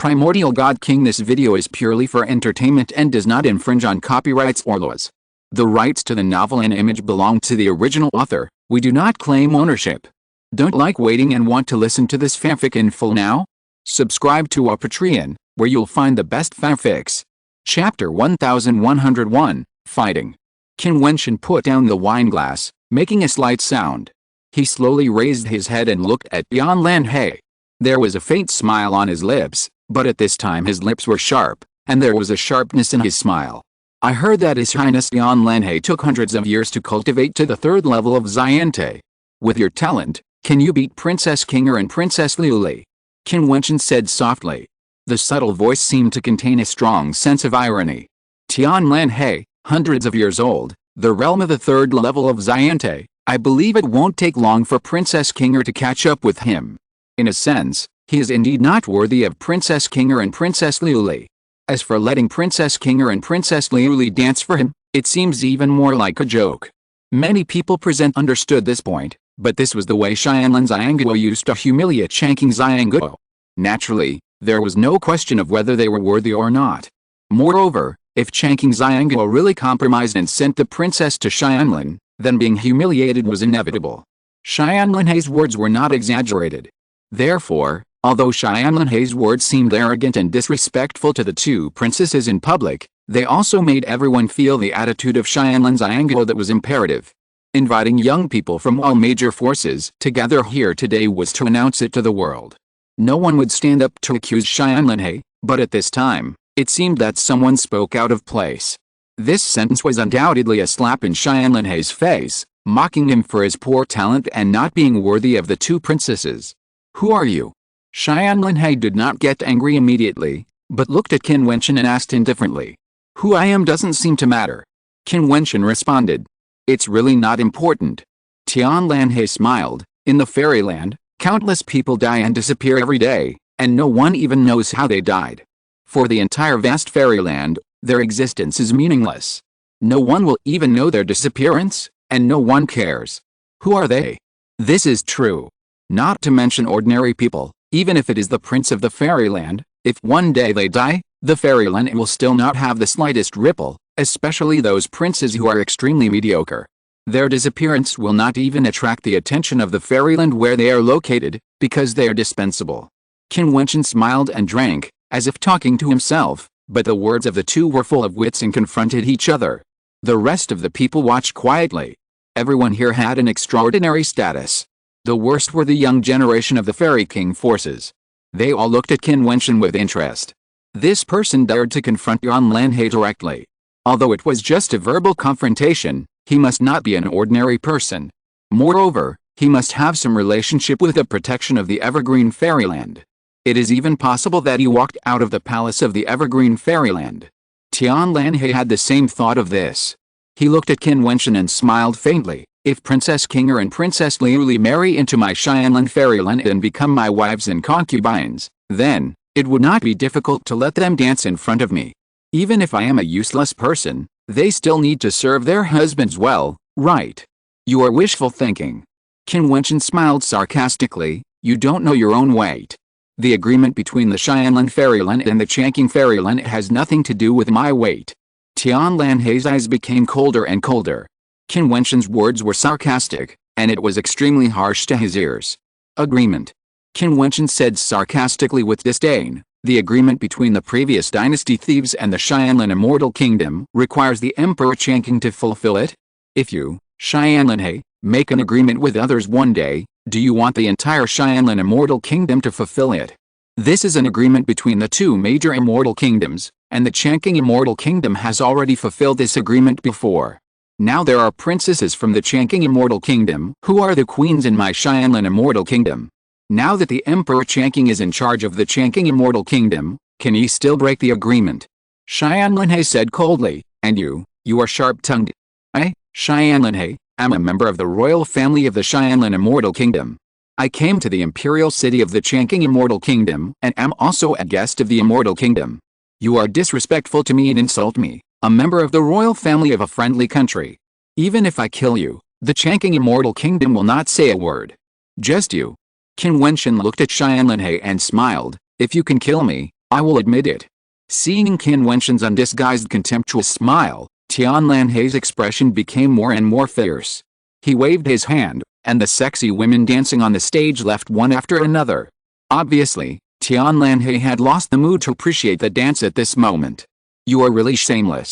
Primordial God-King. This video is purely for entertainment and does not infringe on copyrights or laws. The rights to the novel and image belong to the original author. We do not claim ownership. Don't like waiting and want to listen to this fanfic in full now? Subscribe to our Patreon, where you'll find the best fanfics. Chapter 1101, Fighting. Qin Wentian put down the wine glass, making a slight sound. He slowly raised his head and looked at Yan Lanhe. There was a faint smile on his lips, but at this time his lips were sharp, and there was a sharpness in his smile. I heard that His Highness Yan Lanhe took hundreds of years to cultivate to the 3rd level of Xiante. With your talent, can you beat Princess Qinger and Princess Liuli? Qin Wentian said softly. The subtle voice seemed to contain a strong sense of irony. Tian Lanhe, hundreds of years old, the realm of the 3rd level of Xiante, I believe it won't take long for Princess Qinger to catch up with him. In a sense, he is indeed not worthy of Princess Qinger and Princess Liuli. As for letting Princess Qinger and Princess Liuli dance for him, it seems even more like a joke. Many people present understood this point, but this was the way Xianlin Xianguo used to humiliate Changqing Xianguo. Naturally, there was no question of whether they were worthy or not. Moreover, if Changqing Xianguo really compromised and sent the princess to Xianlin, then being humiliated was inevitable. Xianlinhe's words were not exaggerated. Therefore, although Xianlinhe's words seemed arrogant and disrespectful to the two princesses in public, they also made everyone feel the attitude of Xianlin Xianguo that was imperative. Inviting young people from all major forces to gather here today was to announce it to the world. No one would stand up to accuse Xianlinhe, but at this time, it seemed that someone spoke out of place. This sentence was undoubtedly a slap in Xianlinhe's face, mocking him for his poor talent and not being worthy of the two princesses. Who are you? Xianlinhe did not get angry immediately, but looked at Qin Wentian and asked indifferently. Who I am doesn't seem to matter. Qin Wentian responded. It's really not important. Tian Lanhe smiled. In the fairyland, countless people die and disappear every day, and no one even knows how they died. For the entire vast fairyland, their existence is meaningless. No one will even know their disappearance, and no one cares. Who are they? This is true. Not to mention ordinary people, even if it is the prince of the fairyland, if one day they die, the fairyland will still not have the slightest ripple, especially those princes who are extremely mediocre. Their disappearance will not even attract the attention of the fairyland where they are located, because they are dispensable. Qin Wentian smiled and drank, as if talking to himself, but the words of the two were full of wits and confronted each other. The rest of the people watched quietly. Everyone here had an extraordinary status. The worst were the young generation of the Fairy King forces. They all looked at Qin Wentian with interest. This person dared to confront Yan Lanhe directly. Although it was just a verbal confrontation, he must not be an ordinary person. Moreover, he must have some relationship with the protection of the Evergreen Fairyland. It is even possible that he walked out of the palace of the Evergreen Fairyland. Tian Lanhe had the same thought of this. He looked at Qin Wentian and smiled faintly. If Princess Qinger and Princess Liuli marry into my Xianlin Fairyland and become my wives and concubines, then, it would not be difficult to let them dance in front of me. Even if I am a useless person, they still need to serve their husbands well, right? You are wishful thinking. Qin Wentian smiled sarcastically. You don't know your own weight. The agreement between the Xianlin Fairyland and the Changqing Fairyland has nothing to do with my weight. Tian Lanhe's eyes became colder and colder. Qin Wentian's words were sarcastic, and it was extremely harsh to his ears. Agreement. Qin Wentian said sarcastically with disdain. The agreement between the previous dynasty thieves and the Xianlin Immortal Kingdom requires the Emperor Changqing to fulfill it? If you, Xianlinhe, make an agreement with others one day, do you want the entire Xianlin Immortal Kingdom to fulfill it? This is an agreement between the two major immortal kingdoms, and the Changqing Immortal Kingdom has already fulfilled this agreement before. Now there are princesses from the Changqing Immortal Kingdom who are the queens in my Xianlin Immortal Kingdom. Now that the Emperor Changqing is in charge of the Changqing Immortal Kingdom, can he still break the agreement? Xianlinhe said coldly, and you are sharp-tongued. I, Xianlinhe, am a member of the royal family of the Xianlin Immortal Kingdom. I came to the imperial city of the Changqing Immortal Kingdom and am also a guest of the Immortal Kingdom. You are disrespectful to me and insult me, a member of the royal family of a friendly country. Even if I kill you, the Changqing Immortal Kingdom will not say a word. Just you. Qin Wentian looked at Xianlinhe and smiled. If you can kill me, I will admit it. Seeing Qin Wentian's undisguised contemptuous smile, Tian Lanhei's expression became more and more fierce. He waved his hand, and the sexy women dancing on the stage left one after another. Obviously, Tian Lanhei had lost the mood to appreciate the dance at this moment. You are really shameless,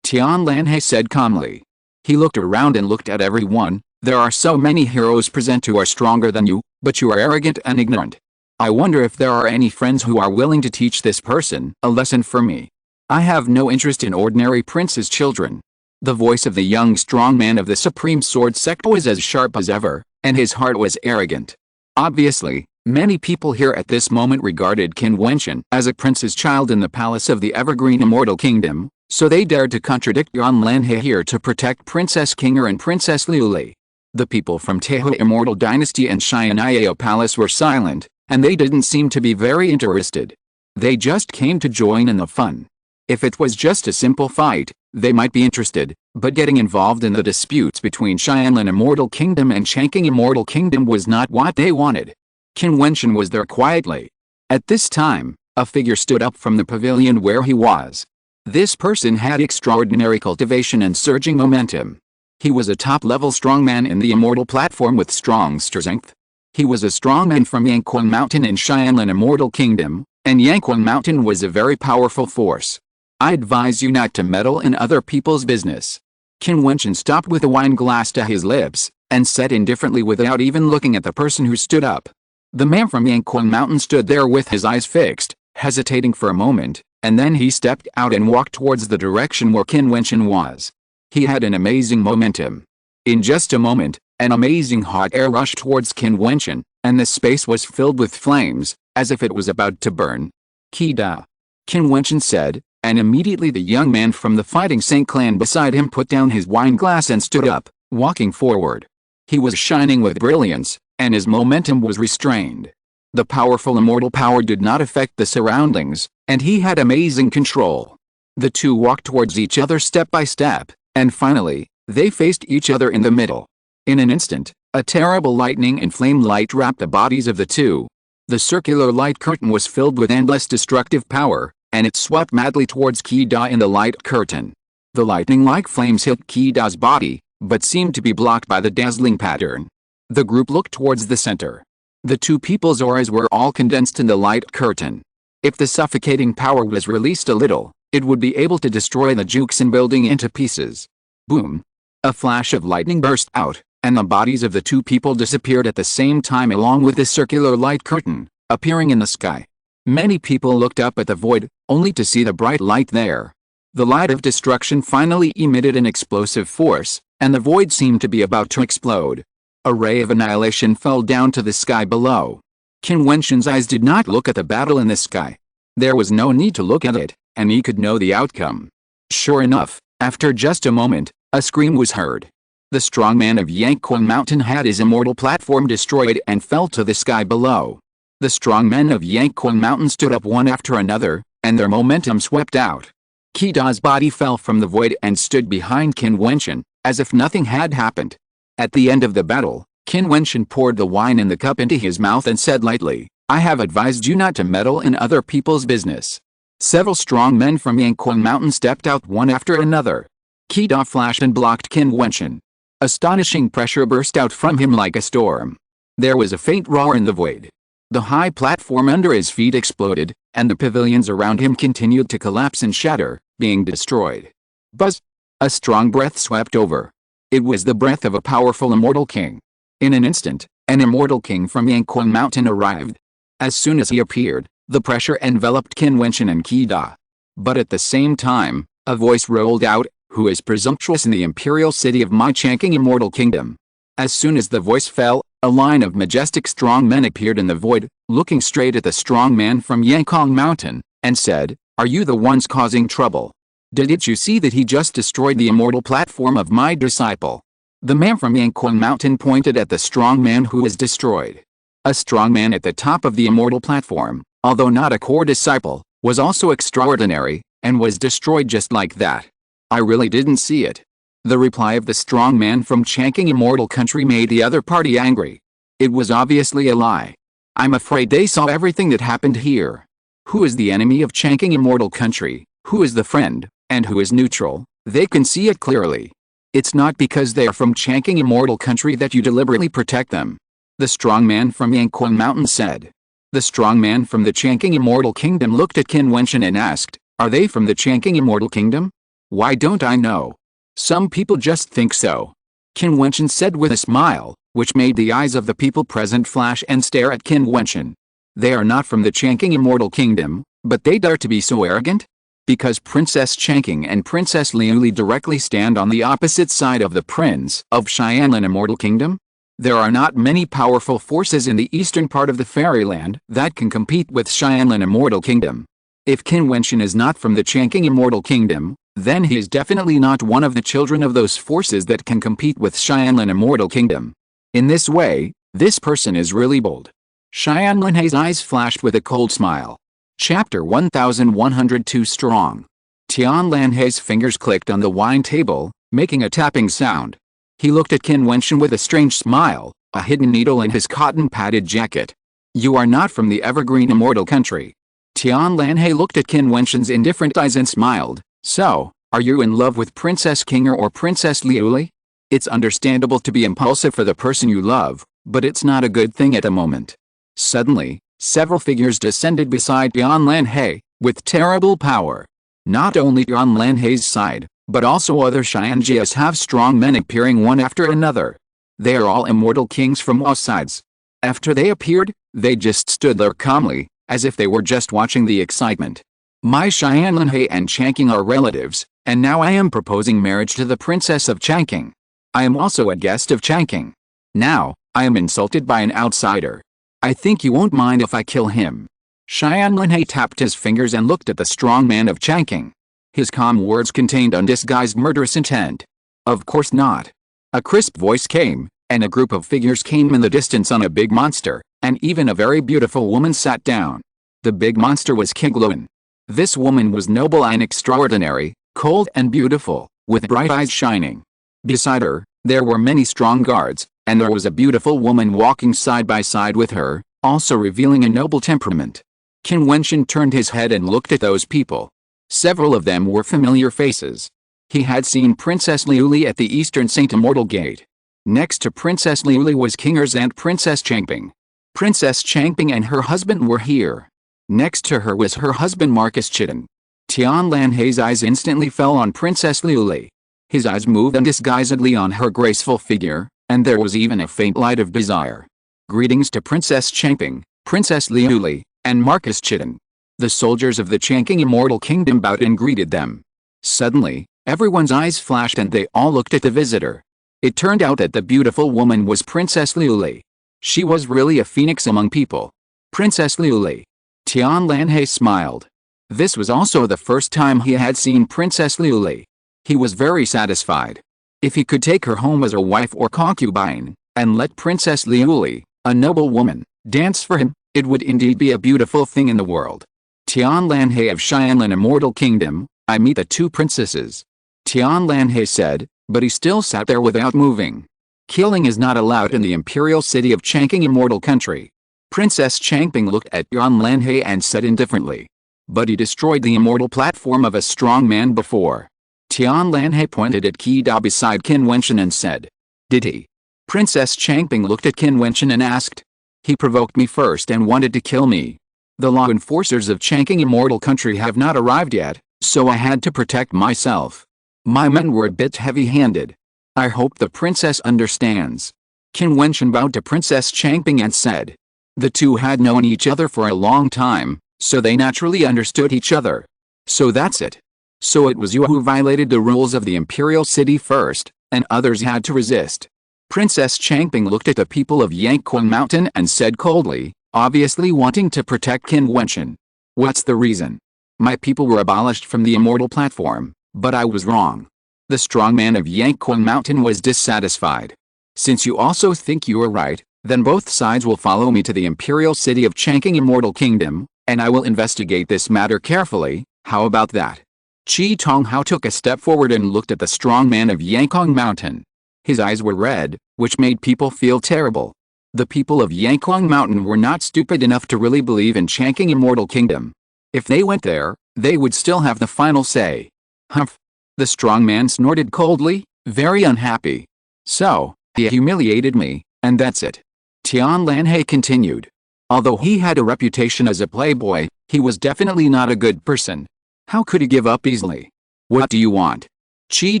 Tian Lanhei said calmly. He looked around and looked at everyone. There are so many heroes present who are stronger than you, but you are arrogant and ignorant. I wonder if there are any friends who are willing to teach this person a lesson for me. I have no interest in ordinary prince's children. The voice of the young strong man of the Supreme Sword sect was as sharp as ever, and his heart was arrogant. Obviously, many people here at this moment regarded Qin Wentian as a prince's child in the palace of the Evergreen Immortal Kingdom, so they dared to contradict Tian Lanhei here to protect Princess Qinger and Princess Liuli. The people from Tehu Immortal Dynasty and Xianyao Palace were silent, and they didn't seem to be very interested. They just came to join in the fun. If it was just a simple fight, they might be interested, but getting involved in the disputes between Xianlan Immortal Kingdom and Changqing Immortal Kingdom was not what they wanted. Qin Wentian was there quietly. At this time, a figure stood up from the pavilion where he was. This person had extraordinary cultivation and surging momentum. He was a top-level strongman in the Immortal Platform with strong strength. He was a strongman from Yangquan Mountain in Xianlan Immortal Kingdom, and Yangquan Mountain was a very powerful force. I advise you not to meddle in other people's business. Qin Wentian stopped with a wine glass to his lips, and said indifferently without even looking at the person who stood up. The man from Yangquan Mountain stood there with his eyes fixed, hesitating for a moment, and then he stepped out and walked towards the direction where Qin Wentian was. He had an amazing momentum. In just a moment, an amazing hot air rushed towards Qin Wentian, and the space was filled with flames, as if it was about to burn. Qida, Qin Wentian said, and immediately the young man from the Fighting Saint clan beside him put down his wine glass and stood up, walking forward. He was shining with brilliance, and his momentum was restrained. The powerful immortal power did not affect the surroundings, and he had amazing control. The two walked towards each other step by step, and finally, they faced each other in the middle. In an instant, a terrible lightning and flame light wrapped the bodies of the two. The circular light curtain was filled with endless destructive power, and it swept madly towards Qida in the light curtain. The lightning-like flames hit Qida's body, but seemed to be blocked by the dazzling pattern. The group looked towards the center. The two people's auras were all condensed in the light curtain. If the suffocating power was released a little, it would be able to destroy the Jiutian building into pieces. Boom! A flash of lightning burst out, and the bodies of the two people disappeared at the same time along with the circular light curtain, appearing in the sky. Many people looked up at the void, only to see the bright light there. The light of destruction finally emitted an explosive force, and the void seemed to be about to explode. A ray of annihilation fell down to the sky below. Qin Wentian's eyes did not look at the battle in the sky. There was no need to look at it, and he could know the outcome. Sure enough, after just a moment, a scream was heard. The strong man of Yangquan Mountain had his immortal platform destroyed and fell to the sky below. The strong men of Yangquan Mountain stood up one after another, and their momentum swept out. Qida's body fell from the void and stood behind Qin Wentian, as if nothing had happened. At the end of the battle, Qin Wentian poured the wine in the cup into his mouth and said lightly, "I have advised you not to meddle in other people's business." Several strong men from Yangquan Mountain stepped out one after another. Qida flashed and blocked Qin Wentian. Astonishing pressure burst out from him like a storm. There was a faint roar in the void. The high platform under his feet exploded, and the pavilions around him continued to collapse and shatter, being destroyed. Buzz! A strong breath swept over. It was the breath of a powerful immortal king. In an instant, an immortal king from Yangquan Mountain arrived. As soon as he appeared, the pressure enveloped Qin Wentian and Qida. But at the same time, a voice rolled out, "Who is presumptuous in the imperial city of my Changqing Immortal Kingdom?" As soon as the voice fell, a line of majestic strong men appeared in the void, looking straight at the strong man from Yangquan Mountain, and said, "Are you the ones causing trouble? Didn't you see that he just destroyed the immortal platform of my disciple?" The man from Yangquan Mountain pointed at the strong man who was destroyed. A strong man at the top of the immortal platform, although not a core disciple, was also extraordinary, and was destroyed just like that. "I really didn't see it." The reply of the strong man from Changqing Immortal Country made the other party angry. It was obviously a lie. "I'm afraid they saw everything that happened here." Who is the enemy of Changqing Immortal Country, who is the friend, and who is neutral? They can see it clearly. It's not because they are from Changqing Immortal Country that you deliberately protect them. The strong man from Yangquan Mountain said. The strong man from the Changqing Immortal Kingdom looked at Qin Wentian and asked, are they from the Changqing Immortal Kingdom? Why don't I know? Some people just think so. Qin Wentian said with a smile, which made the eyes of the people present flash and stare at Qin Wentian. They are not from the Changqing Immortal Kingdom, but they dare to be so arrogant? Because Princess Changqing and Princess Liuli directly stand on the opposite side of the Prince of Xianlin Immortal Kingdom? There are not many powerful forces in the eastern part of the fairyland that can compete with Xianlin Immortal Kingdom. If Qin Wentian is not from the Changqing Immortal Kingdom, then he is definitely not one of the children of those forces that can compete with Xianlin Immortal Kingdom. In this way, this person is really bold. Xianlinhe's eyes flashed with a cold smile. Chapter 1102 Strong. Tianlanhe's fingers clicked on the wine table, making a tapping sound. He looked at Qin Wentian with a strange smile, a hidden needle in his cotton-padded jacket. You are not from the Evergreen Immortal Country. Tianlanhe looked at Qin Wentian's indifferent eyes and smiled. So, are you in love with Princess Qinger or Princess Liuli? It's understandable to be impulsive for the person you love, but it's not a good thing at the moment. Suddenly, several figures descended beside Tianlanhe, with terrible power. Not only Tianlanhe's side, but also other Xianjias have strong men appearing one after another. They are all immortal kings from all sides. After they appeared, they just stood there calmly, as if they were just watching the excitement. My Xianlinhe and Changqing are relatives, and now I am proposing marriage to the Princess of Changqing. I am also a guest of Changqing. Now, I am insulted by an outsider. I think you won't mind if I kill him. Xianlinhe tapped his fingers and looked at the strong man of Changqing. His calm words contained undisguised murderous intent. Of course not. A crisp voice came, and a group of figures came in the distance on a big monster, and even a very beautiful woman sat down. The big monster was Qingluan. This woman was noble and extraordinary, cold and beautiful, with bright eyes shining. Beside her, there were many strong guards, and there was a beautiful woman walking side by side with her, also revealing a noble temperament. Qin Wentian turned his head and looked at those people. Several of them were familiar faces. He had seen Princess Liuli at the Eastern Saint Immortal Gate. Next to Princess Liuli was Qinger's aunt Princess Changping. Princess Changping and her husband were here. Next to her was her husband Marcus Chitin. Tianlanhe's eyes instantly fell on Princess Liuli. His eyes moved undisguisedly on her graceful figure, and there was even a faint light of desire. Greetings to Princess Changping, Princess Liuli, and Marcus Chitin. The soldiers of the Changqing Immortal Kingdom bowed and greeted them. Suddenly, everyone's eyes flashed and they all looked at the visitor. It turned out that the beautiful woman was Princess Liuli. She was really a phoenix among people. Princess Liuli. Tianlanhe smiled. This was also the first time he had seen Princess Liuli. He was very satisfied. If he could take her home as a wife or concubine, and let Princess Liuli, a noble woman, dance for him, it would indeed be a beautiful thing in the world. Tianlanhe of Xianlin Immortal Kingdom, I meet the two princesses. Tianlanhe said, but he still sat there without moving. Killing is not allowed in the imperial city of Changqing Immortal Country. Princess Changping looked at Tianlanhe and said indifferently. But he destroyed the immortal platform of a strong man before. Tianlanhe pointed at Qida beside Qin Wentian and said. Did he? Princess Changping looked at Qin Wentian and asked. He provoked me first and wanted to kill me. The law enforcers of Changqing Immortal Country have not arrived yet, so I had to protect myself. My men were a bit heavy-handed. I hope the princess understands. Qin Wentian bowed to Princess Changping and said. The two had known each other for a long time, so they naturally understood each other. So that's it. So it was you who violated the rules of the imperial city first, and others had to resist. Princess Changping looked at the people of Yangquan Mountain and said coldly, obviously wanting to protect Qin Wentian. What's the reason? My people were abolished from the immortal platform, but I was wrong. The strong man of Yangquan Mountain was dissatisfied. Since you also think you are right, then both sides will follow me to the imperial city of Changqing Immortal Kingdom, and I will investigate this matter carefully. How about that? Qi Tonghao took a step forward and looked at the strong man of Yangquan Mountain. His eyes were red, which made people feel terrible. The people of Yangquan Mountain were not stupid enough to really believe in Changqing Immortal Kingdom. If they went there, they would still have the final say. Humph. The strong man snorted coldly, very unhappy. So, he humiliated me, and that's it. Tian Lanhe continued. Although he had a reputation as a playboy, he was definitely not a good person. How could he give up easily? What do you want? Qi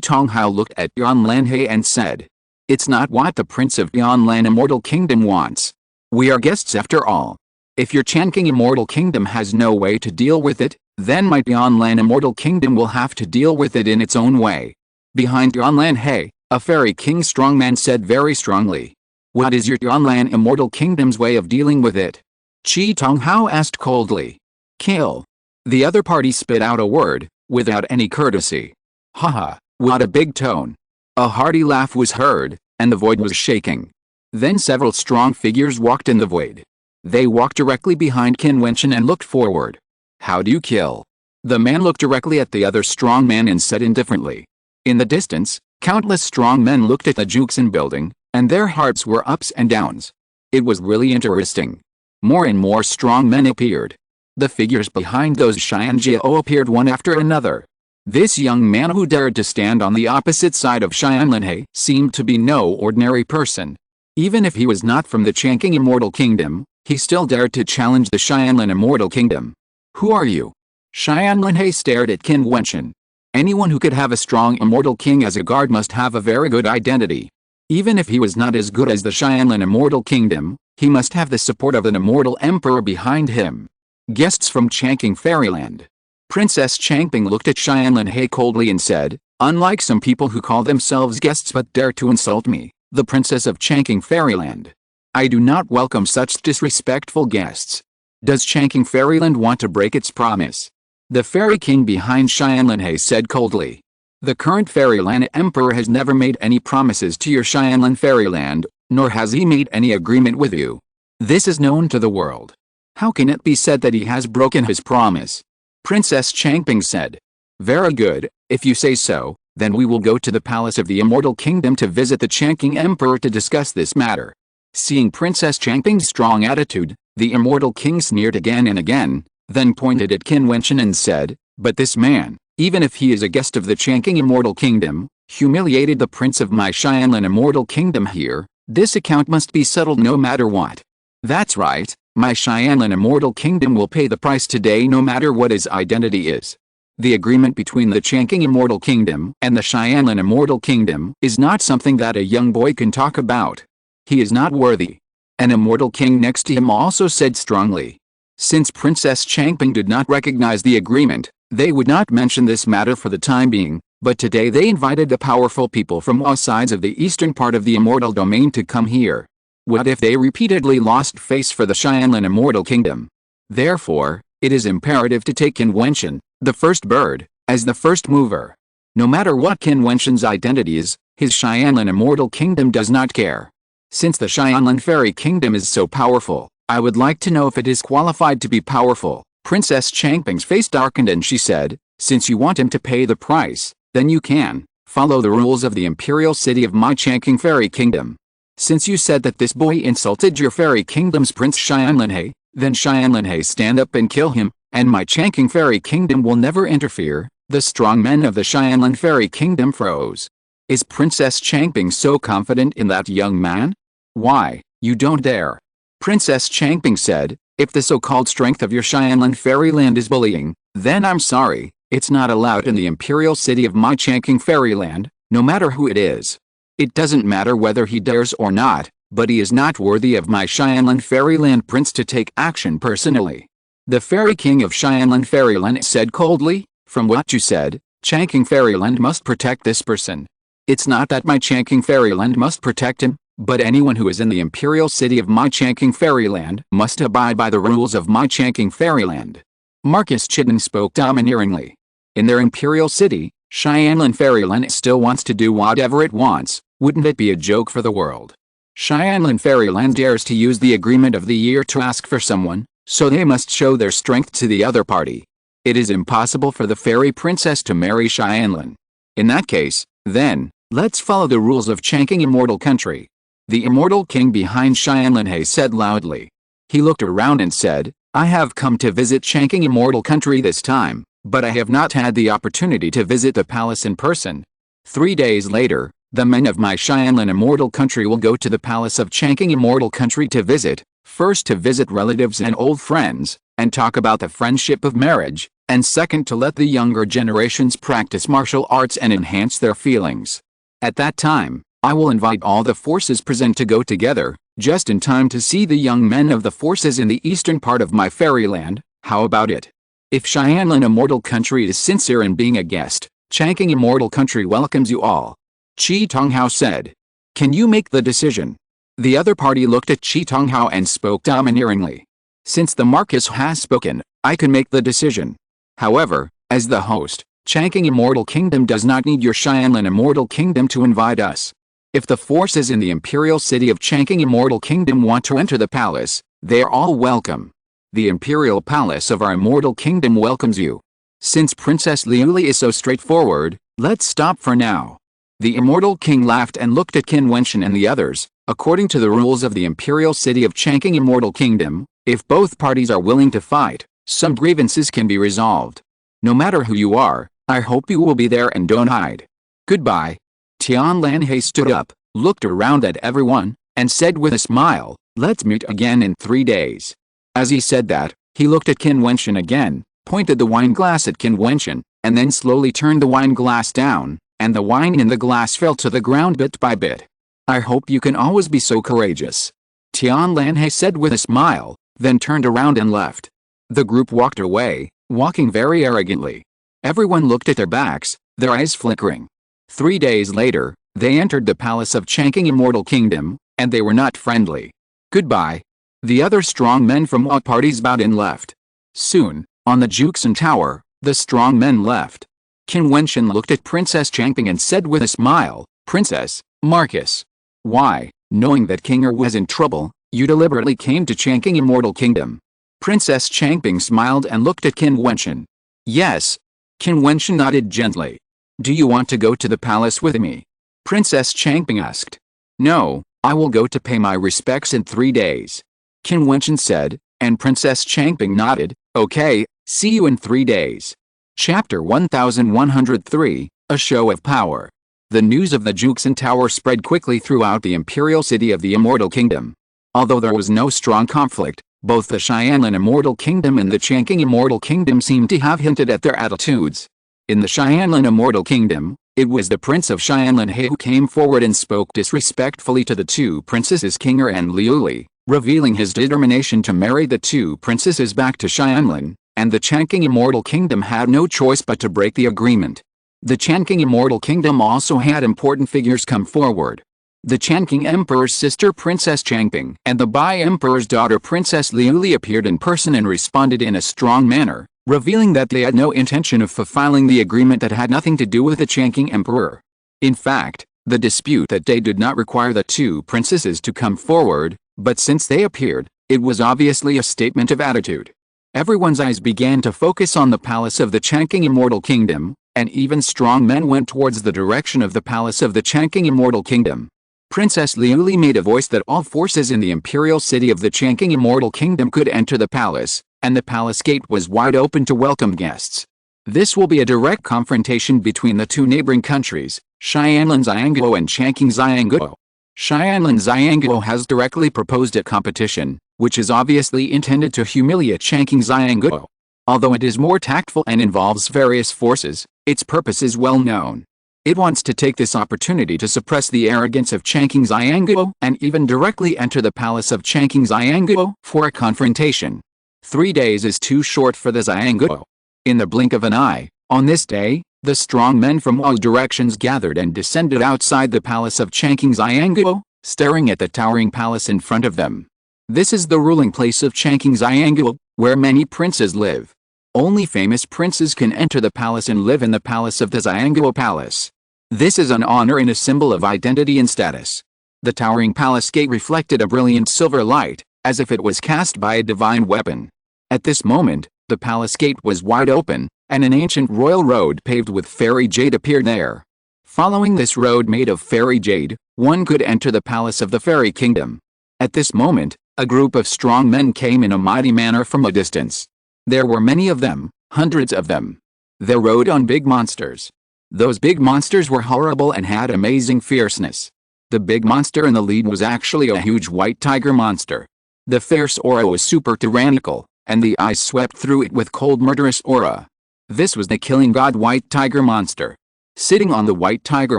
Tonghao looked at Tian Lanhe and said. It's not what the Prince of Tianlan Immortal Kingdom wants. We are guests after all. If your Chanking Immortal Kingdom has no way to deal with it, then my Tianlan Immortal Kingdom will have to deal with it in its own way. Behind Tianlanhe, a fairy king strongman said very strongly. What is your Tianlan Immortal Kingdom's way of dealing with it? Qi Tonghao asked coldly. Kill. The other party spit out a word, without any courtesy. Haha, what a big tone. A hearty laugh was heard, and the void was shaking. Then several strong figures walked in the void. They walked directly behind Qin Wentian and looked forward. How do you kill? The man looked directly at the other strong man and said indifferently. In the distance, countless strong men looked at the Jiutian building, and their hearts were ups and downs. It was really interesting. More and more strong men appeared. The figures behind those Xianjiao appeared one after another. This young man who dared to stand on the opposite side of Xianlanhe seemed to be no ordinary person. Even if he was not from the Chanking Immortal Kingdom, he still dared to challenge the Xianlan Immortal Kingdom. Who are you? Xianlanhe stared at Qin Wentian. Anyone who could have a strong Immortal King as a guard must have a very good identity. Even if he was not as good as the Xianlan Immortal Kingdom, he must have the support of an Immortal Emperor behind him. Guests from Chanking Fairyland. Princess Changping looked at Xianlanhe coldly and said, unlike some people who call themselves guests but dare to insult me, the Princess of Chanking Fairyland, I do not welcome such disrespectful guests. Does Chanking Fairyland want to break its promise? The Fairy King behind Xianlanhe said coldly. The current Fairyland Emperor has never made any promises to your Xianlan Fairyland, nor has he made any agreement with you. This is known to the world. How can it be said that he has broken his promise? Princess Changping said. Very good, if you say so, then we will go to the palace of the Immortal Kingdom to visit the Chanking Emperor to discuss this matter. Seeing Princess Changping's strong attitude, the Immortal King sneered again and again, then pointed at Qin Wentian and said, but this man, even if he is a guest of the Chanking Immortal Kingdom, humiliated the Prince of my Xianlan Immortal Kingdom here, this account must be settled no matter what. That's right, my Xianlan Immortal Kingdom will pay the price today no matter what his identity is. The agreement between the Chanking Immortal Kingdom and the Xianlan Immortal Kingdom is not something that a young boy can talk about. He is not worthy. An Immortal King next to him also said strongly. Since Princess Changping did not recognize the agreement, they would not mention this matter for the time being, but today they invited the powerful people from all sides of the eastern part of the Immortal Domain to come here. What if they repeatedly lost face for the Xianlan Immortal Kingdom? Therefore, it is imperative to take Qin Wentian, the first bird, as the first mover. No matter what Qin Wentian's identity is, his Xianlan Immortal Kingdom does not care. Since the Xianlan Fairy Kingdom is so powerful, I would like to know if it is qualified to be powerful. Princess Changping's face darkened and she said, since you want him to pay the price, then you can follow the rules of the imperial city of my Chanking Fairy Kingdom. Since you said that this boy insulted your Fairy Kingdom's Prince Xianlanhe, then Xianlanhe stand up and kill him, and my Chanking Fairy Kingdom will never interfere. The strong men of the Xianlan Fairy Kingdom froze. Is Princess Changping so confident in that young man? Why, you don't dare. Princess Changping said, if the so-called strength of your Xianlan Fairyland is bullying, then I'm sorry, it's not allowed in the imperial city of my Chanking Fairyland, no matter who it is. It doesn't matter whether he dares or not, but he is not worthy of my Xianlan Fairyland Prince to take action personally. The Fairy King of Xianlan Fairyland said coldly, from what you said, Chanking Fairyland must protect this person. It's not that my Chanking Fairyland must protect him, but anyone who is in the imperial city of my Chanking Fairyland must abide by the rules of my Chanking Fairyland. Marcus Chitin spoke domineeringly. In their imperial city, Xianlan Fairyland still wants to do whatever it wants. Wouldn't it be a joke for the world? Xianlan Fairyland dares to use the agreement of the year to ask for someone, so they must show their strength to the other party. It is impossible for the fairy princess to marry Xianlan. In that case, then, let's follow the rules of Chanking Immortal Country. The Immortal King behind Xianlanhe said loudly. He looked around and said, I have come to visit Changqing Immortal Country this time, but I have not had the opportunity to visit the palace in person. 3 days later, the men of my Xianlin Immortal Country will go to the palace of Changqing Immortal Country to visit, first to visit relatives and old friends, and talk about the friendship of marriage, and second to let the younger generations practice martial arts and enhance their feelings. At that time, I will invite all the forces present to go together, just in time to see the young men of the forces in the eastern part of my fairyland. How about it? If Xianlin Immortal Country is sincere in being a guest, Changqing Immortal Country welcomes you all. Qi Tonghao said. Can you make the decision? The other party looked at Qi Tonghao and spoke domineeringly. Since the Marquis has spoken, I can make the decision. However, as the host, Changqing Immortal Kingdom does not need your Xianlin Immortal Kingdom to invite us. If the forces in the imperial city of Changqing Immortal Kingdom want to enter the palace, they are all welcome. The imperial palace of our immortal kingdom welcomes you. Since Princess Liuli is so straightforward, let's stop for now. The immortal king laughed and looked at Qin Wentian and the others. According to the rules of the imperial city of Changqing Immortal Kingdom, if both parties are willing to fight, some grievances can be resolved. No matter who you are, I hope you will be there and don't hide. Goodbye. Tian Lanhe stood up, looked around at everyone, and said with a smile, let's meet again in 3 days. As he said that, he looked at Qin Wentian again, pointed the wine glass at Qin Wentian, and then slowly turned the wine glass down, and the wine in the glass fell to the ground bit by bit. I hope you can always be so courageous. Tian Lanhe said with a smile, then turned around and left. The group walked away, walking very arrogantly. Everyone looked at their backs, their eyes flickering. 3 days later, they entered the palace of Changqing Immortal Kingdom, and they were not friendly. Goodbye. The other strong men from all parties bowed and left. Soon, on the Jiutian tower, the strong men left. Qin Wentian looked at Princess Changping and said with a smile, Princess, Marcus. Why, knowing that King Er was in trouble, you deliberately came to Changqing Immortal Kingdom? Princess Changping smiled and looked at Qin Wentian. Yes. Qin Wentian nodded gently. Do you want to go to the palace with me? Princess Changping asked. No, I will go to pay my respects in 3 days. Qin Wentian said, and Princess Changping nodded. Okay, see you in 3 days. Chapter 1103, A Show of Power. The news of the Jiutian Tower spread quickly throughout the imperial city of the Immortal Kingdom. Although there was no strong conflict, both the Xianlin Immortal Kingdom and the Changqing Immortal Kingdom seemed to have hinted at their attitudes. In the Xianlin Immortal Kingdom, it was the Prince of Xianlin He who came forward and spoke disrespectfully to the two princesses King Er and Liuli, revealing his determination to marry the two princesses back to Xianlin, and the Changqing Immortal Kingdom had no choice but to break the agreement. The Changqing Immortal Kingdom also had important figures come forward. The Changqing Emperor's sister Princess Changping and the Bai Emperor's daughter Princess Liuli appeared in person and responded in a strong manner, revealing that they had no intention of fulfilling the agreement that had nothing to do with the Changqing Emperor. In fact, the dispute that day did not require the two princesses to come forward, but since they appeared, it was obviously a statement of attitude. Everyone's eyes began to focus on the palace of the Changqing Immortal Kingdom, and even strong men went towards the direction of the palace of the Changqing Immortal Kingdom. Princess Liuli made a voice that all forces in the imperial city of the Changqing Immortal Kingdom could enter the palace, and the palace gate was wide open to welcome guests. This will be a direct confrontation between the two neighboring countries, Xianlin Xiangguo and Changqing Xiangguo. Xianlin Xiangguo has directly proposed a competition, which is obviously intended to humiliate Changqing Xiangguo. Although it is more tactful and involves various forces, its purpose is well known. It wants to take this opportunity to suppress the arrogance of Changqing Xiangguo and even directly enter the palace of Changqing Xiangguo for a confrontation. 3 days is too short for the Xiangguo. In the blink of an eye, on this day, the strong men from all directions gathered and descended outside the palace of Changqing Xiangguo, staring at the towering palace in front of them. This is the ruling place of Changqing Xiangguo, where many princes live. Only famous princes can enter the palace and live in the palace of the Xiangguo Palace. This is an honor and a symbol of identity and status. The towering palace gate reflected a brilliant silver light, as if it was cast by a divine weapon. At this moment, the palace gate was wide open, and an ancient royal road paved with fairy jade appeared there. Following this road made of fairy jade, one could enter the palace of the fairy kingdom. At this moment, A group of strong men came in a mighty manner from a distance. There were many of them, hundreds of them. They rode on big monsters. Those big monsters were horrible and had amazing fierceness. The big monster in the lead was actually a huge white tiger monster. The fierce aura was super tyrannical, and the eyes swept through it with cold murderous aura. This was the killing god white tiger monster. Sitting on the white tiger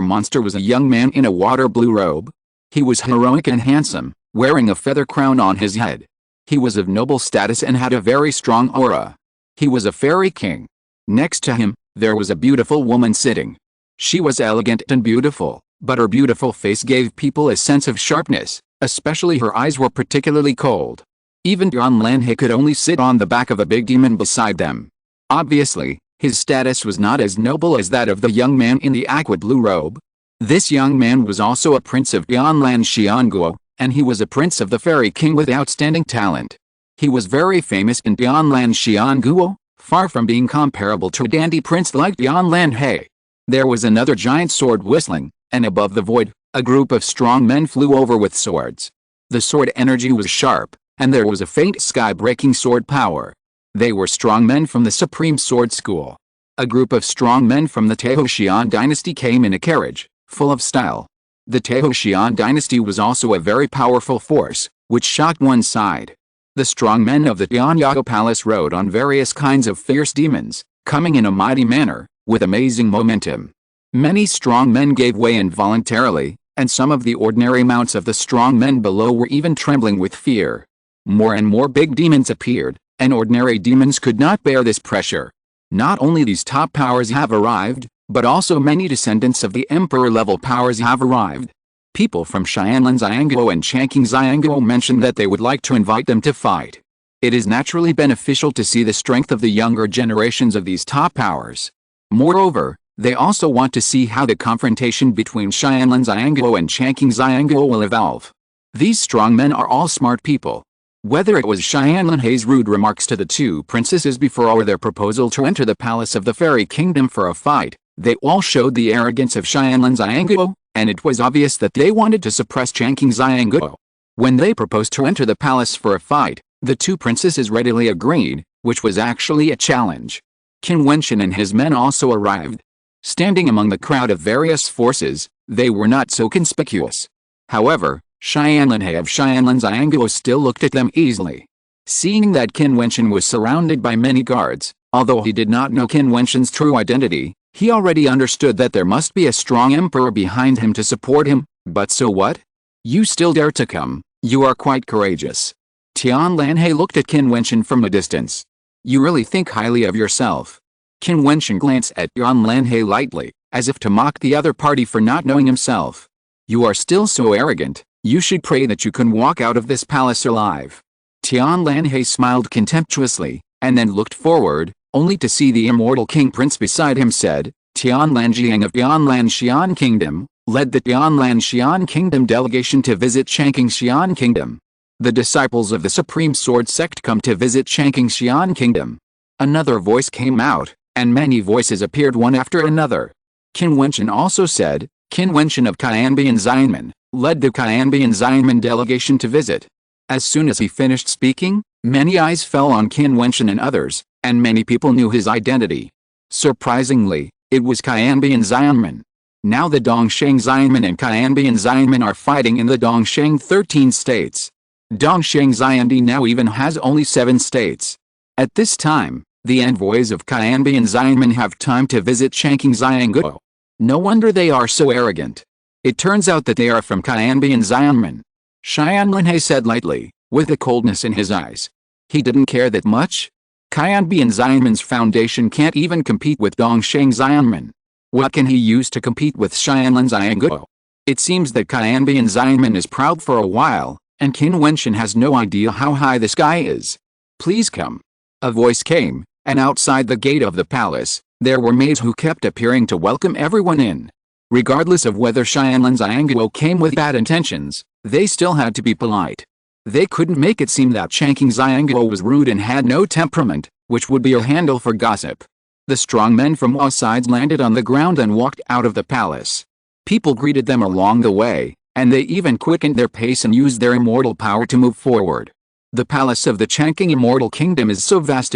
monster was a young man in a water blue robe. He was heroic and handsome, wearing a feather crown on his head. He was of noble status and had a very strong aura. He was a fairy king. Next to him, there was a beautiful woman sitting. She was elegant and beautiful, but her beautiful face gave people a sense of sharpness, especially her eyes were particularly cold. Even Jian Lanhe could only sit on the back of a big demon beside them. Obviously, his status was not as noble as that of the young man in the aqua blue robe. This young man was also a prince of Jianlan Xianguo, and he was a prince of the fairy king with outstanding talent. He was very famous in Jianlan Xianguo, far from being comparable to a dandy prince like Jianlan He. There was another giant sword whistling, and above the void, a group of strong men flew over with swords. The sword energy was sharp, and there was a faint sky-breaking sword power. They were strong men from the Supreme Sword School. A group of strong men from the Teotian dynasty came in a carriage, full of style. The Teotian dynasty was also a very powerful force, which shocked one side. The strong men of the Tianyago Palace rode on various kinds of fierce demons, coming in a mighty manner, with amazing momentum. Many strong men gave way involuntarily, and some of the ordinary mounts of the strong men below were even trembling with fear. More and more big demons appeared, and ordinary demons could not bear this pressure. Not only these top powers have arrived, but also many descendants of the emperor-level powers have arrived. People from Xianlan Xianguo and Changqing Xianguo mentioned that they would like to invite them to fight. It is naturally beneficial to see the strength of the younger generations of these top powers. Moreover, they also want to see how the confrontation between Xianlan Xianguo and Changqing Xianguo will evolve. These strong men are all smart people. Whether it was Xianlan He's rude remarks to the two princesses before or their proposal to enter the palace of the fairy kingdom for a fight, they all showed the arrogance of Xianlan Xianguo, and it was obvious that they wanted to suppress Changqing Xianguo. When they proposed to enter the palace for a fight, the two princesses readily agreed, which was actually a challenge. Qin Wentian and his men also arrived. Standing among the crowd of various forces, they were not so conspicuous. However, Xianlan He of Xianlan Xianguo still looked at them easily. Seeing that Qin Wentian was surrounded by many guards, although he did not know Qin Wentian's true identity, he already understood that there must be a strong emperor behind him to support him. But so what? You still dare to come, you are quite courageous. Tian Lanhe looked at Qin Wentian from a distance. You really think highly of yourself. Qin Wentian glanced at Tian Lanhe lightly, as if to mock the other party for not knowing himself. You are still so arrogant. You should pray that you can walk out of this palace alive. Tian Lanhe smiled contemptuously, and then looked forward, only to see the immortal king prince beside him said, Tian Lanjiang of Tianlan Xian Kingdom, led the Tianlan Xian Kingdom delegation to visit Changqing Xian Kingdom. The disciples of the Supreme Sword Sect come to visit Changqing Xian Kingdom. Another voice came out, and many voices appeared one after another. Qin Wentian also said, Qin Wentian of Qianbian Xianmen, led the Qianbian Xianmen delegation to visit. As soon as he finished speaking, many eyes fell on Qin Wentian and others, and many people knew his identity. Surprisingly, it was Qianbian Xianmen. Now the Dongsheng Xianmen and Qianbian Xianmen are fighting in the Dongsheng 13 states. Dongsheng Xiandi now even has only 7 states. At this time, the envoys of Qianbian Xianmen have time to visit Changqing Xianguo. No wonder they are so arrogant. It turns out that they are from Qianbian Xianmen. Xianlan He said lightly, with a coldness in his eyes. He didn't care that much. Qianbian Xianmen's foundation can't even compete with Dongsheng Xianmen. What can he use to compete with Xianlan Xianguo? It seems that Qianbian Xianmen is proud for a while, and Qin Wentian has no idea how high the sky is. Please come. A voice came, and outside the gate of the palace, there were maids who kept appearing to welcome everyone in. Regardless of whether Xianlan Xianguo came with bad intentions, they still had to be polite. They couldn't make it seem that Changqing Xianguo was rude and had no temperament, which would be a handle for gossip. The strong men from all sides landed on the ground and walked out of the palace. People greeted them along the way, and they even quickened their pace and used their immortal power to move forward. The palace of the Changqing Immortal Kingdom is so vast,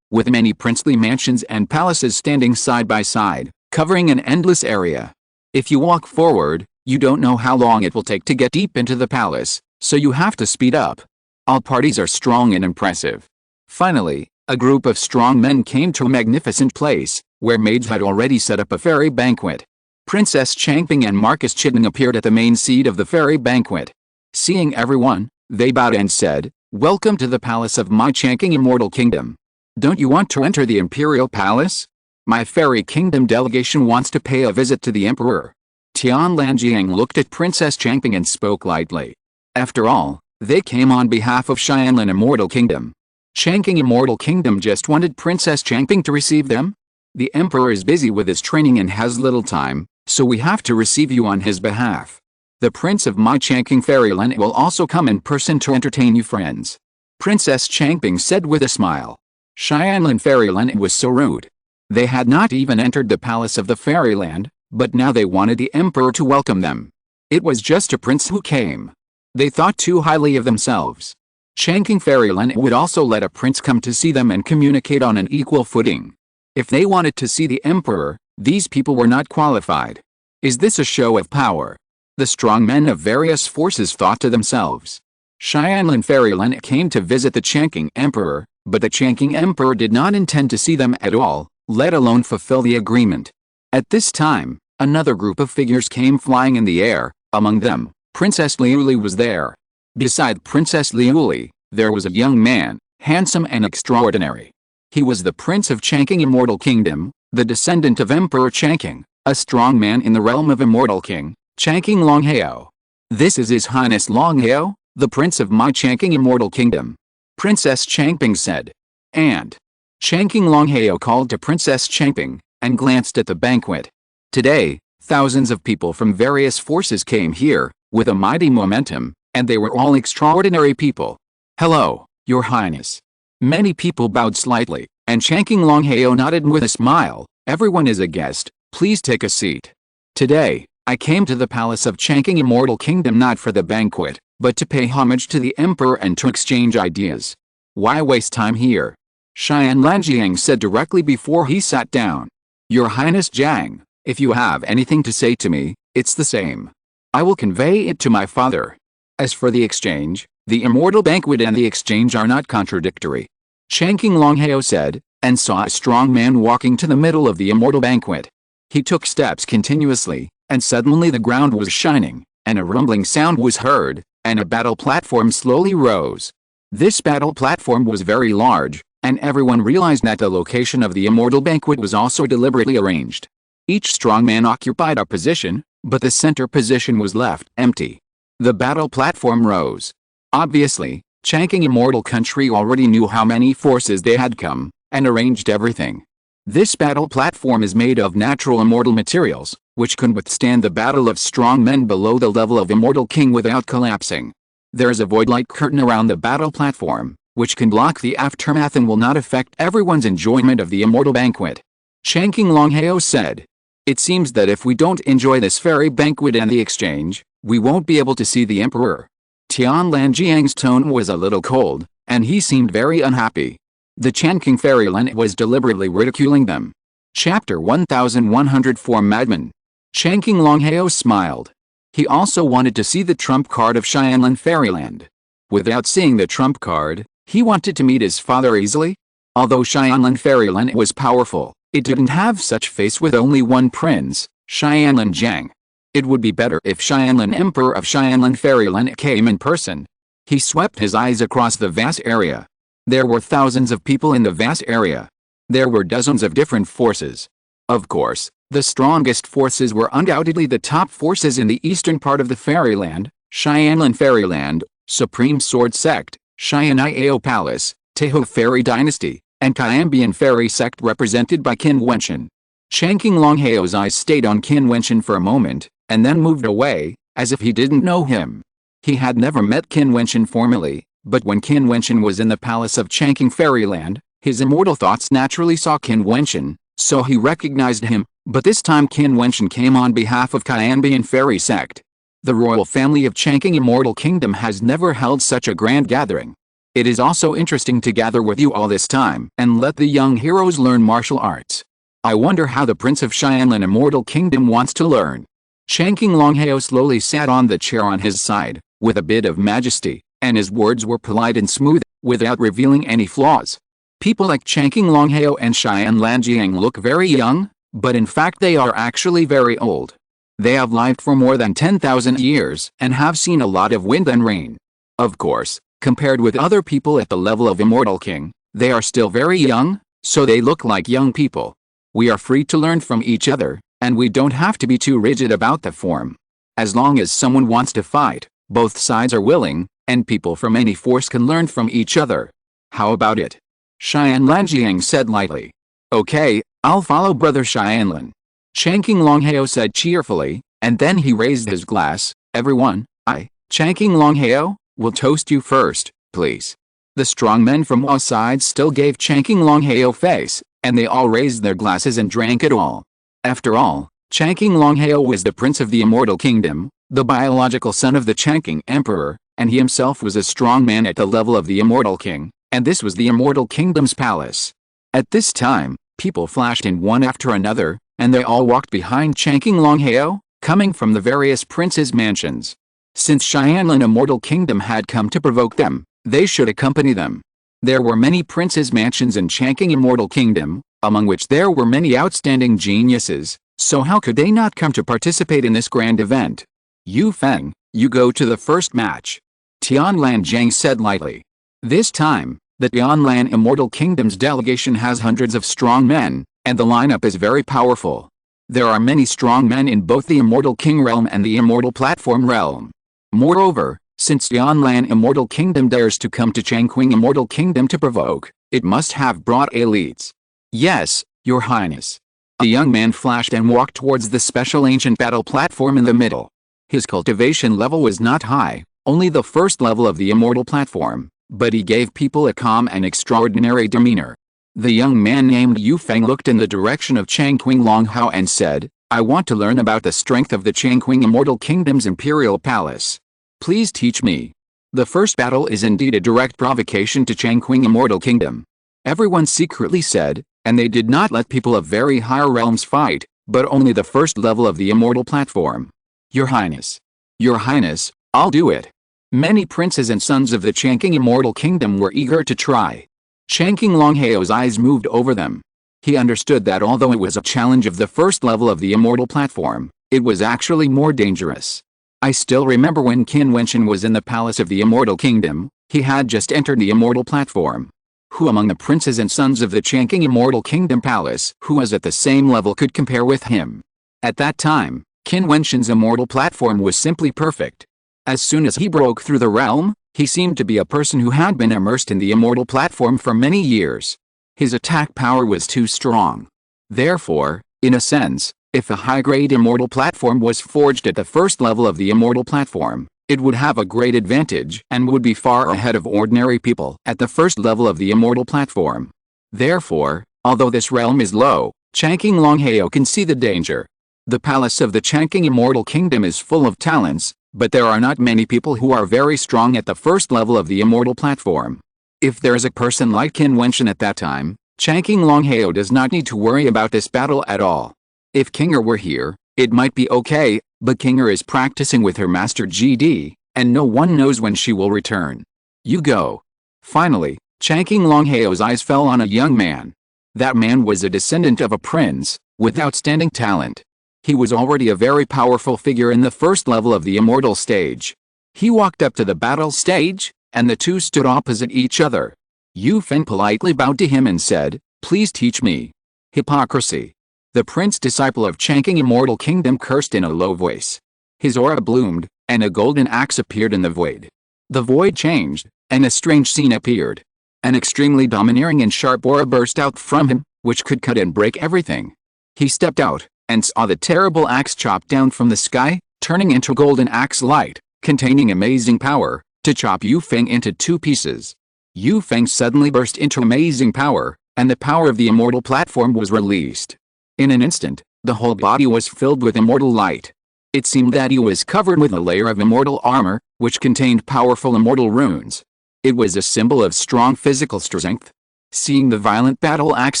with many princely mansions and palaces standing side by side, covering an endless area. If you walk forward, you don't know how long it will take to get deep into the palace, so you have to speed up. All parties are strong and impressive. Finally, a group of strong men came to a magnificent place, where maids had already set up a fairy banquet. Princess Changping and Marcus Chittenden appeared at the main seat of the fairy banquet. Seeing everyone, they bowed and said, "Welcome to the palace of my Changqing Immortal Kingdom. Don't you want to enter the imperial palace? My fairy kingdom delegation wants to pay a visit to the emperor." Tian Lanjiang looked at Princess Changping and spoke lightly. After all, they came on behalf of Xianlin Immortal Kingdom. Changqing Immortal Kingdom just wanted Princess Changping to receive them? The emperor is busy with his training and has little time, so we have to receive you on his behalf. The prince of my Changqing Fairyland will also come in person to entertain you friends. Princess Changping said with a smile. Xianlin Fairyland was so rude. They had not even entered the palace of the fairyland, but now they wanted the emperor to welcome them. It was just a prince who came. They thought too highly of themselves. Changqing Fairyland would also let a prince come to see them and communicate on an equal footing. If they wanted to see the emperor, these people were not qualified. Is this a show of power? The strong men of various forces thought to themselves. Xianlin Fairyland came to visit the Changqing emperor, but the Changqing emperor did not intend to see them at all, let alone fulfill the agreement. At this time, another group of figures came flying in the air. Among them, Princess Liuli was there. Beside Princess Liuli, there was a young man, handsome and extraordinary. He was the prince of Changqing Immortal Kingdom, the descendant of Emperor Changqing, a strong man in the realm of Immortal King, Changqing Longhao. "This is His Highness Longhao, the prince of my Changqing Immortal Kingdom," Princess Changping said. And Changqing Longhao called to Princess Changping, and glanced at the banquet. Today, thousands of people from various forces came here, with a mighty momentum, and they were all extraordinary people. "Hello, Your Highness." Many people bowed slightly, and Changqing Longhao nodded with a smile. "Everyone is a guest, please take a seat. Today, I came to the palace of Changqing Immortal Kingdom not for the banquet, but to pay homage to the emperor and to exchange ideas. Why waste time here?" Xian Lanjiang said directly before he sat down. "Your Highness Jiang, if you have anything to say to me, it's the same. I will convey it to my father. As for the exchange, the immortal banquet and the exchange are not contradictory." Changqing Longhao said, and saw a strong man walking to the middle of the immortal banquet. He took steps continuously, and suddenly the ground was shining, and a rumbling sound was heard, and a battle platform slowly rose. This battle platform was very large, and everyone realized that the location of the immortal banquet was also deliberately arranged. Each strong man occupied a position, but the center position was left empty. The battle platform rose. Obviously, Changqing Immortal Country already knew how many forces they had come, and arranged everything. This battle platform is made of natural immortal materials, which can withstand the battle of strong men below the level of Immortal King without collapsing. There is a void-like curtain around the battle platform, which can block the aftermath and will not affect everyone's enjoyment of the immortal banquet. Changqing Longhao said, "It seems that if we don't enjoy this fairy banquet and the exchange, we won't be able to see the emperor." Tian Lanjiang's tone was a little cold, and he seemed very unhappy. The Changqing Fairyland was deliberately ridiculing them. Chapter 1104 Madman. Changqing Longhao smiled. He also wanted to see the trump card of Xianlin Fairyland. Without seeing the trump card, he wanted to meet his father easily. Although Xianlin Fairyland was powerful, it didn't have such face with only one prince, Xianlin Jiang. It would be better if Xianlin Emperor of Xianlin Fairyland came in person. He swept his eyes across the vast area. There were thousands of people in the vast area. There were dozens of different forces. Of course, the strongest forces were undoubtedly the top forces in the eastern part of the Fairyland, Xianlin Fairyland, Supreme Sword Sect, Xian'ai Palace, Teho Fairy Dynasty, and Kyambian Fairy Sect represented by Qin Wentian. Changqing Longhao's eyes stayed on Qin Wentian for a moment, and then moved away, as if he didn't know him. He had never met Qin Wentian formally, but when Qin Wentian was in the palace of Changqing Fairyland, his immortal thoughts naturally saw Qin Wentian, so he recognized him, but this time Qin Wentian came on behalf of Kyambian Fairy Sect. The royal family of Changqing Immortal Kingdom has never held such a grand gathering. It is also interesting to gather with you all this time and let the young heroes learn martial arts. I wonder how the Prince of Xianlan Immortal Kingdom wants to learn. Changqing Longhao slowly sat on the chair on his side, with a bit of majesty, and his words were polite and smooth, without revealing any flaws. People like Changqing Longhao and Xianlan Jiang look very young, but in fact they are actually very old. They have lived for more than 10,000 years and have seen a lot of wind and rain. Of course, compared with other people at the level of Immortal King, they are still very young, so they look like young people. We are free to learn from each other, and we don't have to be too rigid about the form. As long as someone wants to fight, both sides are willing, and people from any force can learn from each other. How about it? Xianlan Jiang said lightly. Okay, I'll follow Brother Xianlan. Changqing Longhao said cheerfully, and then he raised his glass. Everyone, Changqing Longhao, will toast you first, please. The strong men from all sides still gave Changqing Longhao face, and they all raised their glasses and drank it all. After all, Changqing Longhao was the prince of the Immortal Kingdom, the biological son of the Changqing Emperor, and he himself was a strong man at the level of the Immortal King, and this was the Immortal Kingdom's palace. At this time, people flashed in one after another, and they all walked behind Changqing Longhao, coming from the various princes' mansions. Since Xianlan Immortal Kingdom had come to provoke them, they should accompany them. There were many princes' mansions in Changqing Immortal Kingdom, among which there were many outstanding geniuses, so how could they not come to participate in this grand event? Yu Feng, you go to the first match. Tianlan Zhang said lightly. This time, the Tianlan Immortal Kingdom's delegation has hundreds of strong men, and the lineup is very powerful. There are many strong men in both the Immortal King realm and the Immortal Platform realm. Moreover, since Tianlan Immortal Kingdom dares to come to Changqing Immortal Kingdom to provoke, it must have brought elites. Yes, Your Highness. A young man flashed and walked towards the special ancient battle platform in the middle. His cultivation level was not high, only the first level of the Immortal Platform, but he gave people a calm and extraordinary demeanor. The young man named Yu Feng looked in the direction of Changqing Longhao and said, I want to learn about the strength of the Changqing Immortal Kingdom's Imperial Palace. Please teach me. The first battle is indeed a direct provocation to Changqing Immortal Kingdom. Everyone secretly said, and they did not let people of very higher realms fight, but only the first level of the Immortal Platform. Your Highness. Your Highness, I'll do it. Many princes and sons of the Changqing Immortal Kingdom were eager to try. Changqing Longhao's eyes moved over them. He understood that although it was a challenge of the first level of the Immortal Platform, it was actually more dangerous. I still remember when Qin Wentian was in the palace of the Immortal Kingdom, he had just entered the Immortal Platform. Who among the princes and sons of the Changqing Immortal Kingdom Palace who was at the same level could compare with him? At that time, Qin Wentian's Immortal Platform was simply perfect. As soon as he broke through the realm, he seemed to be a person who had been immersed in the Immortal Platform for many years. His attack power was too strong. Therefore, in a sense, if a high-grade Immortal Platform was forged at the first level of the Immortal Platform, it would have a great advantage and would be far ahead of ordinary people at the first level of the Immortal Platform. Therefore, although this realm is low, Changqing Longhao can see the danger. The palace of the Changqing Immortal Kingdom is full of talents, but there are not many people who are very strong at the first level of the Immortal Platform. If there is a person like Qin Wentian at that time, Changqing Longhao does not need to worry about this battle at all. If Kinger were here, it might be okay, but Kinger is practicing with her master GD, and no one knows when she will return. You go. Finally, Changqing Longhao's eyes fell on a young man. That man was a descendant of a prince, with outstanding talent. He was already a very powerful figure in the first level of the Immortal stage. He walked up to the battle stage, and the two stood opposite each other. Yu Feng politely bowed to him and said, "Please teach me." Hypocrisy. The prince disciple of Changqing Immortal Kingdom cursed in a low voice. His aura bloomed, and a golden axe appeared in the void. The void changed, and a strange scene appeared. An extremely domineering and sharp aura burst out from him, which could cut and break everything. He stepped out, and saw the terrible axe chop down from the sky, turning into golden axe light, containing amazing power, to chop Yu Feng into two pieces. Yu Feng suddenly burst into amazing power, and the power of the Immortal Platform was released. In an instant, the whole body was filled with immortal light. It seemed that he was covered with a layer of immortal armor, which contained powerful immortal runes. It was a symbol of strong physical strength. Seeing the violent battle axe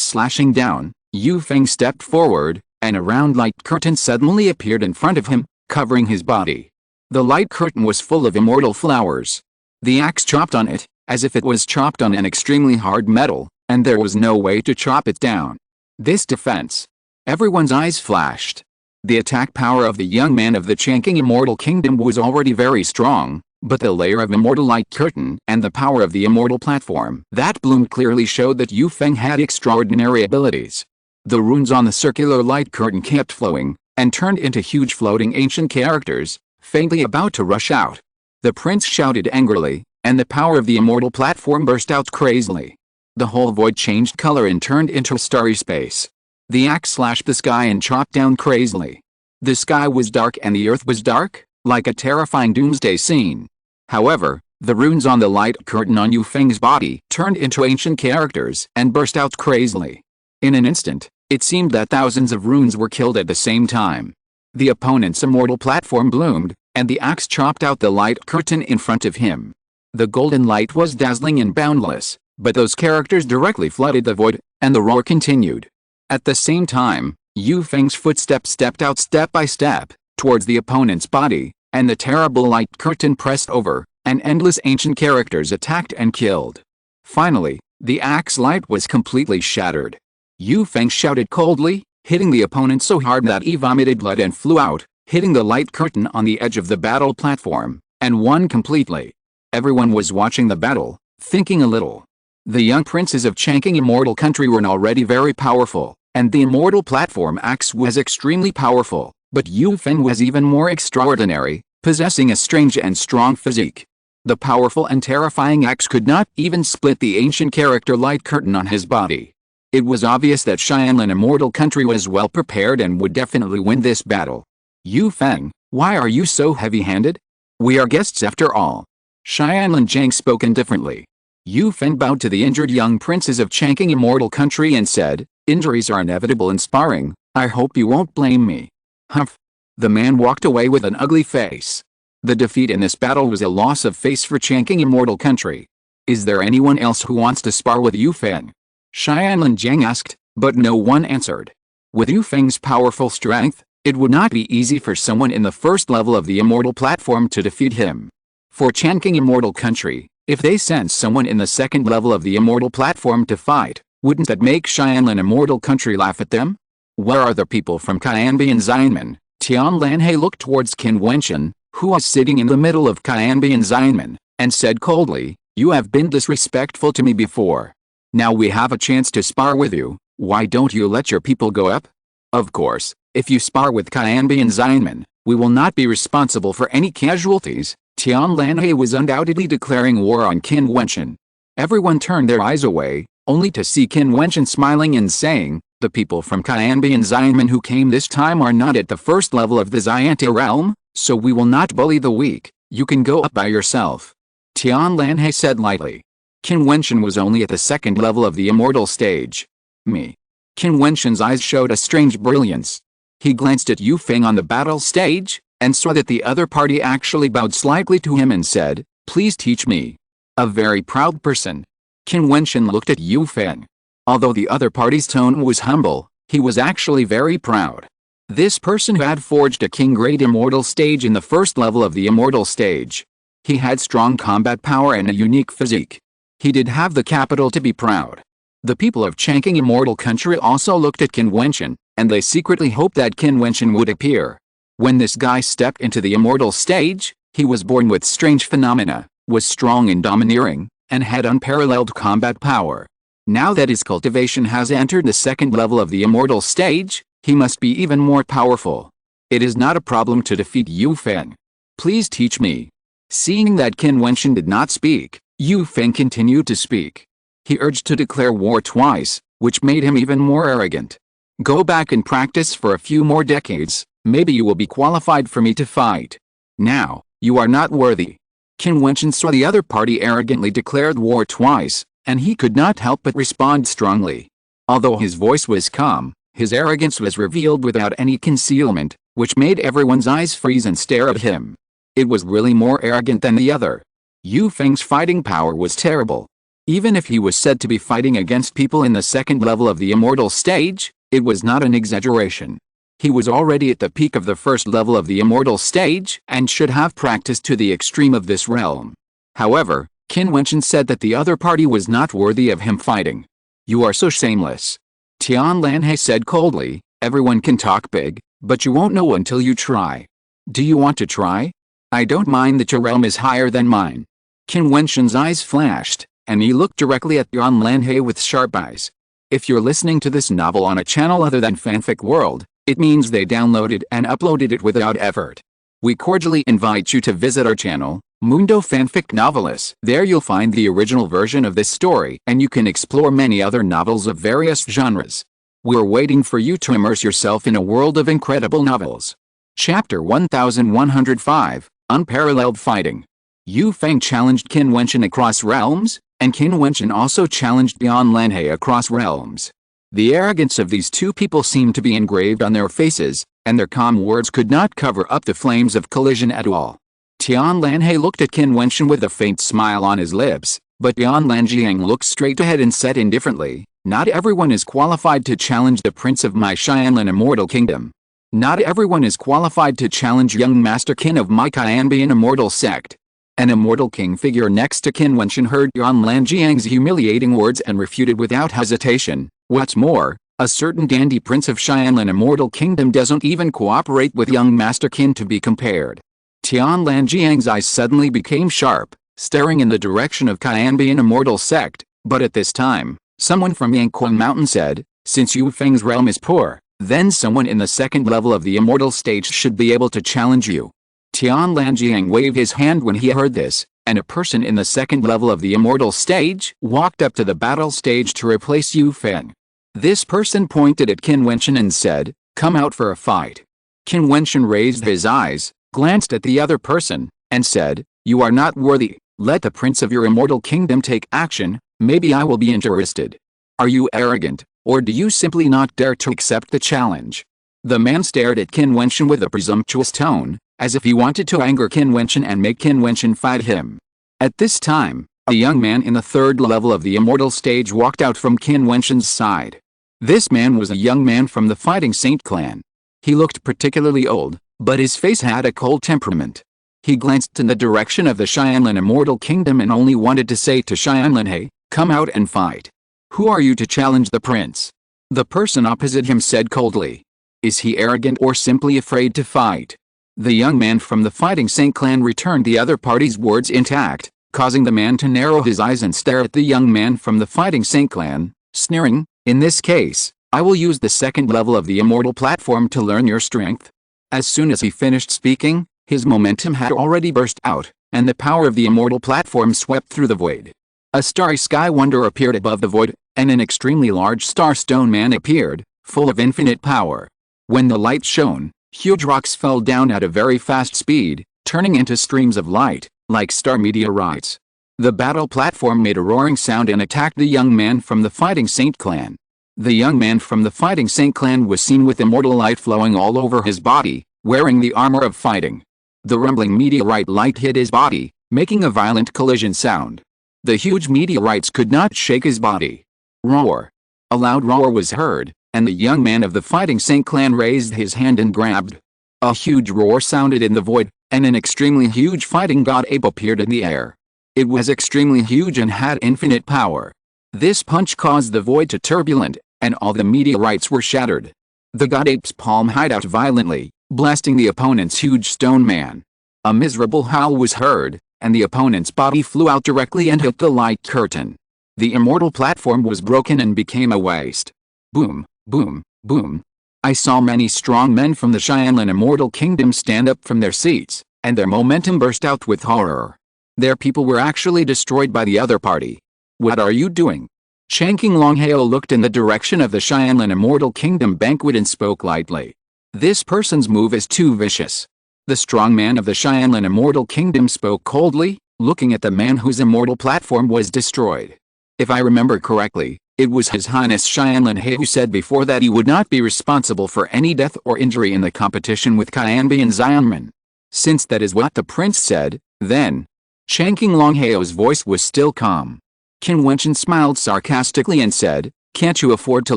slashing down, Yu Feng stepped forward, and a round light curtain suddenly appeared in front of him, covering his body. The light curtain was full of immortal flowers. The axe chopped on it, as if it was chopped on an extremely hard metal, and there was no way to chop it down. This defense. Everyone's eyes flashed. The attack power of the young man of the Changqing Immortal Kingdom was already very strong, but the layer of immortal light curtain and the power of the immortal platform that bloomed clearly showed that Yu Feng had extraordinary abilities. The runes on the circular light curtain kept flowing, and turned into huge floating ancient characters, faintly about to rush out. The prince shouted angrily, and the power of the immortal platform burst out crazily. The whole void changed color and turned into a starry space. The axe slashed the sky and chopped down crazily. The sky was dark and the earth was dark, like a terrifying doomsday scene. However, the runes on the light curtain on Yu Feng's body turned into ancient characters and burst out crazily. In an instant, it seemed that thousands of runes were killed at the same time. The opponent's immortal platform bloomed, and the axe chopped out the light curtain in front of him. The golden light was dazzling and boundless, but those characters directly flooded the void, and the roar continued. At the same time, Yu Feng's footsteps stepped out step by step, towards the opponent's body, and the terrible light curtain pressed over, and endless ancient characters attacked and killed. Finally, the axe light was completely shattered. Yu Feng shouted coldly, hitting the opponent so hard that he vomited blood and flew out, hitting the light curtain on the edge of the battle platform, and won completely. Everyone was watching the battle, thinking a little. The young princes of Changqing Immortal Country were already very powerful, and the immortal platform axe was extremely powerful, but Yu Feng was even more extraordinary, possessing a strange and strong physique. The powerful and terrifying axe could not even split the ancient character light curtain on his body. It was obvious that Xianlin Immortal Country was well prepared and would definitely win this battle. Yu Feng, why are you so heavy-handed? We are guests after all. Xianlin Zhang spoke indifferently. Yu Feng bowed to the injured young princes of Changqing Immortal Country and said, "Injuries are inevitable in sparring, I hope you won't blame me." Humph. The man walked away with an ugly face. The defeat in this battle was a loss of face for Changqing Immortal Country. Is there anyone else who wants to spar with Yu Feng? Xianlin Zhang asked, but no one answered. With Yu Feng's powerful strength, it would not be easy for someone in the first level of the immortal platform to defeat him. For Changqing Immortal Country, if they sent someone in the second level of the immortal platform to fight, wouldn't that make Xianlin Immortal Country laugh at them? Where are the people from Qianbi and Xianmen? Tian Lanhe looked towards Qin Wentian, who was sitting in the middle of Qianbi and Xianmen, and said coldly, "You have been disrespectful to me before. Now we have a chance to spar with you, why don't you let your people go up? Of course, if you spar with Qianbi and Xianmen, we will not be responsible for any casualties." Tian Lanhe was undoubtedly declaring war on Qin Wentian. Everyone turned their eyes away, only to see Qin Wentian smiling and saying, "The people from Qianbi and Xianmen who came this time are not at the first level of the Xianta realm, so we will not bully the weak, you can go up by yourself." Tian Lanhe said lightly. Qin Wentian was only at the second level of the immortal stage. Me. Qin Wentian's eyes showed a strange brilliance. He glanced at Yu Feng on the battle stage, and saw that the other party actually bowed slightly to him and said, "Please teach me." A very proud person. Qin Wentian looked at Yu Feng. Although the other party's tone was humble, he was actually very proud. This person who had forged a king-grade immortal stage in the first level of the immortal stage. He had strong combat power and a unique physique. He did have the capital to be proud. The people of Changqing Immortal Country also looked at Qin Wentian, and they secretly hoped that Qin Wentian would appear. When this guy stepped into the immortal stage, he was born with strange phenomena, was strong and domineering, and had unparalleled combat power. Now that his cultivation has entered the second level of the immortal stage, he must be even more powerful. It is not a problem to defeat Yu Feng. Please teach me. Seeing that Qin Wentian did not speak, Yu Feng continued to speak. He urged to declare war twice, which made him even more arrogant. Go back and practice for a few more decades, maybe you will be qualified for me to fight. Now, you are not worthy. Qin Wentian saw the other party arrogantly declared war twice, and he could not help but respond strongly. Although his voice was calm, his arrogance was revealed without any concealment, which made everyone's eyes freeze and stare at him. It was really more arrogant than the other. Yu Feng's fighting power was terrible. Even if he was said to be fighting against people in the second level of the immortal stage, it was not an exaggeration. He was already at the peak of the first level of the immortal stage and should have practiced to the extreme of this realm. However, Qin Wentian said that the other party was not worthy of him fighting. You are so shameless. Tian Lanhe said coldly, everyone can talk big, but you won't know until you try. Do you want to try? I don't mind that your realm is higher than mine. Qin Wentian's eyes flashed, and he looked directly at Tian Lanhe with sharp eyes. If you're listening to this novel on a channel other than Fanfic World, it means they downloaded and uploaded it without effort. We cordially invite you to visit our channel, Mundo Fanfic Novelists. There you'll find the original version of this story and you can explore many other novels of various genres. We're waiting for you to immerse yourself in a world of incredible novels. Chapter 1105, Unparalleled Fighting. Yu Feng challenged Qin Wentian across realms, and Qin Wentian also challenged Tian Lanhe across realms. The arrogance of these two people seemed to be engraved on their faces, and their calm words could not cover up the flames of collision at all. Tian Lanhe looked at Qin Wentian with a faint smile on his lips, but Tian Lanjiang looked straight ahead and said indifferently, not everyone is qualified to challenge the Prince of my Xianlan Immortal Kingdom. Not everyone is qualified to challenge young Master Qin of my Qianbian Immortal Sect. An Immortal King figure next to Qin Wentian heard Tian Lanjiang's humiliating words and refuted without hesitation. What's more, a certain dandy Prince of Xianlan Immortal Kingdom doesn't even cooperate with young Master Qin to be compared. Tian Lanjiang's eyes suddenly became sharp, staring in the direction of Qianbian Immortal Sect, but at this time, someone from Yangquan Mountain said, since Yu Feng's realm is poor, then someone in the second level of the immortal stage should be able to challenge you. Tian Lanjiang waved his hand when he heard this, and a person in the second level of the immortal stage walked up to the battle stage to replace Yu Feng. This person pointed at Qin Wentian and said, come out for a fight. Qin Wentian raised his eyes, glanced at the other person, and said, you are not worthy, let the Prince of your immortal kingdom take action, maybe I will be interested. Are you arrogant, or do you simply not dare to accept the challenge? The man stared at Qin Wentian with a presumptuous tone, as if he wanted to anger Qin Wentian and make Qin Wentian fight him. At this time, a young man in the third level of the immortal stage walked out from Qin Wentian's side. This man was a young man from the Fighting Saint clan. He looked particularly old, but his face had a cold temperament. He glanced in the direction of the Xianlan Immortal Kingdom and only wanted to say to Xianlanhe, come out and fight. Who are you to challenge the prince? The person opposite him said coldly. Is he arrogant or simply afraid to fight? The young man from the Fighting Saint clan returned the other party's words intact, causing the man to narrow his eyes and stare at the young man from the Fighting Saint clan, sneering, in this case, I will use the second level of the immortal platform to learn your strength. As soon as he finished speaking, his momentum had already burst out, and the power of the immortal platform swept through the void. A starry sky wonder appeared above the void, and an extremely large starstone man appeared, full of infinite power. When the light shone, huge rocks fell down at a very fast speed, turning into streams of light, like star meteorites. The battle platform made a roaring sound and attacked the young man from the Fighting Saint clan. The young man from the Fighting Saint clan was seen with immortal light flowing all over his body, wearing the armor of fighting. The rumbling meteorite light hit his body, making a violent collision sound. The huge meteorites could not shake his body. Roar! A loud roar was heard, and the young man of the Fighting Saint clan raised his hand and grabbed. A huge roar sounded in the void, and an extremely huge fighting god ape appeared in the air. It was extremely huge and had infinite power. This punch caused the void to turbulent, and all the meteorites were shattered. The god ape's palm hit out violently, blasting the opponent's huge stone man. A miserable howl was heard, and the opponent's body flew out directly and hit the light curtain. The immortal platform was broken and became a waste. Boom, boom, boom. I saw many strong men from the Xianlan Immortal Kingdom stand up from their seats, and their momentum burst out with horror. Their people were actually destroyed by the other party. What are you doing? Shanking Longhao looked in the direction of the Xianlan Immortal Kingdom banquet and spoke lightly. This person's move is too vicious. The strong man of the Xianlan Immortal Kingdom spoke coldly, looking at the man whose immortal platform was destroyed. If I remember correctly, It was His Highness Xianlin He who said before that he would not be responsible for any death or injury in the competition with Qianbian Xianmen. Since that is what the prince said, then. Changqing Longhao's voice was still calm. Qin Wentian smiled sarcastically and said, "Can't you afford to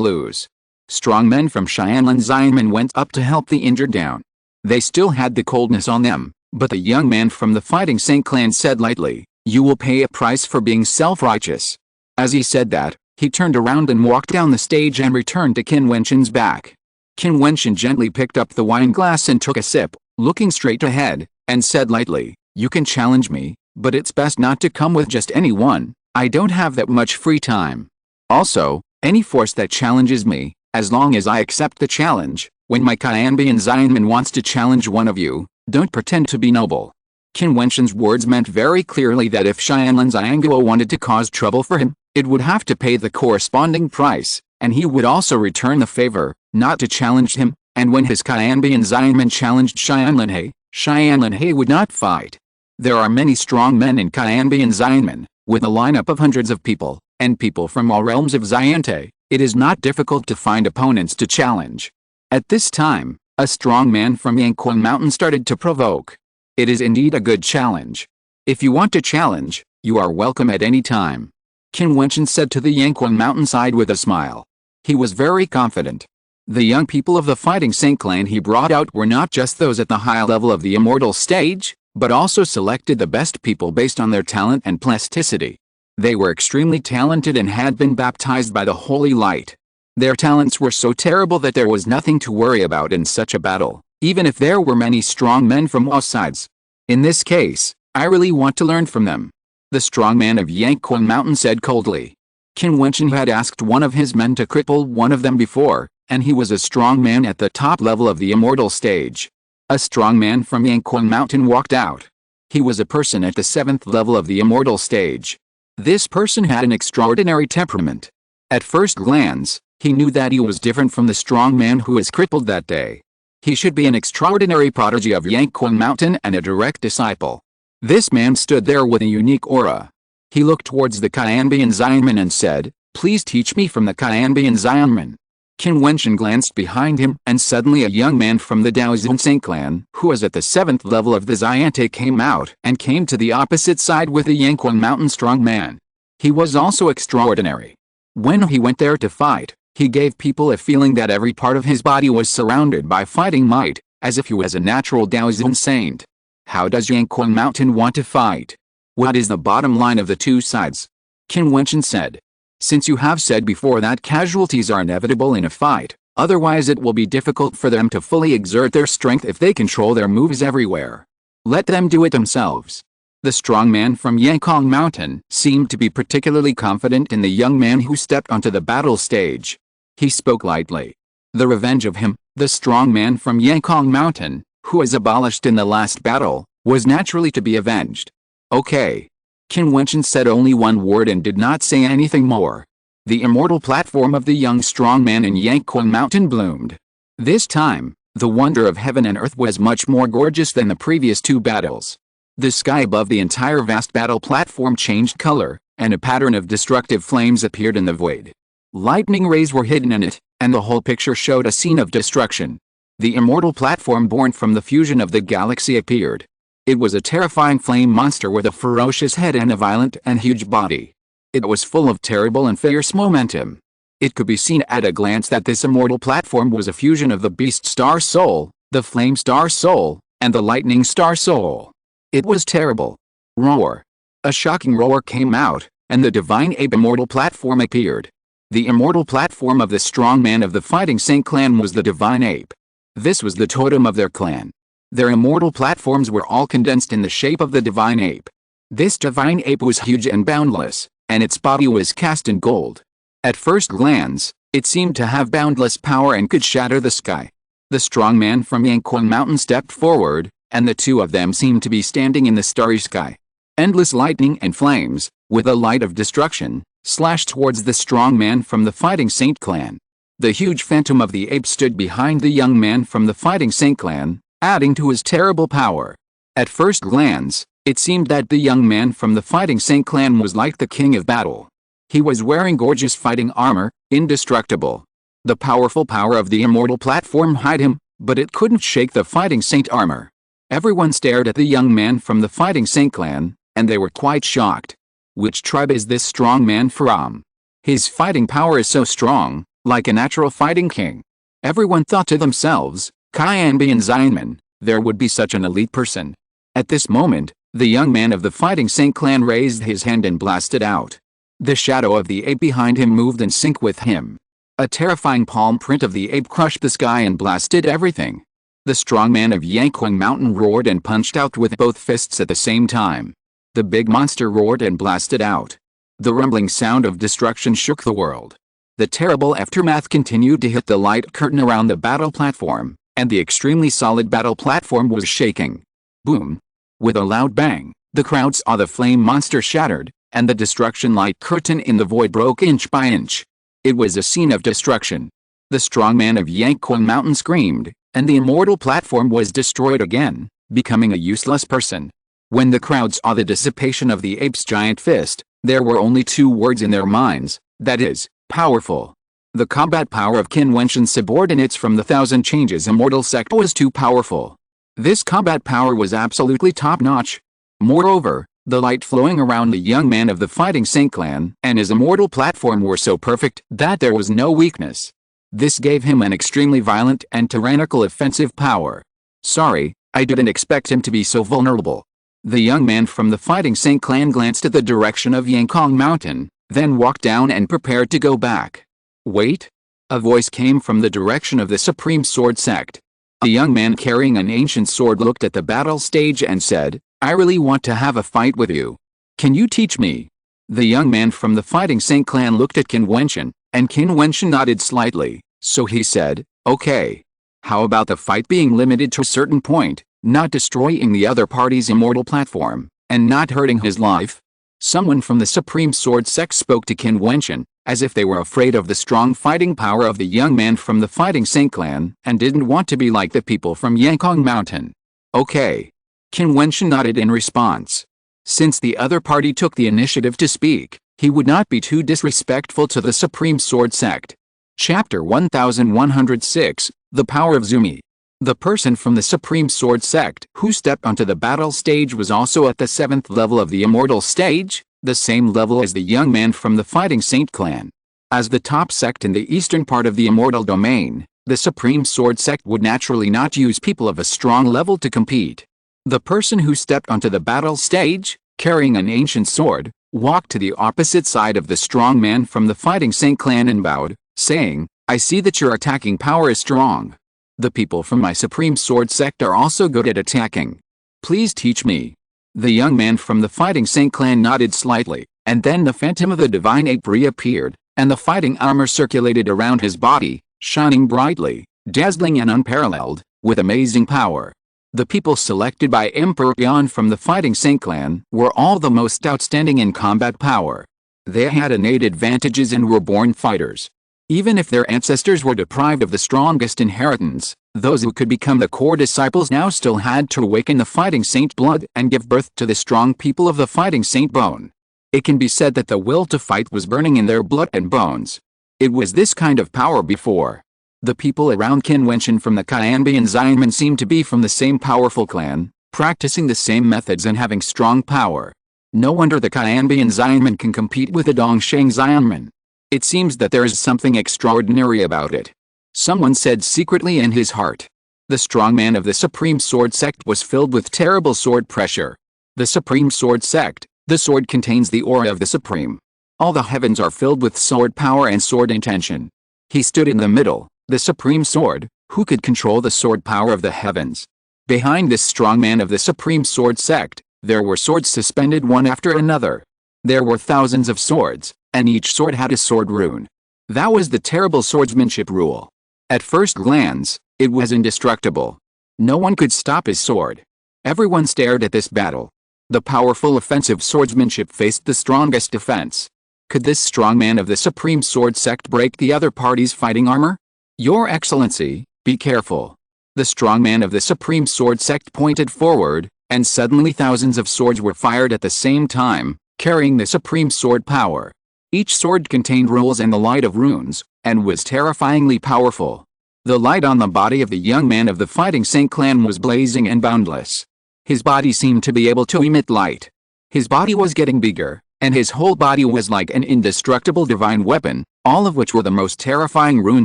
lose?" Strong men from Xianlin Xianmen went up to help the injured down. They still had the coldness on them, but the young man from the Fighting Saint clan said lightly, "You will pay a price for being self-righteous." As he said that, he turned around and walked down the stage and returned to Qin Wentian's back. Qin Wentian gently picked up the wine glass and took a sip, looking straight ahead, and said lightly, "You can challenge me, but it's best not to come with just anyone. I don't have that much free time. Also, any force that challenges me, as long as I accept the challenge, when my Qianbian Xianman wants to challenge one of you, don't pretend to be noble." Qin Wentian's words meant very clearly that if Xianlin Xianguo wanted to cause trouble for him, it would have to pay the corresponding price, and he would also return the favor, not to challenge him, and when his Qianbian Xianman challenged Xianlin He would not fight. There are many strong men in Qianbian Xianmen, with a lineup of hundreds of people, and people from all realms of Xiante. It is not difficult to find opponents to challenge. At this time, a strong man from Yangquan Mountain started to provoke. It is indeed a good challenge. If you want to challenge, you are welcome at any time. Qin Wentian said to the Yangquan mountainside with a smile. He was very confident. The young people of the Fighting Saint clan he brought out were not just those at the high level of the immortal stage, but also selected the best people based on their talent and plasticity. They were extremely talented and had been baptized by the holy light. Their talents were so terrible that there was nothing to worry about in such a battle, even if there were many strong men from all sides. In this case, I really want to learn from them. The strong man of Yangquan Mountain said coldly. Qin Wentian had asked one of his men to cripple one of them before, and he was a strong man at the top level of the immortal stage. A strong man from Yangquan Mountain walked out. He was a person at the 7th level of the immortal stage. This person had an extraordinary temperament. At first glance, he knew that he was different from the strong man who was crippled that day. He should be an extraordinary prodigy of Yangquan Mountain and a direct disciple. This man stood there with a unique aura. He looked towards the Qianbian Xianman and said, "Please teach me from the Qianbian Xianman." Qin Wentian glanced behind him and suddenly a young man from the Daoxuan Saint clan who was at the 7th level of the Xiante came out and came to the opposite side with the Yangquan Mountain strong man. He was also extraordinary. When he went there to fight, he gave people a feeling that every part of his body was surrounded by fighting might, as if he was a natural Daoxuan saint. How does Yangquan Mountain want to fight? What is the bottom line of the two sides? Qin Wentian said. Since you have said before that casualties are inevitable in a fight, otherwise it will be difficult for them to fully exert their strength if they control their moves everywhere. Let them do it themselves. The strong man from Yangquan Mountain seemed to be particularly confident in the young man who stepped onto the battle stage. He spoke lightly. The revenge of him, the strong man from Yangquan Mountain, who was abolished in the last battle, was naturally to be avenged. Okay. Qin Wentian said only one word and did not say anything more. The immortal platform of the young strong man in Yangquan Mountain bloomed. This time, the wonder of heaven and earth was much more gorgeous than the previous two battles. The sky above the entire vast battle platform changed color, and a pattern of destructive flames appeared in the void. Lightning rays were hidden in it, and the whole picture showed a scene of destruction. The immortal platform born from the fusion of the galaxy appeared. It was a terrifying flame monster with a ferocious head and a violent and huge body. It was full of terrible and fierce momentum. It could be seen at a glance that this immortal platform was a fusion of the beast star soul, the flame star soul, and the lightning star soul. It was terrible. Roar. A shocking roar came out, and the divine ape immortal platform appeared. The immortal platform of the strong man of the Fighting Saint clan was the divine ape. This was the totem of their clan. Their immortal platforms were all condensed in the shape of the divine ape. This divine ape was huge and boundless, and its body was cast in gold. At first glance, it seemed to have boundless power and could shatter the sky. The strong man from Yangquan Mountain stepped forward, and the two of them seemed to be standing in the starry sky. Endless lightning and flames, with a light of destruction, slashed towards the strong man from the Fighting Saint clan. The huge phantom of the ape stood behind the young man from the Fighting Saint clan, adding to his terrible power. At first glance, it seemed that the young man from the Fighting Saint clan was like the king of battle. He was wearing gorgeous fighting armor, indestructible. The powerful power of the immortal platform hid him, but it couldn't shake the fighting saint armor. Everyone stared at the young man from the fighting saint clan, and they were quite shocked. Which tribe is this strong man from? His fighting power is so strong, like a natural fighting king. Everyone thought to themselves, Qin Wentian, there would be such an elite person. At this moment, the young man of the fighting saint clan raised his hand and blasted out. The shadow of the ape behind him moved in sync with him. A terrifying palm print of the ape crushed the sky and blasted everything. The strong man of Yangquang Mountain roared and punched out with both fists at the same time. The big monster roared and blasted out. The rumbling sound of destruction shook the world. The terrible aftermath continued to hit the light curtain around the battle platform, and the extremely solid battle platform was shaking. Boom! With a loud bang, the crowd saw the flame monster shattered, and the destruction light curtain in the void broke inch by inch. It was a scene of destruction. The strong man of Yangquang Mountain screamed, and the immortal platform was destroyed again, becoming a useless person. When the crowd saw the dissipation of the ape's giant fist, there were only two words in their minds, that is, powerful. The combat power of Qin Wentian's subordinates from the Thousand Changes Immortal sect was too powerful. This combat power was absolutely top-notch. Moreover, the light flowing around the young man of the fighting saint clan and his immortal platform were so perfect that there was no weakness. This gave him an extremely violent and tyrannical offensive power. Sorry, I didn't expect him to be so vulnerable. The young man from the fighting saint clan glanced at the direction of Yangquang Mountain, then walked down and prepared to go back. Wait! A voice came from the direction of the Supreme Sword sect. A young man carrying an ancient sword looked at the battle stage and said, I really want to have a fight with you. Can you teach me? The young man from the fighting saint clan looked at Qin Wentian, and Qin Wentian nodded slightly, so he said, okay. How about the fight being limited to a certain point, not destroying the other party's immortal platform, and not hurting his life? Someone from the Supreme Sword sect spoke to Qin Wentian, as if they were afraid of the strong fighting power of the young man from the fighting saint clan, and didn't want to be like the people from Yangquang Mountain. Okay. Qin Wentian nodded in response. Since the other party took the initiative to speak, he would not be too disrespectful to the Supreme Sword sect. Chapter 1106, The Power of Zumi. The person from the Supreme Sword sect who stepped onto the battle stage was also at the 7th level of the Immortal stage, the same level as the young man from the Fighting Saint clan. As the top sect in the eastern part of the Immortal domain, the Supreme Sword sect would naturally not use people of a strong level to compete. The person who stepped onto the battle stage, carrying an ancient sword, walked to the opposite side of the strong man from the Fighting Saint clan and bowed, saying, I see that your attacking power is strong. The people from my Supreme Sword sect are also good at attacking. Please teach me. The young man from the Fighting Saint clan nodded slightly, and then the phantom of the divine ape reappeared, and the fighting armor circulated around his body, shining brightly, dazzling and unparalleled, with amazing power. The people selected by Emperor Yan from the Fighting Saint clan were all the most outstanding in combat power. They had innate advantages and were born fighters. Even if their ancestors were deprived of the strongest inheritance, those who could become the core disciples now still had to awaken the Fighting Saint blood and give birth to the strong people of the Fighting Saint bone. It can be said that the will to fight was burning in their blood and bones. It was this kind of power before. The people around Qin Wentian from the Qin Wentian seemed to be from the same powerful clan, practicing the same methods and having strong power. No wonder the Qin Wentian can compete with the Dongsheng Xianmen. It seems that there is something extraordinary about it. Someone said secretly in his heart. The strong man of the Supreme Sword sect was filled with terrible sword pressure. The Supreme Sword sect, the sword contains the aura of the Supreme. All the heavens are filled with sword power and sword intention. He stood in the middle, the Supreme Sword, who could control the sword power of the heavens. Behind this strong man of the Supreme Sword sect, there were swords suspended one after another. There were thousands of swords, and each sword had a sword rune. That was the terrible swordsmanship rule. At first glance, it was indestructible. No one could stop his sword. Everyone stared at this battle. The powerful offensive swordsmanship faced the strongest defense. Could this strong man of the Supreme Sword sect break the other party's fighting armor? Your Excellency, be careful. The strong man of the Supreme Sword sect pointed forward, and suddenly thousands of swords were fired at the same time, carrying the Supreme Sword power. Each sword contained rules and the light of runes, and was terrifyingly powerful. The light on the body of the young man of the Fighting Saint clan was blazing and boundless. His body seemed to be able to emit light. His body was getting bigger, and his whole body was like an indestructible divine weapon, all of which were the most terrifying rune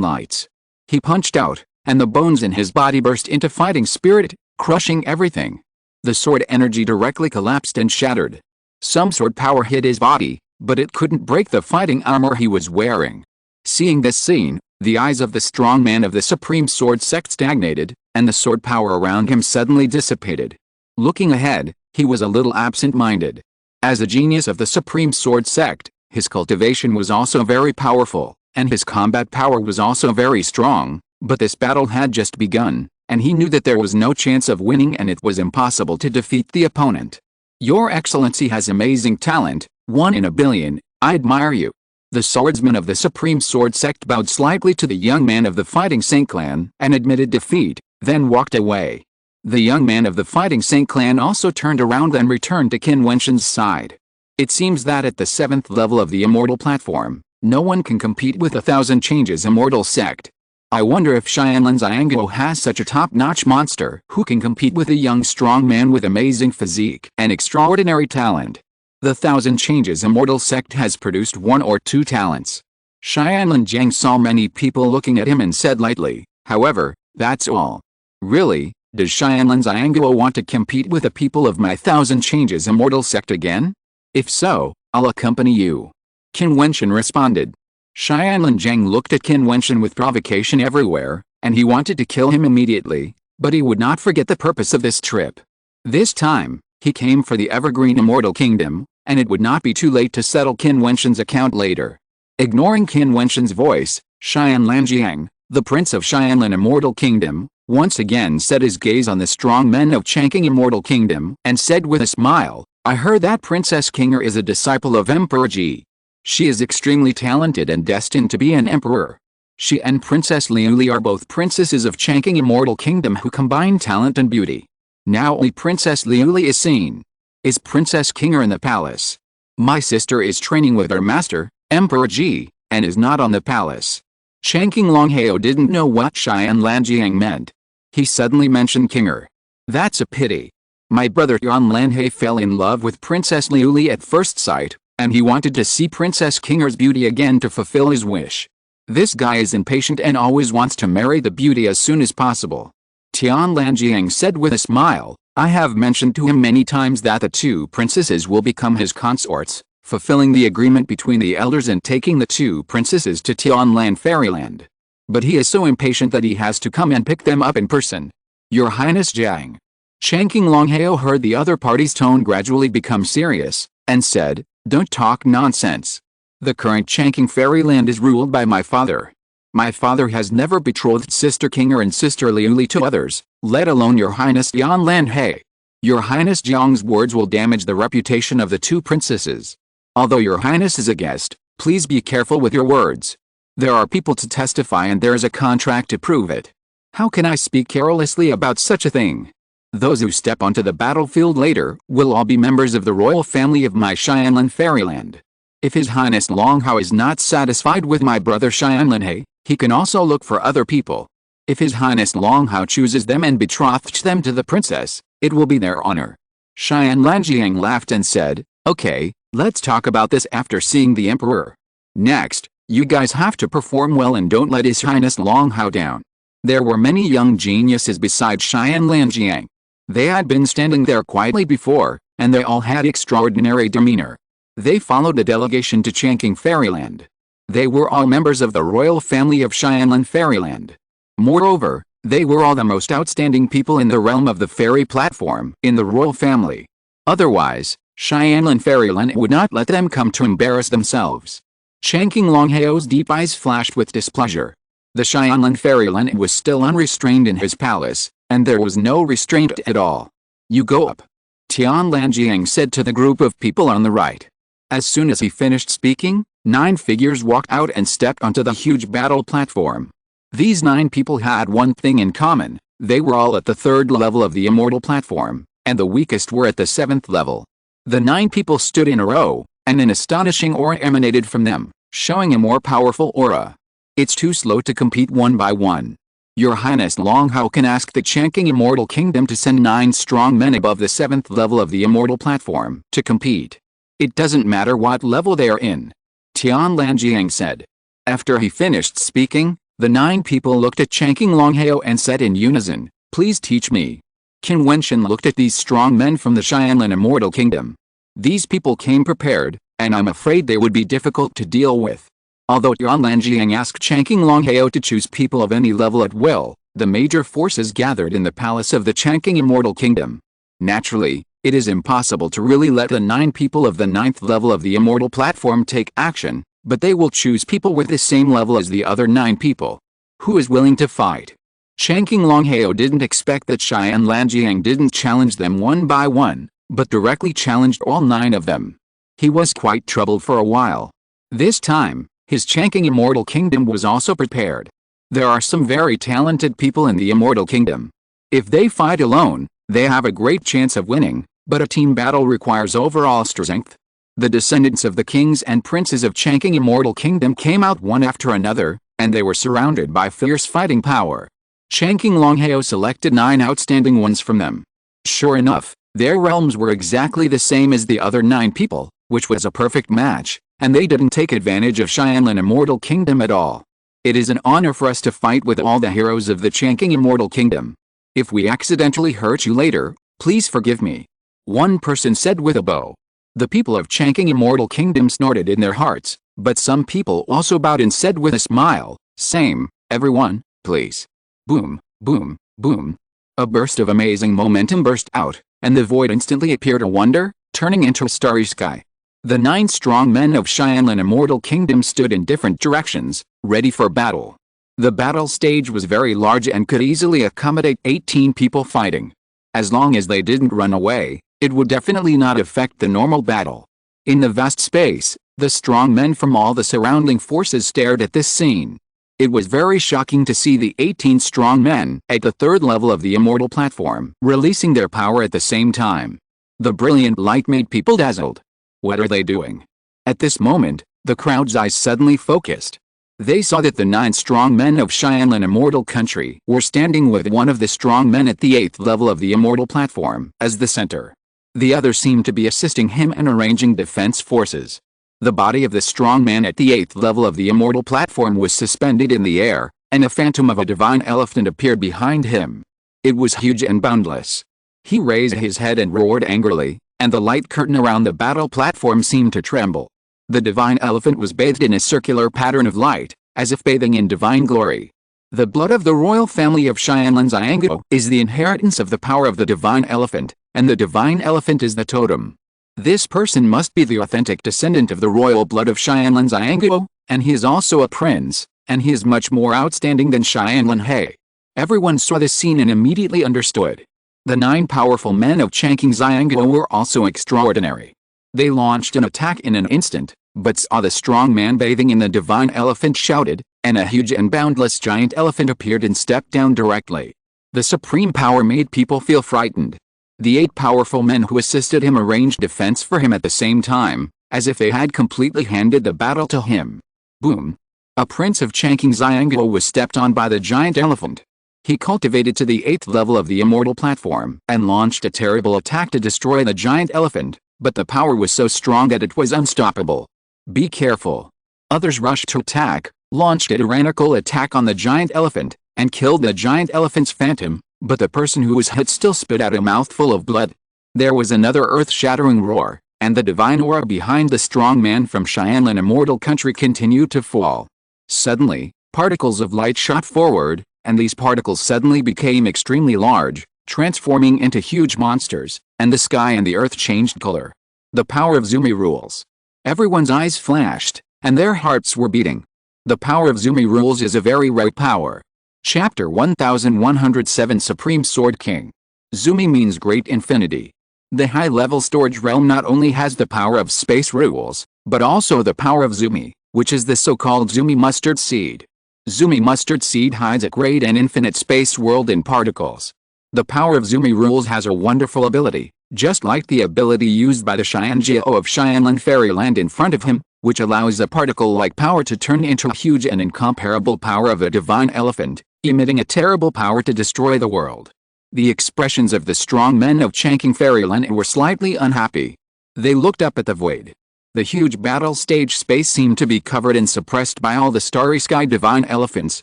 lights. He punched out, and the bones in his body burst into fighting spirit, crushing everything. The sword energy directly collapsed and shattered. Some sword power hit his body, but it couldn't break the fighting armor he was wearing. Seeing this scene, the eyes of the strong man of the Supreme Sword Sect stagnated, and the sword power around him suddenly dissipated. Looking ahead, he was a little absent-minded. As a genius of the Supreme Sword Sect, his cultivation was also very powerful, and his combat power was also very strong, but this battle had just begun, and he knew that there was no chance of winning and it was impossible to defeat the opponent. Your Excellency has amazing talent, 1 in a billion, I admire you. The swordsman of the Supreme Sword Sect bowed slightly to the young man of the Fighting Saint clan and admitted defeat, then walked away. The young man of the Fighting Saint clan also turned around and returned to Qin Wentian's side. It seems that at the 7th level of the Immortal Platform, no one can compete with 1,000 Changes Immortal Sect. I wonder if Xianlin Xiangguo has such a top-notch monster who can compete with a young strong man with amazing physique and extraordinary talent. The 1,000 Changes Immortal Sect has produced 1 or 2 talents. Xianlin Jiang saw many people looking at him and said lightly, however, that's all. Really, does Xianlin Xiangguo want to compete with the people of my 1,000 Changes Immortal Sect again? If so, I'll accompany you. Qin Wentian responded. Xianlin Jiang looked at Qin Wentian with provocation everywhere, and he wanted to kill him immediately, but he would not forget the purpose of this trip. This time, he came for the Evergreen Immortal Kingdom, and it would not be too late to settle Qin Wentian's account later. Ignoring Qin Wentian's voice, Xianlin Jiang, the Prince of Xianlin Immortal Kingdom, once again set his gaze on the strong men of Changqing Immortal Kingdom and said with a smile, I heard that Princess Qinger is a disciple of Emperor Ji. She is extremely talented and destined to be an emperor. She and Princess Liuli are both princesses of Changqing Immortal Kingdom who combine talent and beauty. Now only Princess Liuli is seen. Is Princess Qinger in the palace? My sister is training with her master, Emperor Ji, and is not on the palace. Changqing Longhao didn't know what Xianlin Jiang meant. He suddenly mentioned Qinger. That's a pity. My brother Yuan Lanhe fell in love with Princess Liuli at first sight, and he wanted to see Princess Qinger's beauty again to fulfill his wish. This guy is impatient and always wants to marry the beauty as soon as possible. Tianlan Jiang said with a smile, I have mentioned to him many times that the 2 princesses will become his consorts, fulfilling the agreement between the elders and taking the 2 princesses to Tianlan Fairyland. But he is so impatient that he has to come and pick them up in person. Your Highness Jiang. Changqing Longhao heard the other party's tone gradually become serious, and said, Don't talk nonsense. The current Changqing Fairyland is ruled by my father. My father has never betrothed Sister Qinger and Sister Liuli to others, let alone Your Highness Yanlan He. Your Highness Jiang's words will damage the reputation of the 2 princesses. Although Your Highness is a guest, please be careful with your words. There are people to testify and there is a contract to prove it. How can I speak carelessly about such a thing? Those who step onto the battlefield later will all be members of the royal family of my Xianlin Fairyland. If His Highness Longhao is not satisfied with my brother Xianlin He, he can also look for other people. If His Highness Longhao chooses them and betroths them to the princess, it will be their honor. Xianlin Jiang laughed and said, Okay, let's talk about this after seeing the emperor. Next, you guys have to perform well and don't let His Highness Longhao down. There were many young geniuses besides Xianlin Jiang. They had been standing there quietly before, and they all had extraordinary demeanor. They followed the delegation to Changqing Fairyland. They were all members of the royal family of Xianlin Fairyland. Moreover, they were all the most outstanding people in the realm of the fairy platform in the royal family. Otherwise, Xianlin Fairyland would not let them come to embarrass themselves. Changqing Longhao's deep eyes flashed with displeasure. The Xianlin Fairyland was still unrestrained in his palace, and there was no restraint at all. You go up. Tianlan Jiang said to the group of people on the right. As soon as he finished speaking, 9 figures walked out and stepped onto the huge battle platform. These 9 people had one thing in common, they were all at the 3rd level of the immortal platform, and the weakest were at the 7th level. The 9 people stood in a row, and an astonishing aura emanated from them, showing a more powerful aura. It's too slow to compete one by one. Your Highness Long Hao can ask the Chang'e Immortal Kingdom to send 9 strong men above the 7th level of the Immortal Platform to compete. It doesn't matter what level they are in. Tian Lanjiang said. After he finished speaking, the 9 people looked at Chang'e Long Hao and said in unison, "Please teach me." Qin Wentian looked at these strong men from the Xianlan Immortal Kingdom. These people came prepared, and I'm afraid they would be difficult to deal with. Although Tian Lanjiang asked Chang'e Long Hao to choose people of any level at will, the major forces gathered in the palace of the Chang'e Immortal Kingdom. Naturally, it is impossible to really let the 9 people of the 9th level of the Immortal Platform take action, but they will choose people with the same level as the other 9 people. Who is willing to fight? Chang'e Long Hao didn't expect that Tian Lanjiang didn't challenge them one by one, but directly challenged all 9 of them. He was quite troubled for a while. This time, his Chang'e Immortal Kingdom was also prepared. There are some very talented people in the Immortal Kingdom. If they fight alone, they have a great chance of winning, but a team battle requires overall strength. The descendants of the kings and princes of Chang'e Immortal Kingdom came out one after another, and they were surrounded by fierce fighting power. Chang'e Long Hao selected 9 outstanding ones from them. Sure enough, their realms were exactly the same as the other 9 people, which was a perfect match, and they didn't take advantage of Xianlan Immortal Kingdom at all. It is an honor for us to fight with all the heroes of the Chang'e Immortal Kingdom. If we accidentally hurt you later, please forgive me. One person said with a bow. The people of Chang'e Immortal Kingdom snorted in their hearts, but some people also bowed and said with a smile, "Same, everyone, please." Boom, boom, boom. A burst of amazing momentum burst out, and the void instantly appeared a wonder, turning into a starry sky. The 9 strong men of Xianlan Immortal Kingdom stood in different directions, ready for battle. The battle stage was very large and could easily accommodate 18 people fighting. As long as they didn't run away, it would definitely not affect the normal battle. In the vast space, the strong men from all the surrounding forces stared at this scene. It was very shocking to see the 18 strong men at the 3rd level of the Immortal Platform releasing their power at the same time. The brilliant light made people dazzled. What are they doing? At this moment, the crowd's eyes suddenly focused. They saw that the 9 strong men of Xianlan Immortal Country were standing with one of the strong men at the 8th level of the Immortal Platform as the center. The other seemed to be assisting him in arranging defense forces. The body of the strong man at the 8th level of the Immortal Platform was suspended in the air, and a phantom of a divine elephant appeared behind him. It was huge and boundless. He raised his head and roared angrily, and the light curtain around the battle platform seemed to tremble. The divine elephant was bathed in a circular pattern of light, as if bathing in divine glory. The blood of the royal family of Xianlan Xiangguo is the inheritance of the power of the divine elephant, and the divine elephant is the totem. This person must be the authentic descendant of the royal blood of Xianlan Xiangguo, and he is also a prince, and he is much more outstanding than Xianlan He. Everyone saw this scene and immediately understood. The 9 powerful men of Chang'e Xiangguo were also extraordinary. They launched an attack in an instant, but saw the strong man bathing in the divine elephant shouted, and a huge and boundless giant elephant appeared and stepped down directly. The supreme power made people feel frightened. The 8 powerful men who assisted him arranged defense for him at the same time, as if they had completely handed the battle to him. Boom! A prince of Chang'e Xiangguo was stepped on by the giant elephant. He cultivated to the 8th level of the Immortal Platform and launched a terrible attack to destroy the giant elephant, but the power was so strong that it was unstoppable. Be careful. Others rushed to attack, launched a tyrannical attack on the giant elephant, and killed the giant elephant's phantom, but the person who was hit still spit out a mouthful of blood. There was another earth-shattering roar, and the divine aura behind the strong man from Xianlan Immortal Country continued to fall. Suddenly, particles of light shot forward, and these particles suddenly became extremely large, transforming into huge monsters, and the sky and the earth changed color. The power of Zumi rules. Everyone's eyes flashed, and their hearts were beating. The power of Zumi rules is a very rare power. Chapter 1107 Supreme Sword King. Zumi means Great Infinity. The high-level storage realm not only has the power of space rules, but also the power of Zumi, which is the so-called Zumi mustard seed. Zumi mustard seed hides a great and infinite space world in particles. The power of Zumi rules has a wonderful ability, just like the ability used by the Xianjiao of Xianlan Fairyland in front of him, which allows a particle-like power to turn into a huge and incomparable power of a divine elephant, emitting a terrible power to destroy the world. The expressions of the strong men of Changqing Fairyland were slightly unhappy. They looked up at the void. The huge battle stage space seemed to be covered and suppressed by all the starry sky divine elephants,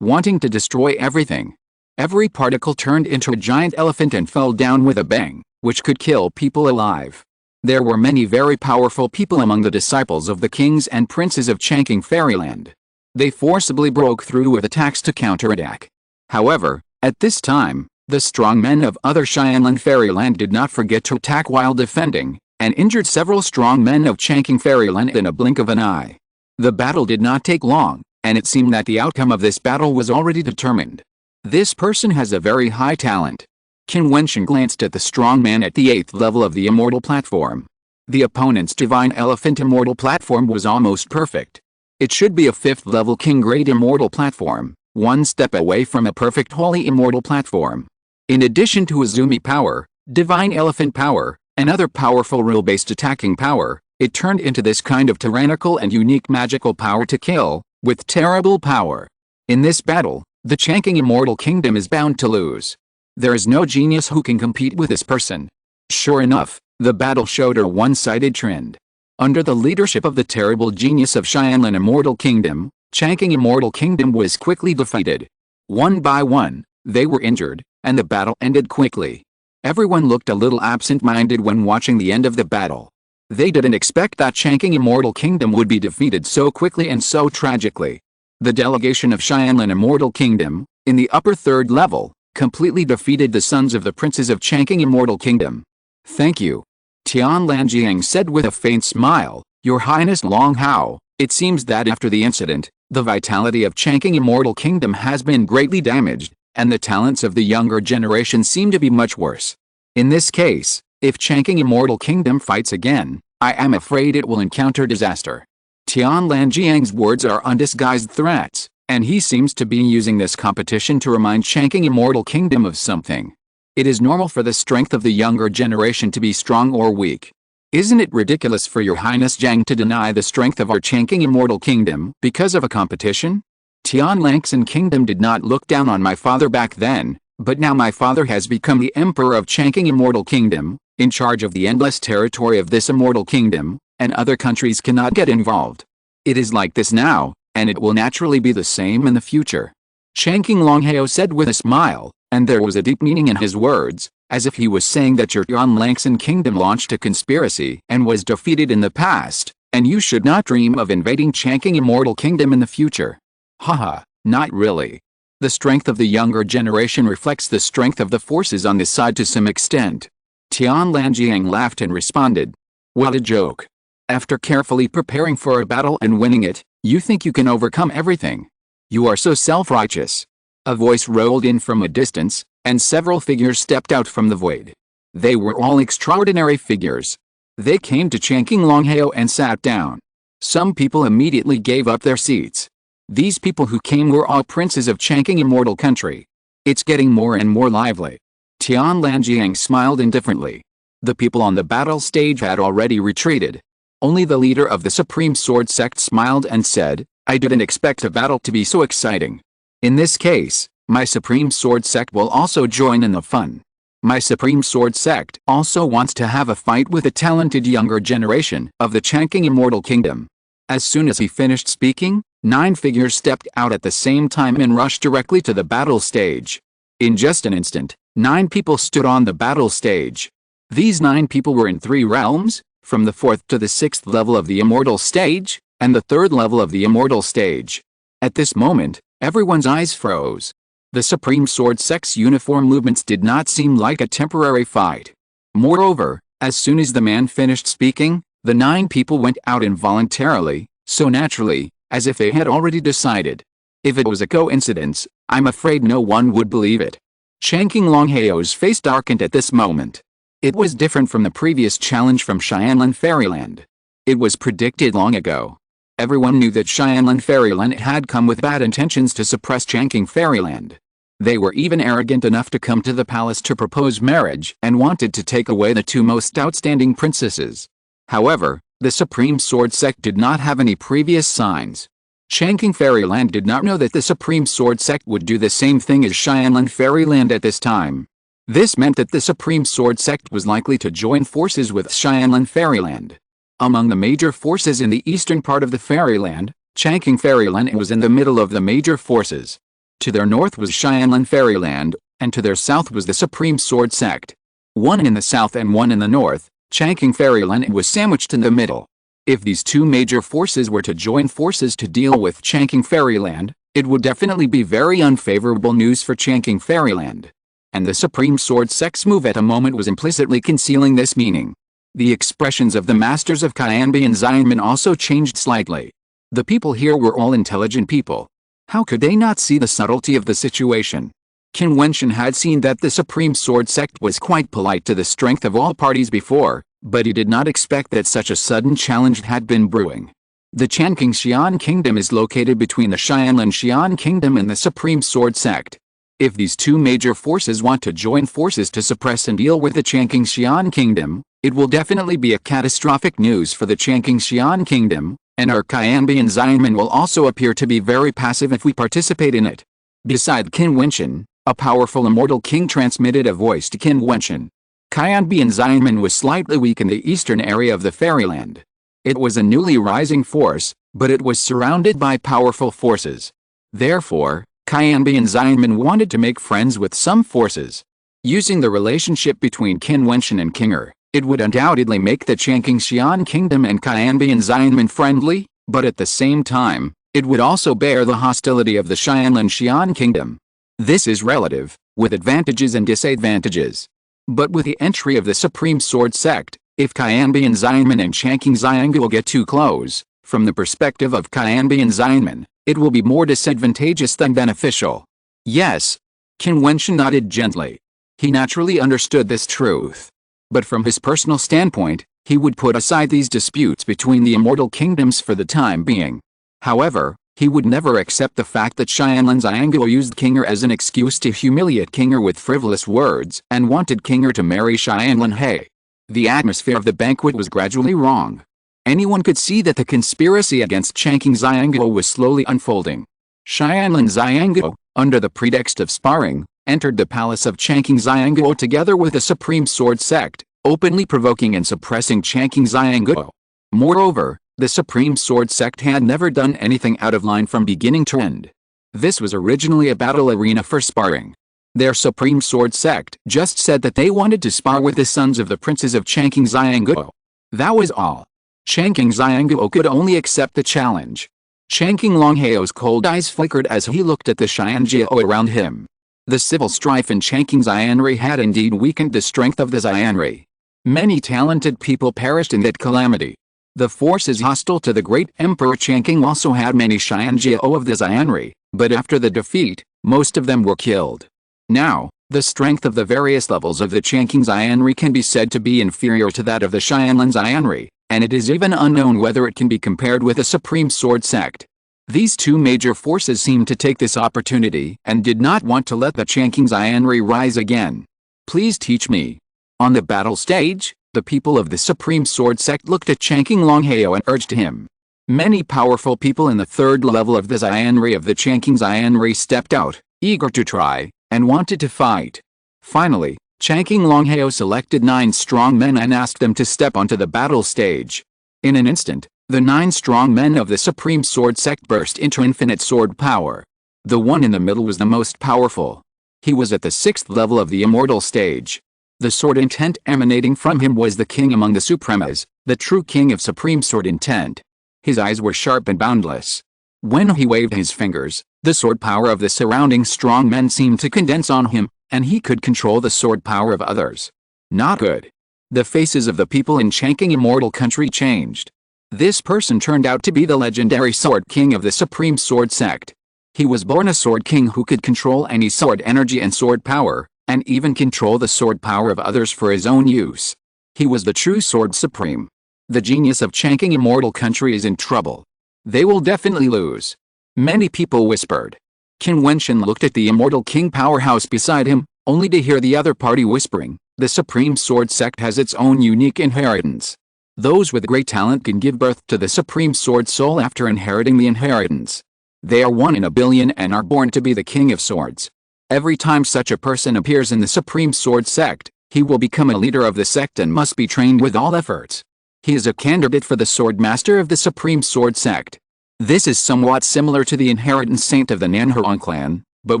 wanting to destroy everything. Every particle turned into a giant elephant and fell down with a bang, which could kill people alive. There were many very powerful people among the disciples of the kings and princes of Changqing Fairyland. They forcibly broke through with attacks to counterattack. However, at this time, the strong men of other Xianlan Fairyland did not forget to attack while defending, and injured several strong men of Changqing Fairyland in a blink of an eye. The battle did not take long, and it seemed that the outcome of this battle was already determined. This person has a very high talent. Qin Wentian glanced at the strong man at the 8th level of the immortal platform. The opponent's divine elephant immortal platform was almost perfect. It should be a 5th level king grade immortal platform, one step away from a perfect holy immortal platform. In addition to Azumi power, divine elephant power, and other powerful rule-based attacking power, it turned into this kind of tyrannical and unique magical power to kill, with terrible power. In this battle, the Changqing Immortal Kingdom is bound to lose. There is no genius who can compete with this person. Sure enough, the battle showed a one-sided trend. Under the leadership of the terrible genius of Xianlan Immortal Kingdom, Changqing Immortal Kingdom was quickly defeated. One by one, they were injured, and the battle ended quickly. Everyone looked a little absent-minded when watching the end of the battle. They didn't expect that Changqing Immortal Kingdom would be defeated so quickly and so tragically. The delegation of Xianlan Immortal Kingdom, in the upper 3rd level, completely defeated the sons of the princes of Changqing Immortal Kingdom. Thank you. Tian Lanjiang said with a faint smile, Your Highness Long Hao, it seems that after the incident, the vitality of Changqing Immortal Kingdom has been greatly damaged, and the talents of the younger generation seem to be much worse. In this case, if Changqing Immortal Kingdom fights again, I am afraid it will encounter disaster. Tian Lanjiang's words are undisguised threats, and he seems to be using this competition to remind Changqing Immortal Kingdom of something. It is normal for the strength of the younger generation to be strong or weak. Isn't it ridiculous for Your Highness Jiang to deny the strength of our Changqing Immortal Kingdom because of a competition? Tian Langxin Kingdom did not look down on my father back then, but now my father has become the Emperor of Changqing Immortal Kingdom, in charge of the endless territory of this Immortal Kingdom, and other countries cannot get involved. It is like this now, and it will naturally be the same in the future. Changqing Longhao said with a smile, and there was a deep meaning in his words, as if he was saying that your Tian Langxin Kingdom launched a conspiracy and was defeated in the past, and you should not dream of invading Changqing Immortal Kingdom in the future. Haha, not really. The strength of the younger generation reflects the strength of the forces on this side to some extent. Tian Lanjiang laughed and responded. What a joke. After carefully preparing for a battle and winning it, you think you can overcome everything. You are so self-righteous. A voice rolled in from a distance, and several figures stepped out from the void. They were all extraordinary figures. They came to Changqing Longhao and sat down. Some people immediately gave up their seats. These people who came were all princes of Changqing Immortal Country. It's getting more and more lively. Tian Lanjiang smiled indifferently. The people on the battle stage had already retreated. Only the leader of the Supreme Sword Sect smiled and said, I didn't expect a battle to be so exciting. In this case, my Supreme Sword Sect will also join in the fun. My Supreme Sword Sect also wants to have a fight with the talented younger generation of the Changqing Immortal Kingdom. As soon as he finished speaking, 9 figures stepped out at the same time and rushed directly to the battle stage. In just an instant, 9 people stood on the battle stage. These 9 people were in 3 realms, from the 4th to the 6th level of the Immortal Stage, and the 3rd level of the Immortal Stage. At this moment, everyone's eyes froze. The Supreme Sword Sect's uniform movements did not seem like a temporary fight. Moreover, as soon as the man finished speaking, the 9 people went out involuntarily, so naturally, as if they had already decided. If it was a coincidence, I'm afraid no one would believe it. Changqing Longhao's face darkened at this moment. It was different from the previous challenge from Xianlan Fairyland. It was predicted long ago. Everyone knew that Xianlan Fairyland had come with bad intentions to suppress Changqing Fairyland. They were even arrogant enough to come to the palace to propose marriage and wanted to take away the two most outstanding princesses. However, the Supreme Sword Sect did not have any previous signs. Chang'e Fairyland did not know that the Supreme Sword Sect would do the same thing as Xianlan Fairyland at this time. This meant that the Supreme Sword Sect was likely to join forces with Xianlan Fairyland. Among the major forces in the eastern part of the Fairyland, Chang'e Fairyland was in the middle of the major forces. To their north was Xianlan Fairyland, and to their south was the Supreme Sword Sect. One in the south and one in the north, Chang'e Fairyland was sandwiched in the middle. If these two major forces were to join forces to deal with Chang'e Fairyland, it would definitely be very unfavorable news for Chang'e Fairyland. And the Supreme Sword Sect's move at a moment was implicitly concealing this meaning. The expressions of the masters of Qin Wentian also changed slightly. The people here were all intelligent people. How could they not see the subtlety of the situation? Qin Wentian had seen that the Supreme Sword Sect was quite polite to the strength of all parties before, but he did not expect that such a sudden challenge had been brewing. The Chang'e Xian Kingdom is located between the Xianlan Xian Kingdom and the Supreme Sword Sect. If these two major forces want to join forces to suppress and deal with the Chang'e Xian Kingdom, it will definitely be a catastrophic news for the Chang'e Xian Kingdom, and our Qin Wentian will also appear to be very passive if we participate in it. Beside Qin Wentian, a powerful immortal king transmitted a voice to Qin Wentian. Qin Wentian was slightly weak in the eastern area of the Fairyland. It was a newly rising force, but it was surrounded by powerful forces. Therefore, Qin Wentian wanted to make friends with some forces. Using the relationship between Qin Wentian and Kinger, it would undoubtedly make the Chang'e Xian Kingdom and Qin Wentian friendly, but at the same time, it would also bear the hostility of the Xianlan Xian Kingdom. This is relative, with advantages and disadvantages. But with the entry of the Supreme Sword Sect, if Qin Wentian and Chang'e Xian get too close, from the perspective of Qin Wentian, it will be more disadvantageous than beneficial. Yes. Qin Wentian nodded gently. He naturally understood this truth. But from his personal standpoint, he would put aside these disputes between the immortal kingdoms for the time being. However, he would never accept the fact that Xianlan Xian used Kinger as an excuse to humiliate Kinger with frivolous words and wanted Kinger to marry Xianlan He. The atmosphere of the banquet was gradually wrong. Anyone could see that the conspiracy against Chang'e Xian was slowly unfolding. Xianlan Xian, under the pretext of sparring, entered the palace of Chang'e Xian together with the Supreme Sword Sect, openly provoking and suppressing Chang'e Xian. Moreover, the Supreme Sword Sect had never done anything out of line from beginning to end. This was originally a battle arena for sparring. Their Supreme Sword Sect just said that they wanted to spar with the sons of the princes of Chang'e Xian. That was all. Chang'e Xian could only accept the challenge. Chang'e Longhao's cold eyes flickered as he looked at the Xianjiao around him. The civil strife in Chang'e Xianri had indeed weakened the strength of the Xianri. Many talented people perished in that calamity. The forces hostile to the great Emperor Chang'e also had many Xianjiao of the Xianri, but after the defeat, most of them were killed. Now, the strength of the various levels of the Chang'e Xianri can be said to be inferior to that of the Xianlan Xianri, and it is even unknown whether it can be compared with the Supreme Sword Sect. These two major forces seemed to take this opportunity and did not want to let the Chang'e Xianri rise again. Please teach me. On the battle stage, the people of the Supreme Sword Sect looked at Chang'e Longhao and urged him. Many powerful people in the third level of the Xianri of the Chang'e Xianri stepped out, eager to try, and wanted to fight. Finally, Chang'e Longhao selected 9 strong men and asked them to step onto the battle stage. In an instant, the 9 strong men of the Supreme Sword Sect burst into infinite sword power. The one in the middle was the most powerful. He was at the 6th level of the immortal stage. The sword intent emanating from him was the king among the Supremas, the true king of supreme sword intent. His eyes were sharp and boundless. When he waved his fingers, the sword power of the surrounding strong men seemed to condense on him, and he could control the sword power of others. Not good. The faces of the people in Chang'e Immortal Country changed. This person turned out to be the legendary Sword King of the Supreme Sword Sect. He was born a Sword King who could control any sword energy and sword power, and even control the sword power of others for his own use. He was the true Sword Supreme. The genius of Chang'e Immortal Country is in trouble. They will definitely lose. Many people whispered. Qin Wentian looked at the Immortal King powerhouse beside him, only to hear the other party whispering, "The Supreme Sword Sect has its own unique inheritance. Those with great talent can give birth to the Supreme Sword Soul after inheriting the inheritance. They are 1 in a billion and are born to be the King of Swords. Every time such a person appears in the Supreme Sword Sect, he will become a leader of the sect and must be trained with all efforts. He is a candidate for the Sword Master of the Supreme Sword Sect." This is somewhat similar to the inheritance saint of the Nanhuang clan, but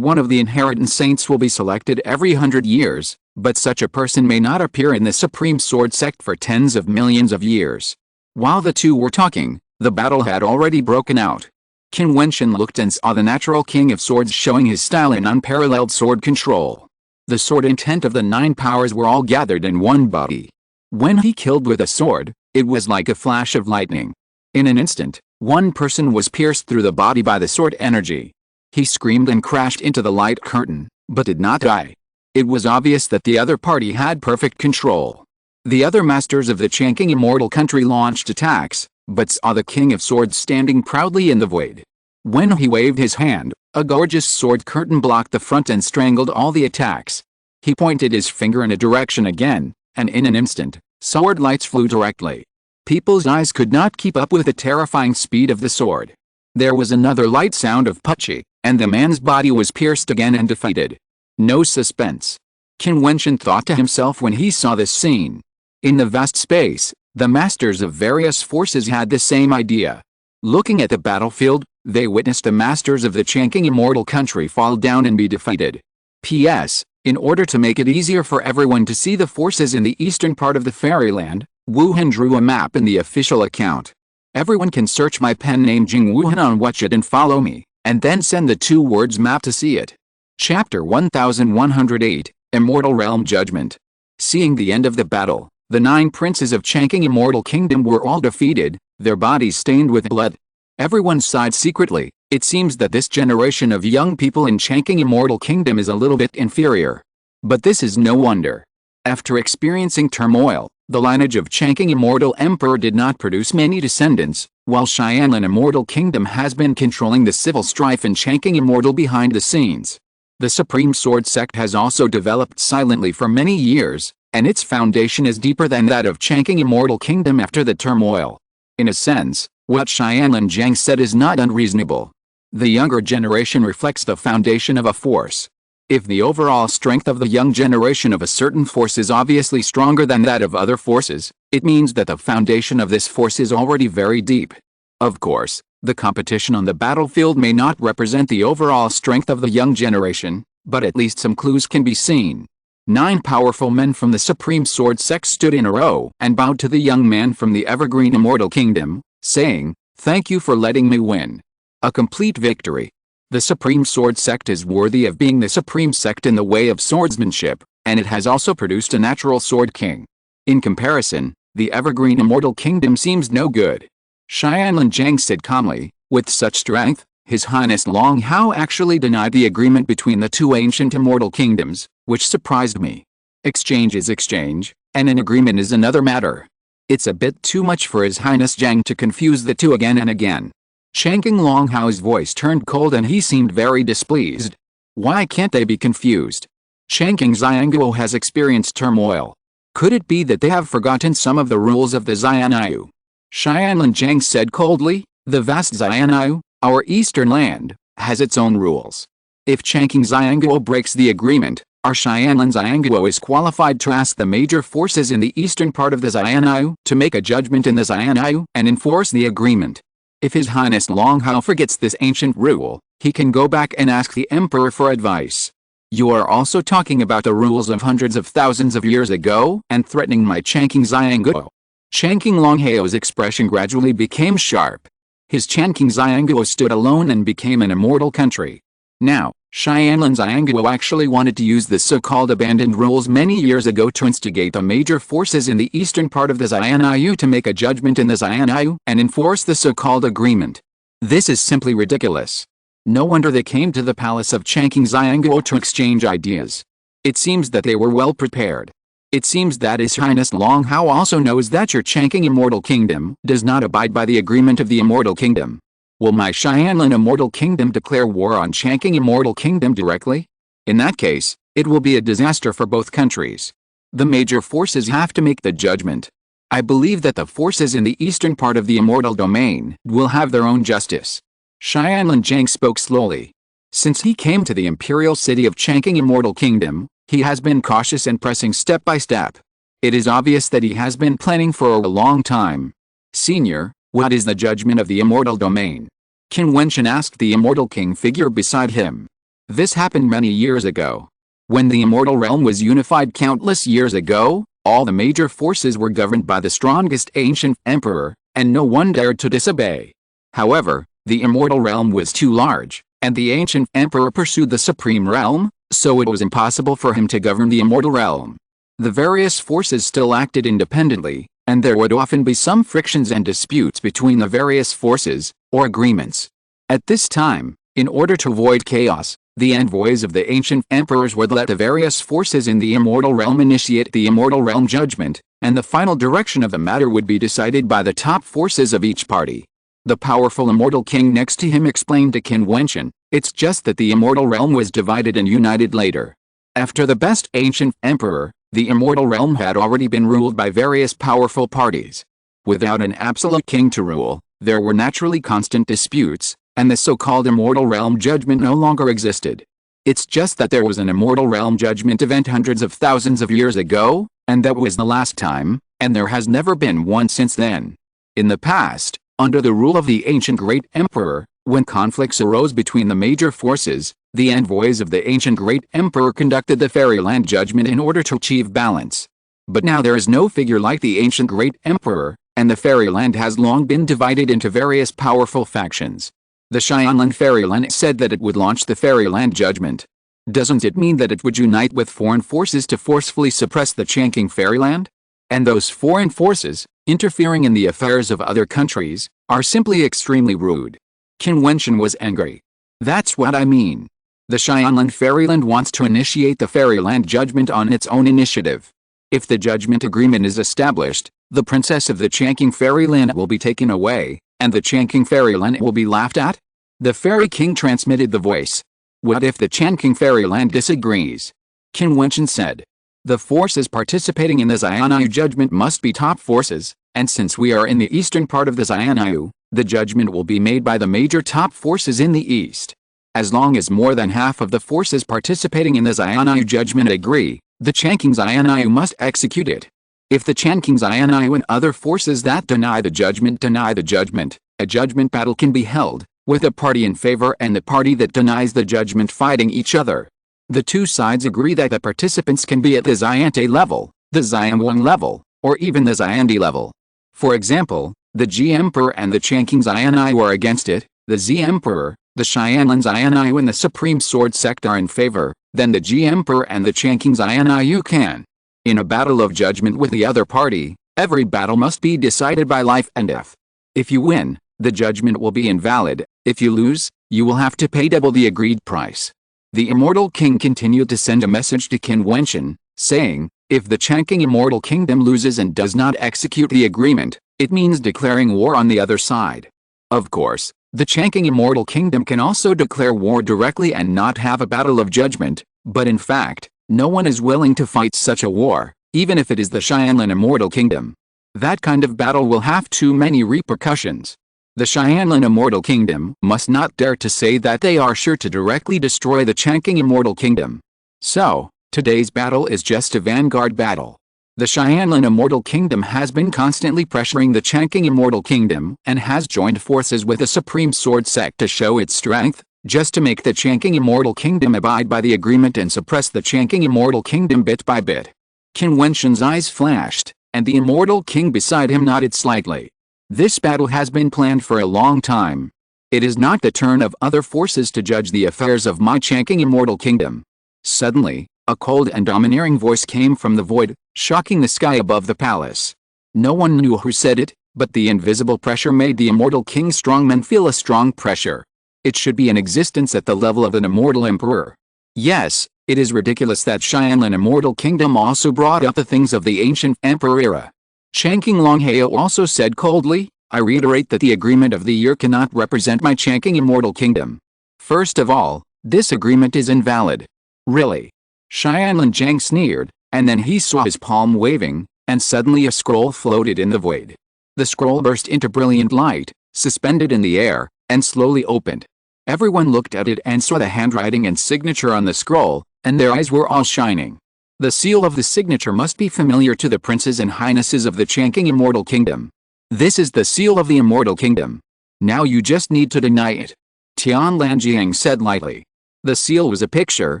one of the inheritance saints will be selected every 100 years, but such a person may not appear in the Supreme Sword Sect for tens of millions of years. While the two were talking, the battle had already broken out. Qin Wentian looked and saw the natural King of Swords showing his style in unparalleled sword control. The sword intent of the 9 powers were all gathered in one body. When he killed with a sword, it was like a flash of lightning. In an instant, one person was pierced through the body by the sword energy. He screamed and crashed into the light curtain, but did not die. It was obvious that the other party had perfect control. The other masters of the Changqing Immortal Country launched attacks, but saw the King of Swords standing proudly in the void. When he waved his hand, a gorgeous sword curtain blocked the front and strangled all the attacks. He pointed his finger in a direction again, and in an instant, sword lights flew directly. People's eyes could not keep up with the terrifying speed of the sword. There was another light sound of puchy, and the man's body was pierced again and defeated. No suspense. Qin Wentian thought to himself when he saw this scene. In the vast space, the masters of various forces had the same idea. Looking at the battlefield, they witnessed the masters of the Changqing Immortal Country fall down and be defeated. P.S. In order to make it easier for everyone to see the forces in the eastern part of the fairyland, Wuhan drew a map in the official account. Everyone can search my pen name Jing Wuhan on WeChat and follow me, and then send the 2 words map to see it. Chapter 1108, Immortal Realm Judgment. Seeing the end of the battle, the 9 princes of Changqing Immortal Kingdom were all defeated, their bodies stained with blood. Everyone sighed secretly. It seems that this generation of young people in Changqing Immortal Kingdom is a little bit inferior. But this is no wonder. After experiencing turmoil, the lineage of Changqing Immortal Emperor did not produce many descendants, while Xianlan Immortal Kingdom has been controlling the civil strife in Changqing Immortal behind the scenes. The Supreme Sword Sect has also developed silently for many years, and its foundation is deeper than that of Changqing Immortal Kingdom after the turmoil. In a sense, what Xianlan Zhang said is not unreasonable. The younger generation reflects the foundation of a force. If the overall strength of the young generation of a certain force is obviously stronger than that of other forces, it means that the foundation of this force is already very deep. Of course, the competition on the battlefield may not represent the overall strength of the young generation, but at least some clues can be seen. 9 powerful men from the Supreme Sword Sect stood in a row and bowed to the young man from the Evergreen Immortal Kingdom, saying, "Thank you for letting me win. A complete victory. The Supreme Sword Sect is worthy of being the Supreme Sect in the way of swordsmanship, and it has also produced a natural Sword King. In comparison, the Evergreen Immortal Kingdom seems no good." Xianlan Zhang said calmly, "With such strength, His Highness Long Hao actually denied the agreement between the 2 ancient immortal kingdoms, which surprised me. Exchange is exchange, and an agreement is another matter. It's a bit too much for His Highness Zhang to confuse the two again and again." Changqing Long Hao's voice turned cold and he seemed very displeased. Why can't they be confused? Changqing Xianguo has experienced turmoil. Could it be that they have forgotten some of the rules of the Xianyu? Xianlan Zhang said coldly, "The vast Xianyu, our eastern land, has its own rules. If Changqing Xianguo breaks the agreement, our Xianlan Xianguo is qualified to ask the major forces in the eastern part of the Xianyu to make a judgment in the Xianyu and enforce the agreement. If His Highness Long Hao forgets this ancient rule, he can go back and ask the Emperor for advice. You are also talking about the rules of hundreds of thousands of years ago and threatening my Changqing Xianguo." Changqing Long Hao's expression gradually became sharp. His Changqing Xianguo stood alone and became an immortal country. Now, Xianlan Xianguo actually wanted to use the so-called abandoned rules many years ago to instigate the major forces in the eastern part of the Xianyu to make a judgment in the Xianyu and enforce the so-called agreement. This is simply ridiculous. No wonder they came to the palace of Changqing Xianguo to exchange ideas. It seems that they were well prepared. It seems that His Highness Long Hao also knows that your Changqing Immortal Kingdom does not abide by the agreement of the Immortal Kingdom. Will my Xianlin Immortal Kingdom declare war on Changqing Immortal Kingdom directly? In that case, it will be a disaster for both countries. The major forces have to make the judgment. I believe that the forces in the eastern part of the immortal domain will have their own justice. Xianlin Zhang spoke slowly. Since he came to the imperial city of Changqing Immortal Kingdom, he has been cautious and pressing step by step. It is obvious that he has been planning for a long time. Senior, what is the judgment of the immortal domain? Qin Wentian asked the immortal king figure beside him. This happened many years ago. When the immortal realm was unified countless years ago, all the major forces were governed by the strongest ancient emperor, and no one dared to disobey. However, the immortal realm was too large, and the ancient emperor pursued the supreme realm, so it was impossible for him to govern the immortal realm. The various forces still acted independently, and there would often be some frictions and disputes between the various forces, or agreements. At this time, in order to avoid chaos, the envoys of the ancient emperors would let the various forces in the immortal realm initiate the immortal realm judgment, and the final direction of the matter would be decided by the top forces of each party. The powerful immortal king next to him explained to Qin Wentian, it's just that the immortal realm was divided and united later. After the best ancient emperor, the immortal realm had already been ruled by various powerful parties. Without an absolute king to rule, there were naturally constant disputes, and the so-called immortal realm judgment no longer existed. It's just that there was an immortal realm judgment event hundreds of thousands of years ago, and that was the last time, and there has never been one since then. In the past, under the rule of the ancient great emperor, when conflicts arose between the major forces, the envoys of the ancient great emperor conducted the fairyland judgment in order to achieve balance. But now there is no figure like the ancient great emperor, and the fairyland has long been divided into various powerful factions. The Xianlin Fairyland said that it would launch the fairyland judgment. Doesn't it mean that it would unite with foreign forces to forcefully suppress the Changqing fairyland? And those foreign forces, interfering in the affairs of other countries, are simply extremely rude. Qin Wentian was angry. That's what I mean. The Xianlin Fairyland wants to initiate the fairyland judgment on its own initiative. If the judgment agreement is established, the princess of the Changqing fairyland will be taken away, and the Changqing fairyland will be laughed at? The fairy king transmitted the voice. What if the Changqing fairyland disagrees? Qin Wentian said. The forces participating in the Xianyu judgment must be top forces, and since we are in the eastern part of the Xianyu, the judgment will be made by the major top forces in the east. As long as more than half of the forces participating in the Xianyu judgment agree, the Changqing Xianyu must execute it. If the Changqing Xianyu and other forces that deny the judgment, a judgment battle can be held, with a party in favor and the party that denies the judgment fighting each other. The two sides agree that the participants can be at the Xiante level, the Xianwang level, or even the Xiandi level. For example, the Ji Emperor and the Changqing Xianyu are against it, the Z Emperor, the Xianlin Xianyu and the Supreme Sword Sect are in favor, then the Ji Emperor and the Changqing Xianyu can. In a battle of judgment with the other party, every battle must be decided by life and death. If you win, the judgment will be invalid. If you lose, you will have to pay double the agreed price. The Immortal King continued to send a message to Qin Wentian, saying, if the Changqing Immortal Kingdom loses and does not execute the agreement, it means declaring war on the other side. Of course, the Changqing Immortal Kingdom can also declare war directly and not have a battle of judgment, but in fact, no one is willing to fight such a war, even if it is the Xianlin Immortal Kingdom. That kind of battle will have too many repercussions. The Xianlin Immortal Kingdom must not dare to say that they are sure to directly destroy the Changqing Immortal Kingdom. So, today's battle is just a vanguard battle. The Xianlin Immortal Kingdom has been constantly pressuring the Changqing Immortal Kingdom and has joined forces with the Supreme Sword Sect to show its strength, just to make the Changqing Immortal Kingdom abide by the agreement and suppress the Changqing Immortal Kingdom bit by bit. Qin Wentian's eyes flashed, and the Immortal King beside him nodded slightly. This battle has been planned for a long time. It is not the turn of other forces to judge the affairs of my Changqing Immortal Kingdom. Suddenly, a cold and domineering voice came from the void, shocking the sky above the palace. No one knew who said it, but the invisible pressure made the Immortal King's strongmen feel a strong pressure. It should be in existence at the level of an immortal emperor. Yes, it is ridiculous that Xianlin Immortal Kingdom also brought up the things of the ancient emperor era. Changqing Longhao also said coldly, I reiterate that the agreement of the year cannot represent my Chang'e immortal kingdom. First of all, this agreement is invalid. Really? Xianlin Zhang sneered, and then he saw his palm waving, and suddenly a scroll floated in the void. The scroll burst into brilliant light, suspended in the air, and slowly opened. Everyone looked at it and saw the handwriting and signature on the scroll, and their eyes were all shining. The seal of the signature must be familiar to the princes and highnesses of the Chang'e immortal kingdom. This is the seal of the immortal kingdom. Now you just need to deny it. Tian Lanjiang said lightly. The seal was a picture,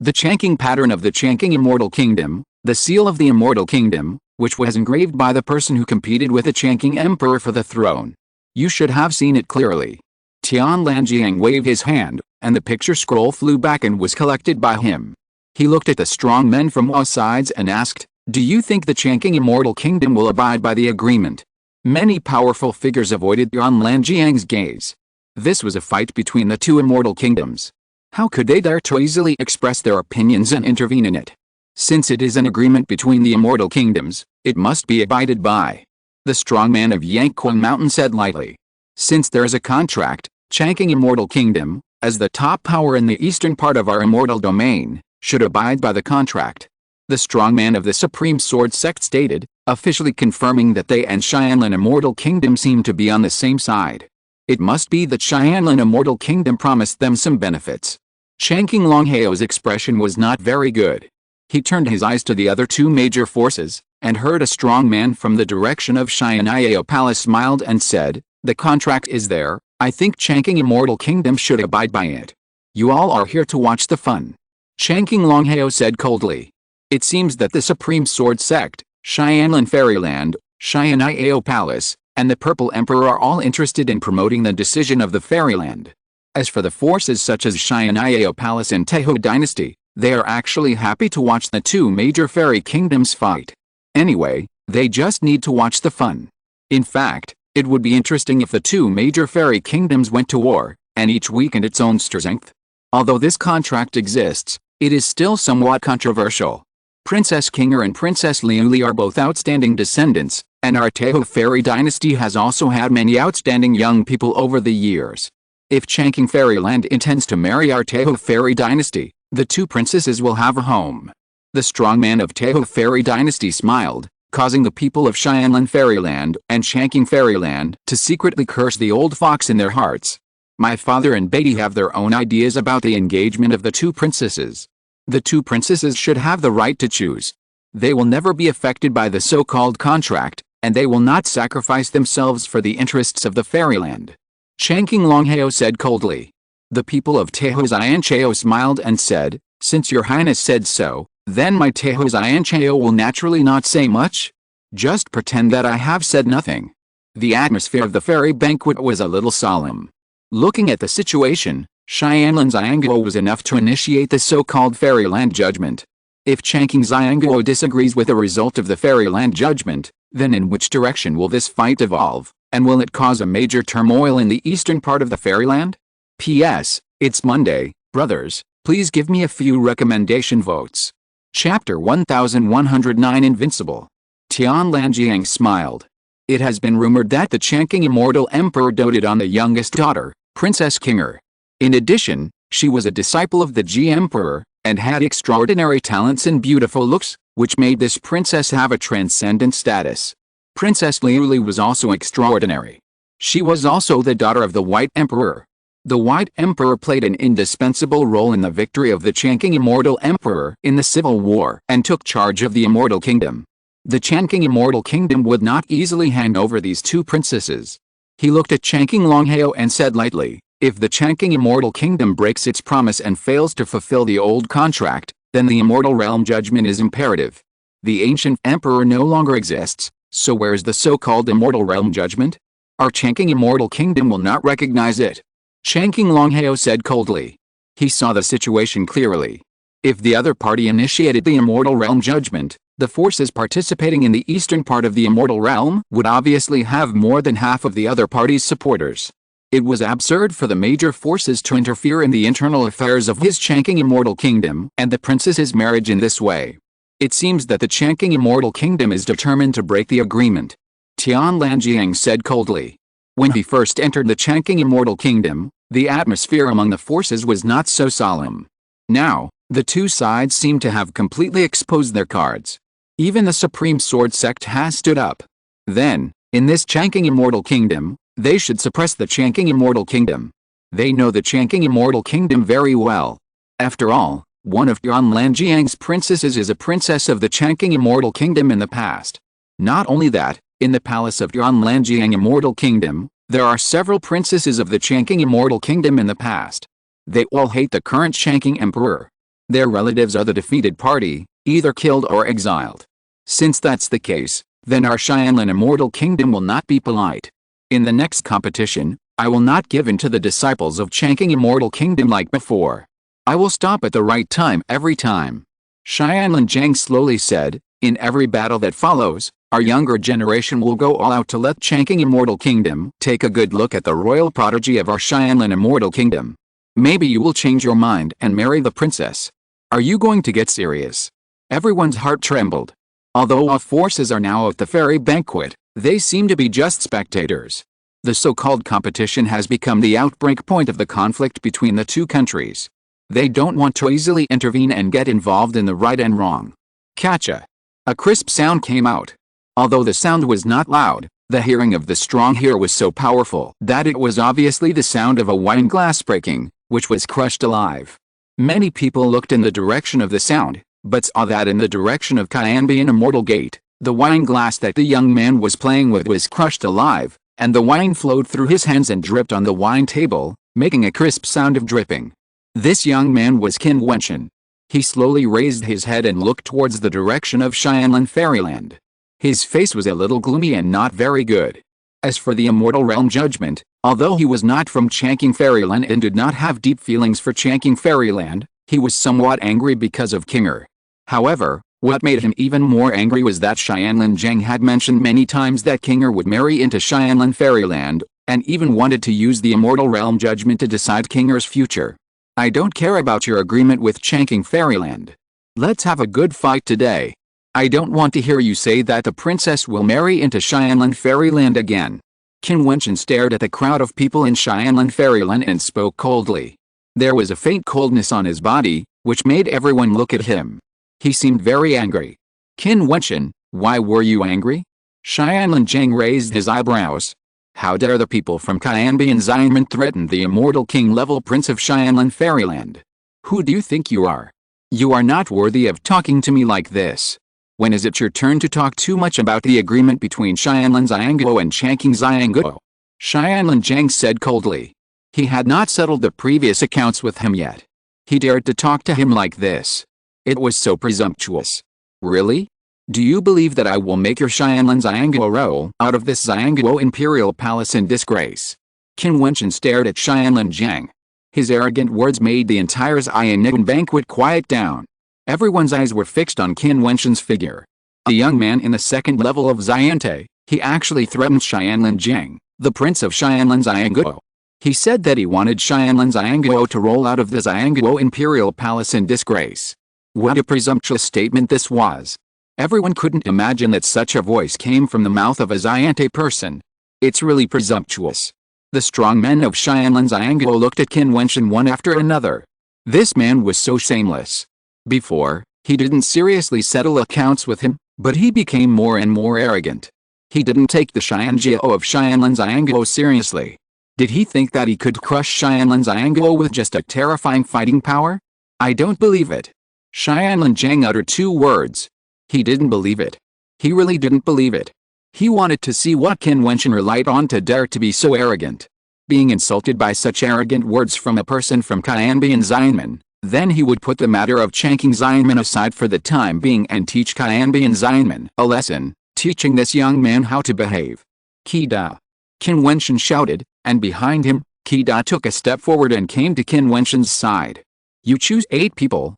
the Chang'e pattern of the Chang'e immortal kingdom, the seal of the immortal kingdom, which was engraved by the person who competed with the Chang'e emperor for the throne. You should have seen it clearly. Tian Lanjiang waved his hand, and the picture scroll flew back and was collected by him. He looked at the strong men from all sides and asked, "Do you think the Chang'e immortal kingdom will abide by the agreement?" Many powerful figures avoided Tian Lanjiang's gaze. This was a fight between the two immortal kingdoms. How could they dare to easily express their opinions and intervene in it? Since it is an agreement between the immortal kingdoms, it must be abided by. The strong man of Yangquan Mountain said lightly. Since there is a contract, Chang'e immortal kingdom, as the top power in the eastern part of our immortal domain, should abide by the contract. The strong man of the Supreme Sword Sect stated, officially confirming that they and Xianlin Immortal Kingdom seem to be on the same side. It must be that Xianlin Immortal Kingdom promised them some benefits. Chang'e Longhao's expression was not very good. He turned his eyes to the other two major forces, and heard a strong man from the direction of Xian'ai Palace smiled and said, "The contract is there, I think Chang'e Immortal Kingdom should abide by it. You all are here to watch the fun." Chang'e Longhao said coldly. It seems that the Supreme Sword Sect, Xianlin Fairyland, Xian'ai Palace, and the Purple Emperor are all interested in promoting the decision of the Fairyland. As for the forces such as Xian'ai Palace and Teho Dynasty, they are actually happy to watch the two major fairy kingdoms fight. Anyway, they just need to watch the fun. In fact, it would be interesting if the two major fairy kingdoms went to war, and each weakened its own strength. Although this contract exists, it is still somewhat controversial. Princess Kinger and Princess Liuli are both outstanding descendants, and our Teho Fairy Dynasty has also had many outstanding young people over the years. If Chang'e Fairyland intends to marry our Teho Fairy Dynasty, the two princesses will have a home. The strong man of Teho Fairy Dynasty smiled, causing the people of Xianlin Fairyland and Chang'e Fairyland to secretly curse the old fox in their hearts. My father and Beatty have their own ideas about the engagement of the two princesses. The two princesses should have the right to choose. They will never be affected by the so-called contract, and they will not sacrifice themselves for the interests of the fairyland. Chang'e Longhao said coldly. The people of Teho Xianchao smiled and said, "Since your highness said so, then my Teho Xianchao will naturally not say much. Just pretend that I have said nothing." The atmosphere of the fairy banquet was a little solemn. Looking at the situation, Xianlin Xiangguo was enough to initiate the so-called Fairyland Judgment. If Chang'e Xiangguo disagrees with the result of the Fairyland Judgment, then in which direction will this fight evolve, and will it cause a major turmoil in the eastern part of the Fairyland? P.S. It's Monday, brothers, please give me a few recommendation votes. Chapter 1109 Invincible. Tian Lanjiang smiled. It has been rumored that the Chang'e Immortal Emperor doted on the youngest daughter, Princess Kinger. In addition, she was a disciple of the Ji Emperor, and had extraordinary talents and beautiful looks, which made this princess have a transcendent status. Princess Liuli was also extraordinary. She was also the daughter of the White Emperor. The White Emperor played an indispensable role in the victory of the Chang'e Immortal Emperor in the Civil War and took charge of the Immortal Kingdom. The Chang'e Immortal Kingdom would not easily hand over these two princesses. He looked at Chang'e Longhao and said lightly, "If the Chang'e Immortal Kingdom breaks its promise and fails to fulfill the old contract, then the Immortal Realm Judgment is imperative. The ancient Emperor no longer exists, so where is the so-called Immortal Realm Judgment? Our Chang'e Immortal Kingdom will not recognize it." Chang'e Longhao said coldly. He saw the situation clearly. If the other party initiated the Immortal Realm Judgment, the forces participating in the eastern part of the Immortal Realm would obviously have more than half of the other party's supporters. It was absurd for the major forces to interfere in the internal affairs of his Chang'e Immortal Kingdom and the princess's marriage in this way. It seems that the Chang'e Immortal Kingdom is determined to break the agreement. Tian Lanjiang said coldly. When he first entered the Changqing Immortal Kingdom, the atmosphere among the forces was not so solemn. Now, the two sides seem to have completely exposed their cards. Even the Supreme Sword Sect has stood up. Then, in this Changqing Immortal Kingdom, they should suppress the Changqing Immortal Kingdom. They know the Changqing Immortal Kingdom very well. After all, one of Yuan Lanjiang's princesses is a princess of the Changqing Immortal Kingdom in the past. Not only that, in the palace of Yuan Lanjiang Immortal Kingdom, there are several princesses of the Changqing Immortal Kingdom in the past. They all hate the current Changqing Emperor. Their relatives are the defeated party, either killed or exiled. Since that's the case, then our Xianlan Immortal Kingdom will not be polite. In the next competition, I will not give in to the disciples of Changqing Immortal Kingdom like before. I will stop at the right time every time. Xianlan Zhang slowly said, in every battle that follows, our younger generation will go all out to let Changqing Immortal Kingdom take a good look at the royal prodigy of our Xianlan Immortal Kingdom. Maybe you will change your mind and marry the princess. Are you going to get serious? Everyone's heart trembled. Although all forces are now at the fairy banquet, they seem to be just spectators. The so-called competition has become the outbreak point of the conflict between the two countries. They don't want to easily intervene and get involved in the right and wrong. Catcha! A crisp sound came out. Although the sound was not loud, the hearing of the strong ear was so powerful that it was obviously the sound of a wine glass breaking, which was crushed alive. Many people looked in the direction of the sound, but saw that in the direction of Qianbian Immortal Gate, the wine glass that the young man was playing with was crushed alive, and the wine flowed through his hands and dripped on the wine table, making a crisp sound of dripping. This young man was Qin Wentian. He slowly raised his head and looked towards the direction of Xianlan Fairyland. His face was a little gloomy and not very good. As for the Immortal Realm Judgment, although he was not from Changqing Fairyland and did not have deep feelings for Changqing Fairyland, he was somewhat angry because of Kinger. However, what made him even more angry was that Xianlan Zhang had mentioned many times that Kinger would marry into Xianlan Fairyland, and even wanted to use the Immortal Realm Judgment to decide Kinger's future. I don't care about your agreement with Changqing Fairyland. Let's have a good fight today. I don't want to hear you say that the princess will marry into Xianlan Fairyland again. Qin Wentian stared at the crowd of people in Xianlan Fairyland and spoke coldly. There was a faint coldness on his body, which made everyone look at him. He seemed very angry. Qin Wentian, why were you angry? Xianlan Zhang raised his eyebrows. How dare the people from Qianbian Xianmen threaten the immortal king-level prince of Xianlan Fairyland? Who do you think you are? You are not worthy of talking to me like this. When is it your turn to talk too much about the agreement between Xianlan Xiangguo and Changqing Xiangguo? Xianlan Zhang said coldly. He had not settled the previous accounts with him yet. He dared to talk to him like this. It was so presumptuous. Really? Do you believe that I will make your Xianlan Xiangguo roll out of this Xiangguo Imperial Palace in disgrace? Qin Wentian stared at Xianlan Zhang. His arrogant words made the entire Xianlan banquet quiet down. Everyone's eyes were fixed on Qin Wentian's figure. A young man in the second level of Xiante, he actually threatened Xianlan Zhang, the prince of Xianlan Xiangguo. He said that he wanted Xianlan Xiangguo to roll out of the Xiangguo Imperial Palace in disgrace. What a presumptuous statement this was. Everyone couldn't imagine that such a voice came from the mouth of a Xiante person. It's really presumptuous. The strong men of Xianlan Xiangguo looked at Qin Wentian one after another. This man was so shameless. Before, he didn't seriously settle accounts with him, but he became more and more arrogant. He didn't take the Xianjiao of Xianlan Xiangguo seriously. Did he think that he could crush Xianlan Xiangguo with just a terrifying fighting power? I don't believe it. Xianlan Zhang uttered two words. He didn't believe it. He really didn't believe it. He wanted to see what Qin Wentian relied on to dare to be so arrogant. Being insulted by such arrogant words from a person from Qianbian Xianmen, then he would put the matter of Changqing Xianmen aside for the time being and teach Qianbian Xianmen a lesson, teaching this young man how to behave. Qida! Qin Wentian shouted, and behind him, Qida took a step forward and came to Qin Wentian's side. You choose 8 people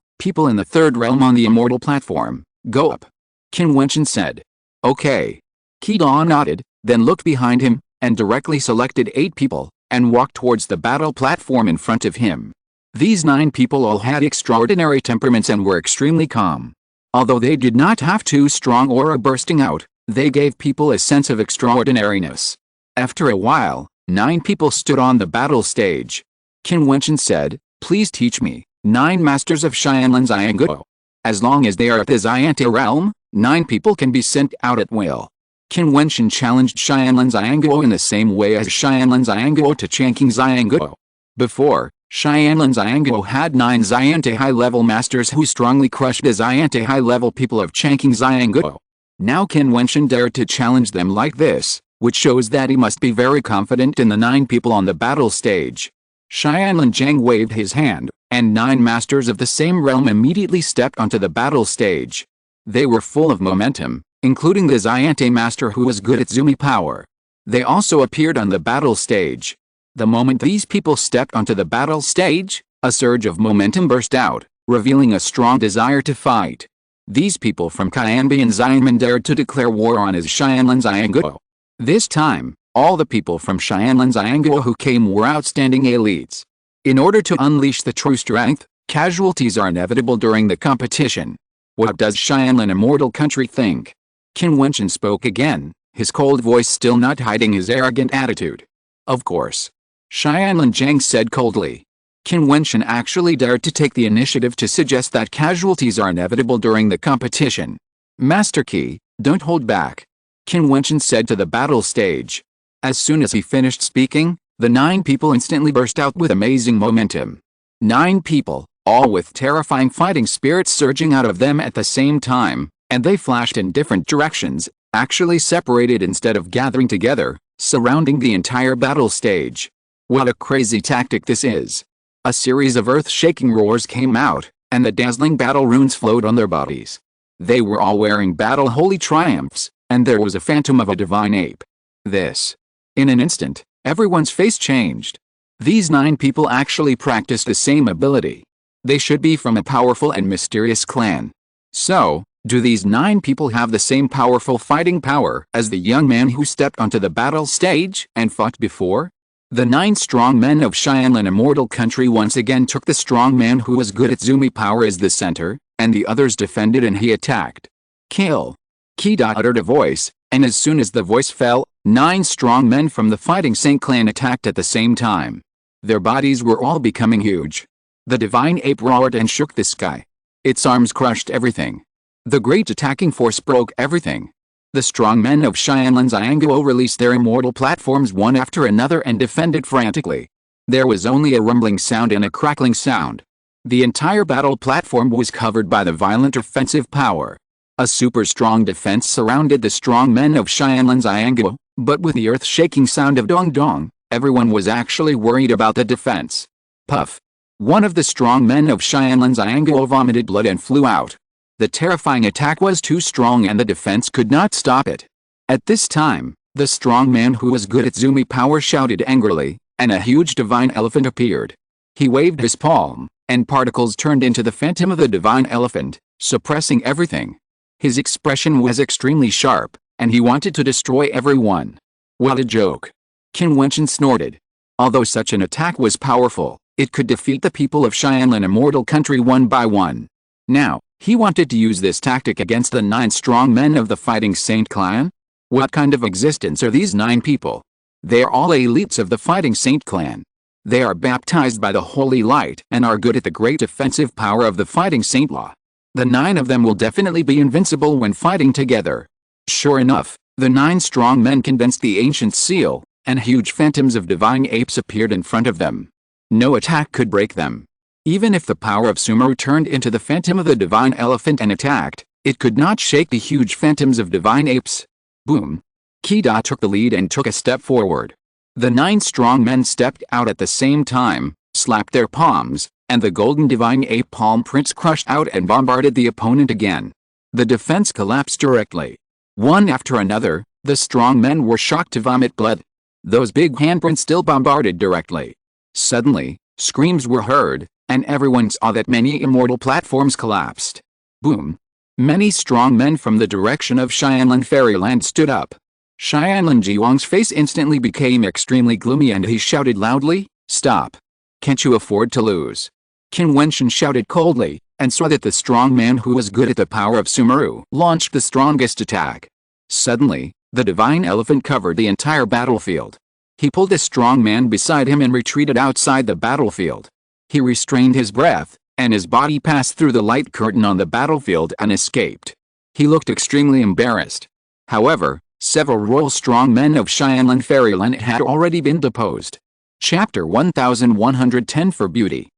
in the third realm on the immortal platform. Go up. Qin Wentian said. Okay. Qida nodded, then looked behind him, and directly selected 8 people, and walked towards the battle platform in front of him. These 9 people all had extraordinary temperaments and were extremely calm. Although they did not have too strong aura bursting out, they gave people a sense of extraordinariness. After a while, 9 people stood on the battle stage. Qin Wentian said, "Please teach me, 9 masters of Xianlan Xianguo. As long as they are at the Xiante realm, 9 people can be sent out at will." Qin Wentian challenged Xianlan Xianguo in the same way as Xianlan Xianguo to Changqing Xianguo. Before, Xianlan Xianguo had 9 Xiante high-level masters who strongly crushed the Xiante high-level people of Changqing Xianguo. Now Qin Wentian dared to challenge them like this, which shows that he must be very confident in the 9 people on the battle stage. Xianlan Zhang waved his hand, and 9 masters of the same realm immediately stepped onto the battle stage. They were full of momentum, including the Xiante master who was good at Zumi power. They also appeared on the battle stage. The moment these people stepped onto the battle stage, a surge of momentum burst out, revealing a strong desire to fight. These people from Qianbi and Xianmen dared to declare war on his Xianlan Xianguo. This time, all the people from Xianlan Xianguo who came were outstanding elites. In order to unleash the true strength, casualties are inevitable during the competition. What does Xianlan Immortal Country think? Qin Wentian spoke again, his cold voice still not hiding his arrogant attitude. Of course. Xianlan Zhang said coldly. Qin Wentian actually dared to take the initiative to suggest that casualties are inevitable during the competition. Master Qi, don't hold back. Qin Wentian said to the battle stage. As soon as he finished speaking, the 9 people instantly burst out with amazing momentum. 9 people, all with terrifying fighting spirits surging out of them at the same time, and they flashed in different directions, actually separated instead of gathering together, surrounding the entire battle stage. What a crazy tactic this is. A series of earth-shaking roars came out, and the dazzling battle runes flowed on their bodies. They were all wearing battle holy triumphs, and there was a phantom of a divine ape. In an instant, everyone's face changed. These 9 people actually practiced the same ability. They should be from a powerful and mysterious clan. So, do these 9 people have the same powerful fighting power as the young man who stepped onto the battle stage and fought before? The 9 strong men of Xianlan Immortal Country once again took the strong man who was good at Zumi power as the center, and the others defended and he attacked. Kill. Qi uttered a voice, and as soon as the voice fell, 9 strong men from the Fighting Saint clan attacked at the same time. Their bodies were all becoming huge. The divine ape roared and shook the sky. Its arms crushed everything. The great attacking force broke everything. The strong men of Xianlan Xianguo released their immortal platforms one after another and defended frantically. There was only a rumbling sound and a crackling sound. The entire battle platform was covered by the violent offensive power. A super strong defense surrounded the strong men of Xianlan Xianguo, but with the earth-shaking sound of dong dong, everyone was actually worried about the defense. Puff. One of the strong men of Xianlan Xianguo vomited blood and flew out. The terrifying attack was too strong and the defense could not stop it. At this time, the strong man who was good at Zumi power shouted angrily, and a huge divine elephant appeared. He waved his palm, and particles turned into the phantom of the divine elephant, suppressing everything. His expression was extremely sharp, and he wanted to destroy everyone. What a joke. Qin Wentian snorted. Although such an attack was powerful, it could defeat the people of Xianlan Immortal Country one by one. Now, he wanted to use this tactic against the 9 strong men of the Fighting Saint clan? What kind of existence are these 9 people? They are all elites of the Fighting Saint clan. They are baptized by the Holy Light and are good at the great offensive power of the Fighting Saint law. The 9 of them will definitely be invincible when fighting together. Sure enough, the 9 strong men condensed the ancient seal, and huge phantoms of divine apes appeared in front of them. No attack could break them. Even if the power of Sumeru turned into the phantom of the divine elephant and attacked, it could not shake the huge phantoms of divine apes. Boom. Qi took the lead and took a step forward. The 9 strong men stepped out at the same time, slapped their palms, and the golden divine ape palm prints crushed out and bombarded the opponent again. The defense collapsed directly. One after another, the strong men were shocked to vomit blood. Those big handprints still bombarded directly. Suddenly, screams were heard, and everyone saw that many immortal platforms collapsed. Boom. Many strong men from the direction of Xianlan Fairyland stood up. Xianlan Jiwang's face instantly became extremely gloomy and he shouted loudly, "Stop! Can't you afford to lose?" Qin Wentian shouted coldly, and saw that the strong man who was good at the power of Sumeru launched the strongest attack. Suddenly, The divine elephant covered the entire battlefield. He pulled a strong man beside him and retreated outside the battlefield. He restrained his breath, and his body passed through the light curtain on the battlefield and escaped. He looked extremely embarrassed. However, several royal strong men of Xianlan Fairyland had already been deposed. Chapter 1110 for Beauty.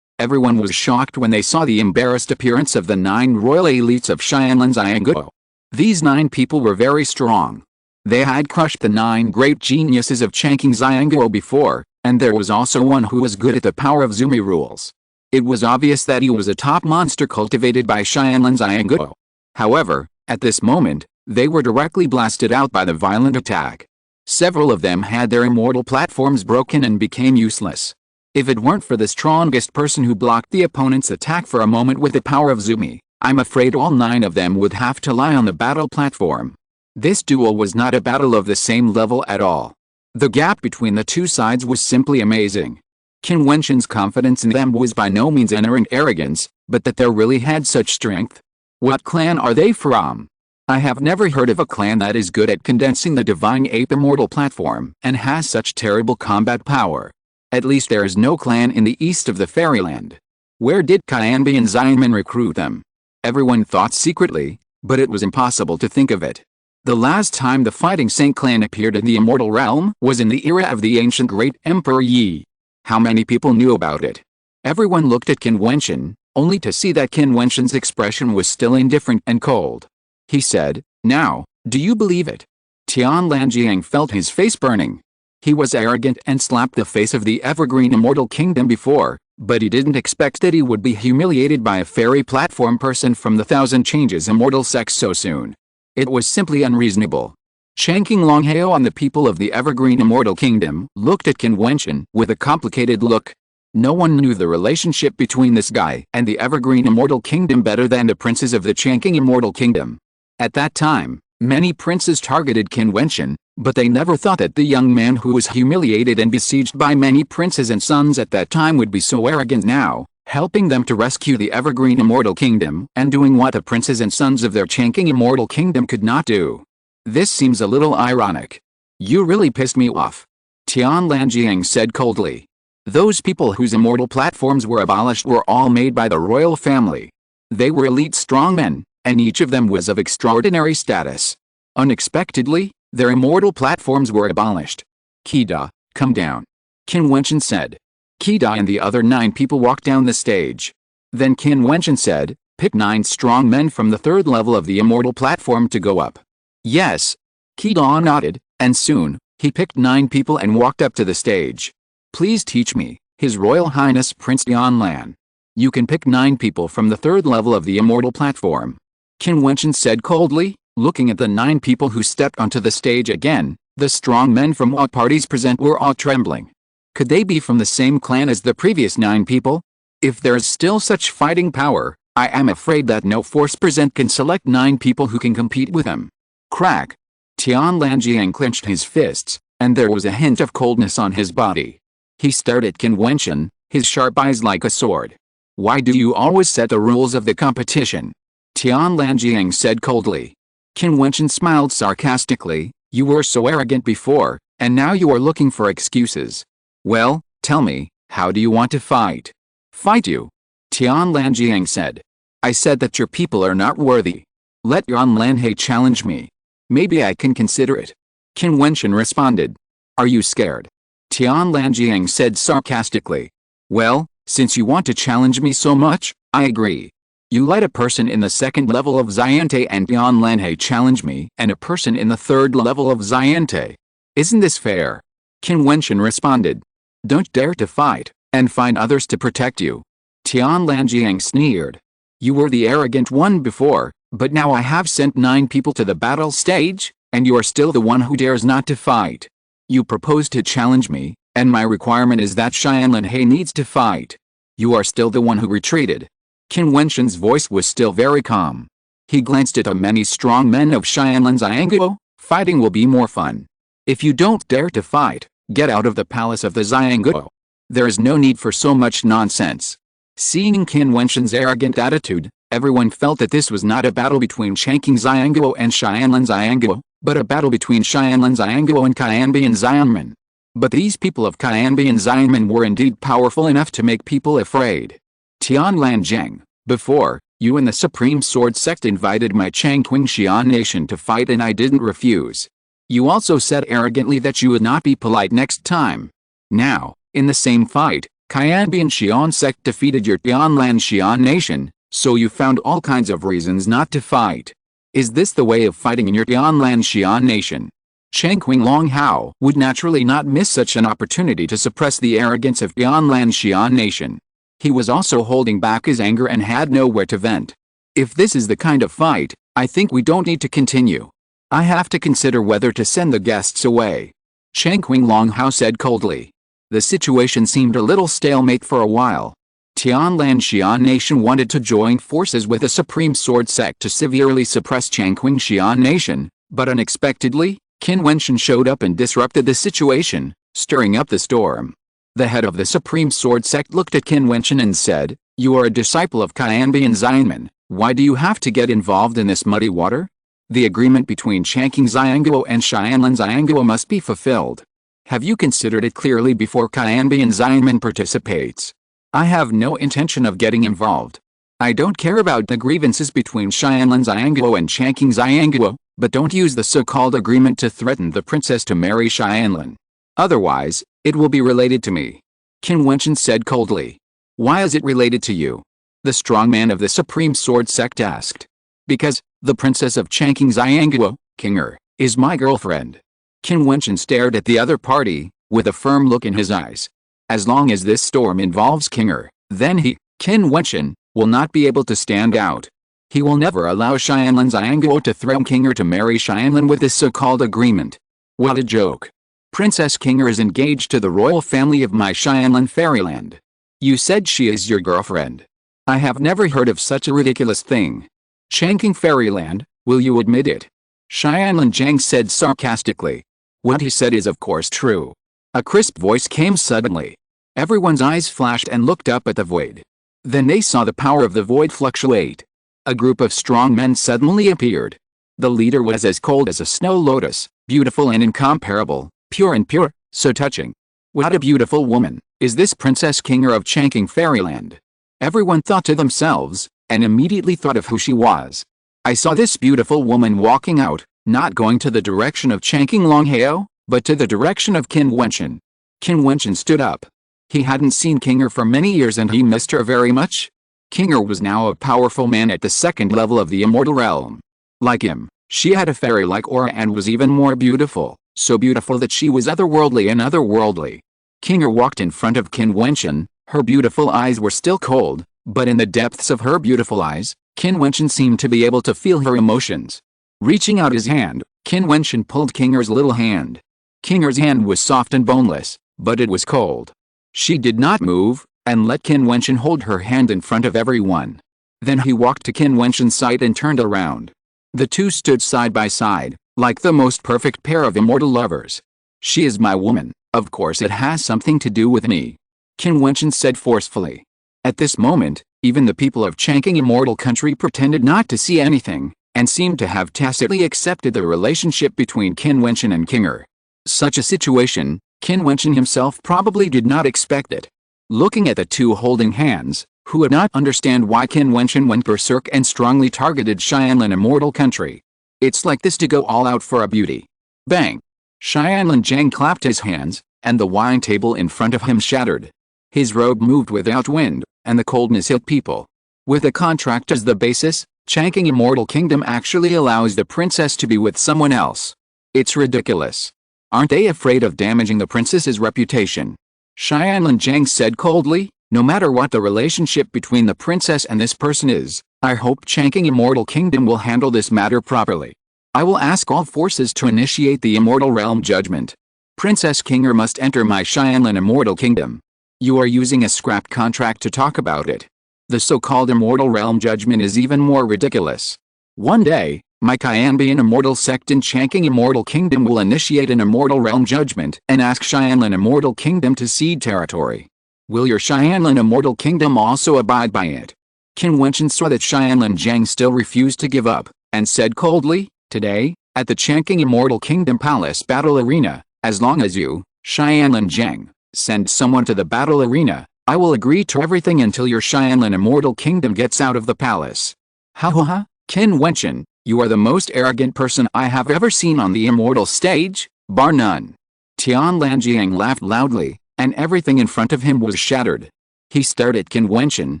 Everyone was shocked when they saw the embarrassed appearance of the 9 royal elites of Xianlan Xianguo. These 9 people were very strong. They had crushed the 9 great geniuses of Changqing Xianguo before, and there was also one who was good at the power of Zumi rules. It was obvious that he was a top monster cultivated by Xianlan Xianguo. However, at this moment, they were directly blasted out by the violent attack. Several of them had their immortal platforms broken and became useless. If it weren't for the strongest person who blocked the opponent's attack for a moment with the power of Zumi, I'm afraid all 9 of them would have to lie on the battle platform. This duel was not a battle of the same level at all. The gap between the two sides was simply amazing. Qin Wentian's confidence in them was by no means inherent arrogance, but that they really had such strength. What clan are they from? I have never heard of a clan that is good at condensing the divine ape immortal platform and has such terrible combat power. At least there is no clan in the east of the fairyland. Where did Qianbi and Xianmin recruit them? Everyone thought secretly, but it was impossible to think of it. The last time the Fighting Saint clan appeared in the immortal realm was in the era of the ancient great Emperor Yi. How many people knew about it? Everyone looked at Qin Wentian, only to see that Qin Wentian's expression was still indifferent and cold. He said, "Now, do you believe it?" Tian Lanjiang felt his face burning. He was arrogant and slapped the face of the evergreen immortal kingdom before, but he didn't expect that he would be humiliated by a fairy platform person from the Thousand Changes immortal sex so soon. It was simply unreasonable. Changqing Longhao and the people of the evergreen immortal kingdom looked at Qin Wentian with a complicated look. No one knew the relationship between this guy and the evergreen immortal kingdom better than the princes of the Changqing immortal kingdom. At that time, many princes targeted Qin Wentian, but they never thought that the young man who was humiliated and besieged by many princes and sons at that time would be so arrogant now, helping them to rescue the evergreen immortal kingdom and doing what the princes and sons of their Changqing immortal kingdom could not do. This seems a little ironic. You really pissed me off. Tian Lanjiang said coldly. Those people whose immortal platforms were abolished were all made by the royal family. They were elite strongmen, and each of them was of extraordinary status. Unexpectedly, their immortal platforms were abolished. Qida, come down. Qin Wentian said. Qida and the other 9 people walked down the stage. Then Qin Wentian said, pick 9 strong men from the 3rd level of the immortal platform to go up. Yes. Qida nodded, and soon, he picked 9 people and walked up to the stage. Please teach me, His Royal Highness Prince Yanlan. You can pick 9 people from the 3rd level of the immortal platform. Qin Wentian said coldly, looking at the 9 people who stepped onto the stage again. The strong men from all parties present were all trembling. Could they be from the same clan as the previous 9 people? If there is still such fighting power, I am afraid that no force present can select 9 people who can compete with them. Crack. Tian Lanjiang clenched his fists, and there was a hint of coldness on his body. He stared at Qin Wentian, his sharp eyes like a sword. Why do you always set the rules of the competition? Tian Lanjiang said coldly. Qin Wentian smiled sarcastically. You were so arrogant before, and now you are looking for excuses. Well, tell me, how do you want to fight? Fight you? Tian Lanjiang said. I said that your people are not worthy. Let Yan Lanhe challenge me. Maybe I can consider it. Qin Wentian responded. Are you scared? Tian Lanjiang said sarcastically. Well, since you want to challenge me so much, I agree. You let a person in the 2nd level of Xiante and Yan Lanhe challenge me and a person in the 3rd level of Xiante. Isn't this fair? Qin Wentian responded. Don't dare to fight, and find others to protect you. Tian Lanjiang sneered. You were the arrogant one before, but now I have sent 9 people to the battle stage, and you are still the one who dares not to fight. You propose to challenge me, and my requirement is that Xianlan He needs to fight. You are still the one who retreated. Qin Wentian's voice was still very calm. He glanced at the many strong men of Xianlan Xianguo. Fighting will be more fun. If you don't dare to fight, get out of the palace of the Xianguo. There is no need for so much nonsense. Seeing Qin Wentian's arrogant attitude, everyone felt that this was not a battle between Changqing Xianguo and Xianlan Xianguo, but a battle between Xianlin Xianguo and Qianbian Xianmen. But these people of Qianbian Xianmen were indeed powerful enough to make people afraid. Tianlan Zheng, before, you and the Supreme Sword Sect invited my Changqing Xian nation to fight and I didn't refuse. You also said arrogantly that you would not be polite next time. Now, in the same fight, Qianbian Xian sect defeated your Tianlan Xian nation, so you found all kinds of reasons not to fight. Is this the way of fighting in your Tianlan Xian nation? Changqing Longhao would naturally not miss such an opportunity to suppress the arrogance of Tianlan Xian nation. He was also holding back his anger and had nowhere to vent. If this is the kind of fight, I think we don't need to continue. I have to consider whether to send the guests away. Changqing Longhao said coldly. The situation seemed a little stalemate for a while. Tianlan Xian nation wanted to join forces with the Supreme Sword Sect to severely suppress Changqing Xian nation, but unexpectedly, Qin Wentian showed up and disrupted the situation, stirring up the storm. The head of the Supreme Sword Sect looked at Qin Wentian and said, "You are a disciple of Qianbian Xianmen, why do you have to get involved in this muddy water? The agreement between Changqing Xianguo and Xianlin Xianguo must be fulfilled. Have you considered it clearly before Qianbian Xianmen participates? I have no intention of getting involved. I don't care about the grievances between Xianlin Xianguo and Changqing Xianguo, but don't use the so-called agreement to threaten the princess to marry Xianlin. Otherwise, it will be related to me." Qin Wentian said coldly. "Why is it related to you?" the strong man of the Supreme Sword Sect asked. "Because, the princess of Changqing Xianguo, Qinger, is my girlfriend." Qin Wentian stared at the other party, with a firm look in his eyes. As long as this storm involves Qinger, then he, Qin Wentian, will not be able to stand out. He will never allow Xianlin Xianguo to threaten Qinger to marry Xianlin with this so-called agreement. What a joke. Princess Qinger is engaged to the royal family of my Xianlin fairyland. You said she is your girlfriend. I have never heard of such a ridiculous thing. Changqing fairyland, will you admit it? Xianlin Zhang said sarcastically. What he said is of course true. A crisp voice came suddenly. Everyone's eyes flashed and looked up at the void. Then they saw the power of the void fluctuate. A group of strong men suddenly appeared. The leader was as cold as a snow lotus, beautiful and incomparable, pure and pure, so touching. What a beautiful woman, is this Princess Qinger of Changqing Fairyland? Everyone thought to themselves, and immediately thought of who she was. I saw this beautiful woman walking out, not going to the direction of Changqing Longhao, but to the direction of Qin Wentian. Qin Wentian stood up. He hadn't seen Qinger for many years and he missed her very much. Qinger was now a powerful man at the second level of the immortal realm. Like him, she had a fairy-like aura and was even more beautiful, so beautiful that she was otherworldly and otherworldly. Qinger walked in front of Qin Wentian. Her beautiful eyes were still cold, but in the depths of her beautiful eyes, Qin Wentian seemed to be able to feel her emotions. Reaching out his hand, Qin Wentian pulled Qinger's little hand. Qinger's hand was soft and boneless, but it was cold. She did not move, and let Qin Wentian hold her hand in front of everyone. Then he walked to Qin Wentian's side and turned around. The two stood side by side, like the most perfect pair of immortal lovers. She is my woman, of course it has something to do with me. Qin Wentian said forcefully. At this moment, even the people of Changqing Immortal Country pretended not to see anything, and seemed to have tacitly accepted the relationship between Qin Wentian and Qinger. Such a situation, Qin Wentian himself probably did not expect it. Looking at the two holding hands, who would not understand why Qin Wentian went berserk and strongly targeted Xianlin Immortal Country. It's like this to go all out for a beauty. Bang! Xianlin Zhang clapped his hands, and the wine table in front of him shattered. His robe moved without wind, and the coldness hit people. With a contract as the basis, Changqing Immortal Kingdom actually allows the princess to be with someone else. It's ridiculous. Aren't they afraid of damaging the princess's reputation? Xianlin Zhang said coldly, no matter what the relationship between the princess and this person is, I hope Changqing Immortal Kingdom will handle this matter properly. I will ask all forces to initiate the Immortal Realm Judgment. Princess Qinger must enter my Xianlin Immortal Kingdom. You are using a scrap contract to talk about it. The so-called Immortal Realm Judgment is even more ridiculous. One day, my Qianbian Immortal Sect in Changqing Immortal Kingdom will initiate an Immortal Realm Judgment and ask Xianlin Immortal Kingdom to cede territory. Will your Xianlin Immortal Kingdom also abide by it? Qin Wentian saw that Xianlin Zhang still refused to give up, and said coldly, today, at the Changqing Immortal Kingdom Palace Battle Arena. As long as you, Xianlin Zheng, send someone to the battle arena, I will agree to everything until your Xianlin Immortal Kingdom gets out of the palace. Ha ha ha, Qin Wentian, you are the most arrogant person I have ever seen on the immortal stage, bar none. Tianlan Jiang laughed loudly, and everything in front of him was shattered. He stared at Qin Wentian.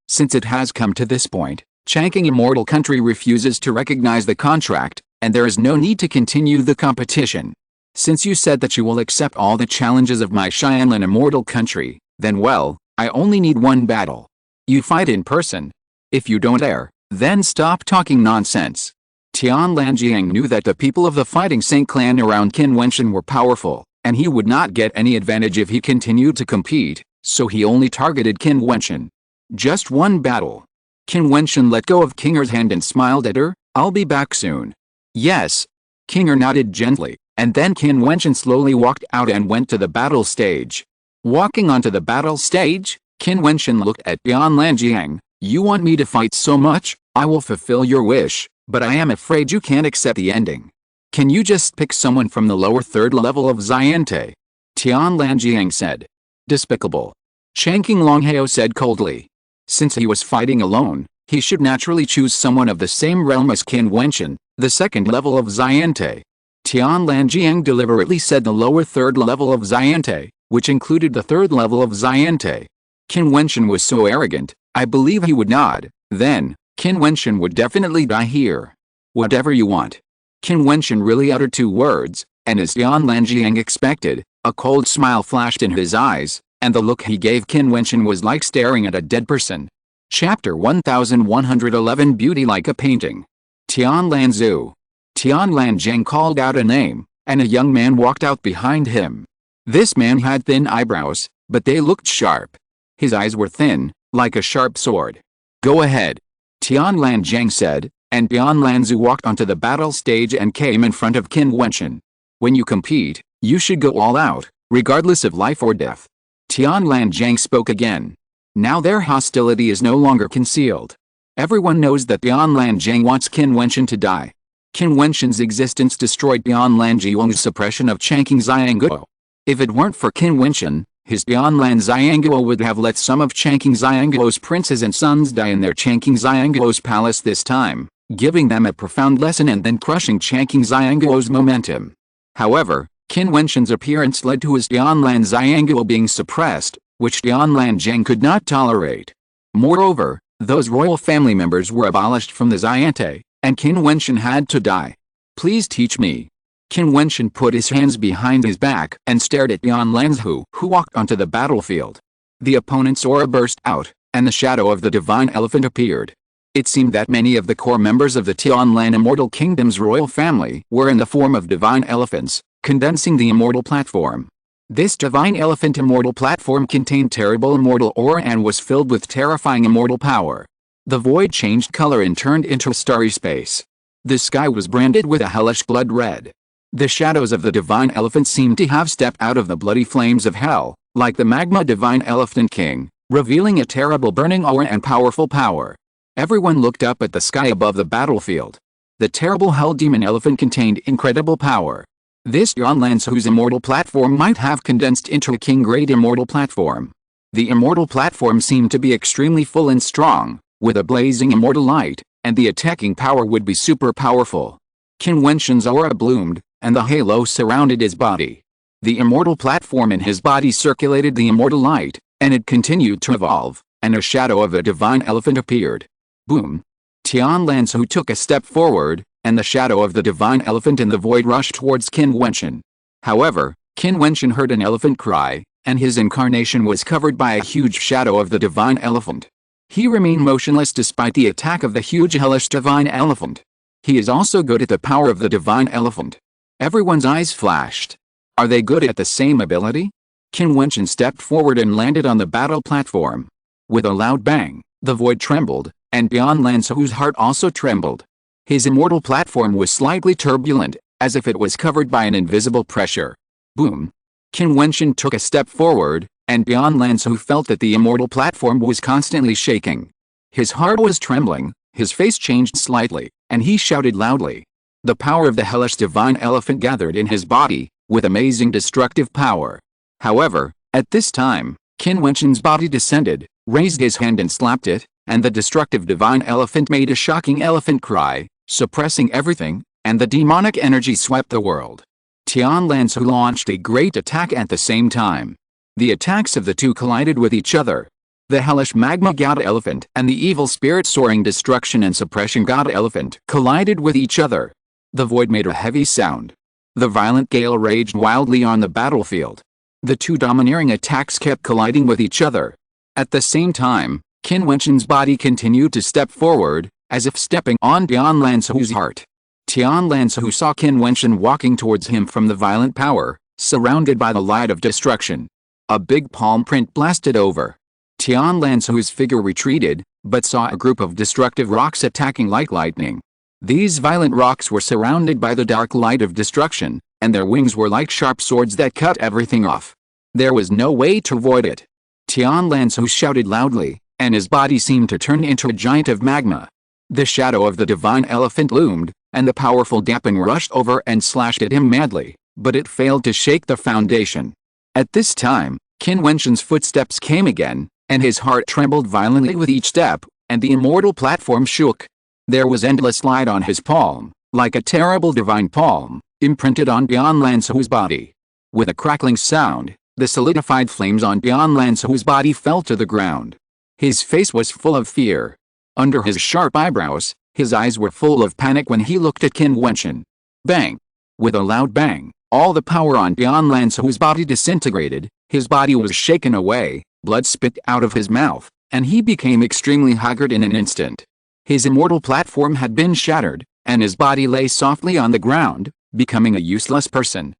Since it has come to this point, Changqing Immortal Country refuses to recognize the contract, and there is no need to continue the competition. Since you said that you will accept all the challenges of my Xianlin Immortal Country, then well, I only need one battle. You fight in person. If you don't dare, then stop talking nonsense. Tianlan Jiang knew that the people of the Fighting Saint clan around Qin Wentian were powerful, and he would not get any advantage if he continued to compete, so he only targeted Qin Wentian. Just one battle. Qin Wentian let go of Kinger's hand and smiled at her. I'll be back soon. Yes. Kinger nodded gently, and then Qin Wentian slowly walked out and went to the battle stage. Walking onto the battle stage, Qin Wentian looked at Tianlan Jiang. You want me to fight so much? I will fulfill your wish, but I am afraid you can't accept the ending. Can you just pick someone from the lower third level of Xiante? Tianlan Jiang said. Despicable. Changqing Longhao said coldly. Since he was fighting alone, he should naturally choose someone of the same realm as Qin Wentian, the second level of Xiante. Tianlan Jiang deliberately said the lower third level of Xiante, which included the third level of Xiante. Qin Wentian was so arrogant, I believe he would nod. Then, Qin Wentian would definitely die here. Whatever you want. Qin Wentian really uttered two words, and as Tianlan Jiang expected, a cold smile flashed in his eyes, and the look he gave Qin Wentian was like staring at a dead person. Chapter 1111 Beauty Like a Painting. Tianlan Zhu. Tianlan Zheng called out a name, and a young man walked out behind him. This man had thin eyebrows, but they looked sharp. His eyes were thin, like a sharp sword. Go ahead. Tianlan Zheng said, and Tianlan Zhu walked onto the battle stage and came in front of Qin Wentian. When you compete, you should go all out, regardless of life or death. Tianlan Zheng spoke again. Now their hostility is no longer concealed. Everyone knows that Tianlan Zheng wants Qin Wentian to die. Qin Wentian's existence destroyed Tianlan Jiang's suppression of Changqing Xianguo. If it weren't for Qin Wentian, his Tianlan Xianguo would have let some of Changqing Xianguo's princes and sons die in their Changqing Xianguo's palace this time, giving them a profound lesson and then crushing Changqing Xianguo's momentum. However, Qin Wentian's appearance led to his Tianlan Xianguo being suppressed, which Tianlan Zheng could not tolerate. Moreover, those royal family members were abolished from the Xiante, and Qin Wentian had to die. Please teach me. Qin Wentian put his hands behind his back and stared at Tianlan Zhu, who walked onto the battlefield. The opponent's aura burst out, and the shadow of the divine elephant appeared. It seemed that many of the core members of the Tianlan Immortal Kingdom's royal family were in the form of divine elephants, condensing the immortal platform. This divine elephant immortal platform contained terrible immortal aura and was filled with terrifying immortal power. The void changed color and turned into a starry space. The sky was branded with a hellish blood red. The shadows of the divine elephant seemed to have stepped out of the bloody flames of hell, like the magma divine elephant king, revealing a terrible burning aura and powerful power. Everyone looked up at the sky above the battlefield. The terrible hell demon elephant contained incredible power. This Tianlan Zhu's immortal platform might have condensed into a king-grade immortal platform. The immortal platform seemed to be extremely full and strong, with a blazing immortal light, and the attacking power would be super powerful. Qin Wentian's aura bloomed, and the halo surrounded his body. The immortal platform in his body circulated the immortal light, and it continued to evolve, and a shadow of a divine elephant appeared. Boom! Tianlan Zhu took a step forward, and the shadow of the divine elephant in the void rushed towards Qin Wentian. However, Qin Wentian heard an elephant cry, and his incarnation was covered by a huge shadow of the divine elephant. He remained motionless despite the attack of the huge hellish divine elephant. He is also good at the power of the divine elephant. Everyone's eyes flashed. Are they good at the same ability? Qin Wentian stepped forward and landed on the battle platform. With a loud bang, the void trembled, and Tianlan Zhu's heart also trembled. His immortal platform was slightly turbulent, as if it was covered by an invisible pressure. Boom! Qin Wentian took a step forward, and Tianlan Zhu felt that the immortal platform was constantly shaking. His heart was trembling, his face changed slightly, and he shouted loudly. The power of the hellish divine elephant gathered in his body, with amazing destructive power. However, at this time, Qin Wentian's body descended, raised his hand and slapped it, and the destructive divine elephant made a shocking elephant cry, suppressing everything, and the demonic energy swept the world. Tianlanzu launched a great attack at the same time. The attacks of the two collided with each other. The hellish magma god elephant and the evil spirit soaring destruction and suppression god elephant collided with each other. The void made a heavy sound. The violent gale raged wildly on the battlefield. The two domineering attacks kept colliding with each other. At the same time, Qin Wentian's body continued to step forward, as if stepping on Tianlanzu's heart. Tianlanzu saw Qin Wentian walking towards him from the violent power, surrounded by the light of destruction. A big palm print blasted over. Tianlanzu's figure retreated, but saw a group of destructive rocks attacking like lightning. These violent rocks were surrounded by the dark light of destruction, and their wings were like sharp swords that cut everything off. There was no way to avoid it. Tianlanzu shouted loudly, and his body seemed to turn into a giant of magma. The shadow of the divine elephant loomed, and the powerful Dapeng rushed over and slashed at him madly, but it failed to shake the foundation. At this time, Qin Wentian's footsteps came again, and his heart trembled violently with each step, and the immortal platform shook. There was endless light on his palm, like a terrible divine palm, imprinted on Tianlanzu's body. With a crackling sound, the solidified flames on Tianlanzu's body fell to the ground. His face was full of fear. Under his sharp eyebrows, his eyes were full of panic when he looked at Qin Wentian. Bang! With a loud bang, all the power on Tianlanzu's body disintegrated, his body was shaken away, blood spit out of his mouth, and he became extremely haggard in an instant. His immortal platform had been shattered, and his body lay softly on the ground, becoming a useless person.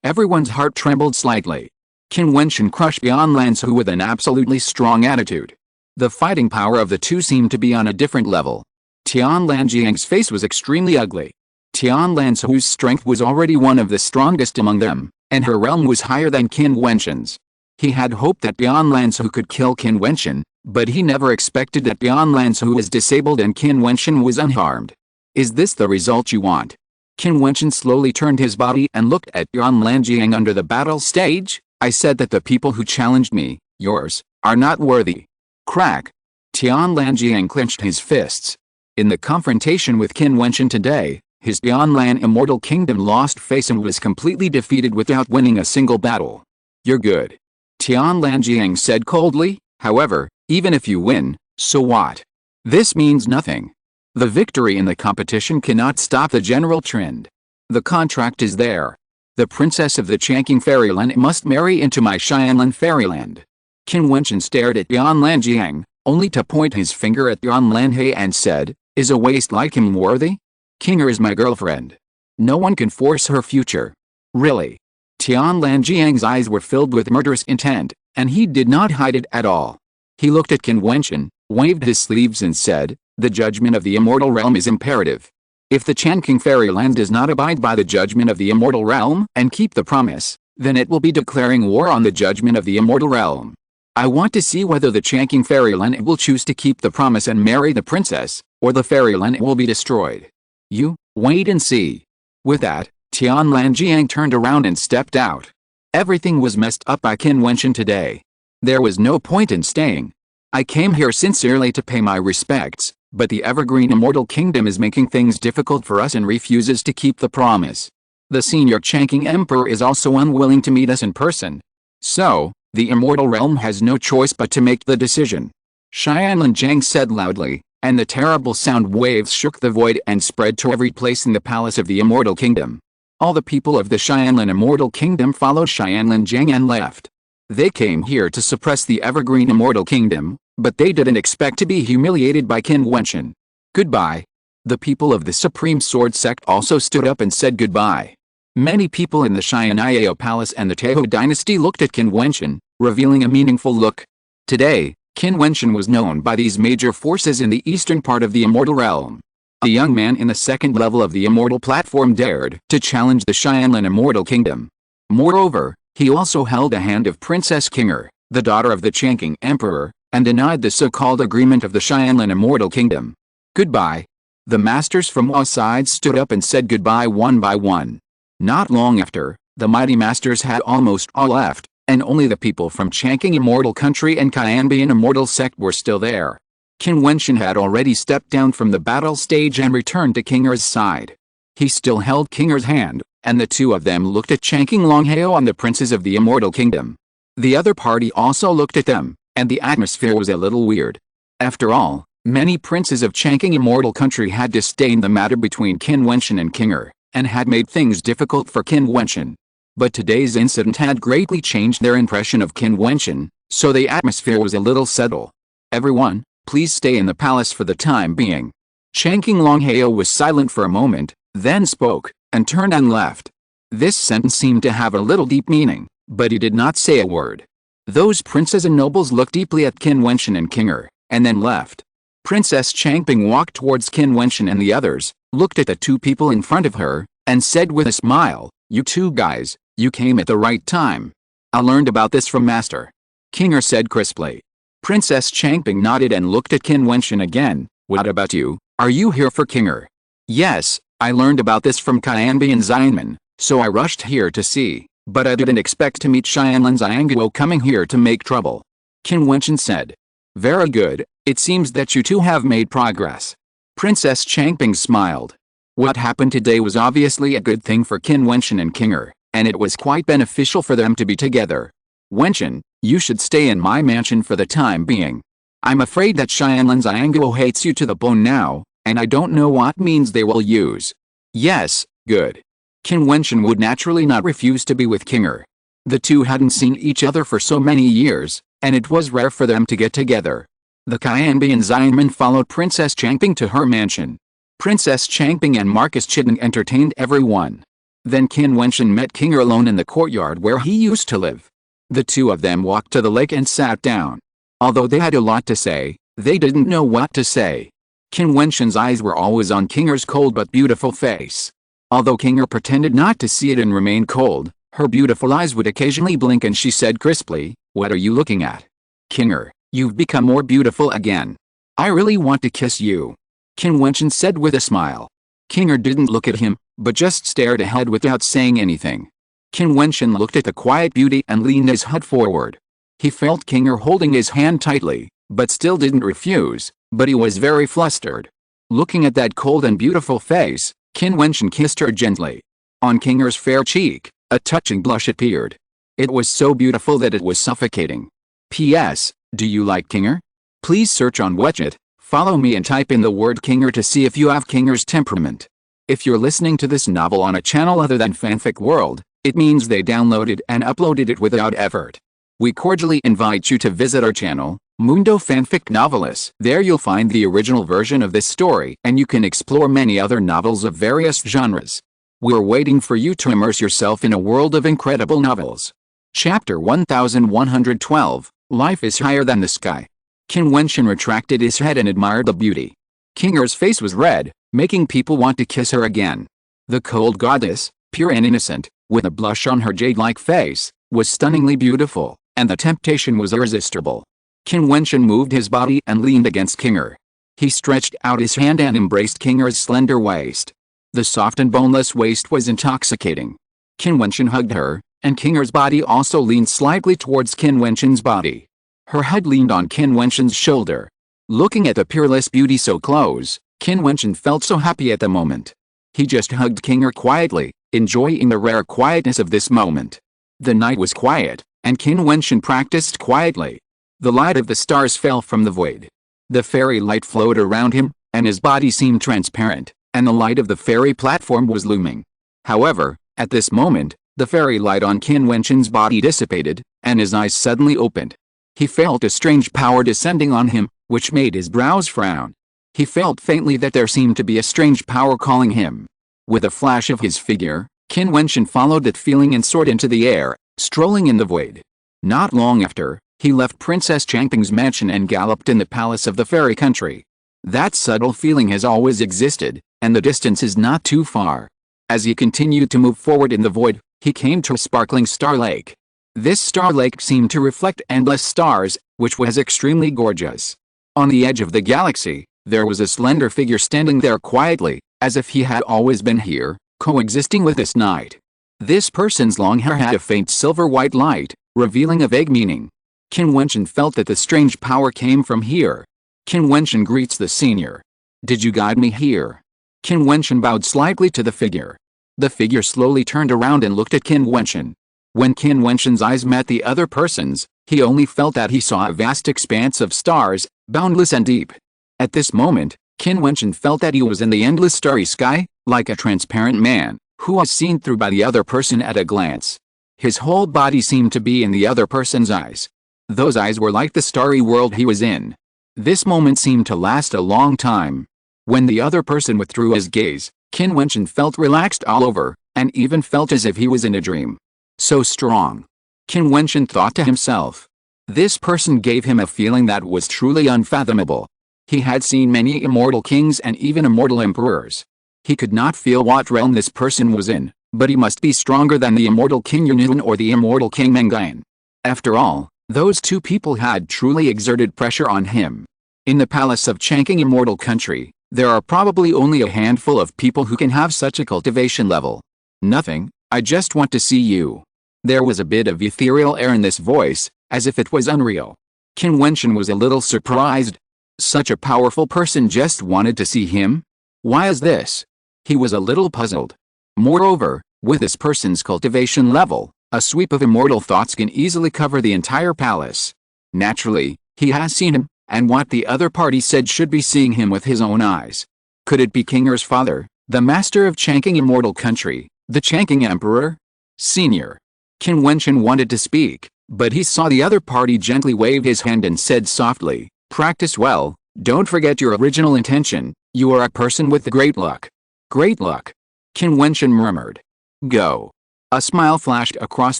Everyone's heart trembled slightly. Qin Wentian crushed Tianlanzu with an absolutely strong attitude. The fighting power of the two seemed to be on a different level. Tianlanjiang's face was extremely ugly. Tianlanzu's strength was already one of the strongest among them, and her realm was higher than Qin Wentian's. He had hoped that Tianlanzu could kill Qin Wentian, but he never expected that Tianlanzu was disabled and Qin Wentian was unharmed. Is this the result you want? Qin Wentian slowly turned his body and looked at Tianlanjiang under the battle stage. I said that the people who challenged me, yours, are not worthy. Crack! Tianlanjiang clenched his fists. In the confrontation with Qin Wentian today, his Tianlan immortal kingdom lost face and was completely defeated without winning a single battle. You're good. Tianlanjiang said coldly, however, even if you win, so what? This means nothing. The victory in the competition cannot stop the general trend. The contract is there. The princess of the Changqing fairyland must marry into my Xianlan fairyland. Qin Wentian stared at Tianlanjiang, only to point his finger at Tianlanhe and said, is a waste like him worthy? Kinger is my girlfriend. No one can force her future. Really? Tianlanjiang's eyes were filled with murderous intent, and he did not hide it at all. He looked at Qin Wentian, waved his sleeves and said, the judgment of the immortal realm is imperative. If the Changqing fairyland does not abide by the judgment of the immortal realm and keep the promise, then it will be declaring war on the judgment of the immortal realm. I want to see whether the Changqing fairyland will choose to keep the promise and marry the princess, or the fairyland will be destroyed. You, wait and see. With that, Tianlanjiang turned around and stepped out. Everything was messed up by Qin Wentian today. There was no point in staying. I came here sincerely to pay my respects, but the evergreen immortal kingdom is making things difficult for us and refuses to keep the promise. The senior Changqing emperor is also unwilling to meet us in person. So, the immortal realm has no choice but to make the decision. Xianlan Zhang said loudly, and the terrible sound waves shook the void and spread to every place in the palace of the immortal kingdom. All the people of the Xianlan immortal kingdom followed Xianlan Zhang and left. They came here to suppress the evergreen immortal kingdom, but they didn't expect to be humiliated by Qin Wentian. Goodbye. The people of the Supreme Sword Sect also stood up and said goodbye. Many people in the Xian'ai Palace and the Taiho dynasty looked at Qin Wentian, revealing a meaningful look. Today, Qin Wentian was known by these major forces in the eastern part of the immortal realm. A young man in the second level of the immortal platform dared to challenge the Xianlan immortal kingdom. Moreover, he also held the hand of Princess Kinger, the daughter of the Changqing emperor, and denied the so-called agreement of the Xianlan immortal kingdom. Goodbye. The masters from all sides stood up and said goodbye one by one. Not long after, the mighty masters had almost all left, and only the people from Changqing Immortal Country and Qianbian Immortal Sect were still there. Qin Wentian had already stepped down from the battle stage and returned to King Er's side. He still held King Er's hand, and the two of them looked at Changqing Longhao and the princes of the Immortal Kingdom. The other party also looked at them, and the atmosphere was a little weird. After all, many princes of Changqing Immortal Country had disdained the matter between Qin Wentian and King Er, and had made things difficult for Qin Wentian. But today's incident had greatly changed their impression of Qin Wentian, so the atmosphere was a little settled. Everyone, please stay in the palace for the time being. Changqing Longhao was silent for a moment, then spoke, and turned and left. This sentence seemed to have a little deep meaning, but he did not say a word. Those princes and nobles looked deeply at Qin Wentian and King Er, and then left. Princess Changping walked towards Qin Wentian and the others, looked at the two people in front of her, and said with a smile, "You two guys, you came at the right time. I learned about this from Master." King Er said crisply. Princess Changping nodded and looked at Qin Wentian again. "What about you? Are you here for King Er?" "Yes, I learned about this from Qianbian Xianmen, so I rushed here to see, but I didn't expect to meet Xianlin Xianguo coming here to make trouble." Qin Wentian said. "Very good, it seems that you two have made progress." Princess Changping smiled. What happened today was obviously a good thing for Qin Wentian and King Er, and it was quite beneficial for them to be together. "Wentian, you should stay in my mansion for the time being. I'm afraid that Xianlin Xianguo hates you to the bone now, and I don't know what means they will use." "Yes, good." Qin Wentian would naturally not refuse to be with King Er. The two hadn't seen each other for so many years, and it was rare for them to get together. The Qianbian Xianmen followed Princess Changping to her mansion. Princess Changping and Marcus Chitung entertained everyone. Then Qin Wentian met King Er alone in the courtyard where he used to live. The two of them walked to the lake and sat down. Although they had a lot to say, they didn't know what to say. Qin Wentian's eyes were always on King Er's cold but beautiful face. Although King Er pretended not to see it and remained cold, her beautiful eyes would occasionally blink and she said crisply, "What are you looking at? King Er, you've become more beautiful again. I really want to kiss you." Qin Wentian said with a smile. King Er didn't look at him, but just stared ahead without saying anything. Qin Wentian looked at the quiet beauty and leaned his head forward. He felt King Er holding his hand tightly, but still didn't refuse, but he was very flustered. Looking at that cold and beautiful face, Qin Wentian kissed her gently. On King Er's fair cheek, a touching blush appeared. It was so beautiful that it was suffocating. P.S. Do you like King Er? Please search on WeChat, follow me and type in the word King Er to see if you have King Er's temperament. If you're listening to this novel on a channel other than Fanfic World, it means they downloaded and uploaded it without effort. We cordially invite you to visit our channel, Mundo Fanfic Novelis. There you'll find the original version of this story and you can explore many other novels of various genres. We're waiting for you to immerse yourself in a world of incredible novels. Chapter 1112, Life is Higher Than the Sky. Qin Wentian retracted his head and admired the beauty. King Er's face was red, making people want to kiss her again. The cold goddess, pure and innocent, with a blush on her jade-like face, was stunningly beautiful, and the temptation was irresistible. Qin Wentian moved his body and leaned against King Er. He stretched out his hand and embraced King Er's slender waist. The soft and boneless waist was intoxicating. Qin Wentian hugged her, and King Er's body also leaned slightly towards Qin Wentian's body. Her head leaned on Qin Wentian's shoulder. Looking at the peerless beauty so close, Qin Wentian felt so happy at the moment. He just hugged King Er quietly, enjoying the rare quietness of this moment. The night was quiet, and Qin Wentian practiced quietly. The light of the stars fell from the void. The fairy light flowed around him, and his body seemed transparent, and the light of the fairy platform was looming. However, at this moment, the fairy light on Qin Wentian's body dissipated, and his eyes suddenly opened. He felt a strange power descending on him, which made his brows frown. He felt faintly that there seemed to be a strange power calling him. With a flash of his figure, Qin Wentian followed that feeling and soared into the air, strolling in the void. Not long after, he left Princess Changping's mansion and galloped in the palace of the fairy country. That subtle feeling has always existed, and the distance is not too far. As he continued to move forward in the void, he came to a sparkling star lake. This star lake seemed to reflect endless stars, which was extremely gorgeous. On the edge of the galaxy, There was a slender figure standing there quietly, as if he had always been here, coexisting with this knight. This person's long hair had a faint silver-white light, revealing a vague meaning. Qin Wentian felt that the strange power came from here. Qin Wentian greets the senior. Did you guide me here? Qin Wentian bowed slightly to the figure. The figure slowly turned around and looked at Qin Wentian. When Qin Wentian's eyes met the other person's, he only felt that he saw a vast expanse of stars, boundless and deep. At this moment, Qin Wentian felt that he was in the endless starry sky, like a transparent man, who was seen through by the other person at a glance. His whole body seemed to be in the other person's eyes. Those eyes were like the starry world he was in. This moment seemed to last a long time. When the other person withdrew his gaze, Qin Wentian felt relaxed all over, and even felt as if he was in a dream. So strong. Qin Wentian thought to himself. This person gave him a feeling that was truly unfathomable. He had seen many immortal kings and even immortal emperors. He could not feel what realm this person was in, but he must be stronger than the immortal King Jiutian or the immortal King Mengan. After all, those two people had truly exerted pressure on him. In the palace of Changqing Immortal Country, there are probably only a handful of people who can have such a cultivation level. Nothing, I just want to see you. There was a bit of ethereal air in this voice, as if it was unreal. Qin Wentian was a little surprised. Such a powerful person just wanted to see him? Why is this? He was a little puzzled. Moreover, with this person's cultivation level, a sweep of immortal thoughts can easily cover the entire palace. Naturally, he has seen him, and what the other party said should be seeing him with his own eyes. Could it be Kinger's father, the master of Changqing Immortal Country, the Changqing Emperor? Senior. Qin Wentian wanted to speak, but he saw the other party gently wave his hand and said softly, "Practice well, don't forget your original intention, you are a person with great luck." Great luck. Qin Wentian murmured. Go. A smile flashed across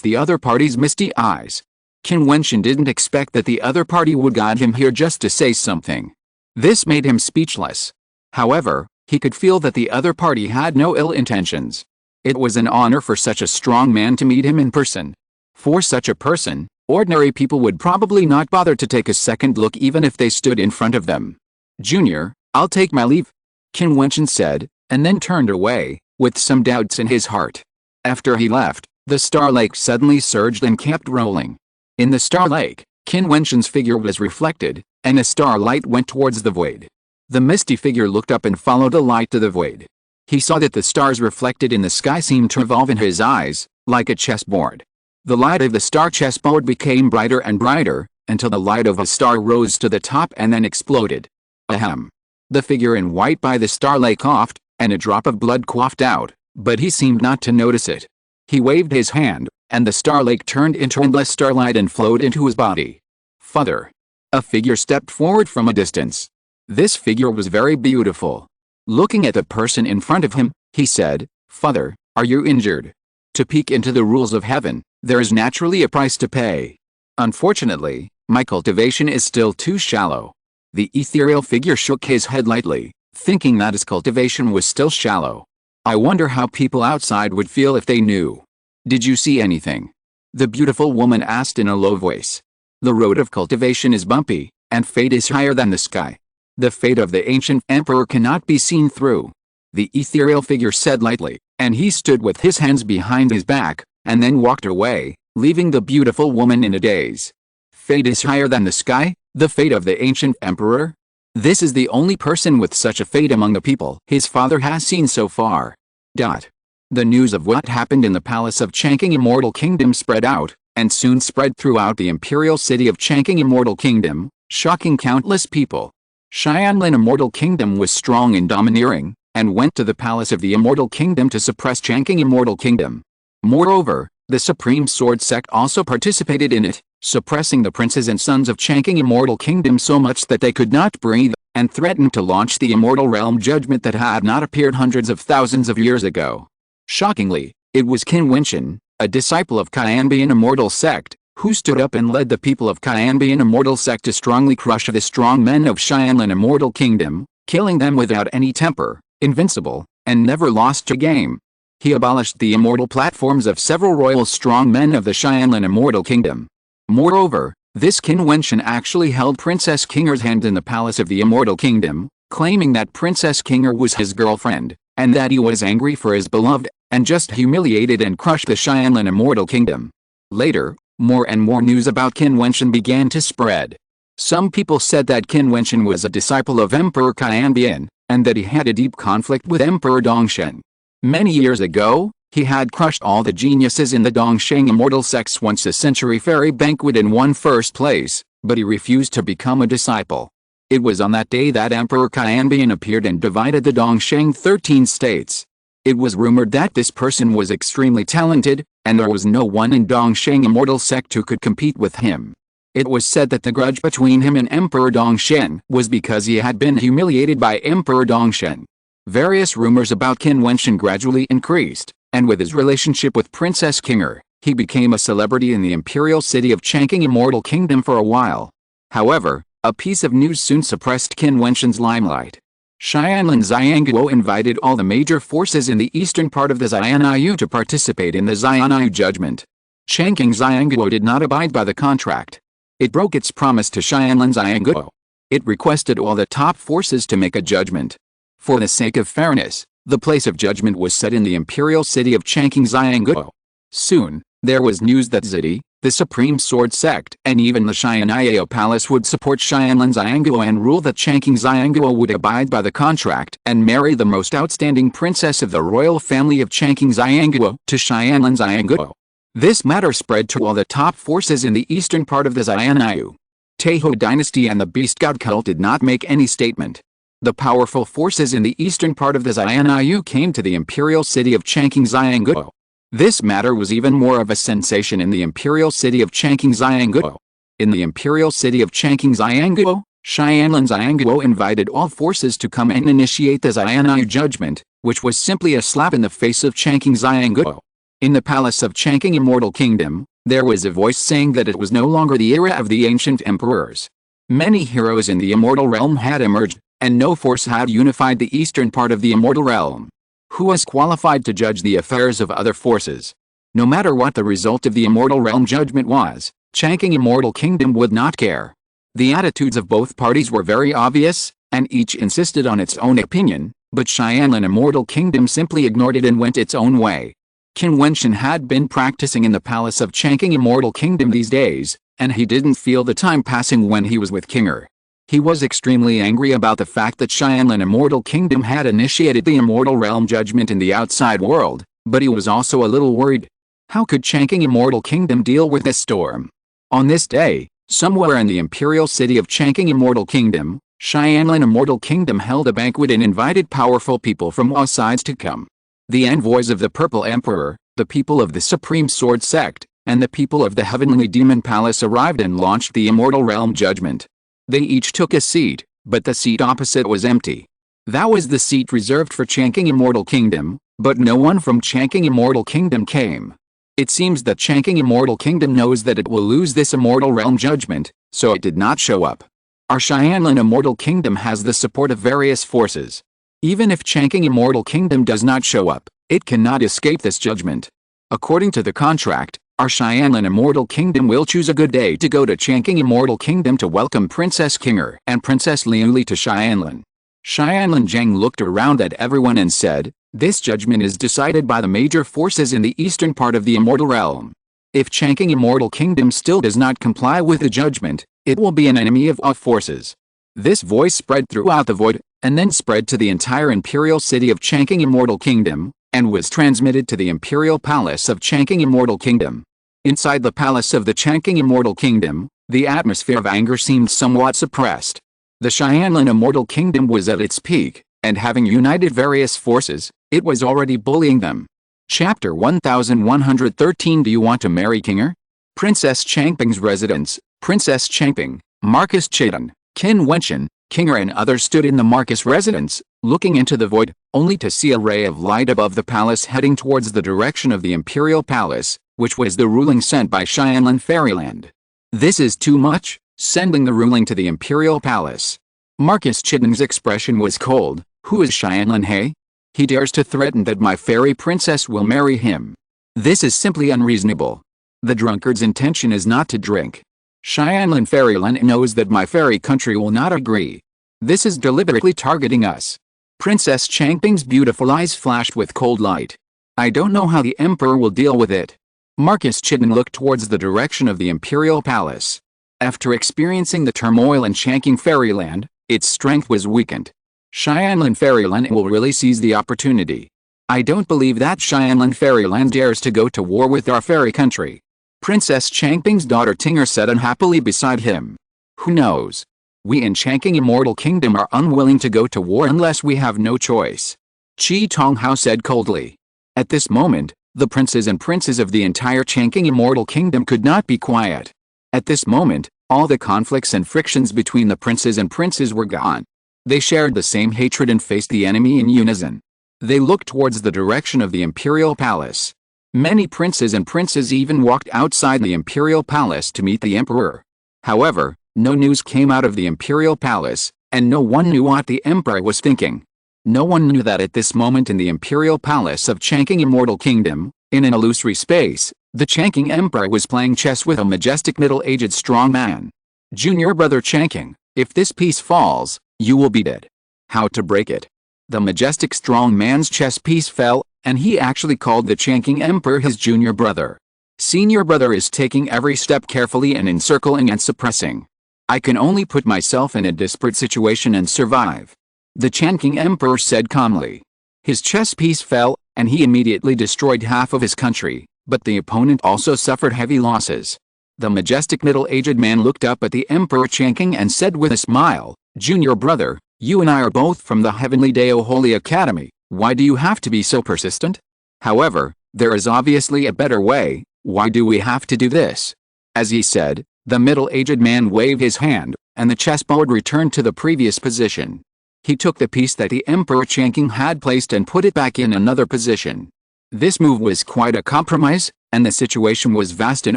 the other party's misty eyes. Qin Wentian didn't expect that the other party would guide him here just to say something. This made him speechless. However, he could feel that the other party had no ill intentions. It was an honor for such a strong man to meet him in person. For such a person, ordinary people would probably not bother to take a second look even if they stood in front of them. Junior, I'll take my leave, Qin Wentian said, and then turned away, with some doubts in his heart. After he left, the Star Lake suddenly surged and kept rolling. In the Star Lake, Qin Wentian's figure was reflected, and a starlight went towards the void. The misty figure looked up and followed the light to the void. He saw that the stars reflected in the sky seemed to revolve in his eyes, like a chessboard. The light of the star chessboard became brighter and brighter, until the light of a star rose to the top and then exploded. Ahem. The figure in white by the Star Lake coughed, and a drop of blood quaffed out, but he seemed not to notice it. He waved his hand, and the Star Lake turned into endless starlight and flowed into his body. Father. A figure stepped forward from a distance. This figure was very beautiful. Looking at the person in front of him, he said, Father, are you injured? To peek into the rules of heaven, there is naturally a price to pay. Unfortunately, my cultivation is still too shallow. The ethereal figure shook his head lightly, thinking that his cultivation was still shallow. I wonder how people outside would feel if they knew. Did you see anything? The beautiful woman asked in a low voice. The road of cultivation is bumpy, and fate is higher than the sky. The fate of the ancient emperor cannot be seen through. The ethereal figure said lightly, and he stood with his hands behind his back, and then walked away, leaving the beautiful woman in a daze. Fate is higher than the sky, the fate of the ancient emperor? This is the only person with such a fate among the people his father has seen so far. The news of what happened in the palace of Changqing Immortal Kingdom spread out, and soon spread throughout the imperial city of Changqing Immortal Kingdom, shocking countless people. Xianlin Immortal Kingdom was strong and domineering, and went to the palace of the Immortal Kingdom to suppress Changqing Immortal Kingdom. Moreover, the Supreme Sword Sect also participated in it, suppressing the princes and sons of Changqing Immortal Kingdom so much that they could not breathe, and threatened to launch the Immortal Realm judgment that had not appeared hundreds of thousands of years ago. Shockingly, it was Qin Wentian, a disciple of Qianbian Immortal Sect, who stood up and led the people of Qianbian Immortal Sect to strongly crush the strong men of Xianlin Immortal Kingdom, killing them without any temper, invincible, and never lost a game. He abolished the immortal platforms of several royal strong men of the Xianlin Immortal Kingdom. Moreover, this Qin Wentian actually held Princess Kinger's hand in the palace of the Immortal Kingdom, claiming that Princess Qinger was his girlfriend, and that he was angry for his beloved, and just humiliated and crushed the Xianlin immortal kingdom. Later, more and more news about Qin Wentian began to spread. Some people said that Qin Wentian was a disciple of Emperor Qin, and that he had a deep conflict with Emperor Dongzhen. Many years ago, he had crushed all the geniuses in the Dongsheng immortal sect's once-a-century fairy banquet and won first place, but he refused to become a disciple. It was on that day that Emperor Qin appeared and divided the Dongsheng 13 states. It was rumored that this person was extremely talented, and there was no one in Dongsheng immortal sect who could compete with him. It was said that the grudge between him and Emperor Dongzhen was because he had been humiliated by Emperor Dongzhen. Various rumors about Qin Wentian gradually increased, and with his relationship with Princess Qinger, he became a celebrity in the imperial city of Changqing immortal kingdom for a while. However, a piece of news soon suppressed Qin Wentian's limelight. Xianlin Xiangguo invited all the major forces in the eastern part of the Xianyu to participate in the Xianyu judgment. Changqing Xiangguo did not abide by the contract. It broke its promise to Xianlin Xiangguo. It requested all the top forces to make a judgment. For the sake of fairness, the place of judgment was set in the imperial city of Changqing Xiangguo. Soon, there was news that Zidi, the supreme sword sect, and even the Xianyao palace would support Xianlin Xiangguo and rule that Changqing Xiangguo would abide by the contract and marry the most outstanding princess of the royal family of Changqing Xiangguo to Xianlin Xiangguo. This matter spread to all the top forces in the eastern part of the Xianyu. Taiho dynasty and the beast god cult did not make any statement. The powerful forces in the eastern part of the Xianyu came to the imperial city of Changqing Xiangguo. This matter was even more of a sensation in the imperial city of Changqing Xiangguo. In the imperial city of Changqing Xiangguo, Xianlin Xiangguo invited all forces to come and initiate the Xianyu judgment, which was simply a slap in the face of Changqing Xiangguo. In the palace of Changqing immortal kingdom, there was a voice saying that it was no longer the era of the ancient emperors. Many heroes in the immortal realm had emerged, and no force had unified the eastern part of the immortal realm. Who was qualified to judge the affairs of other forces? No matter what the result of the immortal realm judgment was, Changqing immortal kingdom would not care. The attitudes of both parties were very obvious, and each insisted on its own opinion, but Xianlin immortal kingdom simply ignored it and went its own way. Qin Wentian had been practicing in the palace of Changqing immortal kingdom these days, and he didn't feel the time passing when he was with Qinger. He was extremely angry about the fact that Xianlin immortal kingdom had initiated the immortal realm judgment in the outside world, but he was also a little worried. How could Changqing immortal kingdom deal with this storm? On this day, somewhere in the imperial city of Changqing immortal kingdom, Xianlin immortal kingdom held a banquet and invited powerful people from all sides to come. The envoys of the Purple Emperor, the people of the Supreme Sword Sect, and the people of the Heavenly Demon Palace arrived and launched the immortal realm judgment. They each took a seat, but the seat opposite was empty. That was the seat reserved for Changqing immortal kingdom, but no one from Changqing immortal kingdom came. It seems that Changqing immortal kingdom knows that it will lose this immortal realm judgment, so it did not show up. Our Xianlin immortal kingdom has the support of various forces. Even if Changqing immortal kingdom does not show up, it cannot escape this judgment. According to the contract, our Xianlin immortal kingdom will choose a good day to go to Changqing immortal kingdom to welcome Princess Qinger and Princess Liuli to Xianlin. Xianlin Zhang looked around at everyone and said, "This judgment is decided by the major forces in the eastern part of the immortal realm. If Changqing immortal kingdom still does not comply with the judgment, it will be an enemy of all forces." This voice spread throughout the void, and then spread to the entire imperial city of Changqing immortal kingdom, and was transmitted to the imperial palace of Changqing immortal kingdom. Inside the palace of the Changqing immortal kingdom, the atmosphere of anger seemed somewhat suppressed. The Xianlin immortal kingdom was at its peak, and having united various forces, it was already bullying them. Chapter 1113. Do you want to marry Qinger? Princess Changping's residence. Princess Changping, Marcus Chidan, Qin Wentian, Qinger and others stood in the Marcus residence, looking into the void, only to see a ray of light above the palace heading towards the direction of the imperial palace, which was the ruling sent by Xianlin Fairyland. This is too much, sending the ruling to the imperial palace. Marcus Chidan's expression was cold. Who is Xianlin He? He dares to threaten that my fairy princess will marry him. This is simply unreasonable. The drunkard's intention is not to drink. Xianlin Fairyland knows that my fairy country will not agree. This is deliberately targeting us. Princess Changping's beautiful eyes flashed with cold light. I don't know how the emperor will deal with it. Marcus Chitin looked towards the direction of the imperial palace. After experiencing the turmoil in Changqing Fairyland, its strength was weakened. Xianlan Fairyland will really seize the opportunity. I don't believe that Xianlan Fairyland dares to go to war with our fairy country. Princess Changping's daughter Tinger said unhappily beside him. Who knows? We in Changqing Immortal Kingdom are unwilling to go to war unless we have no choice. Qi Tonghao said coldly. At this moment, the princes and princes of the entire Changqing Immortal Kingdom could not be quiet. At this moment, all the conflicts and frictions between the princes and princes were gone. They shared the same hatred and faced the enemy in unison. They looked towards the direction of the imperial palace. Many princes and princes even walked outside the imperial palace to meet the emperor. However, no news came out of the imperial palace, and no one knew what the emperor was thinking. No one knew that at this moment in the imperial palace of Changqing Immortal Kingdom, in an illusory space, the Changqing emperor was playing chess with a majestic middle-aged strong man. Junior brother Changqing, if this piece falls, you will be dead. How to break it? The majestic strong man's chess piece fell, and he actually called the Changqing emperor his junior brother. Senior brother is taking every step carefully and encircling and suppressing. I can only put myself in a desperate situation and survive. The Changqing emperor said calmly. His chess piece fell, and he immediately destroyed half of his country, but the opponent also suffered heavy losses. The majestic middle-aged man looked up at the Emperor Changqing and said with a smile, Junior brother, you and I are both from the Heavenly Dao Holy Academy, why do you have to be so persistent? However, there is obviously a better way, why do we have to do this? As he said, the middle-aged man waved his hand, and the chessboard returned to the previous position. He took the piece that the Emperor Changqing had placed and put it back in another position. This move was quite a compromise, and the situation was vast and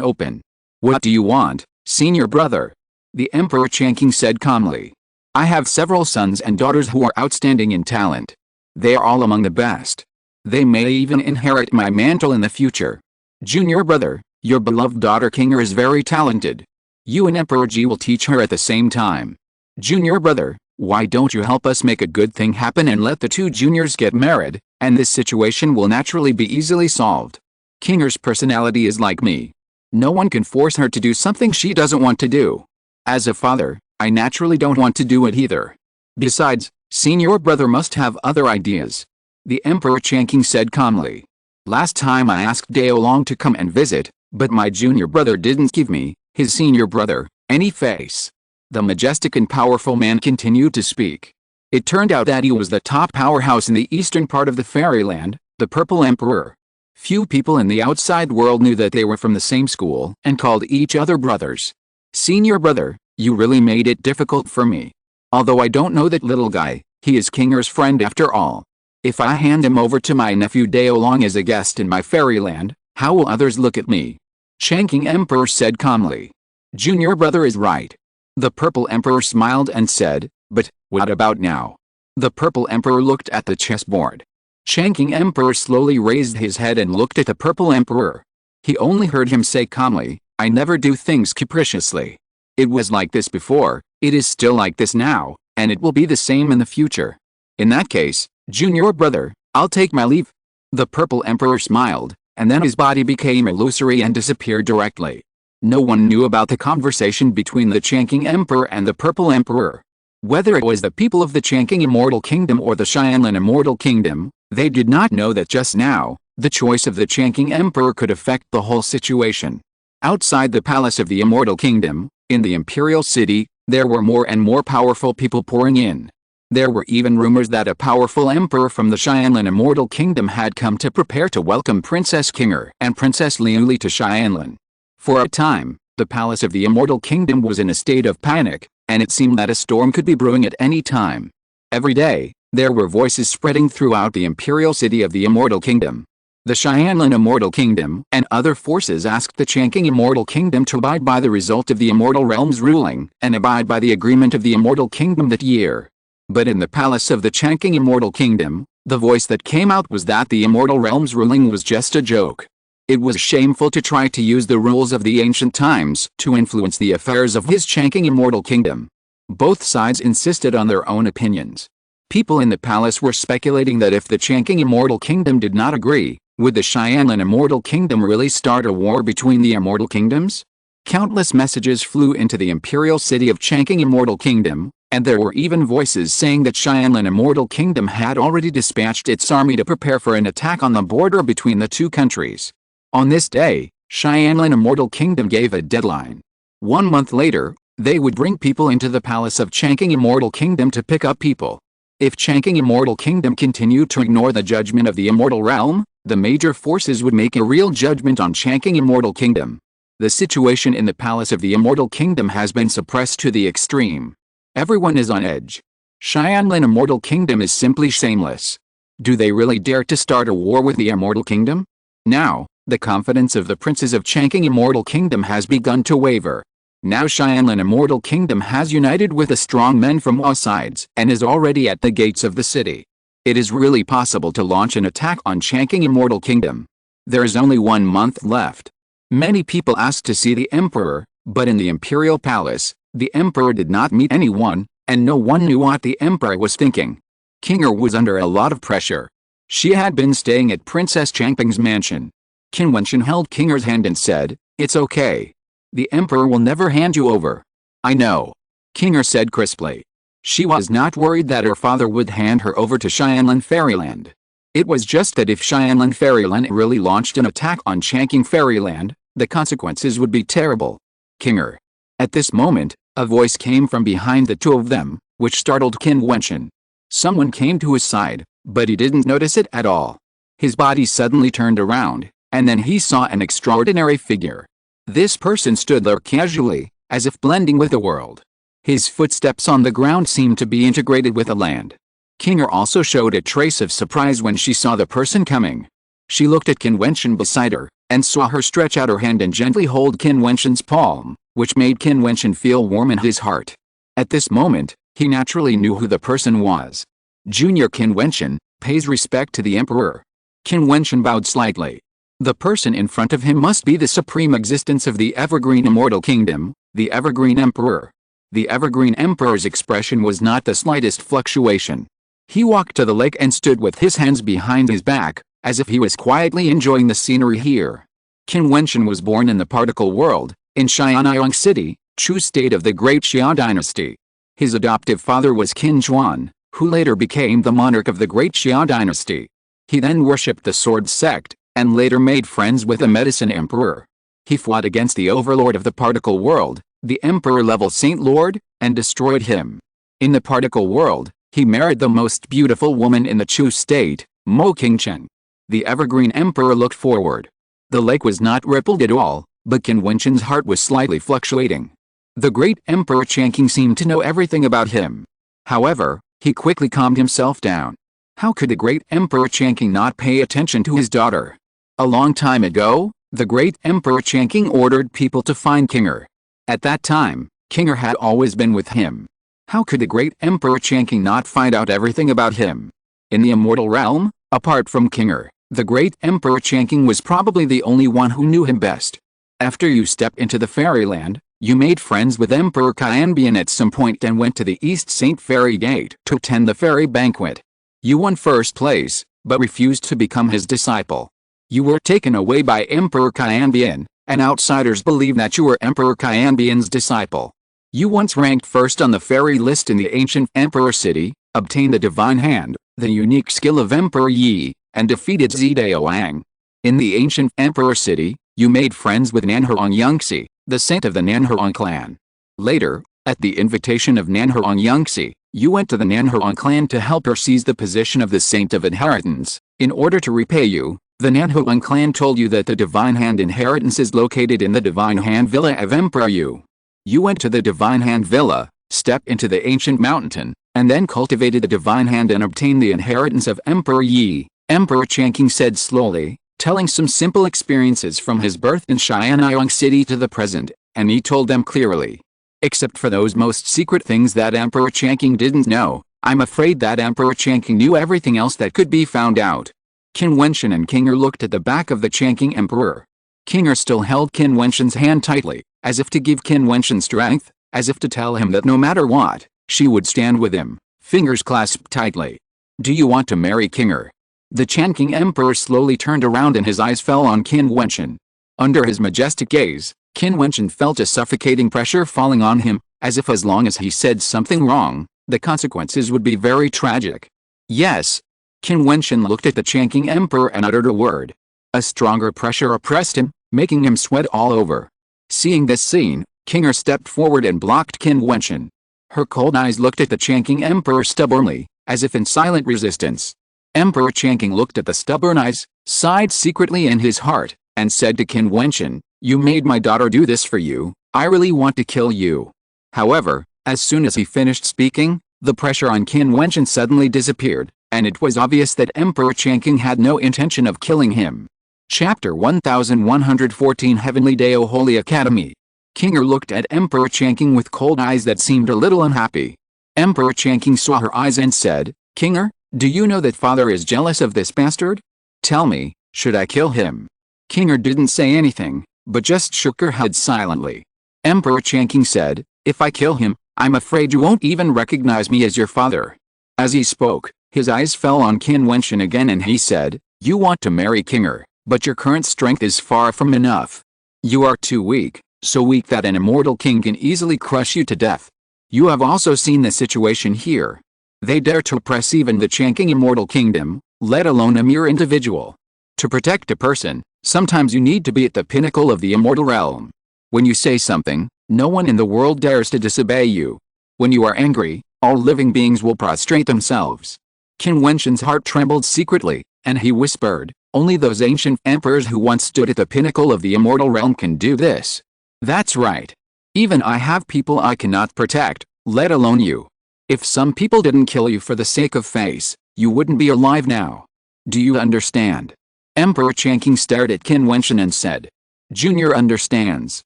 open. What do you want, senior brother? The Emperor Changqing said calmly. I have several sons and daughters who are outstanding in talent. They are all among the best. They may even inherit my mantle in the future. Junior brother, your beloved daughter Kinger is very talented. You and Emperor Ji will teach her at the same time. Junior brother, why don't you help us make a good thing happen and let the two juniors get married, and this situation will naturally be easily solved. Kinger's personality is like me. No one can force her to do something she doesn't want to do. As a father, I naturally don't want to do it either. Besides, senior brother must have other ideas. The Emperor Changqing said calmly. Last time I asked Dao Long to come and visit, but my junior brother didn't give me, his senior brother, any face. The majestic and powerful man continued to speak. It turned out that he was the top powerhouse in the eastern part of the fairyland, the Purple Emperor. Few people in the outside world knew that they were from the same school and called each other brothers. Senior brother, you really made it difficult for me. Although I don't know that little guy, he is Kinger's friend after all. If I hand him over to my nephew Dao Long as a guest in my fairyland, how will others look at me? Changqing Emperor said calmly. Junior brother is right. The Purple Emperor smiled and said, but, what about now? The Purple Emperor looked at the chessboard. Changqing Emperor slowly raised his head and looked at the Purple Emperor. He only heard him say calmly, I never do things capriciously. It was like this before, it is still like this now, and it will be the same in the future. In that case, junior brother, I'll take my leave. The Purple Emperor smiled, and then his body became illusory and disappeared directly. No one knew about the conversation between the Changqing Emperor and the Purple Emperor. Whether it was the people of the Changqing Immortal Kingdom or the Xianlan Immortal Kingdom, they did not know that just now, the choice of the Changqing Emperor could affect the whole situation. Outside the palace of the Immortal Kingdom, in the Imperial City, there were more and more powerful people pouring in. There were even rumors that a powerful emperor from the Xianlan Immortal Kingdom had come to prepare to welcome Princess Kinger and Princess Liuli to Xianlan. For a time, the palace of the Immortal Kingdom was in a state of panic, and it seemed that a storm could be brewing at any time. Every day, there were voices spreading throughout the Imperial City of the Immortal Kingdom. The Xianlan Immortal Kingdom and other forces asked the Changqing Immortal Kingdom to abide by the result of the Immortal Realm's ruling and abide by the agreement of the Immortal Kingdom that year. But in the palace of the Changqing Immortal Kingdom, the voice that came out was that the Immortal Realm's ruling was just a joke. It was shameful to try to use the rules of the ancient times to influence the affairs of his Changqing Immortal Kingdom. Both sides insisted on their own opinions. People in the palace were speculating that if the Changqing Immortal Kingdom did not agree, would the Xianlin Immortal Kingdom really start a war between the Immortal Kingdoms? Countless messages flew into the imperial city of Changqing Immortal Kingdom, and there were even voices saying that Xianlin Immortal Kingdom had already dispatched its army to prepare for an attack on the border between the two countries. On this day, Xianlin Immortal Kingdom gave a deadline. 1 month later, they would bring people into the palace of Changqing Immortal Kingdom to pick up people. If Changqing Immortal Kingdom continued to ignore the judgment of the Immortal Realm, the major forces would make a real judgment on Changqing Immortal Kingdom. The situation in the palace of the Immortal Kingdom has been suppressed to the extreme. Everyone is on edge. Xianlin Immortal Kingdom is simply shameless. Do they really dare to start a war with the Immortal Kingdom? Now, the confidence of the princes of Changqing Immortal Kingdom has begun to waver. Now Xianlin Immortal Kingdom has united with the strong men from all sides and is already at the gates of the city. It is really possible to launch an attack on Changqing Immortal Kingdom. There is only 1 month left. Many people asked to see the emperor, but in the imperial palace, the emperor did not meet anyone, and no one knew what the emperor was thinking. Qing'er was under a lot of pressure. She had been staying at Princess Changping's mansion. Qin Wentian held Qing'er's hand and said, "It's okay. The emperor will never hand you over." "I know," Qing'er said crisply. She was not worried that her father would hand her over to Xianlin Fairyland. It was just that if Xianlin Fairyland really launched an attack on Changqing Fairyland, the consequences would be terrible. "Qing'er." At this moment, a voice came from behind the two of them, which startled Qin Wentian. Someone came to his side, but he didn't notice it at all. His body suddenly turned around, and then he saw an extraordinary figure. This person stood there casually, as if blending with the world. His footsteps on the ground seemed to be integrated with the land. Qing'er also showed a trace of surprise when she saw the person coming. She looked at Qin Wentian beside her, and saw her stretch out her hand and gently hold Qin Wentian's palm, which made Qin Wentian feel warm in his heart. At this moment, he naturally knew who the person was. Junior Qin Wentian pays respect to the emperor. Qin Wentian bowed slightly. The person in front of him must be the supreme existence of the Evergreen Immortal Kingdom, the Evergreen Emperor. The Evergreen Emperor's expression was not the slightest fluctuation. He walked to the lake and stood with his hands behind his back, as if he was quietly enjoying the scenery here. Qin Wentian was born in the particle world, in Xianyang City, Chu state of the Great Xia dynasty. His adoptive father was Qin Zhuan, who later became the monarch of the Great Xia dynasty. He then worshipped the sword sect, and later made friends with the medicine emperor. He fought against the overlord of the particle world, the emperor-level Saint Lord, and destroyed him. In the particle world, he married the most beautiful woman in the Chu state, Mo Qingchen. The Evergreen Emperor looked forward. The lake was not rippled at all, but Qin Wentian's heart was slightly fluctuating. The great Emperor Changqing seemed to know everything about him. However, he quickly calmed himself down. How could the great Emperor Changqing not pay attention to his daughter? A long time ago, the great Emperor Changqing ordered people to find Qing'er. At that time, Qing'er had always been with him. How could the great Emperor Changqing not find out everything about him? In the immortal realm, apart from Qing'er, the great Emperor Changqing was probably the only one who knew him best. After you stepped into the fairyland, you made friends with Emperor Qianbian at some point and went to the East Saint Fairy Gate to attend the fairy banquet. You won first place, but refused to become his disciple. You were taken away by Emperor Qianbian, and outsiders believe that you were Emperor Qianbian's disciple. You once ranked first on the fairy list in the ancient Emperor City, obtained the Divine Hand, the unique skill of Emperor Yi, and defeated Zidaoang. In the ancient Emperor City, you made friends with Nanhurong Yangxi, the saint of the Nanhurong clan. Later, at the invitation of Nanhurong Yangxi, you went to the Nanhurong clan to help her seize the position of the Saint of Inheritance. In order to repay you, the Nanhurong clan told you that the Divine Hand inheritance is located in the Divine Hand Villa of Emperor Yu. You went to the Divine Hand Villa, stepped into the ancient mountain, and then cultivated the Divine Hand and obtained the inheritance of Emperor Yi. Emperor Changqing said slowly, telling some simple experiences from his birth in Xianyang City to the present, and he told them clearly. Except for those most secret things that Emperor Changqing didn't know, I'm afraid that Emperor Changqing knew everything else that could be found out. Qin Wentian and Qing'er looked at the back of the Changqing Emperor. Qing'er still held Qin Wentian's hand tightly, as if to give Qin Wentian strength, as if to tell him that no matter what, she would stand with him, fingers clasped tightly. "Do you want to marry Kinger?" The Chanking Emperor slowly turned around and his eyes fell on Qin Wentian. Under his majestic gaze, Qin Wentian felt a suffocating pressure falling on him, as if as long as he said something wrong, the consequences would be very tragic. "Yes." Qin Wentian looked at the Chanking Emperor and uttered a word. A stronger pressure oppressed him, making him sweat all over. Seeing this scene, Kinger stepped forward and blocked Qin Wentian. Her cold eyes looked at the Chanking Emperor stubbornly, as if in silent resistance. Emperor Chanking looked at the stubborn eyes, sighed secretly in his heart, and said to Qin Wentian, "You made my daughter do this for you, I really want to kill you." However, as soon as he finished speaking, the pressure on Qin Wentian suddenly disappeared, and it was obvious that Emperor Chanking had no intention of killing him. Chapter 1114 Heavenly Deo Holy Academy. Kinger looked at Emperor Chanking with cold eyes that seemed a little unhappy. Emperor Chanking saw her eyes and said, "Kinger, do you know that father is jealous of this bastard? Tell me, should I kill him?" Kinger didn't say anything, but just shook her head silently. Emperor Chanking said, "If I kill him, I'm afraid you won't even recognize me as your father." As he spoke, his eyes fell on Qin Wentian again and he said, "You want to marry Kinger, but your current strength is far from enough. You are too weak, so weak that an immortal king can easily crush you to death. You have also seen the situation here. They dare to oppress even the Chanking Immortal Kingdom, let alone a mere individual. To protect a person, sometimes you need to be at the pinnacle of the immortal realm. When you say something, no one in the world dares to disobey you. When you are angry, all living beings will prostrate themselves." Qin Wentian's heart trembled secretly, and he whispered, "Only those ancient emperors who once stood at the pinnacle of the immortal realm can do this." "That's right. Even I have people I cannot protect, let alone you. If some people didn't kill you for the sake of face, you wouldn't be alive now. Do you understand?" Emperor Chanking stared at Qin Wentian and said, "Junior understands."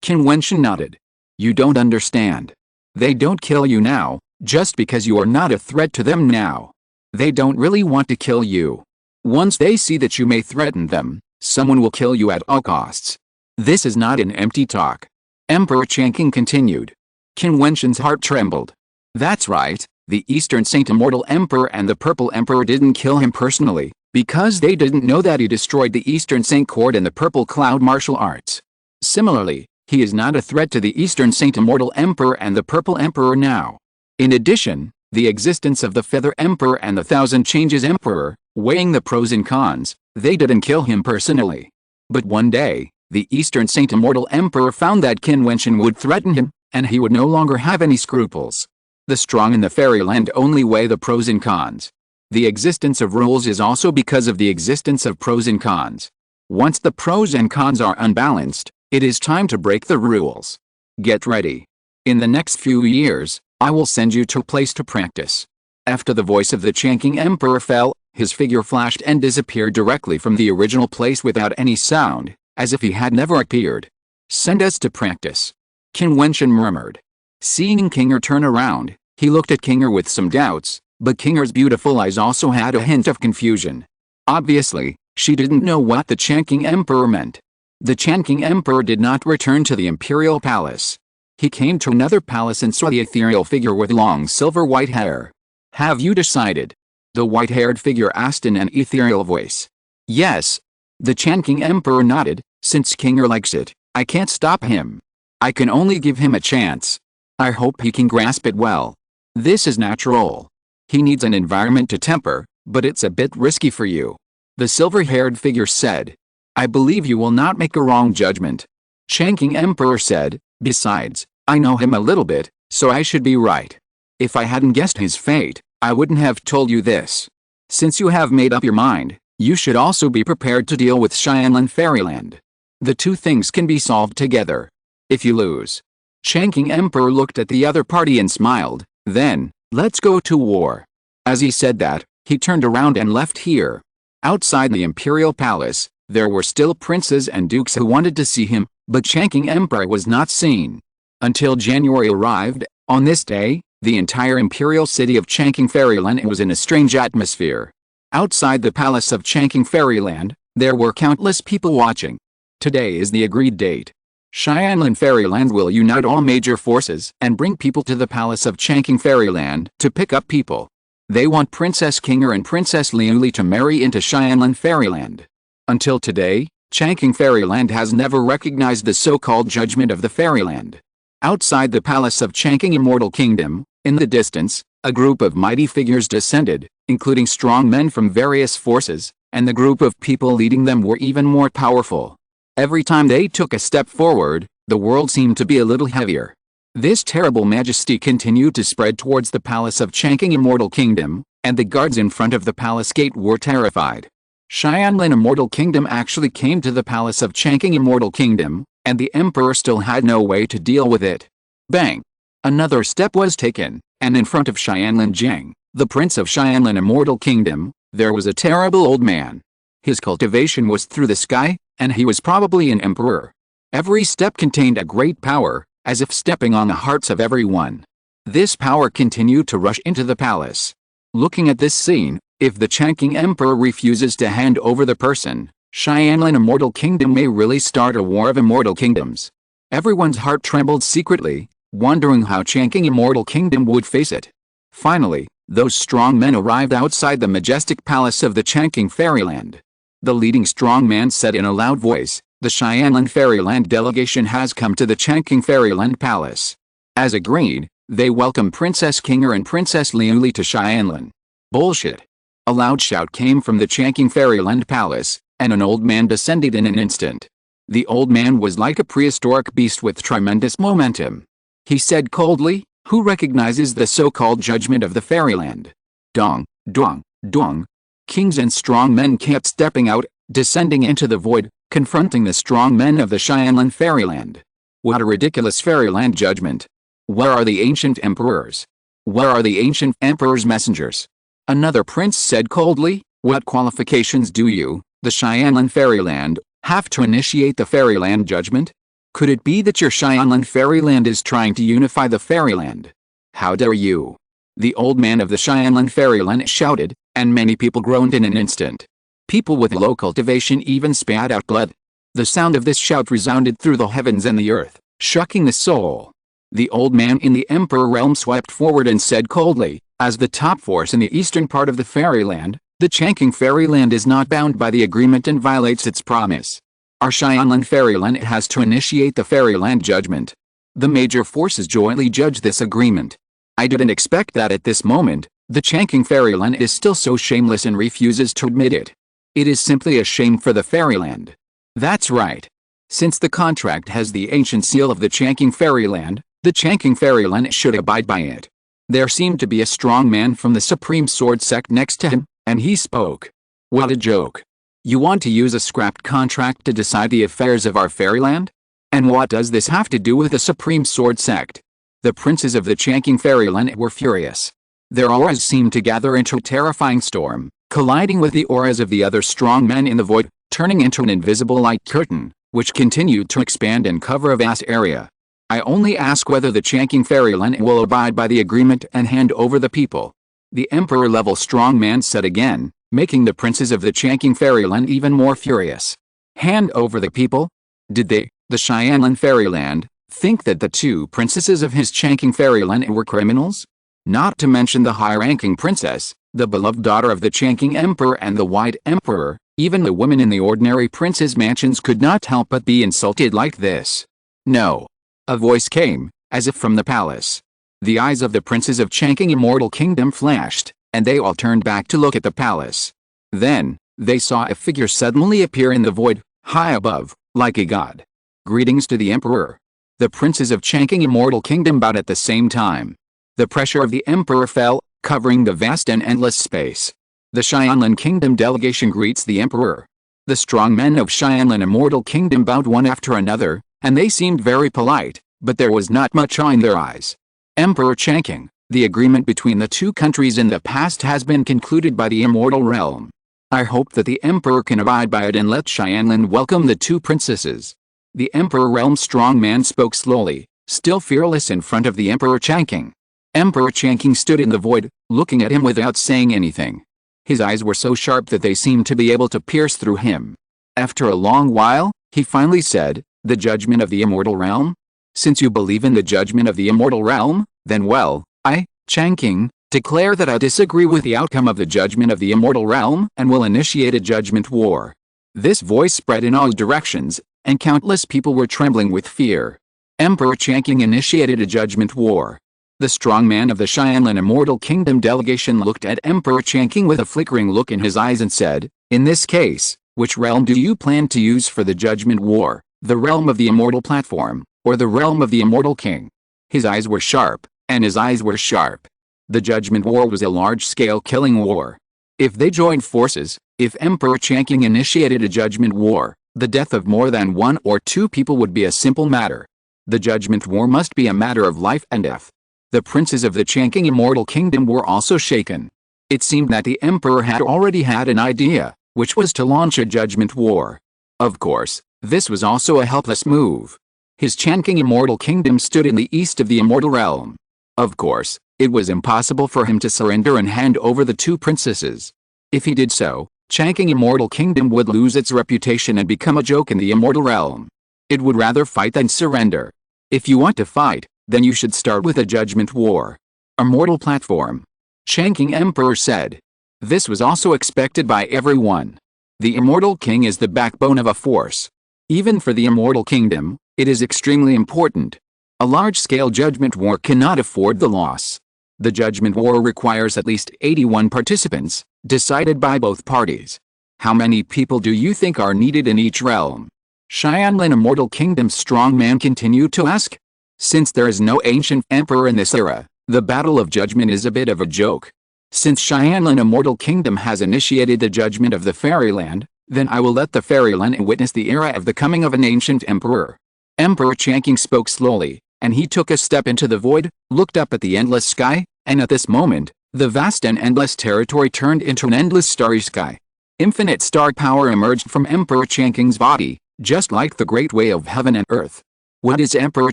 Qin Wentian nodded. "You don't understand. They don't kill you now, just because you are not a threat to them now. They don't really want to kill you. Once they see that you may threaten them, someone will kill you at all costs. This is not an empty talk." Emperor Chanking continued. Qin Wentian's heart trembled. "That's right, the Eastern Saint Immortal Emperor and the Purple Emperor didn't kill him personally, because they didn't know that he destroyed the Eastern Saint Court and the Purple Cloud martial arts. Similarly, he is not a threat to the Eastern Saint Immortal Emperor and the Purple Emperor now. In addition, the existence of the Feather Emperor and the Thousand Changes Emperor, weighing the pros and cons, they didn't kill him personally. But one day, the Eastern Saint Immortal Emperor found that Qin Wentian would threaten him, and he would no longer have any scruples. The strong in the fairyland only weigh the pros and cons. The existence of rules is also because of the existence of pros and cons. Once the pros and cons are unbalanced, it is time to break the rules. Get ready. In the next few years, I will send you to a place to practice." After the voice of the Chanking Emperor fell, his figure flashed and disappeared directly from the original place without any sound, as if he had never appeared. "Send us to practice," Qin Wentian murmured. Seeing Kinger turn around, he looked at Kinger with some doubts, but Kinger's beautiful eyes also had a hint of confusion. Obviously, she didn't know what the Chanking Emperor meant. The Chanking Emperor did not return to the Imperial Palace. He came to another palace and saw the ethereal figure with long silver white hair. "Have you decided?" the white-haired figure asked in an ethereal voice. "Yes." The Chanking Emperor nodded. "Since Kinger likes it, I can't stop him. I can only give him a chance. I hope he can grasp it well. This is natural. He needs an environment to temper, but it's a bit risky for you," the silver-haired figure said. "I believe you will not make a wrong judgment," Chanking Emperor said. "Besides, I know him a little bit, so I should be right. If I hadn't guessed his fate, I wouldn't have told you this. Since you have made up your mind, you should also be prepared to deal with Xianlan Fairyland. The two things can be solved together. If you lose." Chanking Emperor looked at the other party and smiled. "Then, let's go to war." As he said that, he turned around and left here. Outside the Imperial Palace, there were still princes and dukes who wanted to see him, but Chanking Emperor was not seen. Until January arrived, on this day, the entire imperial city of Chanking Fairyland was in a strange atmosphere. Outside the palace of Chanking Fairyland, there were countless people watching. Today is the agreed date. Xianlan Fairyland will unite all major forces and bring people to the palace of Changqing Fairyland to pick up people. They want Princess Qinger and Princess Liuli to marry into Xianlan Fairyland. Until today, Changqing Fairyland has never recognized the so-called judgment of the Fairyland. Outside the palace of Changqing Immortal Kingdom, in the distance, a group of mighty figures descended, including strong men from various forces, and the group of people leading them were even more powerful. Every time they took a step forward, the world seemed to be a little heavier. This terrible majesty continued to spread towards the palace of Changqing Immortal Kingdom, and the guards in front of the palace gate were terrified. Xianlan Immortal Kingdom actually came to the palace of Changqing Immortal Kingdom, and the emperor still had no way to deal with it. Bang! Another step was taken, and in front of Xianlan Jiang, the prince of Xianlan Immortal Kingdom, there was a terrible old man. His cultivation was through the sky, and he was probably an emperor. Every step contained a great power, as if stepping on the hearts of everyone. This power continued to rush into the palace. Looking at this scene, if the Changqing Emperor refuses to hand over the person, Xianlan Immortal Kingdom may really start a war of immortal kingdoms. Everyone's heart trembled secretly, wondering how Changqing Immortal Kingdom would face it. Finally, those strong men arrived outside the majestic palace of the Changqing Fairyland. The leading strong man said in a loud voice, "The Xianlan Fairyland delegation has come to the Changqing Fairyland Palace." As agreed, they welcomed Princess Qinger and Princess Liuli to Xianlan. Bullshit! A loud shout came from the Changqing Fairyland Palace, and an old man descended in an instant. The old man was like a prehistoric beast with tremendous momentum. He said coldly, "Who recognizes the so-called judgment of the Fairyland?" Dong, dong, dong. Kings and strong men kept stepping out, descending into the void, confronting the strong men of the Xianlan Fairyland. What a ridiculous Fairyland judgment! Where are the ancient emperors? Where are the ancient emperor's messengers? Another prince said coldly, "What qualifications do you, the Xianlan Fairyland, have to initiate the Fairyland judgment? Could it be that your Xianlan Fairyland is trying to unify the Fairyland? How dare you?" The old man of the Xianlan Fairyland shouted, and many people groaned in an instant. People with low cultivation even spat out blood. The sound of this shout resounded through the heavens and the earth, shocking the soul. The old man in the Emperor realm swept forward and said coldly, "As the top force in the eastern part of the Fairyland, the Changqing Fairyland is not bound by the agreement and violates its promise. Our Xianlan Fairyland has to initiate the Fairyland judgment. The major forces jointly judge this agreement. I didn't expect that at this moment, the Changqing Fairyland is still so shameless and refuses to admit it. It is simply a shame for the Fairyland." That's right. Since the contract has the ancient seal of the Changqing Fairyland, the Changqing Fairyland should abide by it. There seemed to be a strong man from the Supreme Sword sect next to him, and he spoke. "What a joke. You want to use a scrapped contract to decide the affairs of our Fairyland? And what does this have to do with the Supreme Sword sect?" The princes of the Changqing Fairyland were furious. Their auras seemed to gather into a terrifying storm, colliding with the auras of the other strong men in the void, turning into an invisible light curtain, which continued to expand and cover a vast area. "I only ask whether the Changqing Fairyland will abide by the agreement and hand over the people," the Emperor-level strong man said again, making the princes of the Changqing Fairyland even more furious. Hand over the people? Did they, the Xianlan Fairyland, think that the two princesses of his Changqing Fairyland were criminals? Not to mention the high-ranking princess, the beloved daughter of the Changqing Emperor and the White Emperor. Even the women in the ordinary princes' mansions could not help but be insulted like this. "No." A voice came, as if from the palace. The eyes of the princes of Changqing Immortal Kingdom flashed, and they all turned back to look at the palace. Then, they saw a figure suddenly appear in the void, high above, like a god. "Greetings to the Emperor." The princes of Changqing Immortal Kingdom bowed at the same time. The pressure of the Emperor fell, covering the vast and endless space. The Xianlan Kingdom delegation greets the Emperor. The strong men of Xianlan Immortal Kingdom bowed one after another, and they seemed very polite, but there was not much awe in their eyes. "Emperor Changqing, the agreement between the two countries in the past has been concluded by the Immortal Realm. I hope that the Emperor can abide by it and let Xianlan welcome the two princesses." The Emperor Realm strong man spoke slowly, still fearless in front of the Emperor Changqing. Emperor Changqing stood in the void, looking at him without saying anything. His eyes were so sharp that they seemed to be able to pierce through him. After a long while, he finally said, The judgment of the immortal realm? Since you believe in the judgment of the immortal realm, then well, I, Changqing, declare that I disagree with the outcome of the judgment of the immortal realm and will initiate a judgment war. This voice spread in all directions, and countless people were trembling with fear. Emperor Changqing initiated a judgment war. The strong man of the Xianlin Immortal Kingdom delegation looked at Emperor Changqing with a flickering look in his eyes and said, "In this case, which realm do you plan to use for the judgment war, the realm of the immortal platform, or the realm of the immortal king?" His eyes were sharp, and his eyes were sharp. The judgment war was a large-scale killing war. If they joined forces, if Emperor Changqing initiated a judgment war, the death of more than 1 or 2 people would be a simple matter. The judgment war must be a matter of life and death. The princes of the Changqing Immortal Kingdom were also shaken. It seemed that the emperor had already had an idea, which was to launch a judgment war. Of course, this was also a helpless move. His Changqing Immortal Kingdom stood in the east of the immortal realm. Of course, it was impossible for him to surrender and hand over the 2 princesses. If he did so, Changqing Immortal Kingdom would lose its reputation and become a joke in the immortal realm. It would rather fight than surrender. If you want to fight, then you should start with a judgment war. Immortal platform. Changqing Emperor said. This was also expected by everyone. The Immortal King is the backbone of a force. Even for the Immortal Kingdom, it is extremely important. A large-scale judgment war cannot afford the loss. The judgment war requires at least 81 participants, decided by both parties. How many people do you think are needed in each realm? Xianlin Immortal Kingdom's strong man continued to ask. Since there is no ancient emperor in this era, the battle of judgment is a bit of a joke. Since Xianlin Immortal Kingdom has initiated the judgment of the fairyland, then I will let the fairyland witness the era of the coming of an ancient emperor. Emperor Changqing spoke slowly, and he took a step into the void, looked up at the endless sky, and at this moment, the vast and endless territory turned into an endless starry sky. Infinite star power emerged from Emperor Changqing's body, just like the great way of heaven and earth. What is Emperor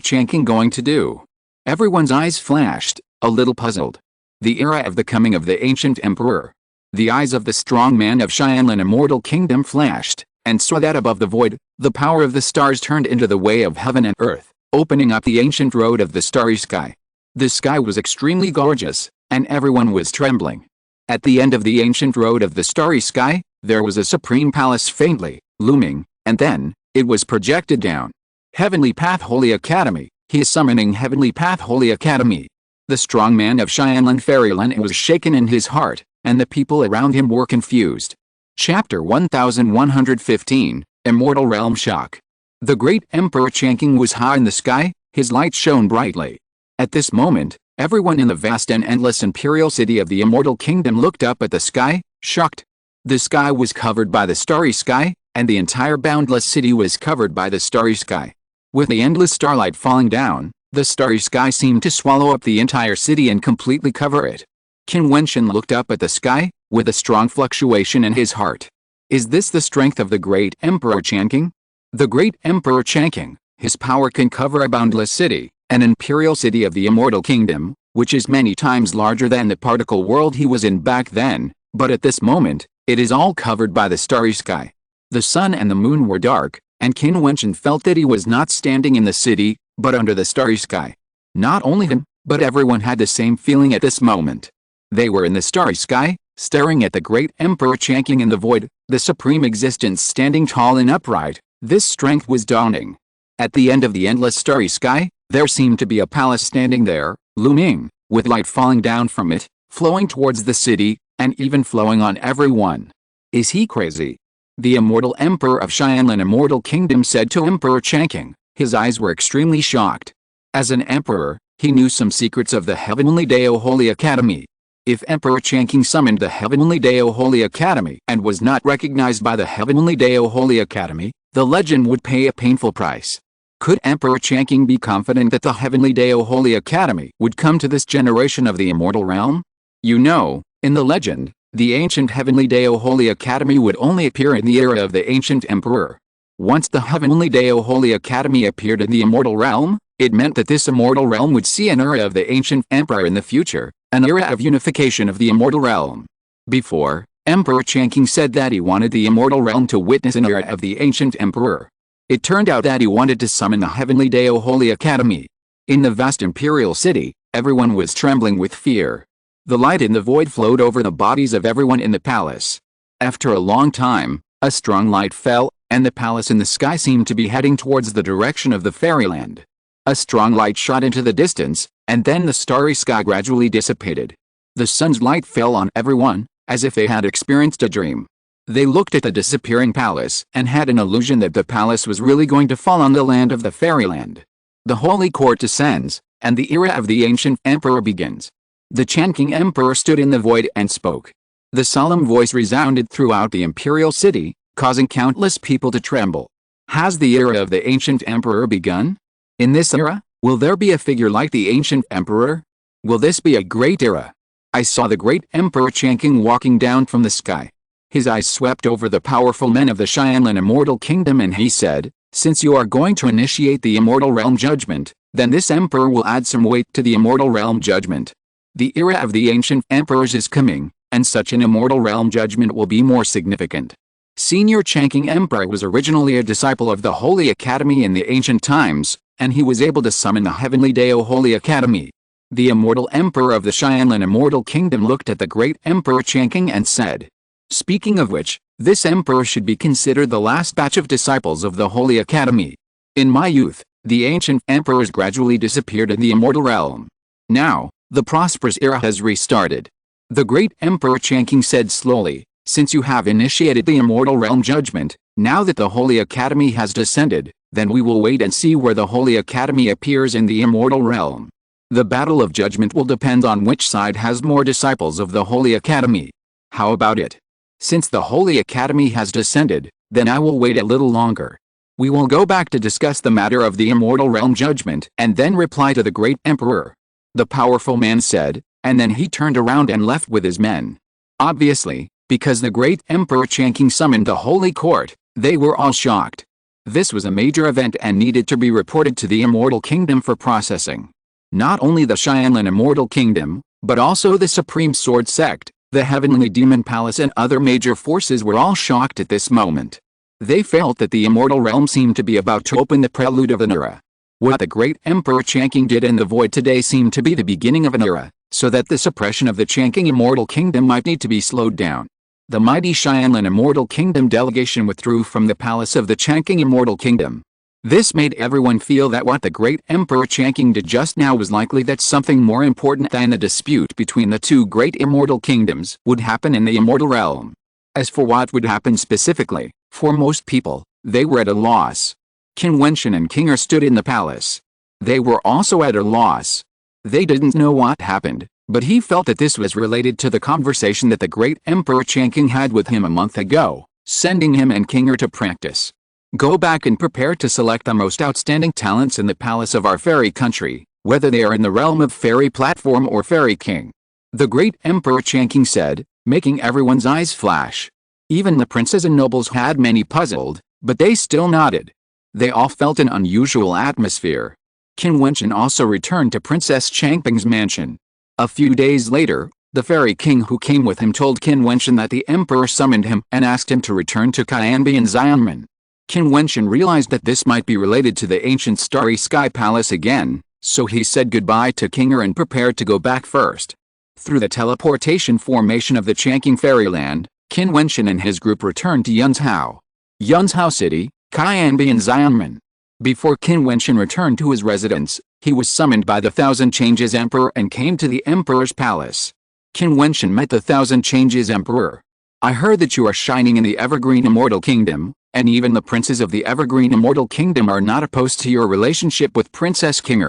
Changqing going to do? Everyone's eyes flashed, a little puzzled. The era of the coming of the ancient emperor. The eyes of the strong man of Xianlin Immortal Kingdom flashed, and saw that above the void, the power of the stars turned into the way of heaven and earth, opening up the ancient road of the starry sky. The sky was extremely gorgeous, and everyone was trembling. At the end of the ancient road of the starry sky, there was a supreme palace faintly looming, and then, it was projected down. Heavenly Path Holy Academy. He is summoning Heavenly Path Holy Academy. The strong man of Xianlin Fairyland was shaken in his heart, and the people around him were confused. Chapter 1115, Immortal Realm Shock. The great Emperor Changqing was high in the sky, his light shone brightly. At this moment, everyone in the vast and endless imperial city of the Immortal Kingdom looked up at the sky, shocked. The sky was covered by the starry sky, and the entire boundless city was covered by the starry sky. With the endless starlight falling down, the starry sky seemed to swallow up the entire city and completely cover it. Qin Wentian looked up at the sky, with a strong fluctuation in his heart. Is this the strength of the great Emperor Changqing? The great Emperor Changqing, his power can cover a boundless city, an imperial city of the Immortal Kingdom, which is many times larger than the particle world he was in back then, but at this moment, it is all covered by the starry sky. The sun and the moon were dark, and Qin Wentian felt that he was not standing in the city, but under the starry sky. Not only him, but everyone had the same feeling at this moment. They were in the starry sky, staring at the great Emperor Changqing in the void, the supreme existence standing tall and upright. This strength was dawning. At the end of the endless starry sky, there seemed to be a palace standing there, looming, with light falling down from it, flowing towards the city, and even flowing on everyone. Is he crazy? The immortal Emperor of Xianlin Immortal Kingdom said to Emperor Changqing. His eyes were extremely shocked. As an emperor, he knew some secrets of the Heavenly Dao Holy Academy. If Emperor Changqing summoned the Heavenly Dao Holy Academy and was not recognized by the Heavenly Dao Holy Academy, the legend would pay a painful price. Could Emperor Changqing be confident that the Heavenly Dao Holy Academy would come to this generation of the immortal realm? You know, in the legend, the ancient Heavenly Dao Holy Academy would only appear in the era of the ancient emperor. Once the Heavenly Dao Holy Academy appeared in the immortal realm, it meant that this immortal realm would see an era of the ancient emperor in the future, an era of unification of the immortal realm. Before, Emperor Changqing said that he wanted the immortal realm to witness an era of the ancient emperor. It turned out that he wanted to summon the Heavenly Dao Holy Academy. In the vast imperial city, everyone was trembling with fear. The light in the void flowed over the bodies of everyone in the palace. After a long time, a strong light fell, and the palace in the sky seemed to be heading towards the direction of the fairyland. A strong light shot into the distance, and then the starry sky gradually dissipated. The sun's light fell on everyone, as if they had experienced a dream. They looked at the disappearing palace and had an illusion that the palace was really going to fall on the land of the fairyland. The holy court descends, and the era of the ancient emperor begins. The Qin emperor stood in the void and spoke. The solemn voice resounded throughout the imperial city, causing countless people to tremble. Has the era of the ancient emperor begun? In this era, will there be a figure like the ancient emperor? Will this be a great era? I saw the great emperor Qin walking down from the sky. His eyes swept over the powerful men of the Xianlan Immortal Kingdom and he said, "Since you are going to initiate the Immortal Realm Judgment, then this emperor will add some weight to the Immortal Realm Judgment. The era of the ancient emperors is coming, and such an Immortal Realm Judgment will be more significant." Senior Qin Emperor was originally a disciple of the Holy Academy in the ancient times, and he was able to summon the Heavenly Dao Holy Academy. The Immortal Emperor of the Xianlan Immortal Kingdom looked at the great Emperor Qin and said, "Speaking of which, this emperor should be considered the last batch of disciples of the Holy Academy. In my youth, the ancient emperors gradually disappeared in the immortal realm. Now, the prosperous era has restarted." The great Emperor Qin said slowly, "Since you have initiated the immortal realm judgment, now that the Holy Academy has descended, then we will wait and see where the Holy Academy appears in the immortal realm. The battle of judgment will depend on which side has more disciples of the Holy Academy. How about it? Since the Holy Academy has descended, then I will wait a little longer. We will go back to discuss the matter of the immortal realm judgment and then reply to the great emperor." The powerful man said, and then he turned around and left with his men. Obviously, because the great Emperor Qin summoned the Holy Court, they were all shocked. This was a major event and needed to be reported to the Immortal Kingdom for processing. Not only the Xianlan Immortal Kingdom, but also the Supreme Sword Sect, the Heavenly Demon Palace and other major forces were all shocked at this moment. They felt that the immortal realm seemed to be about to open the prelude of an era. What the great Emperor Qin did in the void today seemed to be the beginning of an era, so that the suppression of the Qin Immortal Kingdom might need to be slowed down. The mighty Xianlan Immortal Kingdom delegation withdrew from the palace of the Qin Immortal Kingdom. This made everyone feel that what the great Emperor Qin did just now was likely that something more important than the dispute between the two great immortal kingdoms would happen in the immortal realm. As for what would happen specifically, for most people, they were at a loss. Qin Wentian and King stood in the palace. They were also at a loss. They didn't know what happened, but he felt that this was related to the conversation that the great Emperor Qin had with him a month ago, sending him and King to practice. Go back and prepare to select the most outstanding talents in the palace of our fairy country, whether they are in the realm of fairy platform or fairy king. The great Emperor Qin said, making everyone's eyes flash. Even the princes and nobles had many puzzled, but they still nodded. They all felt an unusual atmosphere. Qin Wentian also returned to Princess Changping's mansion. A few days later, the fairy king who came with him told Qin Wentian that the emperor summoned him and asked him to return to Qin Wentian. Qin Wentian realized that this might be related to the ancient Starry Sky Palace again, so he said goodbye to King and prepared to go back first. Through the teleportation formation of the Qin Fairyland, Qin Wentian and his group returned to Yunzhao City, Qin Wentian. Before Qin Wentian returned to his residence, he was summoned by the Thousand Changes Emperor and came to the Emperor's palace. Qin Wentian met the Thousand Changes Emperor. "I heard that you are shining in the Evergreen Immortal Kingdom, and even the princes of the Evergreen Immortal Kingdom are not opposed to your relationship with Princess King."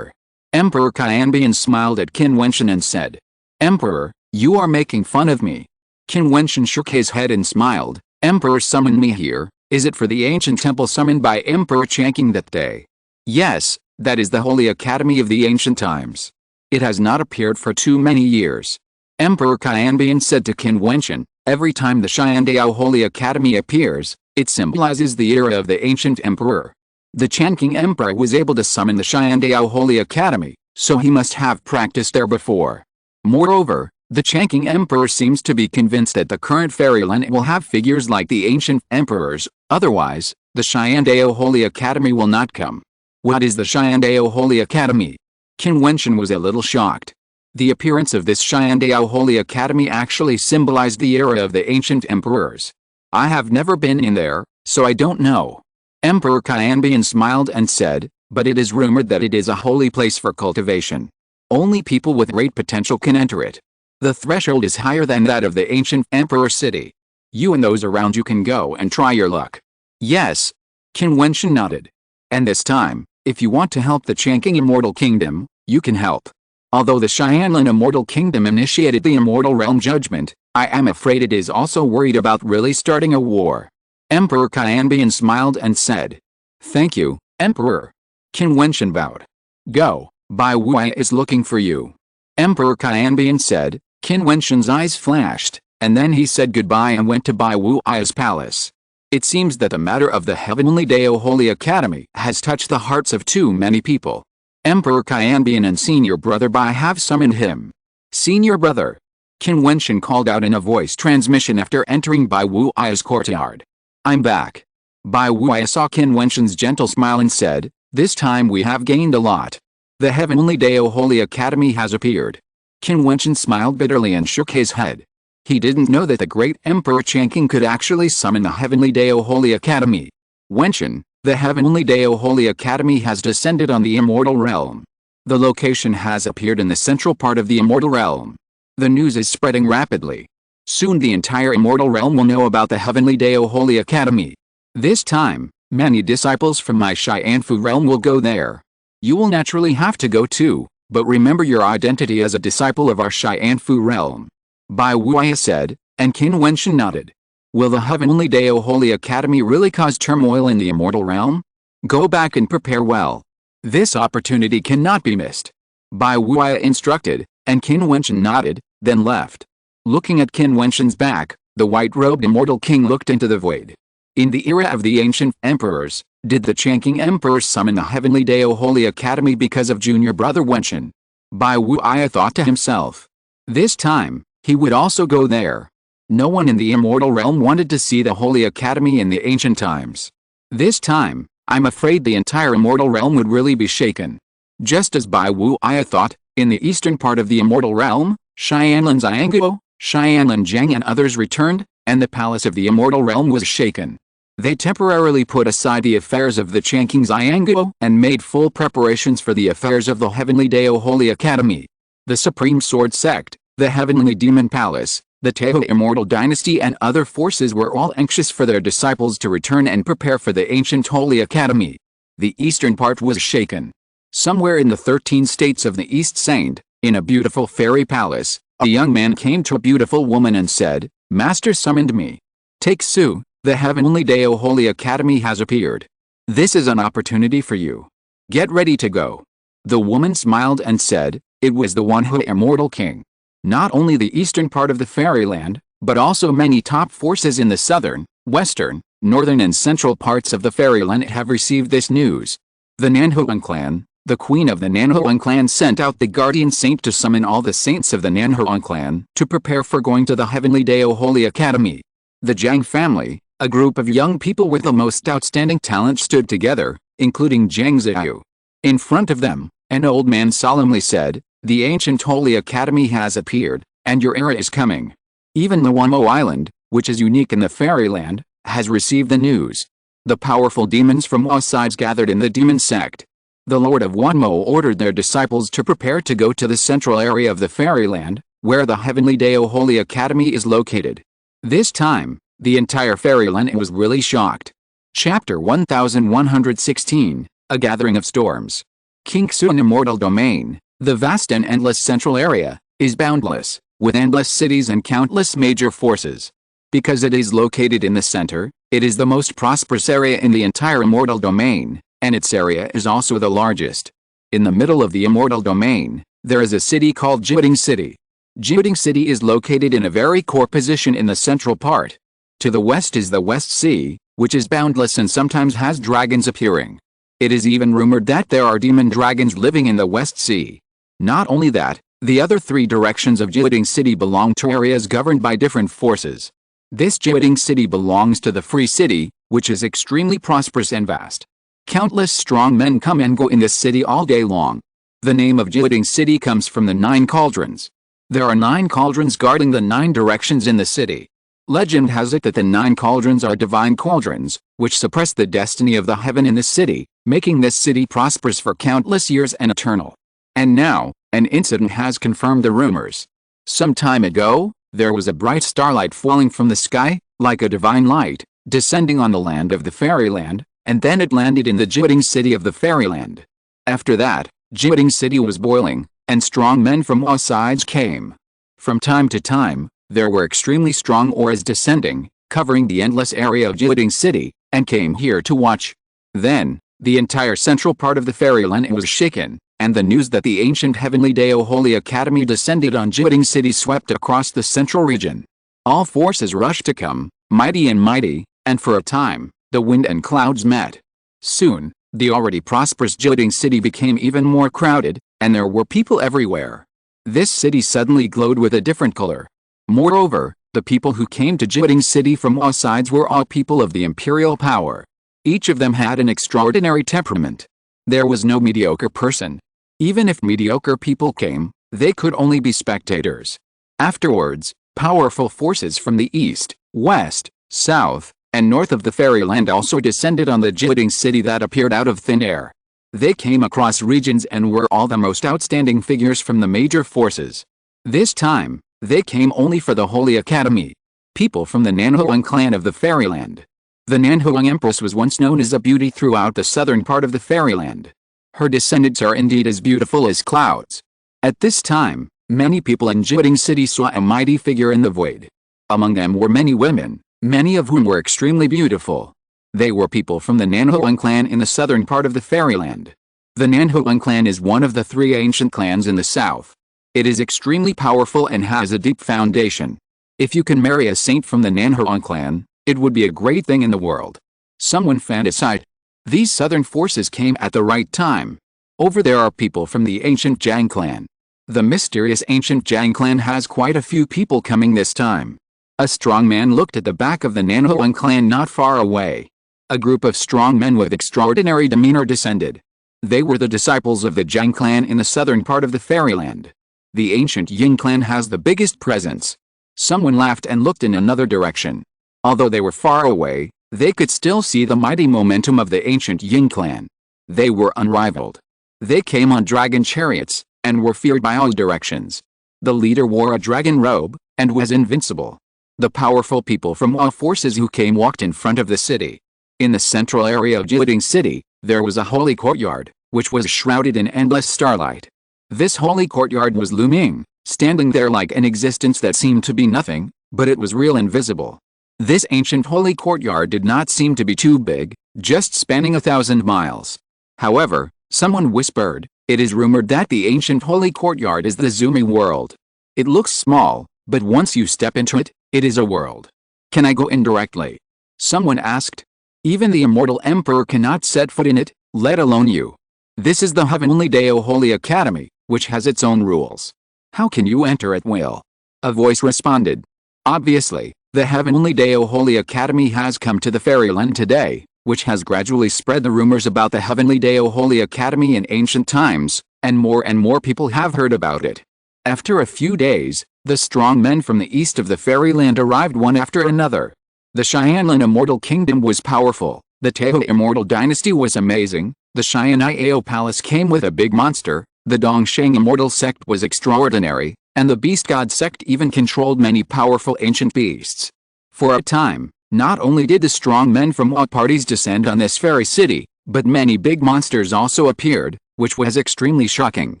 Emperor Qin smiled at Qin Wentian and said, "Emperor, you are making fun of me." Qin Wentian shook his head and smiled. "Emperor summoned me here. Is it for the ancient temple summoned by Emperor Qin that day?" "Yes, that is the Holy Academy of the ancient times. It has not appeared for too many years." Emperor Qin said to Qin Wentian, "Every time the Xiandao Holy Academy appears, it symbolizes the era of the ancient emperor. The Qin Emperor was able to summon the Xiandao Holy Academy, so he must have practiced there before. Moreover, the Qin Emperor seems to be convinced that the current fairyland will have figures like the ancient emperors, otherwise, The Xiandao Holy Academy will not come. What is the Xiandao Holy Academy? Qin Wentian was a little shocked. The appearance of this Xiandao Holy Academy actually symbolized the era of the ancient emperors. I have never been in there, so I don't know. Emperor Qianbian smiled and said, but it is rumored that it is a holy place for cultivation. Only people with great potential can enter it. The threshold is higher than that of the ancient emperor city. You and those around you can go and try your luck. Yes. Qin Wentian nodded. And this time, if you want to help the Changqing Immortal Kingdom, you can help. Although the Xianlin Immortal Kingdom initiated the Immortal Realm Judgment, I am afraid it is also worried about really starting a war. Emperor Qianbian smiled and said, thank you, Emperor. Qin Wentian bowed. Go, Bai Wuai is looking for you. Emperor Qianbian said. Qin Wentian's eyes flashed, and then he said goodbye and went to Bai Wuai's palace. It seems that the matter of the Heavenly Dao Holy Academy has touched the hearts of too many people. Emperor Qianbian and Senior Brother Bai have summoned him. Senior Brother. Qin Wentian called out in a voice transmission after entering Bai Wuai's courtyard. I'm back. Bai Wuai saw Qin Wentian's gentle smile and said, this time we have gained a lot. The Heavenly Dao Holy Academy has appeared. Qin Wentian smiled bitterly and shook his head. He didn't know that the great Emperor Changqing could actually summon the Heavenly Dao Holy Academy. Wentian, the Heavenly Dao Holy Academy has descended on the Immortal Realm. The location has appeared in the central part of the Immortal Realm. The news is spreading rapidly. Soon the entire Immortal Realm will know about the Heavenly Dao Holy Academy. This time, many disciples from my Xianfu realm will go there. You will naturally have to go too, but remember your identity as a disciple of our Xianfu realm. Bai Wuai said, and Qin Wentian nodded. Will the Heavenly Dao Holy Academy really cause turmoil in the Immortal Realm? Go back and prepare well. This opportunity cannot be missed. Bai Wuai instructed, and Qin Wentian nodded, then left. Looking at Qin Wentian's back, the white-robed Immortal King looked into the void. In the era of the ancient emperors, did the Changqing Emperor summon the Heavenly Dao Holy Academy because of Junior Brother Wentian? Bai Wuai thought to himself. This time, he would also go there. No one in the Immortal Realm wanted to see the Holy Academy in the ancient times. This time, I'm afraid the entire Immortal Realm would really be shaken. Just as Bai Wuai thought, in the eastern part of the Immortal Realm, Xianlin Xianguo, Xianlin Zhang and others returned, and the palace of the Immortal Realm was shaken. They temporarily put aside the affairs of the Changqing Xianguo and made full preparations for the affairs of the Heavenly Dao Holy Academy. The Supreme Sword Sect, the Heavenly Demon Palace, the Tao Immortal Dynasty and other forces were all anxious for their disciples to return and prepare for the ancient Holy Academy. The eastern part was shaken. Somewhere in the 13 states of the East Saint, in a beautiful fairy palace, a young man came to a beautiful woman and said, Master summoned me. Take Su, the Heavenly Dao Holy Academy has appeared. This is an opportunity for you. Get ready to go. The woman smiled and said, it was the one who Immortal King. Not only the eastern part of the fairyland, but also many top forces in the southern, western, northern and central parts of the fairyland have received this news. The Nanhuan clan, the queen of the Nanhuan clan sent out the guardian saint to summon all the saints of the Nanhuan clan to prepare for going to the Heavenly Dao Holy Academy. The Zhang family, a group of young people with the most outstanding talent stood together, including Zhang Ziyu. In front of them, an old man solemnly said, the ancient Holy Academy has appeared, and your era is coming. Even the Wanmo Island, which is unique in the fairyland, has received the news. The powerful demons from all sides gathered in the demon sect. The Lord of Wanmo ordered their disciples to prepare to go to the central area of the fairyland, where the Heavenly Dao Holy Academy is located. This time, the entire fairyland was really shocked. Chapter 1116, A Gathering of Storms. Qingxuan Immortal Domain, the vast and endless central area, is boundless, with endless cities and countless major forces. Because it is located in the center, it is the most prosperous area in the entire Immortal Domain, and its area is also the largest. In the middle of the Immortal Domain, there is a city called Jiutian City. Jiutian City is located in a very core position in the central part. To the west is the West Sea, which is boundless and sometimes has dragons appearing. It is even rumored that there are demon dragons living in the West Sea. Not only that, the other three directions of Jiutian City belong to areas governed by different forces. This Jiutian City belongs to the Free City, which is extremely prosperous and vast. Countless strong men come and go in this city all day long. The name of Jiuting City comes from the 9 cauldrons. There are 9 cauldrons guarding the 9 directions in the city. Legend has it that the 9 cauldrons are divine cauldrons, which suppress the destiny of the heaven in this city, making this city prosperous for countless years and eternal. And now, an incident has confirmed the rumors. Some time ago, there was a bright starlight falling from the sky, like a divine light, descending on the land of the fairyland, and then it landed in the Jiuting city of the fairyland. After that, Jiuting city was boiling, and strong men from all sides came. From time to time, there were extremely strong auras descending, covering the endless area of Jiuting city, and came here to watch. Then, the entire central part of the fairyland was shaken, and the news that the ancient heavenly Dao Holy Academy descended on Jiuting city swept across the central region. All forces rushed to come, mighty, and for a time, the wind and clouds met. Soon, the already prosperous Jiuting city became even more crowded, and there were people everywhere. This city suddenly glowed with a different color. Moreover, the people who came to Jiuting city from all sides were all people of the imperial power. Each of them had an extraordinary temperament. There was no mediocre person. Even if mediocre people came, they could only be spectators. Afterwards, powerful forces from the east, west, south, and north of the fairyland also descended on the Jiuting city that appeared out of thin air. They came across regions and were all the most outstanding figures from the major forces. This time, they came only for the Holy Academy. People from the Nanhuang clan of the fairyland. The Nanhuang Empress was once known as a beauty throughout the southern part of the fairyland. Her descendants are indeed as beautiful as clouds. At this time, many people in Jiuting city saw a mighty figure in the void. Among them were many women, many of whom were extremely beautiful. They were people from the Nanhuang clan in the southern part of the fairyland. The Nanhuang clan is one of the 3 ancient clans in the south. It is extremely powerful and has a deep foundation. If you can marry a saint from the Nanhuang clan, it would be a great thing in the world. Someone fantasized. These southern forces came at the right time. Over there are people from the ancient Jiang clan. The mysterious ancient Jiang clan has quite a few people coming this time. A strong man looked at the back of the Nanhuang clan not far away. A group of strong men with extraordinary demeanor descended. They were the disciples of the Jiang clan in the southern part of the fairyland. The ancient Ying clan has the biggest presence. Someone laughed and looked in another direction. Although they were far away, they could still see the mighty momentum of the ancient Ying clan. They were unrivaled. They came on dragon chariots, and were feared by all directions. The leader wore a dragon robe, and was invincible. The powerful people from all forces who came walked in front of the city. In the central area of Jiuting city, there was a holy courtyard, which was shrouded in endless starlight. This holy courtyard was looming, standing there like an existence that seemed to be nothing, but it was real and visible. This ancient holy courtyard did not seem to be too big, just spanning 1,000 miles. However, someone whispered, it is rumored that the ancient holy courtyard is the Zumi world. It looks small, but once you step into it, it is a world. Can I go in directly? Someone asked. Even the immortal emperor cannot set foot in it, let alone you. This is the Heavenly Dao Holy Academy, which has its own rules. How can you enter at will? A voice responded. Obviously, the Heavenly Dao Holy Academy has come to the fairyland today, which has gradually spread the rumors about the Heavenly Dao Holy Academy in ancient times, and more people have heard about it. After a few days, the strong men from the east of the fairyland arrived one after another. The Xianlin Immortal Kingdom was powerful, the Tao Immortal Dynasty was amazing, the Xian'Iao Palace came with a big monster, the Dongsheng Immortal Sect was extraordinary, and the Beast God Sect even controlled many powerful ancient beasts. For a time, not only did the strong men from all parties descend on this fairy city, but many big monsters also appeared, which was extremely shocking.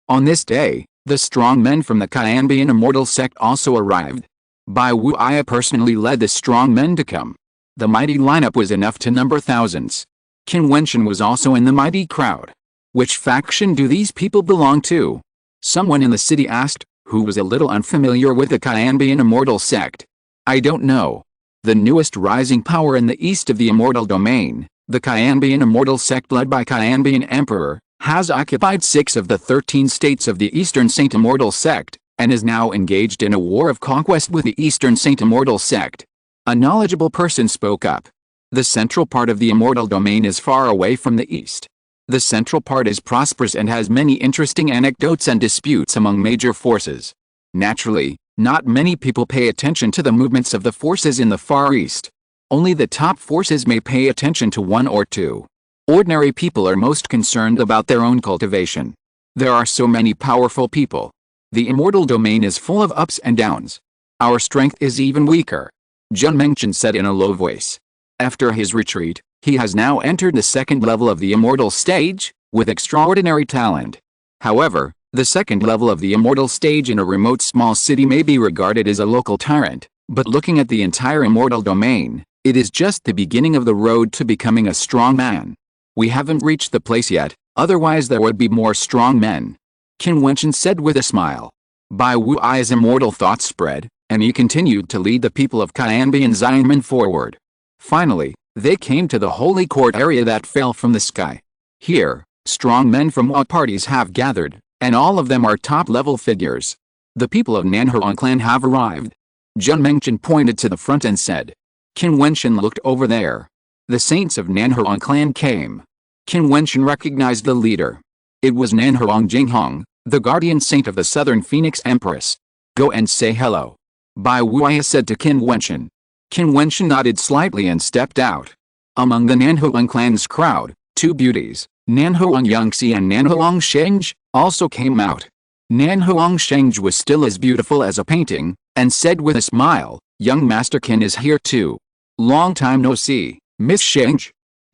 On this day, the strong men from the Qianbian Immortal Sect also arrived. Bai Wuya personally led the strong men to come. The mighty lineup was enough to number thousands. Qin Wentian was also in the mighty crowd. Which faction do these people belong to? Someone in the city asked, who was a little unfamiliar with the Qianbian Immortal Sect. I don't know. The newest rising power in the east of the Immortal Domain, the Qianbian Immortal Sect led by Qianbian Emperor, has occupied 6 of the 13 states of the Eastern Saint Immortal Sect, and is now engaged in a war of conquest with the Eastern Saint Immortal Sect. A knowledgeable person spoke up. The central part of the immortal domain is far away from the east. The central part is prosperous and has many interesting anecdotes and disputes among major forces. Naturally, not many people pay attention to the movements of the forces in the Far East. Only the top forces may pay attention to one or two. Ordinary people are most concerned about their own cultivation. There are so many powerful people. The immortal domain is full of ups and downs. Our strength is even weaker, Qin Wentian said in a low voice. After his retreat, he has now entered the second level of the immortal stage, with extraordinary talent. However, the second level of the immortal stage in a remote small city may be regarded as a local tyrant, but looking at the entire immortal domain, it is just the beginning of the road to becoming a strong man. We haven't reached the place yet, otherwise there would be more strong men, Qin Wentian said with a smile. Bai Wuai's immortal thoughts spread, and he continued to lead the people of Qin Wentian forward. Finally, they came to the holy court area that fell from the sky. Here, strong men from all parties have gathered, and all of them are top-level figures. The people of Nanhuang clan have arrived. Qin Wentian pointed to the front and said. Qin Wentian looked over there. The saints of Nanhuang clan came. Qin Wentian recognized the leader. It was Nanhuang Jinghong, the guardian saint of the Southern Phoenix Empress. Go and say hello, Bai Wuai said to Qin Wentian. Qin Wentian nodded slightly and stepped out. Among the Nanhuang clan's crowd, two beauties, Nanhuang Yangxi and Nanhuang Sheng, also came out. Nanhuang Sheng was still as beautiful as a painting, and said with a smile, young Master Qin is here too. Long time no see, Miss Sheng.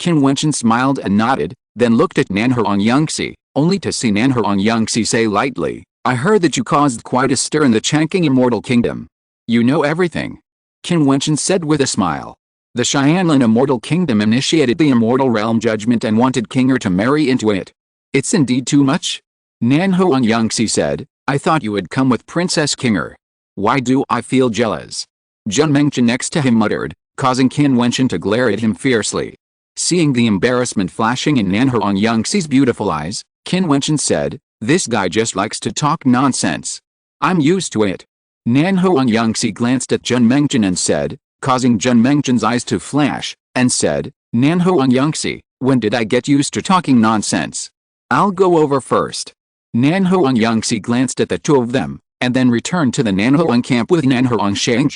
Qin Wentian smiled and nodded, then looked at Nanhuang Yangxi, only to see Nanhuang Yangxi say lightly, I heard that you caused quite a stir in the Changqing Immortal Kingdom. You know everything, Qin Wentian said with a smile. The Xianlin Immortal Kingdom initiated the Immortal Realm Judgment and wanted Kinger to marry into it. It's indeed too much? Nanhuang Yangxi said, I thought you would come with Princess Kinger. Why do I feel jealous? Qin Wentian next to him muttered, causing Qin Wentian to glare at him fiercely. Seeing the embarrassment flashing in Nanhuang Yangxi's beautiful eyes, Qin Wentian said, this guy just likes to talk nonsense. I'm used to it. Nanhuang Yangxi glanced at Qin Wentian and said, causing Qin Wentian's eyes to flash, and said, Nanhuang Yangxi, when did I get used to talking nonsense? I'll go over first. Nanhuang Yangxi glanced at the two of them, and then returned to the Nanhuang camp with Nanhuang Sheng.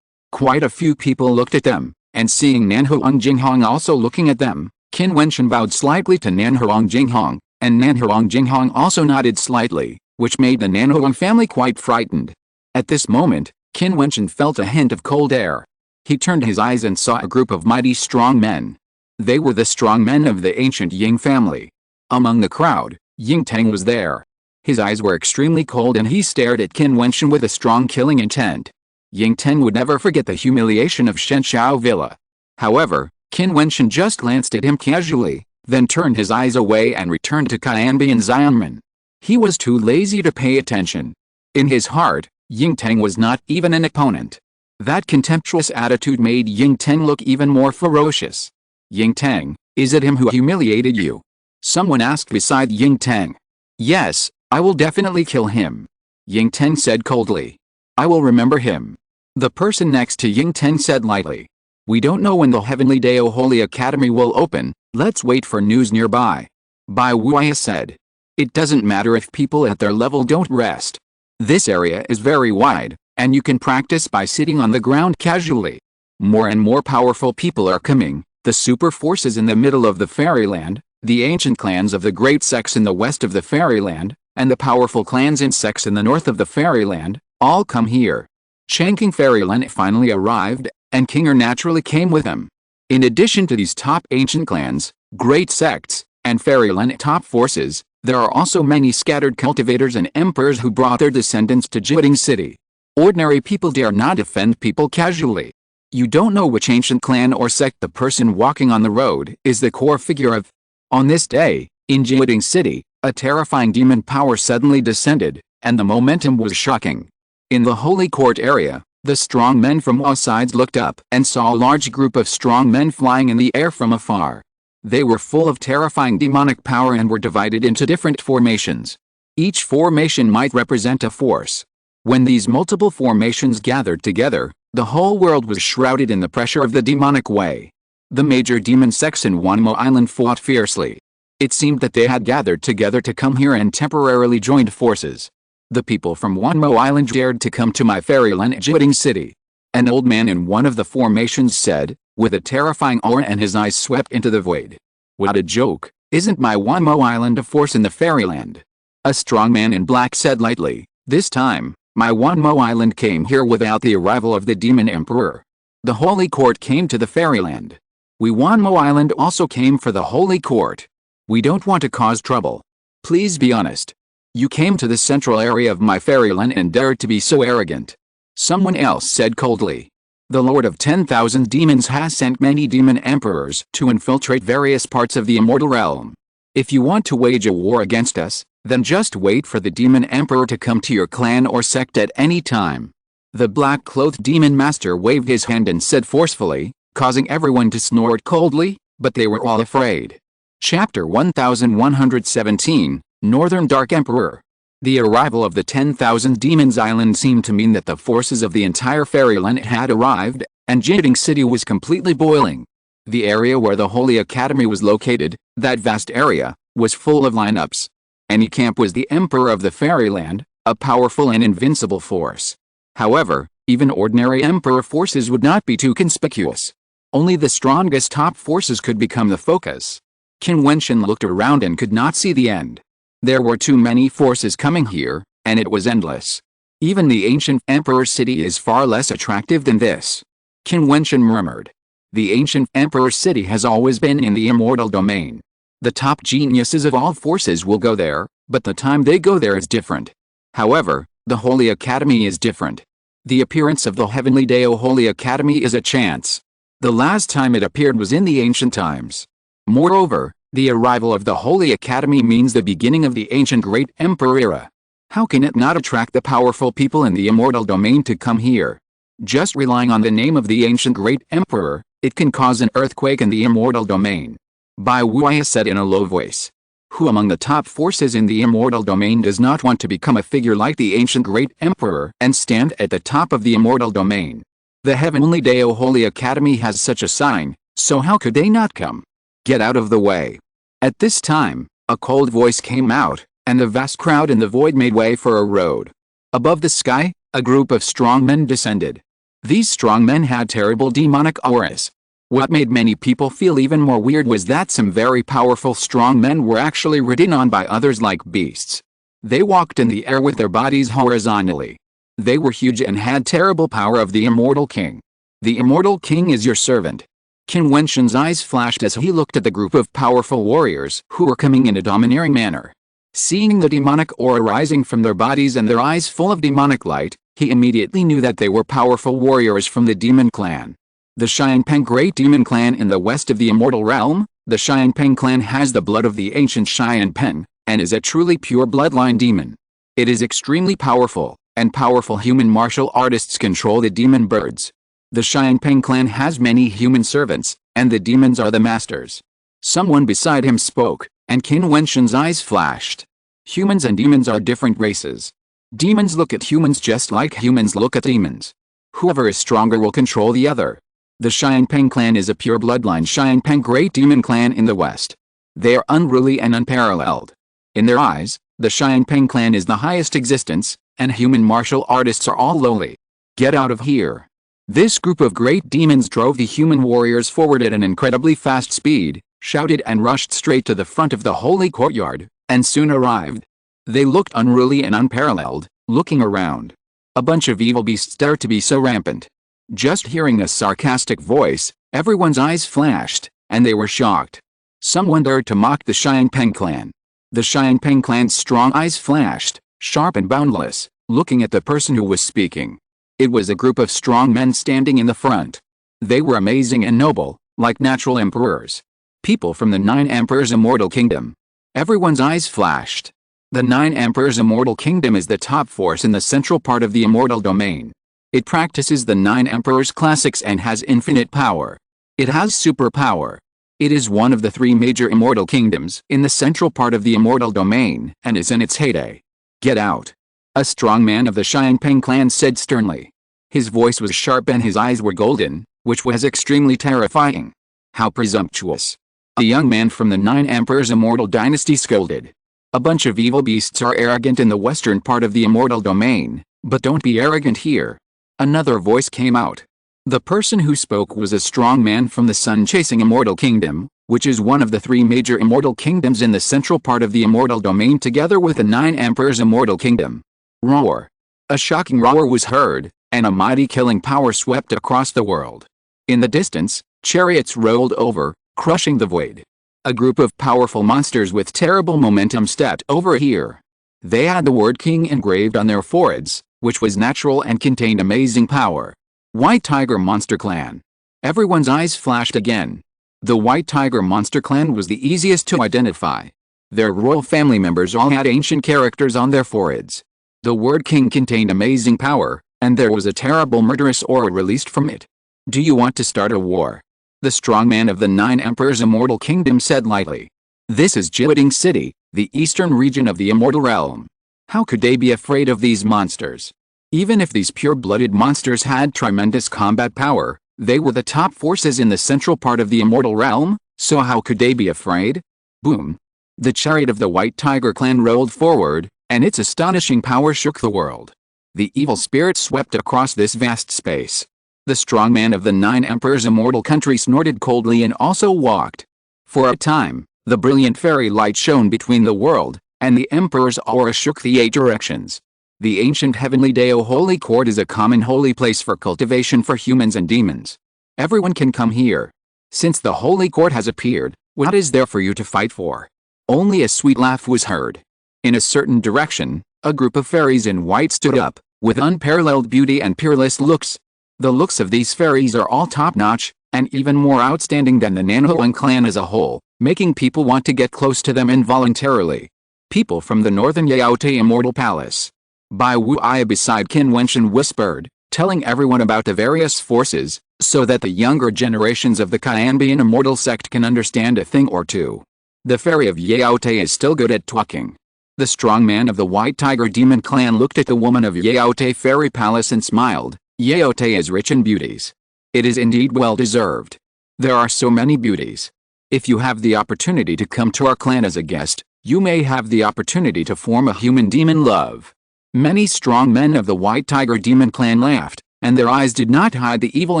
Quite a few people looked at them, and seeing Nanhuang Jinghong also looking at them, Qin Wentian bowed slightly to Nanhuang Jinghong, and Nanhuang Jinghong also nodded slightly, which made the Nanhuang family quite frightened. At this moment, Qin Wentian felt a hint of cold air. He turned his eyes and saw a group of mighty strong men. They were the strong men of the ancient Ying family. Among the crowd, Ying Tang was there. His eyes were extremely cold and he stared at Qin Wentian with a strong killing intent. Ying Tang would never forget the humiliation of Shenshao Villa. However, Qin Wentian just glanced at him casually, then turned his eyes away and returned to Qin Wentian. He was too lazy to pay attention. In his heart, Ying Tang was not even an opponent. That contemptuous attitude made Ying Tang look even more ferocious. Ying Tang, is it him who humiliated you? Someone asked beside Ying Tang. Yes, I will definitely kill him, Ying Tang said coldly. I will remember him. The person next to Ying Tang said lightly. We don't know when the Heavenly Dao Holy Academy will open, let's wait for news nearby. Bai Wuai said. It doesn't matter if people at their level don't rest. This area is very wide, and you can practice by sitting on the ground casually. More and more powerful people are coming, the super forces in the middle of the fairyland, the ancient clans of the great sects in the west of the fairyland, and the powerful clans and sects in the north of the fairyland, all come here. Changqing Fairyland finally arrived, and Kinger naturally came with him. In addition to these top ancient clans, great sects, and fairyland top forces, there are also many scattered cultivators and emperors who brought their descendants to Jiutian City. Ordinary people dare not defend people casually. You don't know which ancient clan or sect the person walking on the road is the core figure of. On this day, in Jiutian City, a terrifying demon power suddenly descended, and the momentum was shocking. In the holy court area, the strong men from all sides looked up and saw a large group of strong men flying in the air from afar. They were full of terrifying demonic power and were divided into different formations. Each formation might represent a force. When these multiple formations gathered together, the whole world was shrouded in the pressure of the demonic way. The major demon sects in Wanmo Island fought fiercely. It seemed that they had gathered together to come here and temporarily joined forces. The people from Wanmo Island dared to come to my fairyland Jiutian city. An old man in one of the formations said, with a terrifying aura, and his eyes swept into the void. What a joke, isn't my Wanmo Island a force in the fairyland? A strong man in black said lightly, this time, my Wanmo Island came here without the arrival of the demon emperor. The holy court came to the fairyland. We Wanmo Island also came for the holy court. We don't want to cause trouble. Please be honest. You came to the central area of my fairyland and dared to be so arrogant. Someone else said coldly. The Lord of 10,000 demons has sent many demon emperors to infiltrate various parts of the immortal realm. If you want to wage a war against us, then just wait for the demon emperor to come to your clan or sect at any time. The black-clothed demon master waved his hand and said forcefully, causing everyone to snort coldly, but they were all afraid. Chapter 1117, Northern Dark Emperor. The arrival of the 10,000 Demons Island seemed to mean that the forces of the entire fairyland had arrived, and Jiutian City was completely boiling. The area where the Holy Academy was located, that vast area, was full of lineups. Any camp was the Emperor of the fairyland, a powerful and invincible force. However, even ordinary Emperor forces would not be too conspicuous. Only the strongest top forces could become the focus. Qin Wentian looked around and could not see the end. There were too many forces coming here, and it was endless. Even the ancient Emperor City is far less attractive than this. Qin Wentian murmured. The ancient Emperor City has always been in the immortal domain. The top geniuses of all forces will go there, but the time they go there is different. However, the Holy Academy is different. The appearance of the Heavenly Dao Holy Academy is a chance. The last time it appeared was in the ancient times. Moreover, the arrival of the Holy Academy means the beginning of the ancient Great Emperor era. How can it not attract the powerful people in the immortal domain to come here? Just relying on the name of the ancient Great Emperor, it can cause an earthquake in the immortal domain. Bai Wuya said in a low voice. Who among the top forces in the immortal domain does not want to become a figure like the ancient Great Emperor and stand at the top of the immortal domain? The Heavenly Dao Holy Academy has such a sign, so how could they not come? Get out of the way. At this time, a cold voice came out, and the vast crowd in the void made way for a road. Above the sky, a group of strong men descended. These strong men had terrible demonic auras. What made many people feel even more weird was that some very powerful strong men were actually ridden on by others like beasts. They walked in the air with their bodies horizontally. They were huge and had terrible power of the Immortal King. The Immortal King is your servant. Qin Wentian's eyes flashed as he looked at the group of powerful warriors who were coming in a domineering manner. Seeing the demonic aura rising from their bodies and their eyes full of demonic light, he immediately knew that they were powerful warriors from the demon clan. The Xianpeng Great Demon Clan in the west of the immortal realm, the Xianpeng clan has the blood of the ancient Xianpeng, and is a truly pure bloodline demon. It is extremely powerful, and powerful human martial artists control the demon birds. The Xianpeng clan has many human servants, and the demons are the masters. Someone beside him spoke, and Qin Wentian's eyes flashed. Humans and demons are different races. Demons look at humans just like humans look at demons. Whoever is stronger will control the other. The Xianpeng clan is a pure bloodline Xianpeng Great Demon Clan in the west. They are unruly and unparalleled. In their eyes, the Xianpeng clan is the highest existence, and human martial artists are all lowly. Get out of here. This group of great demons drove the human warriors forward at an incredibly fast speed, shouted and rushed straight to the front of the holy courtyard, and soon arrived. They looked unruly and unparalleled, looking around. A bunch of evil beasts dared to be so rampant. Just hearing a sarcastic voice, everyone's eyes flashed, and they were shocked. Someone dared to mock the Xianpeng clan. The Xianpeng clan's strong eyes flashed, sharp and boundless, looking at the person who was speaking. It was a group of strong men standing in the front. They were amazing and noble, like natural emperors. People from the 9 Emperors' Immortal Kingdom. Everyone's eyes flashed. The 9 Emperors' Immortal Kingdom is the top force in the central part of the immortal domain. It practices the 9 Emperors' classics and has infinite power. It has superpower. It is one of the 3 major immortal kingdoms in the central part of the immortal domain and is in its heyday. Get out. A strong man of the Xianpeng clan said sternly. His voice was sharp and his eyes were golden, which was extremely terrifying. How presumptuous! A young man from the Nine Emperors Immortal Dynasty scolded. A bunch of evil beasts are arrogant in the western part of the immortal domain, but don't be arrogant here. Another voice came out. The person who spoke was a strong man from the sun-chasing immortal kingdom, which is one of the three major immortal kingdoms in the central part of the immortal domain together with the Nine Emperors Immortal Kingdom. Roar! A shocking roar was heard, and a mighty killing power swept across the world. In the distance, chariots rolled over, crushing the void. A group of powerful monsters with terrible momentum stepped over here. They had the word King engraved on their foreheads, which was natural and contained amazing power. White Tiger Monster Clan. Everyone's eyes flashed again. The White Tiger Monster Clan was the easiest to identify. Their royal family members all had ancient characters on their foreheads. The word King contained amazing power, and there was a terrible murderous aura released from it. Do you want to start a war? The strong man of the Nine Emperors Immortal Kingdom said lightly. This is Jiutian City, the eastern region of the Immortal Realm. How could they be afraid of these monsters? Even if these pure-blooded monsters had tremendous combat power, they were the top forces in the central part of the Immortal Realm, so how could they be afraid? Boom! The chariot of the White Tiger Clan rolled forward, and its astonishing power shook the world. The evil spirit swept across this vast space. The strong man of the Nine Emperors Immortal Country snorted coldly and also walked. For a time, the brilliant fairy light shone between the world, and the Emperor's aura shook the 8 directions. The ancient heavenly Dao Holy Court is a common holy place for cultivation for humans and demons. Everyone can come here. Since the Holy Court has appeared, what is there for you to fight for? Only a sweet laugh was heard. In a certain direction, a group of fairies in white stood up, with unparalleled beauty and peerless looks. The looks of these fairies are all top-notch, and even more outstanding than the Nanhuang clan as a whole, making people want to get close to them involuntarily. People from the northern Yaote Immortal Palace. Bai Wuai beside Qin Wentian whispered, telling everyone about the various forces, so that the younger generations of the Qianbian immortal sect can understand a thing or two. The fairy of Yaote is still good at talking. The strong man of the White Tiger Demon clan looked at the woman of Yaote Fairy Palace and smiled. Yaote is rich in beauties. It is indeed well deserved. There are so many beauties. If you have the opportunity to come to our clan as a guest, you may have the opportunity to form a human-demon love. Many strong men of the White Tiger Demon clan laughed, and their eyes did not hide the evil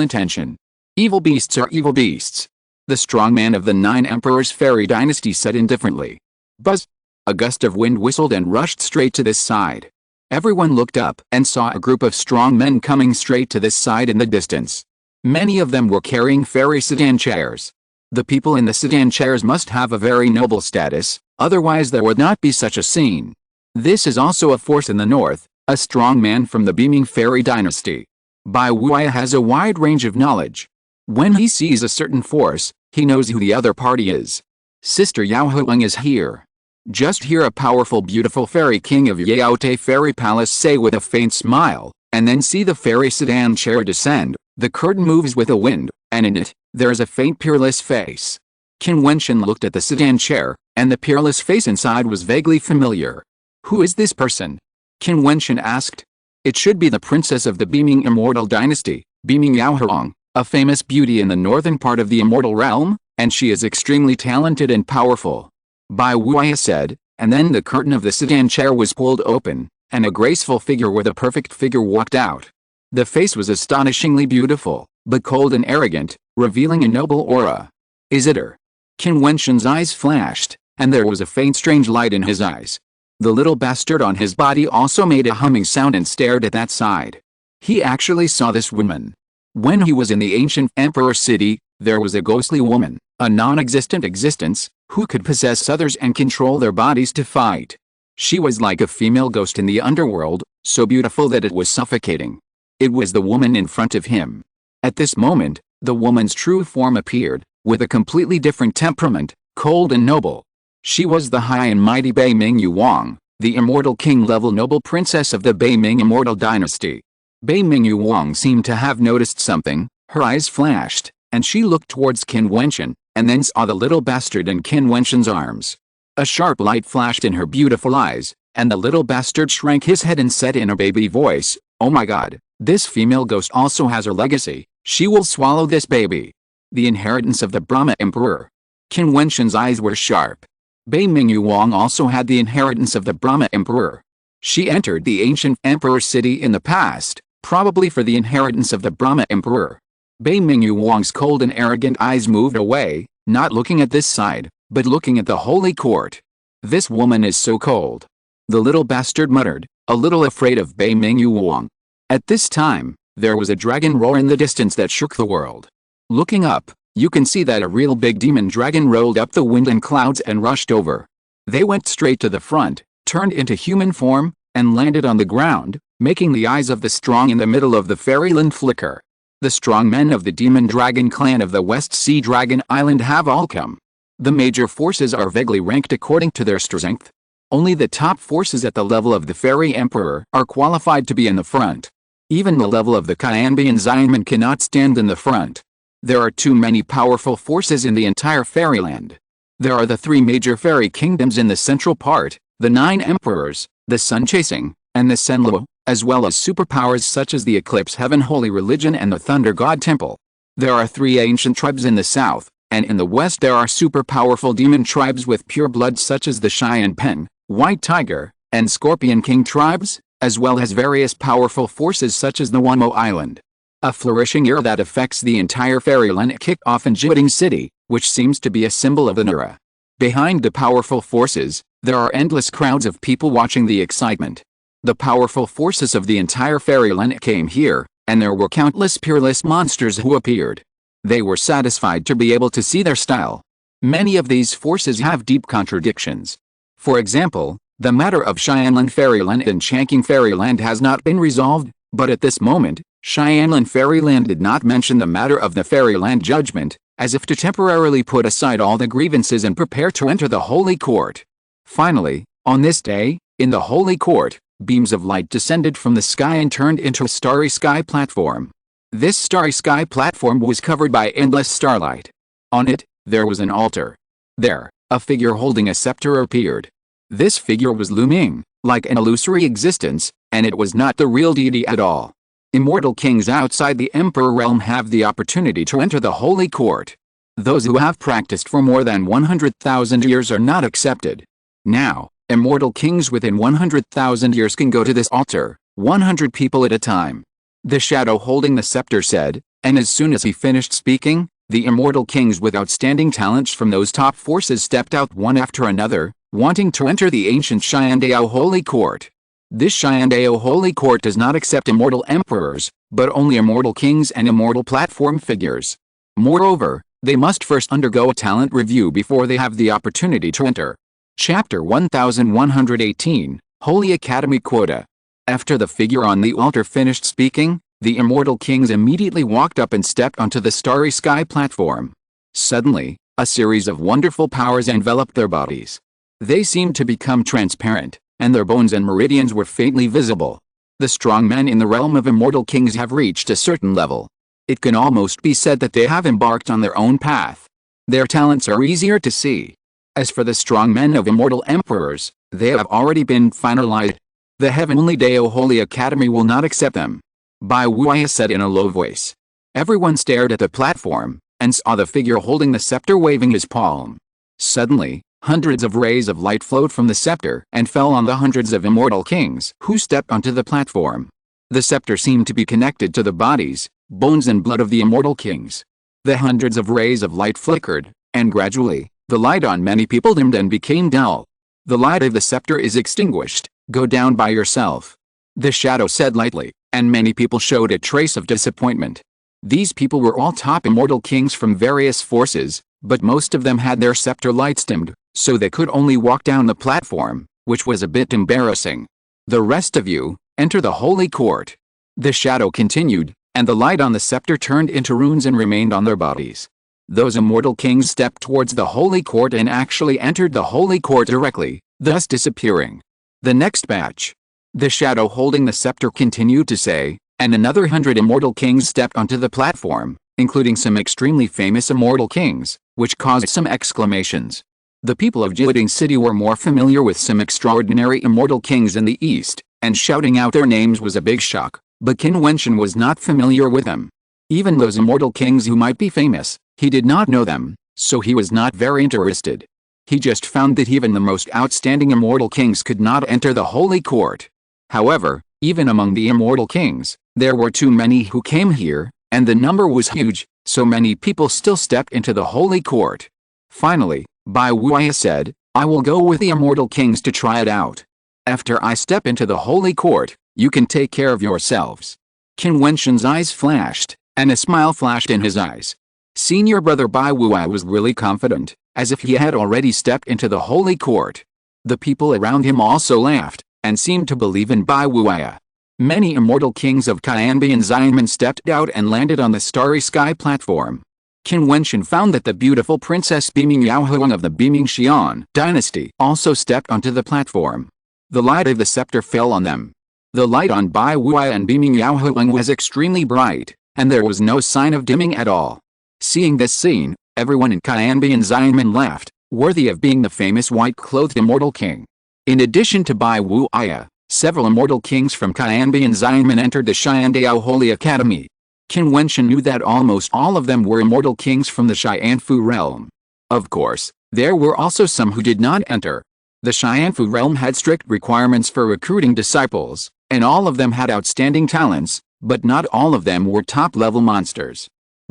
intention. Evil beasts are evil beasts. The strong man of the Nine Emperors Fairy Dynasty said indifferently. Buzz! A gust of wind whistled and rushed straight to this side. Everyone looked up and saw a group of strong men coming straight to this side in the distance. Many of them were carrying fairy sedan chairs. The people in the sedan chairs must have a very noble status, otherwise there would not be such a scene. This is also a force in the north, a strong man from the beaming fairy dynasty. Bai Wuai has a wide range of knowledge. When he sees a certain force, he knows who the other party is. Sister Yao Huang is here. Just hear a powerful beautiful fairy king of Yaote Fairy Palace say with a faint smile, and then see the fairy sedan chair descend. The curtain moves with a wind, and in it, there is a faint peerless face. Qin Wentian looked at the sedan chair, and the peerless face inside was vaguely familiar. Who is this person? Qin Wentian asked. It should be the princess of the beaming immortal dynasty, Beaming Yao Huang, a famous beauty in the northern part of the immortal realm, and she is extremely talented and powerful. Bai Wuai said, and then the curtain of the sedan chair was pulled open, and a graceful figure with a perfect figure walked out. The face was astonishingly beautiful, but cold and arrogant, revealing a noble aura. Is it her? Qin Wentian's eyes flashed, and there was a faint strange light in his eyes. The little bastard on his body also made a humming sound and stared at that side. He actually saw this woman. When he was in the ancient emperor city, there was a ghostly woman, a non-existent existence, who could possess others and control their bodies to fight. She was like a female ghost in the underworld, so beautiful that it was suffocating. It was the woman in front of him. At this moment, the woman's true form appeared, with a completely different temperament, cold and noble. She was the high and mighty Bei Ming Yuang, the immortal king-level noble princess of the Bei Ming immortal dynasty. Bei Ming Yuang seemed to have noticed something, her eyes flashed, and she looked towards Qin Wentian, and then saw the little bastard in Qin Wentian's arms. A sharp light flashed in her beautiful eyes, and the little bastard shrank his head and said in a baby voice, "Oh my god, this female ghost also has her legacy, she will swallow this baby." The inheritance of the Brahma Emperor. Qin Wentian's eyes were sharp. Bei Mingyu Wang also had the inheritance of the Brahma Emperor. She entered the ancient emperor city in the past, probably for the inheritance of the Brahma Emperor. Bei Mingyu Wang's cold and arrogant eyes moved away, not looking at this side, but looking at the holy court. This woman is so cold. The little bastard muttered, a little afraid of Bei Mingyu Wang. At this time, there was a dragon roar in the distance that shook the world. Looking up, you can see that a real big demon dragon rolled up the wind and clouds and rushed over. They went straight to the front, turned into human form, and landed on the ground, making the eyes of the strong in the middle of the fairyland flicker. The strong men of the demon dragon clan of the West Sea Dragon Island have all come. The major forces are vaguely ranked according to their strength. Only the top forces at the level of the Fairy Emperor are qualified to be in the front. Even the level of the Qianbian Xianmen cannot stand in the front. There are too many powerful forces in the entire fairyland. There are the 3 major fairy kingdoms in the central part, the 9 emperors, the sun chasing, and the Senluo, as well as superpowers such as the Eclipse Heaven Holy Religion and the Thunder God Temple. There are 3 ancient tribes in the south, and in the west there are super powerful demon tribes with pure blood such as the Cheyenne Pen, White Tiger, and Scorpion King tribes, as well as various powerful forces such as the Wanmo Island. A flourishing era that affects the entire fairyland kicked off in Jiutian City, which seems to be a symbol of an era. Behind the powerful forces, there are endless crowds of people watching the excitement. The powerful forces of the entire fairyland came here, and there were countless peerless monsters who appeared. They were satisfied to be able to see their style. Many of these forces have deep contradictions. For example, the matter of Cheyenne Fairyland and Changqing Fairyland has not been resolved, but at this moment, Cheyenne Fairyland did not mention the matter of the Fairyland Judgment, as if to temporarily put aside all the grievances and prepare to enter the Holy Court. Finally, on this day, in the Holy Court, beams of light descended from the sky and turned into a starry sky platform. This starry sky platform was covered by endless starlight. On it, there was an altar. There, a figure holding a scepter appeared. This figure was looming, like an illusory existence, and it was not the real deity at all. Immortal kings outside the Emperor realm have the opportunity to enter the Holy Court. Those who have practiced for more than 100,000 years are not accepted. Now, immortal kings within 100,000 years can go to this altar, 100 people at a time. The shadow holding the scepter said, and as soon as he finished speaking, the immortal kings with outstanding talents from those top forces stepped out one after another, wanting to enter the ancient Xiandao Holy Court. This Xiandao Holy Court does not accept immortal emperors, but only immortal kings and immortal platform figures. Moreover, they must first undergo a talent review before they have the opportunity to enter. Chapter 1118, Holy Academy Quota. After the figure on the altar finished speaking, the immortal kings immediately walked up and stepped onto the starry sky platform. Suddenly, a series of wonderful powers enveloped their bodies. They seemed to become transparent, and their bones and meridians were faintly visible. The strong men in the realm of immortal kings have reached a certain level. It can almost be said that they have embarked on their own path. Their talents are easier to see. As for the strong men of immortal emperors, they have already been finalized. The Heavenly Dao Holy Academy will not accept them. Bai Wuya said in a low voice. Everyone stared at the platform, and saw the figure holding the scepter waving his palm. Suddenly, hundreds of rays of light flowed from the scepter and fell on the hundreds of immortal kings who stepped onto the platform. The scepter seemed to be connected to the bodies, bones and blood of the immortal kings. The hundreds of rays of light flickered, and gradually, the light on many people dimmed and became dull. The light of the scepter is extinguished, go down by yourself. The shadow said lightly, and many people showed a trace of disappointment. These people were all top immortal kings from various forces, but most of them had their scepter lights dimmed, so they could only walk down the platform, which was a bit embarrassing. The rest of you, enter the Holy Court. The shadow continued, and the light on the scepter turned into runes and remained on their bodies. Those immortal kings stepped towards the Holy Court and actually entered the Holy Court directly, thus disappearing. The next batch. The shadow holding the scepter continued to say, and another 100 immortal kings stepped onto the platform, including some extremely famous immortal kings, which caused some exclamations. The people of Jiutian City were more familiar with some extraordinary immortal kings in the east, and shouting out their names was a big shock, but Qin Wentian was not familiar with them. Even those immortal kings who might be famous, He did not know them, so he was not very interested. He just found that even the most outstanding immortal kings could not enter the holy court. However, even among the immortal kings, there were too many who came here, and the number was huge, so many people still stepped into the holy court. Finally, Bai Wuya said, "I will go with the immortal kings to try it out. After I step into the holy court, you can take care of yourselves." Qin Wentian's eyes flashed, and a smile flashed in his eyes. Senior brother Bai Wuya was really confident, as if he had already stepped into the holy court. The people around him also laughed, and seemed to believe in Bai Wuya. Many immortal kings of Qin Wentian stepped out and landed on the starry sky platform. Qin Wentian found that the beautiful Princess Beiming Yaohuang of the Beiming Xian dynasty also stepped onto the platform. The light of the scepter fell on them. The light on Bai Wuya and Beiming Yaohuang was extremely bright, and there was no sign of dimming at all. Seeing this scene, everyone in Qin Wentian laughed, worthy of being the famous white-clothed immortal king. In addition to Bai Wuya, several immortal kings from Qin Wentian entered the Xiandao Holy Academy. Qin Wentian knew that almost all of them were immortal kings from the Xianfu realm. Of course, there were also some who did not enter. The Xianfu realm had strict requirements for recruiting disciples, and all of them had outstanding talents, but not all of them were top-level monsters.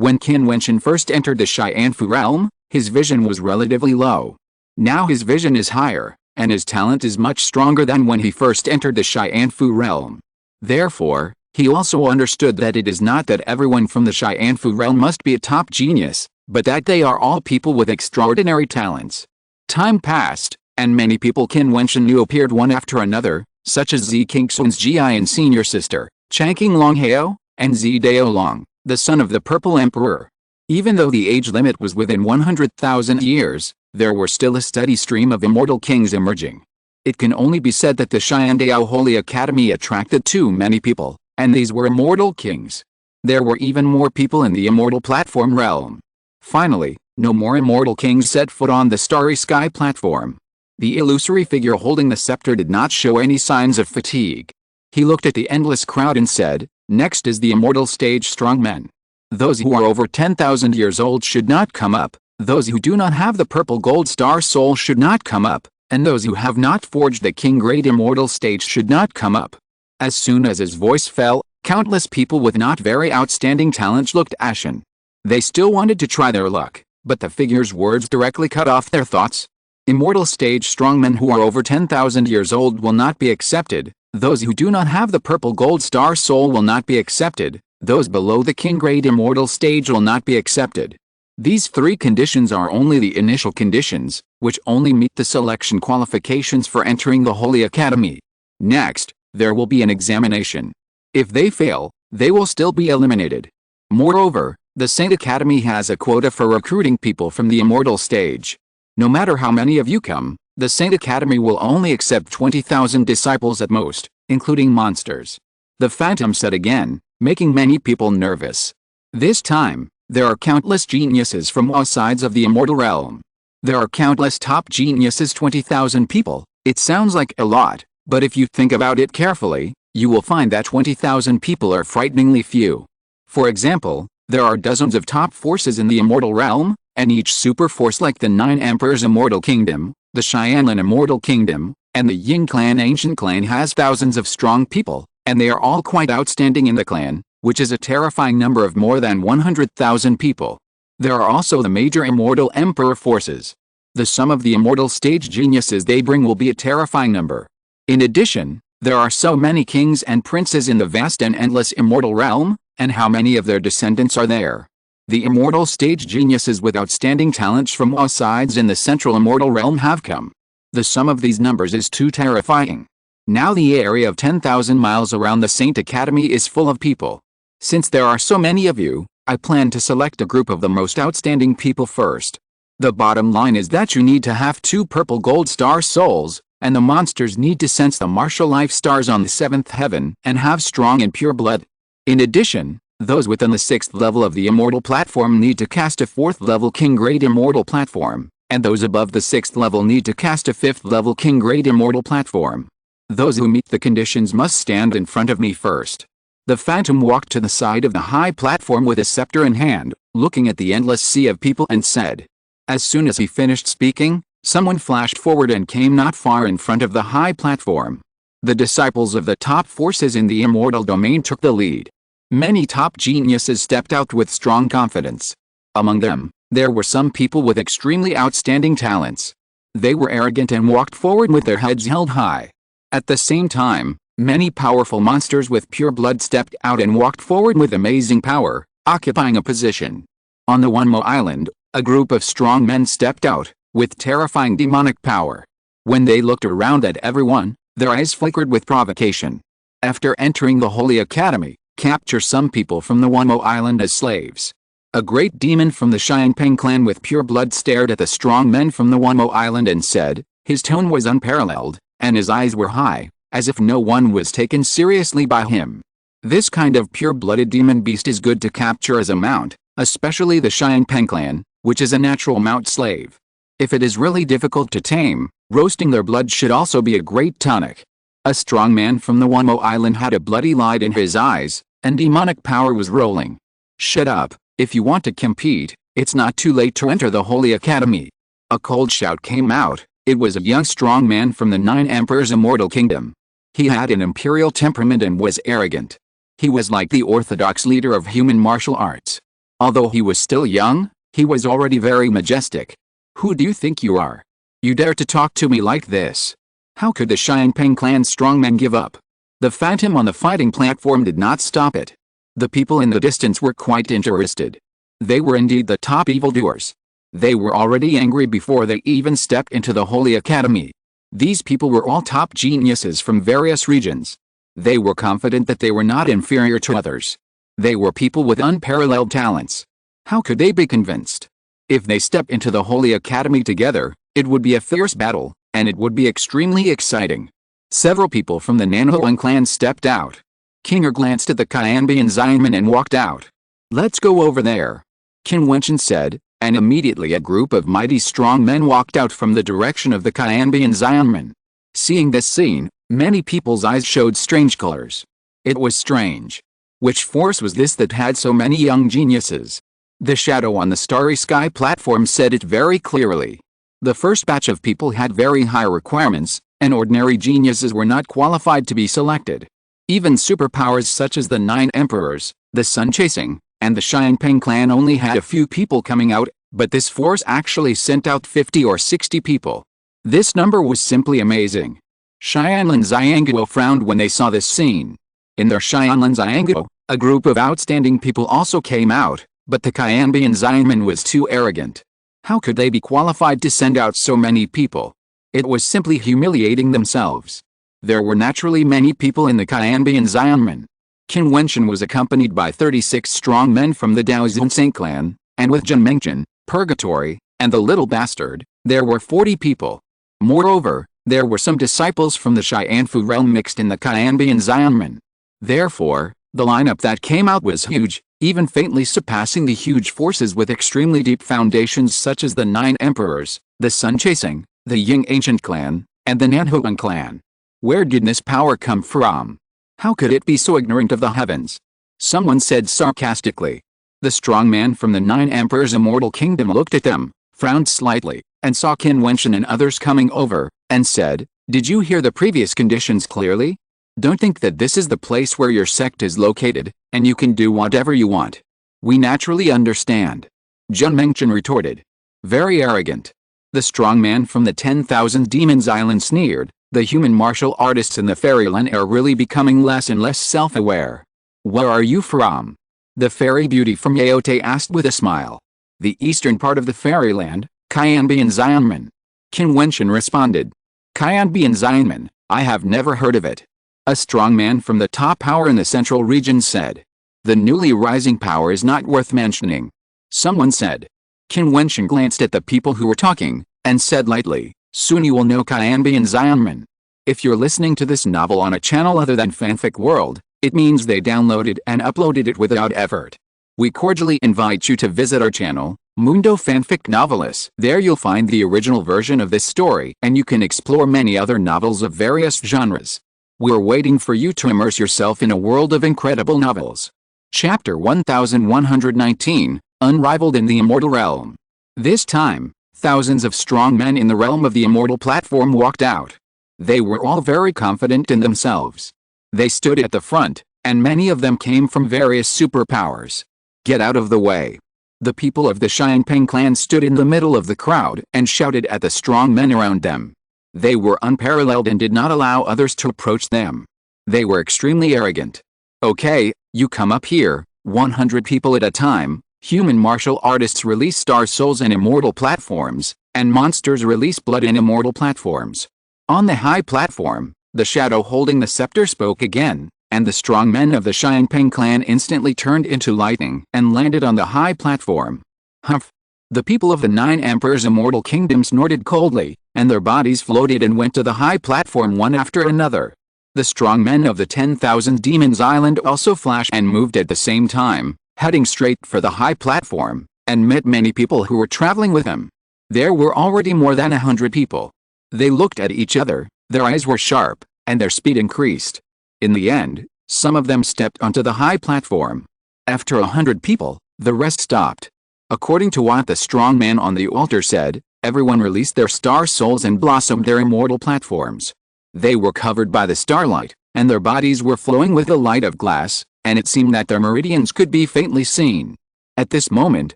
When Qin Wentian first entered the Xianfu realm, his vision was relatively low. Now his vision is higher, and his talent is much stronger than when he first entered the Xianfu realm. Therefore, he also understood that it is not that everyone from the Xianfu realm must be a top genius, but that they are all people with extraordinary talents. Time passed, and many people Qin Wentian knew appeared one after another, such as Zi Qingxuan's Jiutian senior sister, Changqing Longhao, and Zi Daolong, the son of the Purple Emperor. Even though the age limit was within 100,000 years, there were still a steady stream of immortal kings emerging. It can only be said that the Xiandao Holy Academy attracted too many people, and these were immortal kings. There were even more people in the immortal platform realm. Finally, no more immortal kings set foot on the starry sky platform. The illusory figure holding the scepter did not show any signs of fatigue. He looked at the endless crowd and said, "Next is the immortal stage strongmen. Those who are over 10,000 years old should not come up, those who do not have the purple gold star soul should not come up, and those who have not forged the King Great Immortal stage should not come up." As soon as his voice fell, countless people with not very outstanding talents looked ashen. They still wanted to try their luck, but the figure's words directly cut off their thoughts. Immortal stage strongmen who are over 10,000 years old will not be accepted, those who do not have the purple gold star soul will not be accepted, those below the King Great Immortal stage will not be accepted. These three conditions are only the initial conditions, which only meet the selection qualifications for entering the Holy Academy. Next, there will be an examination. If they fail, they will still be eliminated. Moreover, the Saint Academy has a quota for recruiting people from the immortal stage. No matter how many of you come, the Saint Academy will only accept 20,000 disciples at most, including monsters. The Phantom said again, making many people nervous. This time, there are countless geniuses from all sides of the immortal realm. There are countless top geniuses, 20,000 people. It sounds like a lot, but if you think about it carefully, you will find that 20,000 people are frighteningly few. For example, there are dozens of top forces in the immortal realm, and each super force like the 9 Emperors Immortal Kingdom, the Xianlin Immortal Kingdom, and the Ying Clan Ancient Clan has thousands of strong people, and they are all quite outstanding in the clan, which is a terrifying number of more than 100,000 people. There are also the major Immortal Emperor forces. The sum of the immortal stage geniuses they bring will be a terrifying number. In addition, there are so many kings and princes in the vast and endless immortal realm, and how many of their descendants are there? The immortal stage geniuses with outstanding talents from all sides in the central immortal realm have come. The sum of these numbers is too terrifying. Now the area of 10,000 miles around the Saint Academy is full of people. Since there are so many of you, I plan to select a group of the most outstanding people first. The bottom line is that you need to have 2 purple gold star souls, and the monsters need to sense the martial life stars on the 7th heaven and have strong and pure blood. In addition, those within the 6th level of the immortal platform need to cast a 4th level King Great Immortal platform, and those above the 6th level need to cast a 5th level King Great Immortal platform. Those who meet the conditions must stand in front of me first. The phantom walked to the side of the high platform with a scepter in hand, looking at the endless sea of people and said. As soon as he finished speaking, someone flashed forward and came not far in front of the high platform. The disciples of the top forces in the immortal domain took the lead. Many top geniuses stepped out with strong confidence. Among them, there were some people with extremely outstanding talents. They were arrogant and walked forward with their heads held high. At the same time, many powerful monsters with pure blood stepped out and walked forward with amazing power, occupying a position. On the Wonmo Island, a group of strong men stepped out, with terrifying demonic power. When they looked around at everyone, their eyes flickered with provocation. After entering the Holy Academy, capture some people from the Wonmo Island as slaves. A great demon from the Xianpeng clan with pure blood stared at the strong men from the Wonmo Island and said, his tone was unparalleled, and his eyes were high, as if no one was taken seriously by him. This kind of pure-blooded demon beast is good to capture as a mount, especially the Xianpeng clan, which is a natural mount slave. If it is really difficult to tame, roasting their blood should also be a great tonic. A strong man from the Wonmo Island had a bloody light in his eyes, and demonic power was rolling. Shut up, if you want to compete, it's not too late to enter the Holy Academy. A cold shout came out. It was a young strong man from the 9 Emperors' immortal kingdom. He had an imperial temperament and was arrogant. He was like the orthodox leader of human martial arts. Although he was still young, he was already very majestic. Who do you think you are? You dare to talk to me like this? How could the Xianpeng clan strongmen give up? The phantom on the fighting platform did not stop it. The people in the distance were quite interested. They were indeed the top evildoers. They were already angry before they even stepped into the Holy Academy. These people were all top geniuses from various regions. They were confident that they were not inferior to others. They were people with unparalleled talents. How could they be convinced? If they stepped into the Holy Academy together, it would be a fierce battle, and it would be extremely exciting. Several people from the Nanhuang clan stepped out. Kinger glanced at the Qianbian Xianmen and walked out. Let's go over there, Qin Wentian said, and immediately a group of mighty strong men walked out from the direction of the Qianbian Xianmen. Seeing this scene, many people's eyes showed strange colors. It was strange. Which force was this that had so many young geniuses? The shadow on the starry sky platform said it very clearly. The first batch of people had very high requirements, and ordinary geniuses were not qualified to be selected. Even superpowers such as the 9 Emperors, the Sun Chasing, and the Xianpeng clan only had a few people coming out, but this force actually sent out 50 or 60 people. This number was simply amazing. Xianlin Xianguo frowned when they saw this scene. In their Xianlin Xianguo, a group of outstanding people also came out, but the Qianbian Xianmen was too arrogant. How could they be qualified to send out so many people? It was simply humiliating themselves. There were naturally many people in the Qianbian Xianmen. Qin Wentian was accompanied by 36 strong men from the Daozun clan, and with Jin Mengchen, Purgatory, and the little bastard, there were 40 people. Moreover, there were some disciples from the Xianfu realm mixed in the Qianbian Xianmen. Therefore, the lineup that came out was huge, even faintly surpassing the huge forces with extremely deep foundations such as the 9 Emperors, the Sun Chasing, the Ying Ancient clan, and the Nanhuang clan. Where did this power come from? How could it be so ignorant of the heavens? Someone said sarcastically. The strong man from the 9 Emperors' immortal kingdom looked at them, frowned slightly, and saw Qin Wentian and others coming over, and said, "Did you hear the previous conditions clearly? Don't think that this is the place where your sect is located, and you can do whatever you want. We naturally understand." Jin Mengchen retorted. Very arrogant. The strong man from the 10,000 Demons Island sneered. The human martial artists in the fairyland are really becoming less and less self-aware. Where are you from? The fairy beauty from Yaote asked with a smile. The eastern part of the fairyland, Qianbian Xianmen. Qin Wentian responded. Qianbian Xianmen, I have never heard of it. A strong man from the top power in the central region said. The newly rising power is not worth mentioning. Someone said. Qin Wentian glanced at the people who were talking, and said lightly, soon you will know Qianbian Xianmen. If you're listening to this novel on a channel other than Fanfic World, it means they downloaded and uploaded it without effort. We cordially invite you to visit our channel, Mundo Fanfic Novelis. There you'll find the original version of this story and you can explore many other novels of various genres. We're waiting for you to immerse yourself in a world of incredible novels. Chapter 1119, Unrivaled in the Immortal Realm. This time, thousands of strong men in the realm of the immortal platform walked out. They were all very confident in themselves. They stood at the front, and many of them came from various superpowers. Get out of the way. The people of the Xianpeng clan stood in the middle of the crowd and shouted at the strong men around them. They were unparalleled and did not allow others to approach them. They were extremely arrogant. Okay, you come up here, 100 people at a time. Human martial artists release star souls and immortal platforms, and monsters release blood and immortal platforms. On the high platform, the shadow holding the scepter spoke again, and the strong men of the Xianpeng clan instantly turned into lightning and landed on the high platform. Humph! The people of the 9 Emperors' immortal kingdom snorted coldly, and their bodies floated and went to the high platform one after another. The strong men of the 10,000 Demons Island also flashed and moved at the same time, heading straight for the high platform, and met many people who were traveling with them. There were already more than 100 people. They looked at each other, their eyes were sharp, and their speed increased. In the end, some of them stepped onto the high platform. After 100 people, the rest stopped. According to what the strong man on the altar said, everyone released their star souls and blossomed their immortal platforms. They were covered by the starlight, and their bodies were flowing with the light of glass, and it seemed that their meridians could be faintly seen. At this moment,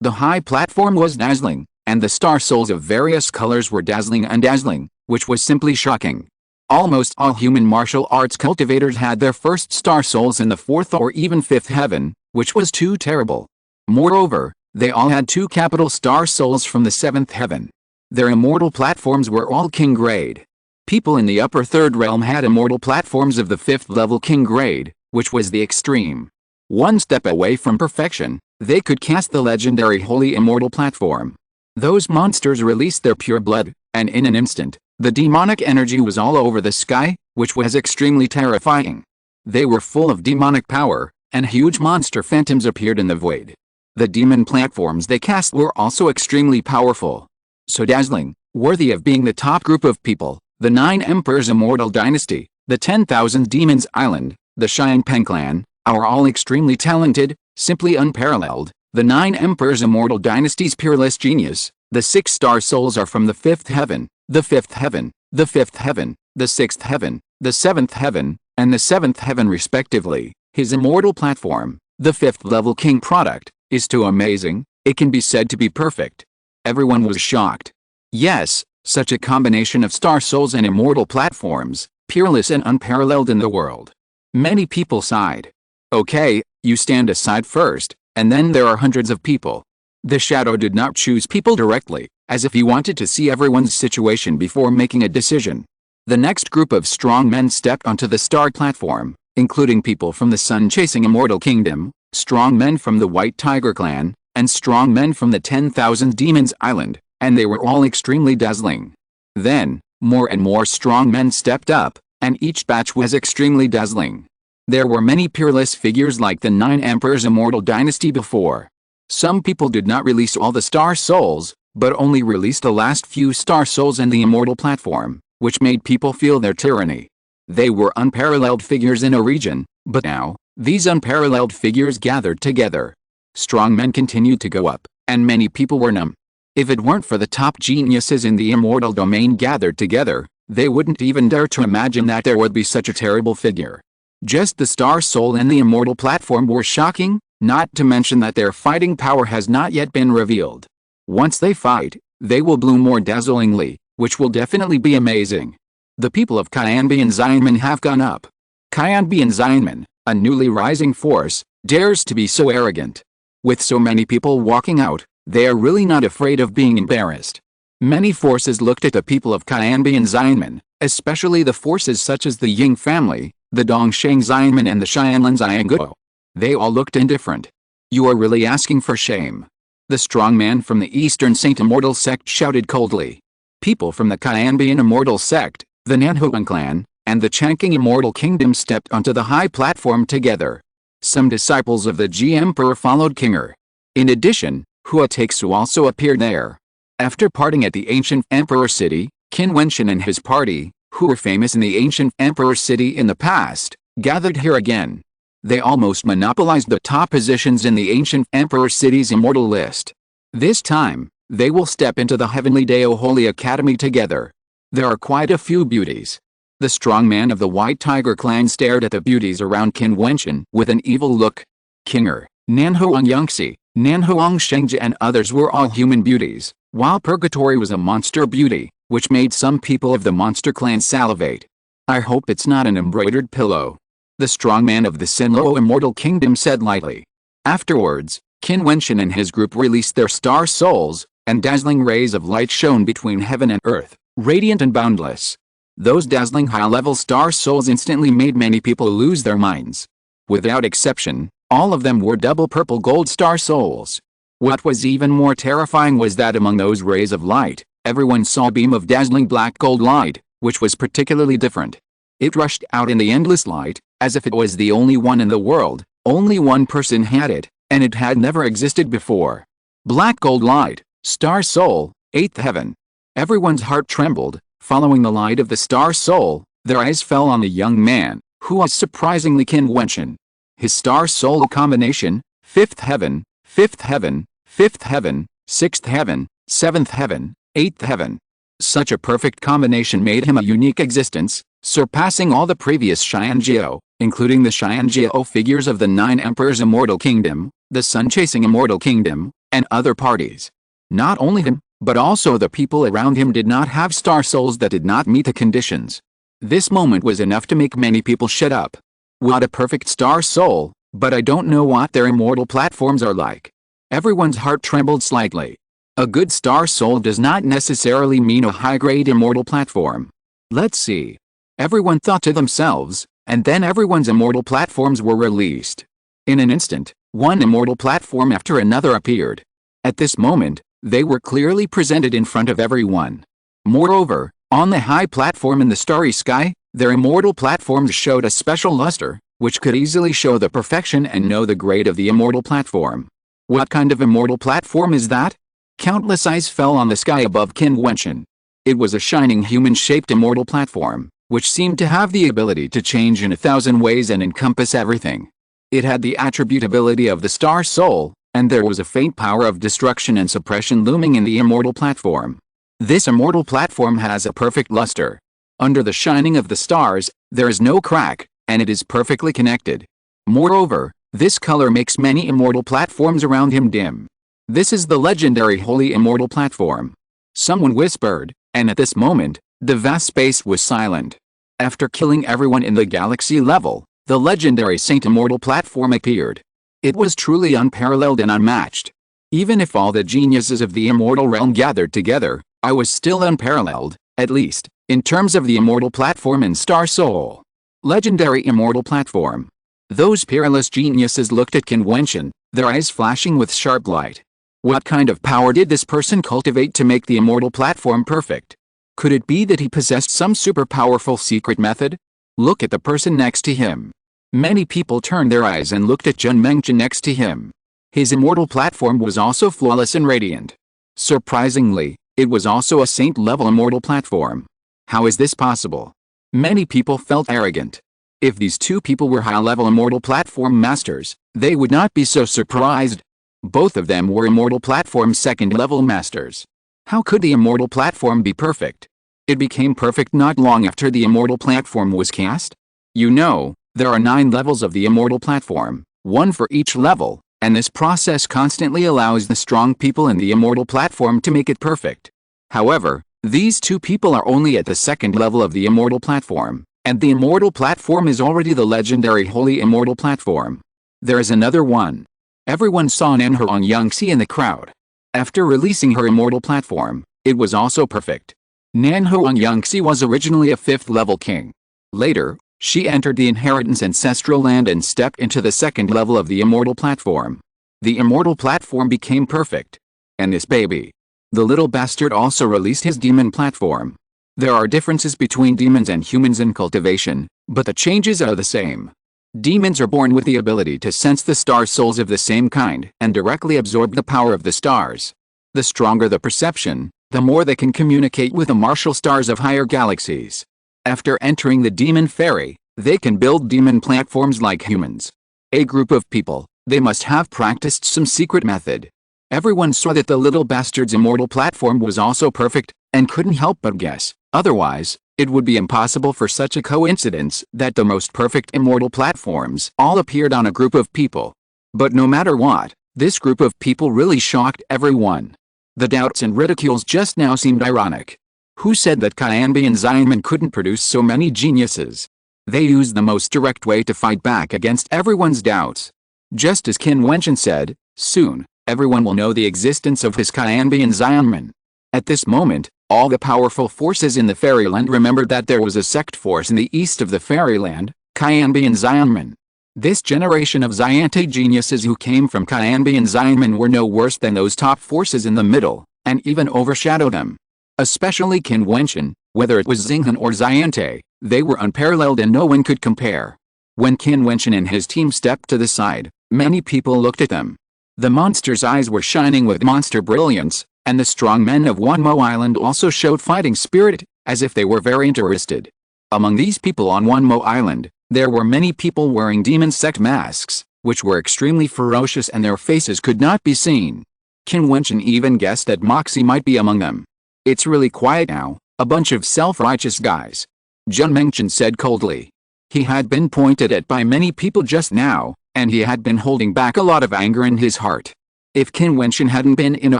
the high platform was dazzling, and the star souls of various colors were dazzling and dazzling, which was simply shocking. Almost all human martial arts cultivators had their first star souls in the 4th or even 5th heaven, which was too terrible. Moreover, they all had 2 capital star souls from the 7th heaven. Their immortal platforms were all king grade. People in the upper 3rd realm had immortal platforms of the 5th level king grade, which was the extreme. One step away from perfection, they could cast the legendary holy immortal platform. Those monsters released their pure blood, and in an instant, the demonic energy was all over the sky, which was extremely terrifying. They were full of demonic power, and huge monster phantoms appeared in the void. The demon platforms they cast were also extremely powerful. So dazzling, worthy of being the top group of people, the 9 Emperors Immortal Dynasty, the 10,000 Demons Island, the Xianpeng clan, are all extremely talented, simply unparalleled. The 9 Emperors Immortal Dynasty's peerless genius, the 6 star souls are from the 5th heaven, the 5th heaven, the 5th heaven, the 6th heaven, the 7th heaven, and the 7th heaven respectively. His immortal platform, the 5th level king product, is too amazing, it can be said to be perfect. Everyone was shocked. Yes, such a combination of star souls and immortal platforms, peerless and unparalleled in the world. Many people sighed. Okay, you stand aside first, and then there are hundreds of people. The shadow did not choose people directly, as if he wanted to see everyone's situation before making a decision. The next group of strong men stepped onto the star platform, including people from the sun-chasing immortal kingdom, strong men from the White Tiger clan, and strong men from the 10,000 Demons Island, and they were all extremely dazzling. Then, more and more strong men stepped up, and each batch was extremely dazzling. There were many peerless figures like the 9 Emperors Immortal Dynasty before. Some people did not release all the star souls, but only released the last few star souls and the immortal platform, which made people feel their tyranny. They were unparalleled figures in a region, but now, these unparalleled figures gathered together. Strong men continued to go up, and many people were numb. If it weren't for the top geniuses in the immortal domain gathered together, they wouldn't even dare to imagine that there would be such a terrible figure. Just the star soul and the immortal platform were shocking, not to mention that their fighting power has not yet been revealed. Once they fight, they will bloom more dazzlingly, which will definitely be amazing. The people of Qianbian Xianmen have gone up. Qianbian Xianmen, a newly rising force, dares to be so arrogant. With so many people walking out, they are really not afraid of being embarrassed. Many forces looked at the people of Qianbian Xianmen, especially the forces such as the Ying family, the Dongsheng Xianmen and the Xianlin Xianguo. They all looked indifferent. You are really asking for shame. The strong man from the Eastern Saint Immortal sect shouted coldly. People from the Qianbian Immortal sect, the Nanhuan clan, and the Changqing Immortal Kingdom stepped onto the high platform together. Some disciples of the Ji Emperor followed Kinger. In addition, Hua Taixu also appeared there. After parting at the ancient Emperor city, Qin Wentian and his party, who were famous in the ancient emperor city in the past, gathered here again. They almost monopolized the top positions in the ancient emperor city's immortal list. This time, they will step into the heavenly Dao Holy Academy together. There are quite a few beauties. The strong man of the White Tiger clan stared at the beauties around Qin Wentian with an evil look. Kinger, Nanhuang Yangxi, Nanhuang Shengji and others were all human beauties, while Purgatory was a monster beauty, which made some people of the monster clan salivate. I hope it's not an embroidered pillow. The strong man of the Sinluo Immortal Kingdom said lightly. Afterwards, Qin Wentian and his group released their star souls, and dazzling rays of light shone between heaven and earth, radiant and boundless. Those dazzling high-level star souls instantly made many people lose their minds. Without exception, all of them were double purple gold star souls. What was even more terrifying was that among those rays of light, everyone saw a beam of dazzling black gold light, which was particularly different. It rushed out in the endless light, as if it was the only one in the world. Only one person had it, and it had never existed before. Black gold light, star soul, eighth heaven. Everyone's heart trembled. Following the light of the star soul, their eyes fell on the young man, who was surprisingly Qin Wentian. His star soul combination, fifth heaven, fifth heaven, fifth heaven, sixth heaven, seventh heaven, eighth heaven. Such a perfect combination made him a unique existence, surpassing all the previous Xianjiao, including the Xianjiao figures of the Nine Emperors Immortal Kingdom, the Sun-Chasing Immortal Kingdom, and other parties. Not only him, but also the people around him did not have star souls that did not meet the conditions. This moment was enough to make many people shut up. What a perfect star soul, but I don't know what their immortal platforms are like. Everyone's heart trembled slightly. A good star soul does not necessarily mean a high-grade immortal platform. Let's see. Everyone thought to themselves, and then everyone's immortal platforms were released. In an instant, one immortal platform after another appeared. At this moment, they were clearly presented in front of everyone. Moreover, on the high platform in the starry sky, their immortal platforms showed a special luster, which could easily show the perfection and know the grade of the immortal platform. What kind of immortal platform is that? Countless eyes fell on the sky above Qin Wentian. It was a shining human-shaped immortal platform, which seemed to have the ability to change in 1,000 ways and encompass everything. It had the attributability of the star soul, and there was a faint power of destruction and suppression looming in the immortal platform. This immortal platform has a perfect luster. Under the shining of the stars, there is no crack, and it is perfectly connected. Moreover, this color makes many immortal platforms around him dim. This is the legendary Holy Immortal Platform. Someone whispered, and at this moment, the vast space was silent. After killing everyone in the galaxy level, the legendary Saint Immortal Platform appeared. It was truly unparalleled and unmatched. Even if all the geniuses of the immortal realm gathered together, I was still unparalleled, at least, in terms of the immortal platform and star soul. Legendary Immortal Platform. Those peerless geniuses looked at Qin Wentian, their eyes flashing with sharp light. What kind of power did this person cultivate to make the immortal platform perfect? Could it be that he possessed some super powerful secret method? Look at the person next to him. Many people turned their eyes and looked at Zhen Mengzhen next to him. His immortal platform was also flawless and radiant. Surprisingly, it was also a saint-level immortal platform. How is this possible? Many people felt arrogant. If these two people were high-level immortal platform masters, they would not be so surprised. Both of them were immortal platform second-level masters. How could the immortal platform be perfect? It became perfect not long after the immortal platform was cast. You know, there are 9 levels of the immortal platform, 1 for each level, and this process constantly allows the strong people in the immortal platform to make it perfect. However, these two people are only at the second level of the immortal platform, and the immortal platform is already the legendary Holy Immortal Platform. There is another one. Everyone saw Nanhuang Yangxi in the crowd. After releasing her immortal platform, it was also perfect. Nanhuang Yangxi was originally a 5th level king. Later, she entered the inheritance ancestral land and stepped into the second level of the immortal platform. The immortal platform became perfect. And this baby. The little bastard also released his demon platform. There are differences between demons and humans in cultivation, but the changes are the same. Demons are born with the ability to sense the star souls of the same kind and directly absorb the power of the stars. The stronger the perception, the more they can communicate with the martial stars of higher galaxies. After entering the demon fairy, they can build demon platforms like humans. A group of people, they must have practiced some secret method. Everyone saw that the little bastard's immortal platform was also perfect, and couldn't help but guess. Otherwise, it would be impossible for such a coincidence that the most perfect immortal platforms all appeared on a group of people. But no matter what, this group of people really shocked everyone. The doubts and ridicules just now seemed ironic. Who said that Qin Wentian couldn't produce so many geniuses? They used the most direct way to fight back against everyone's doubts. Just as Qin Wentian said, soon, everyone will know the existence of his Qin Wentian. At this moment, all the powerful forces in the fairyland remembered that there was a sect force in the east of the fairyland, Qin Wentian. This generation of Xiante geniuses who came from Qin Wentian were no worse than those top forces in the middle, and even overshadowed them. Especially Qin Wentian, whether it was Xinghan or Xiante, they were unparalleled and no one could compare. When Qin Wentian and his team stepped to the side, many people looked at them. The monster's eyes were shining with monster brilliance, and the strong men of Wanmo Island also showed fighting spirit, as if they were very interested. Among these people on Wanmo Island, there were many people wearing demon sect masks, which were extremely ferocious and their faces could not be seen. Qin Wentian even guessed that Moxie might be among them. "It's really quiet now, a bunch of self-righteous guys," Jiutian said coldly. He had been pointed at by many people just now, and he had been holding back a lot of anger in his heart. If Qin Wentian hadn't been in a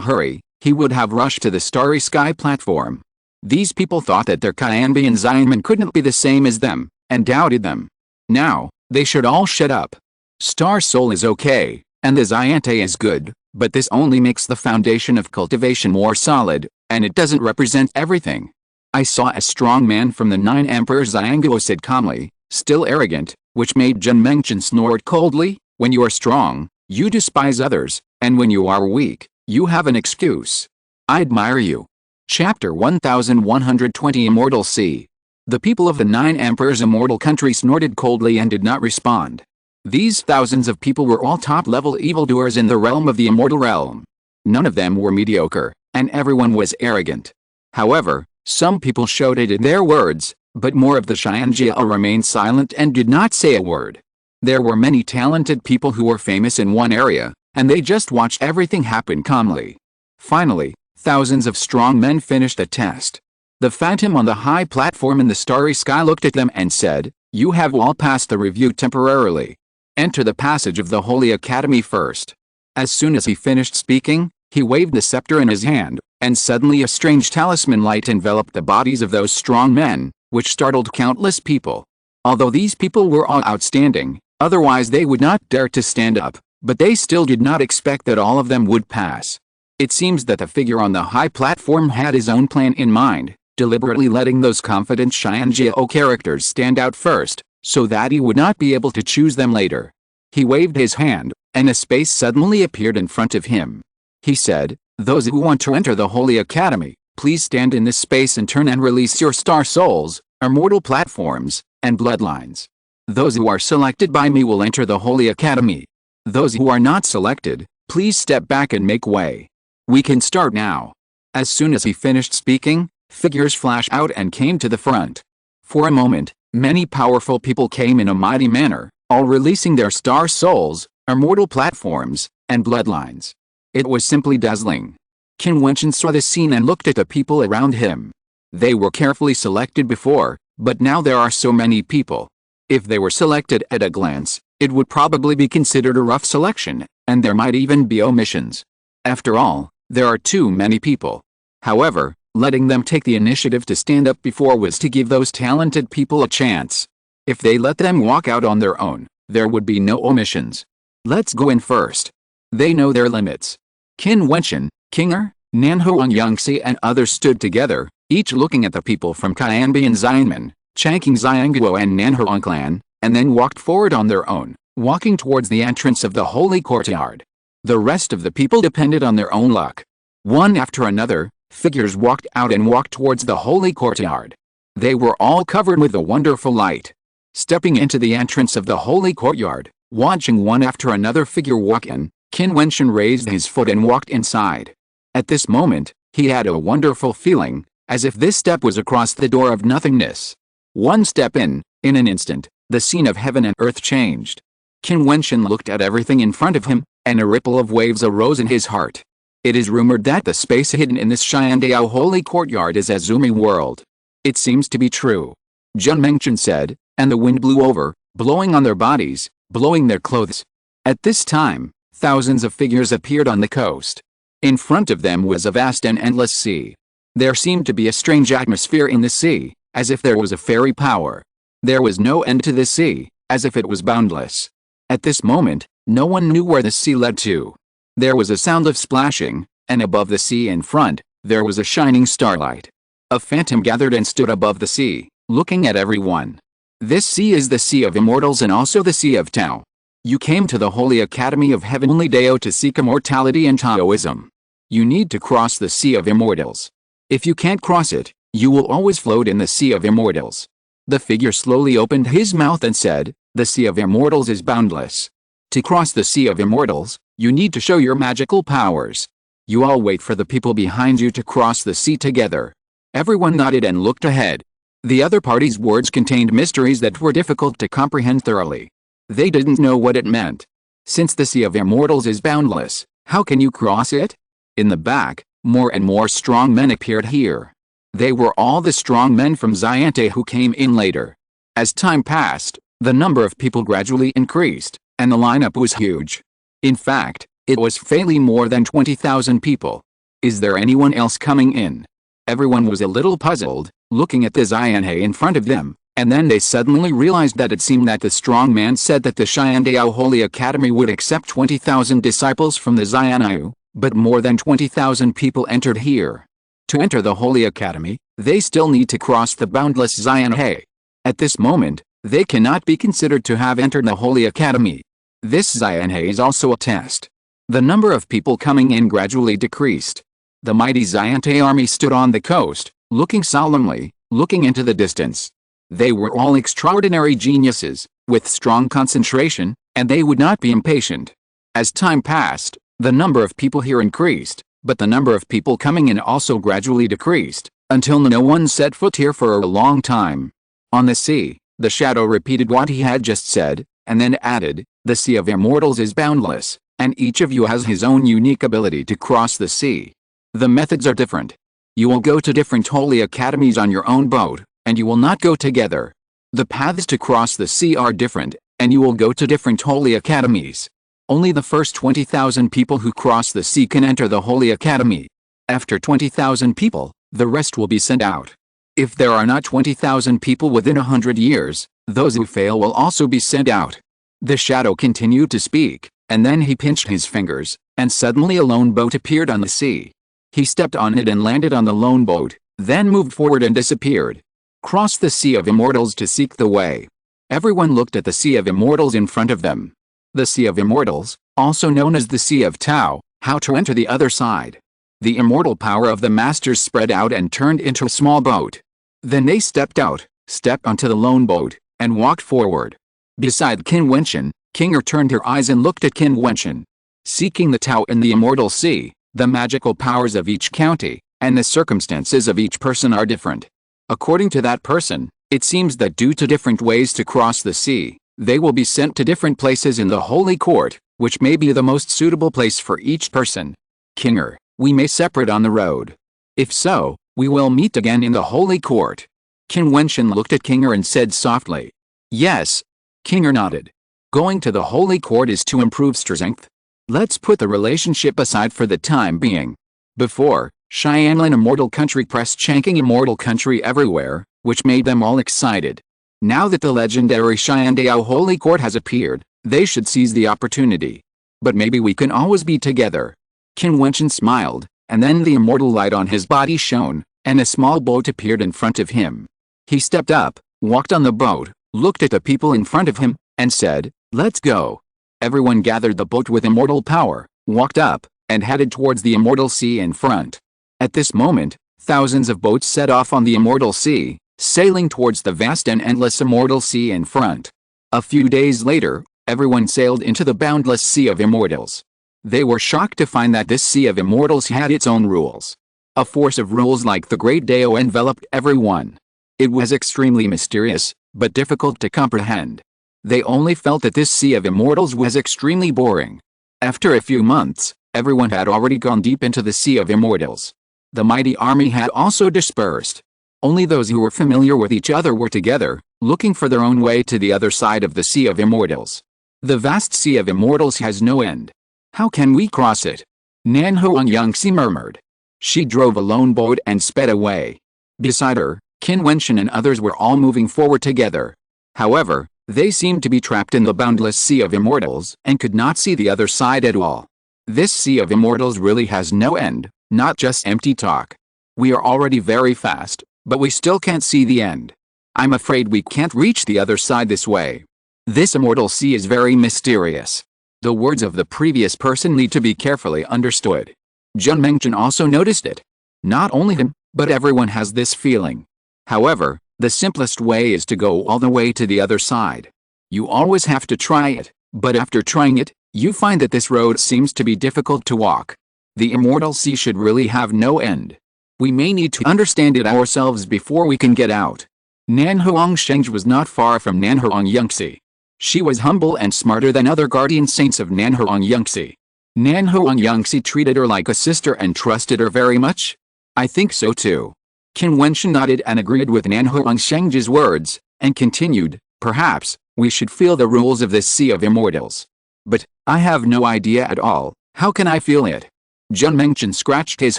hurry, he would have rushed to the Starry Sky platform. These people thought that their Qin Wentian couldn't be the same as them, and doubted them. Now, they should all shut up. Star Soul is okay, and the Xiante is good, but this only makes the foundation of cultivation more solid, and it doesn't represent everything. "I saw a strong man from the 9 Emperors," Xianguo said calmly, still arrogant, which made Jiutian snort coldly. "When you are strong, you despise others, and when you are weak, you have an excuse. I admire you." Chapter 1120 Immortal Sea. The people of the 9 Emperors' immortal country snorted coldly and did not respond. These thousands of people were all top-level evildoers in the realm of the immortal realm. None of them were mediocre, and everyone was arrogant. However, some people showed it in their words, but more of the Xianjia remained silent and did not say a word. There were many talented people who were famous in one area, and they just watched everything happen calmly. Finally, thousands of strong men finished the test. The phantom on the high platform in the starry sky looked at them and said, "You have all passed the review temporarily. Enter the passage of the Holy Academy first." As soon as he finished speaking, he waved the scepter in his hand, and suddenly a strange talisman light enveloped the bodies of those strong men, which startled countless people. Although these people were all outstanding, otherwise they would not dare to stand up, but they still did not expect that all of them would pass. It seems that the figure on the high platform had his own plan in mind, deliberately letting those confident Xianjiao characters stand out first, so that he would not be able to choose them later. He waved his hand, and a space suddenly appeared in front of him. He said, "Those who want to enter the Holy Academy, please stand in this space and turn and release your star souls, immortal platforms, and bloodlines. Those who are selected by me will enter the Holy Academy. Those who are not selected, please step back and make way. We can start now." As soon as he finished speaking, figures flashed out and came to the front. For a moment, many powerful people came in a mighty manner, all releasing their star souls, immortal platforms, and bloodlines. It was simply dazzling. Qin Wentian saw the scene and looked at the people around him. They were carefully selected before, but now there are so many people. If they were selected at a glance, it would probably be considered a rough selection, and there might even be omissions. After all, there are too many people. However, letting them take the initiative to stand up before was to give those talented people a chance. If they let them walk out on their own, there would be no omissions. "Let's go in first." They know their limits. Qin Wentian, Kinger, Nanhuang Yangxi and others stood together, each looking at the people from Qin Wentian, Changqing Xianguo and Nanhuang clan, and then walked forward on their own, walking towards the entrance of the holy courtyard. The rest of the people depended on their own luck. One after another, figures walked out and walked towards the holy courtyard. They were all covered with a wonderful light. Stepping into the entrance of the holy courtyard, watching one after another figure walk in, Qin Wentian raised his foot and walked inside. At this moment, he had a wonderful feeling, as if this step was across the door of nothingness. One step in an instant, the scene of heaven and earth changed. Qin Wentian looked at everything in front of him, and a ripple of waves arose in his heart. It is rumored that the space hidden in this Xiandao holy courtyard is Azumi world. It seems to be true. Jian Mengchen said, and the wind blew over, blowing on their bodies, blowing their clothes. At this time, thousands of figures appeared on the coast. In front of them was a vast and endless sea. There seemed to be a strange atmosphere in the sea, as if there was a fairy power. There was no end to the sea, as if it was boundless. At this moment, no one knew where the sea led to. There was a sound of splashing, and above the sea in front, there was a shining starlight. A phantom gathered and stood above the sea, looking at everyone. This sea is the Sea of Immortals and also the Sea of Tao. You came to the Holy Academy of Heavenly Dao to seek immortality and Taoism. You need to cross the Sea of Immortals. If you can't cross it, you will always float in the Sea of Immortals. The figure slowly opened his mouth and said, the Sea of Immortals is boundless. To cross the Sea of Immortals, you need to show your magical powers. You all wait for the people behind you to cross the sea together. Everyone nodded and looked ahead. The other party's words contained mysteries that were difficult to comprehend thoroughly. They didn't know what it meant. Since the Sea of Immortals is boundless, how can you cross it? In the back, more and more strong men appeared here. They were all the strong men from Xiante who came in later. As time passed, the number of people gradually increased, and the lineup was huge. In fact, it was fairly more than 20,000 people. Is there anyone else coming in? Everyone was a little puzzled, looking at the Xianhe in front of them, and then they suddenly realized that it seemed that the strong man said that the Xiandao Holy Academy would accept 20,000 disciples from the Xianyu, but more than 20,000 people entered here. To enter the Holy Academy, they still need to cross the boundless Xianhe. At this moment, they cannot be considered to have entered the Holy Academy. This Xianhe is also a test. The number of people coming in gradually decreased. The mighty Xiante army stood on the coast, looking solemnly, looking into the distance. They were all extraordinary geniuses, with strong concentration, and they would not be impatient. As time passed, the number of people here increased, but the number of people coming in also gradually decreased, until no one set foot here for a long time. On the sea, the shadow repeated what he had just said, and then added, the Sea of Immortals is boundless, and each of you has his own unique ability to cross the sea. The methods are different. You will go to different holy academies on your own boat, and you will not go together. The paths to cross the sea are different, and you will go to different holy academies. Only the first 20,000 people who cross the sea can enter the Holy Academy. After 20,000 people, the rest will be sent out. If there are not 20,000 people within 100 years, those who fail will also be sent out. The shadow continued to speak, and then he pinched his fingers, and suddenly a lone boat appeared on the sea. He stepped on it and landed on the lone boat, then moved forward and disappeared. Cross the Sea of Immortals to seek the way. Everyone looked at the Sea of Immortals in front of them. The Sea of Immortals, also known as the Sea of Tao, how to enter the other side. The immortal power of the masters spread out and turned into a small boat. Then they stepped out, stepped onto the lone boat, and walked forward. Beside Qin Wentian, Kinger turned her eyes and looked at Qin Wentian. Seeking the Tao in the immortal sea, the magical powers of each county, and the circumstances of each person are different. According to that person, it seems that due to different ways to cross the sea, they will be sent to different places in the Holy Court, which may be the most suitable place for each person. Kinger, we may separate on the road. If so, we will meet again in the Holy Court. Qin Wentian looked at Kinger and said softly. Yes. Kinger nodded. Going to the Holy Court is to improve strength. Let's put the relationship aside for the time being. Before, Xianlin Immortal Country pressed chanting Immortal Country everywhere, which made them all excited. Now that the legendary Xiandao Holy Court has appeared, they should seize the opportunity. But maybe we can always be together. Qin Wentian smiled, and then the immortal light on his body shone, and a small boat appeared in front of him. He stepped up, walked on the boat, looked at the people in front of him, and said, "Let's go." Everyone gathered the boat with immortal power, walked up, and headed towards the immortal sea in front. At this moment, thousands of boats set off on the immortal sea, sailing towards the vast and endless immortal sea in front. A few days later, everyone sailed into the boundless Sea of Immortals. They were shocked to find that this Sea of Immortals had its own rules. A force of rules like the Great Dao enveloped everyone. It was extremely mysterious, but difficult to comprehend. They only felt that this Sea of Immortals was extremely boring. After a few months, everyone had already gone deep into the Sea of Immortals. The mighty army had also dispersed. Only those who were familiar with each other were together, looking for their own way to the other side of the Sea of Immortals. The vast Sea of Immortals has no end. How can we cross it? Nan Huangyangxi murmured. She drove a lone boat and sped away. Beside her, Qin Wentian and others were all moving forward together. However, they seemed to be trapped in the boundless Sea of Immortals and could not see the other side at all. This Sea of Immortals really has no end, not just empty talk. We are already very fast, but we still can't see the end. I'm afraid we can't reach the other side this way. This immortal sea is very mysterious. The words of the previous person need to be carefully understood. Jian Mengtian also noticed it. Not only him, but everyone has this feeling. However, the simplest way is to go all the way to the other side. You always have to try it, but after trying it, you find that this road seems to be difficult to walk. The immortal sea should really have no end. We may need to understand it ourselves before we can get out. Nan Huangsheng was not far from Nan Huangyangxi. She was humble and smarter than other guardian saints of Nan Huangyangxi. Nan Huangyangxi treated her like a sister and trusted her very much. I think so too. Qin Wentian nodded and agreed with Nan Huangsheng's words, and continued, perhaps, we should feel the rules of this Sea of Immortals. But, I have no idea at all, how can I feel it? Jian Mengtian scratched his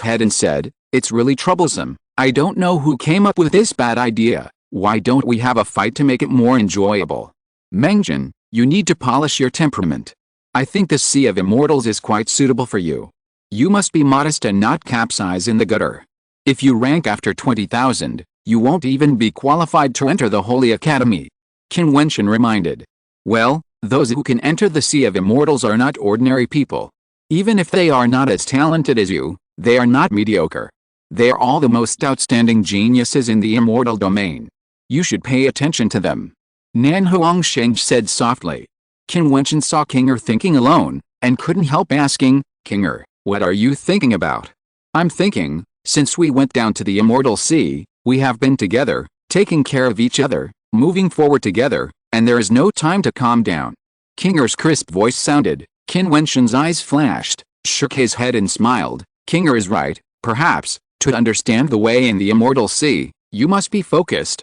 head and said, it's really troublesome. I don't know who came up with this bad idea. Why don't we have a fight to make it more enjoyable? Mengtian, you need to polish your temperament. I think this Sea of Immortals is quite suitable for you. You must be modest and not capsize in the gutter. If you rank after 20,000, you won't even be qualified to enter the Holy Academy. Qin Wentian reminded. Well, those who can enter the Sea of Immortals are not ordinary people. Even if they are not as talented as you, they are not mediocre. They are all the most outstanding geniuses in the immortal domain. You should pay attention to them. Nan Huangsheng said softly. Qin Wentian saw Kinger thinking alone, and couldn't help asking, Kinger, what are you thinking about? I'm thinking, since we went down to the immortal sea, we have been together, taking care of each other, moving forward together, and there is no time to calm down. Kinger's crisp voice sounded. Qin Wentian's eyes flashed, shook his head and smiled. Kinger is right, perhaps, to understand the way in the immortal sea, you must be focused.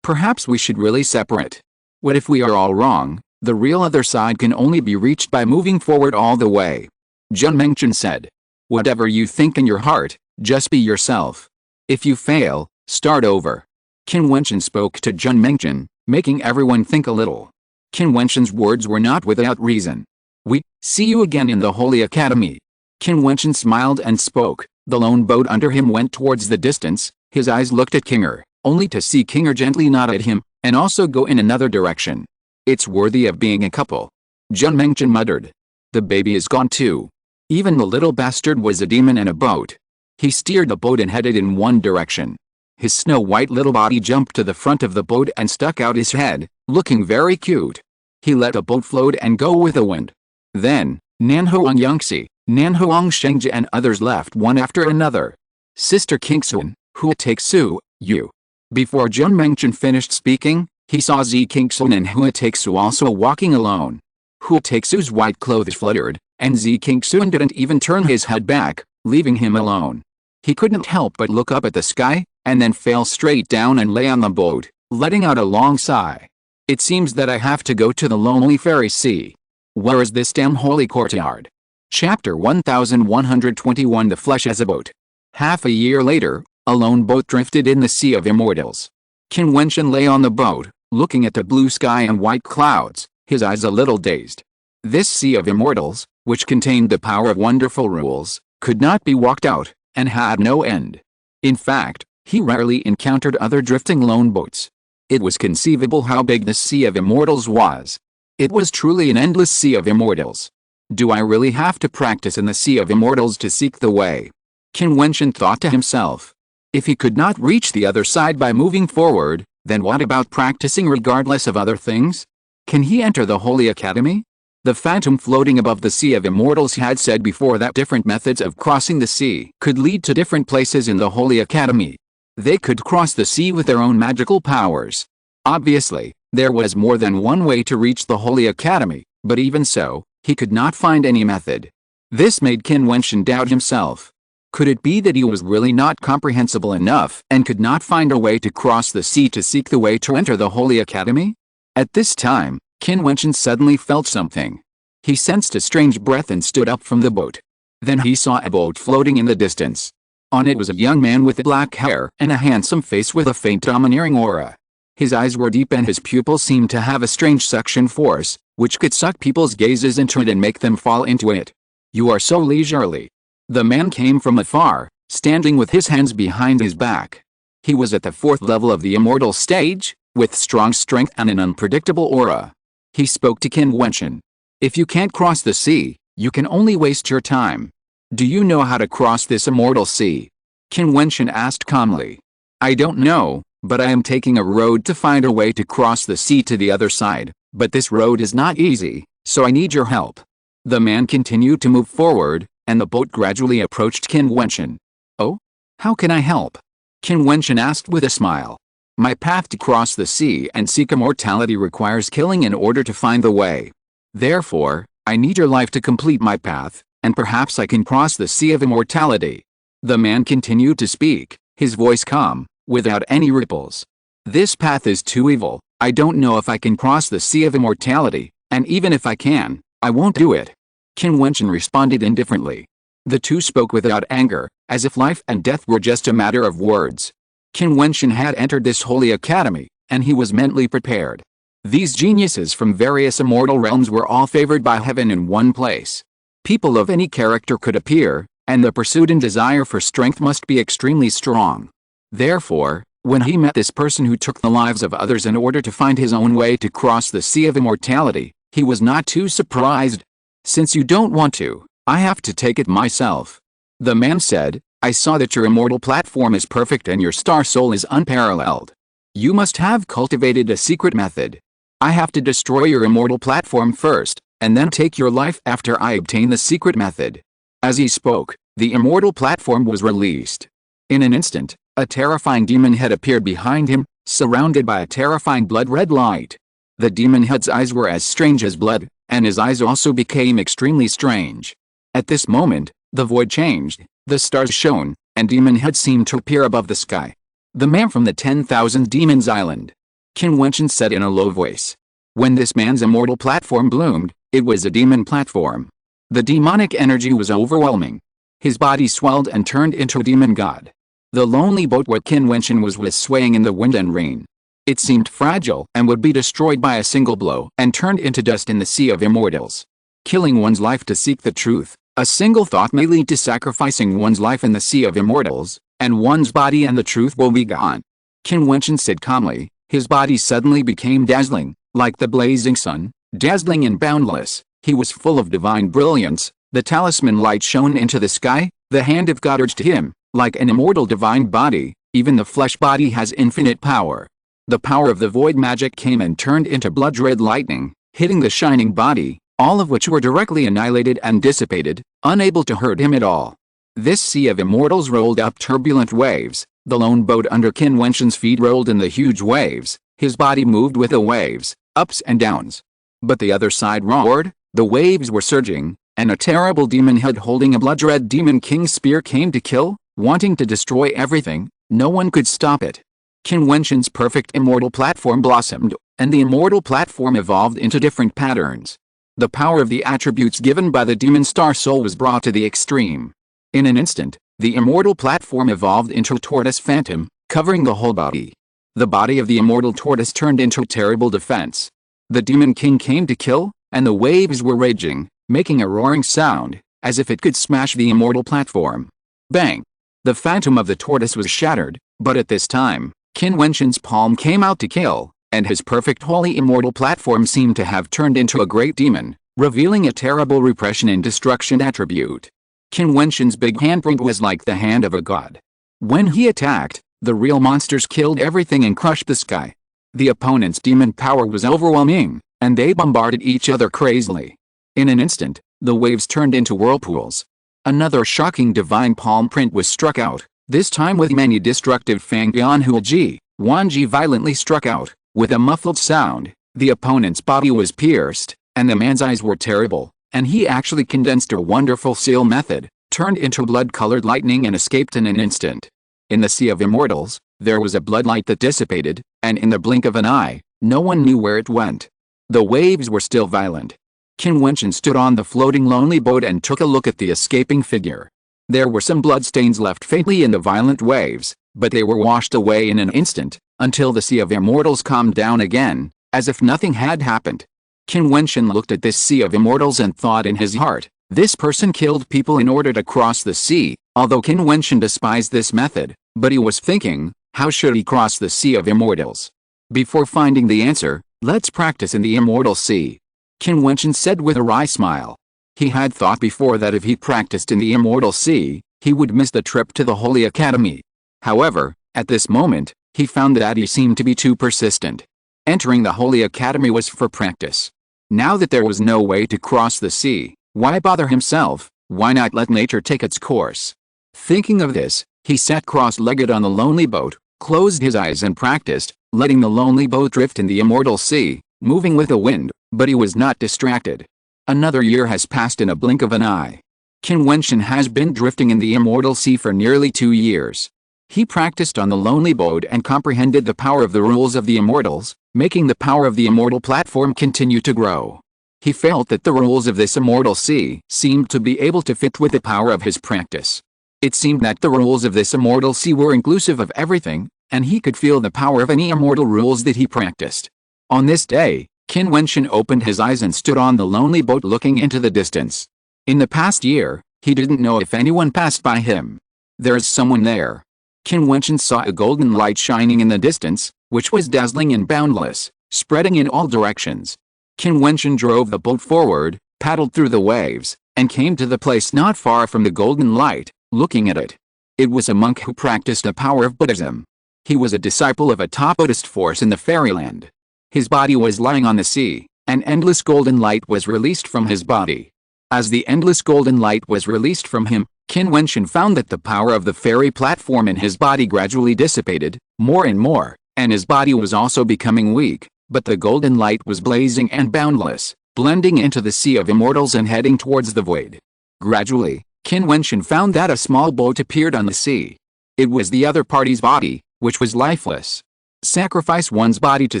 Perhaps we should really separate. What if we are all wrong? The real other side can only be reached by moving forward all the way. Jian Mengtian said. Whatever you think in your heart, just be yourself. If you fail, start over. Qin Wentian spoke to Jian Mengtian, making everyone think a little. Qin Wentian's words were not without reason. We see you again in the Holy Academy. Qin Wentian smiled and spoke. The lone boat under him went towards the distance. His eyes looked at Kinger, only to see Kinger gently nod at him, and also go in another direction. It's worthy of being a couple. Jian Mengtian muttered. The baby is gone too. Even the little bastard was a demon and a boat. He steered the boat and headed in one direction. His snow-white little body jumped to the front of the boat and stuck out his head, looking very cute. He let the boat float and go with the wind. Then, Nan Huangyangxi, Nan Huangsheng and others left one after another. Sister Qingxun, Hua Takesu, you. Before Jian Mengtian finished speaking, he saw Zi Qingxun and Hua Takesu also walking alone. Hua Takesu's white clothes fluttered, and Zi Qingxun didn't even turn his head back, leaving him alone. He couldn't help but look up at the sky, and then fell straight down and lay on the boat, letting out a long sigh. It seems that I have to go to the lonely fairy sea. Where is this damn holy courtyard? Chapter 1121 The Flesh as a Boat. Half a year later, a lone boat drifted in the Sea of Immortals. Qin Wentian lay on the boat, looking at the blue sky and white clouds, his eyes a little dazed. This Sea of Immortals, which contained the power of wonderful rules, could not be walked out, and had no end. In fact, he rarely encountered other drifting lone boats. It was conceivable how big the Sea of Immortals was. It was truly an endless Sea of Immortals. Do I really have to practice in the Sea of Immortals to seek the way? Qin Wentian thought to himself. If he could not reach the other side by moving forward, then what about practicing regardless of other things? Can he enter the Holy Academy? The phantom floating above the Sea of Immortals had said before that different methods of crossing the sea could lead to different places in the Holy Academy. They could cross the sea with their own magical powers. Obviously, there was more than one way to reach the Holy Academy, but even so, he could not find any method. This made Qin Wentian doubt himself. Could it be that he was really not comprehensible enough and could not find a way to cross the sea to seek the way to enter the Holy Academy? At this time, Qin Wentian suddenly felt something. He sensed a strange breath and stood up from the boat. Then he saw a boat floating in the distance. On it was a young man with black hair and a handsome face with a faint domineering aura. His eyes were deep and his pupils seemed to have a strange suction force, which could suck people's gazes into it and make them fall into it. "You are so leisurely." The man came from afar, standing with his hands behind his back. He was at the 4th level of the immortal stage, with strong strength and an unpredictable aura. He spoke to Qin Wentian. "If you can't cross the sea, you can only waste your time. Do you know how to cross this immortal sea?" Qin Wentian asked calmly. "I don't know, but I am taking a road to find a way to cross the sea to the other side, but this road is not easy, so I need your help." The man continued to move forward, and the boat gradually approached Qin Wentian. "Oh? How can I help?" Qin Wentian asked with a smile. "My path to cross the sea and seek immortality requires killing in order to find the way. Therefore, I need your life to complete my path, and perhaps I can cross the sea of immortality." The man continued to speak, his voice calm, without any ripples. "This path is too evil. I don't know if I can cross the sea of immortality, and even if I can, I won't do it." Qin Wentian responded indifferently. The two spoke without anger, as if life and death were just a matter of words. Qin Wentian had entered this holy academy, and he was mentally prepared. These geniuses from various immortal realms were all favored by heaven in one place. People of any character could appear, and the pursuit and desire for strength must be extremely strong. Therefore, when he met this person who took the lives of others in order to find his own way to cross the sea of immortality, he was not too surprised. "Since you don't want to, I have to take it myself." The man said, "I saw that your immortal platform is perfect and your star soul is unparalleled. You must have cultivated a secret method. I have to destroy your immortal platform first, and then take your life after I obtain the secret method." As he spoke, the immortal platform was released. In an instant, a terrifying demon head appeared behind him, surrounded by a terrifying blood-red light. The demon head's eyes were as strange as blood, and his eyes also became extremely strange. At this moment, the void changed, the stars shone, and demon head seemed to appear above the sky. "The man from the 10,000 Demons Island," Qin Wentian said in a low voice. When this man's immortal platform bloomed, it was a demon platform. The demonic energy was overwhelming. His body swelled and turned into a demon god. The lonely boat where Qin Wentian was swaying in the wind and rain. It seemed fragile and would be destroyed by a single blow and turned into dust in the sea of immortals. Killing one's life to seek the truth, a single thought may lead to sacrificing one's life in the sea of immortals, and one's body and the truth will be gone. Qin Wentian said calmly. His body suddenly became dazzling, like the blazing sun, dazzling and boundless. He was full of divine brilliance. The talisman light shone into the sky. The hand of God urged him, like an immortal divine body. Even the flesh body has infinite power. The power of the void magic came and turned into blood-red lightning, hitting the shining body, all of which were directly annihilated and dissipated, unable to hurt him at all. This sea of immortals rolled up turbulent waves. The lone boat under Qin Wentian's feet rolled in the huge waves. His body moved with the waves, ups and downs. But the other side roared, the waves were surging, and a terrible demon head holding a blood-red demon king's spear came to kill, wanting to destroy everything. No one could stop it. Qin Wentian's perfect immortal platform blossomed, and the immortal platform evolved into different patterns. The power of the attributes given by the demon star soul was brought to the extreme. In an instant, the immortal platform evolved into a tortoise phantom, covering the whole body. The body of the immortal tortoise turned into a terrible defense. The demon king came to kill, and the waves were raging, making a roaring sound, as if it could smash the immortal platform. Bang! The phantom of the tortoise was shattered, but at this time, Qin Wentian's palm came out to kill, and his perfect holy immortal platform seemed to have turned into a great demon, revealing a terrible repression and destruction attribute. Qin Wentian's big handprint was like the hand of a god. When he attacked, the real monsters killed everything and crushed the sky. The opponent's demon power was overwhelming, and they bombarded each other crazily. In an instant, the waves turned into whirlpools. Another shocking divine palm print was struck out. This time with many destructive Fangyan Huiji, Wanji violently struck out. With a muffled sound, the opponent's body was pierced, and the man's eyes were terrible, and he actually condensed a wonderful seal method, turned into blood-colored lightning and escaped in an instant. In the Sea of Immortals, there was a bloodlight that dissipated, and in the blink of an eye, no one knew where it went. The waves were still violent. Qin Wentian stood on the floating lonely boat and took a look at the escaping figure. There were some bloodstains left faintly in the violent waves, but they were washed away in an instant, until the Sea of Immortals calmed down again, as if nothing had happened. Qin Wentian looked at this Sea of Immortals and thought in his heart, this person killed people in order to cross the sea. Although Qin Wentian despised this method, but he was thinking, how should he cross the Sea of Immortals? Before finding the answer, let's practice in the Immortal Sea. Qin Wentian said with a wry smile. He had thought before that if he practiced in the Immortal Sea, he would miss the trip to the Holy Academy. However, at this moment, he found that he seemed to be too persistent. Entering the Holy Academy was for practice. Now that there was no way to cross the sea, why bother himself? Why not let nature take its course? Thinking of this, he sat cross-legged on the lonely boat, closed his eyes and practiced, letting the lonely boat drift in the Immortal Sea, moving with the wind, but he was not distracted. Another year has passed in a blink of an eye. Qin Wentian has been drifting in the Immortal Sea for nearly 2 years. He practiced on the lonely boat and comprehended the power of the rules of the Immortals, making the power of the Immortal platform continue to grow. He felt that the rules of this Immortal Sea seemed to be able to fit with the power of his practice. It seemed that the rules of this Immortal Sea were inclusive of everything, and he could feel the power of any immortal rules that he practiced. On this day, Qin Wentian opened his eyes and stood on the lonely boat looking into the distance. In the past year, he didn't know if anyone passed by him. There's someone there. Qin Wentian saw a golden light shining in the distance, which was dazzling and boundless, spreading in all directions. Qin Wentian drove the boat forward, paddled through the waves, and came to the place not far from the golden light. Looking at it, it was a monk who practiced the power of Buddhism. He was a disciple of a top Buddhist force in the fairyland. His body was lying on the sea, and endless golden light was released from his body. As the endless golden light was released from him, Qin Wentian found that the power of the fairy platform in his body gradually dissipated, more and more, and his body was also becoming weak, but the golden light was blazing and boundless, blending into the Sea of Immortals and heading towards the void. Gradually, Qin Wentian found that a small boat appeared on the sea. It was the other party's body, which was lifeless. Sacrifice one's body to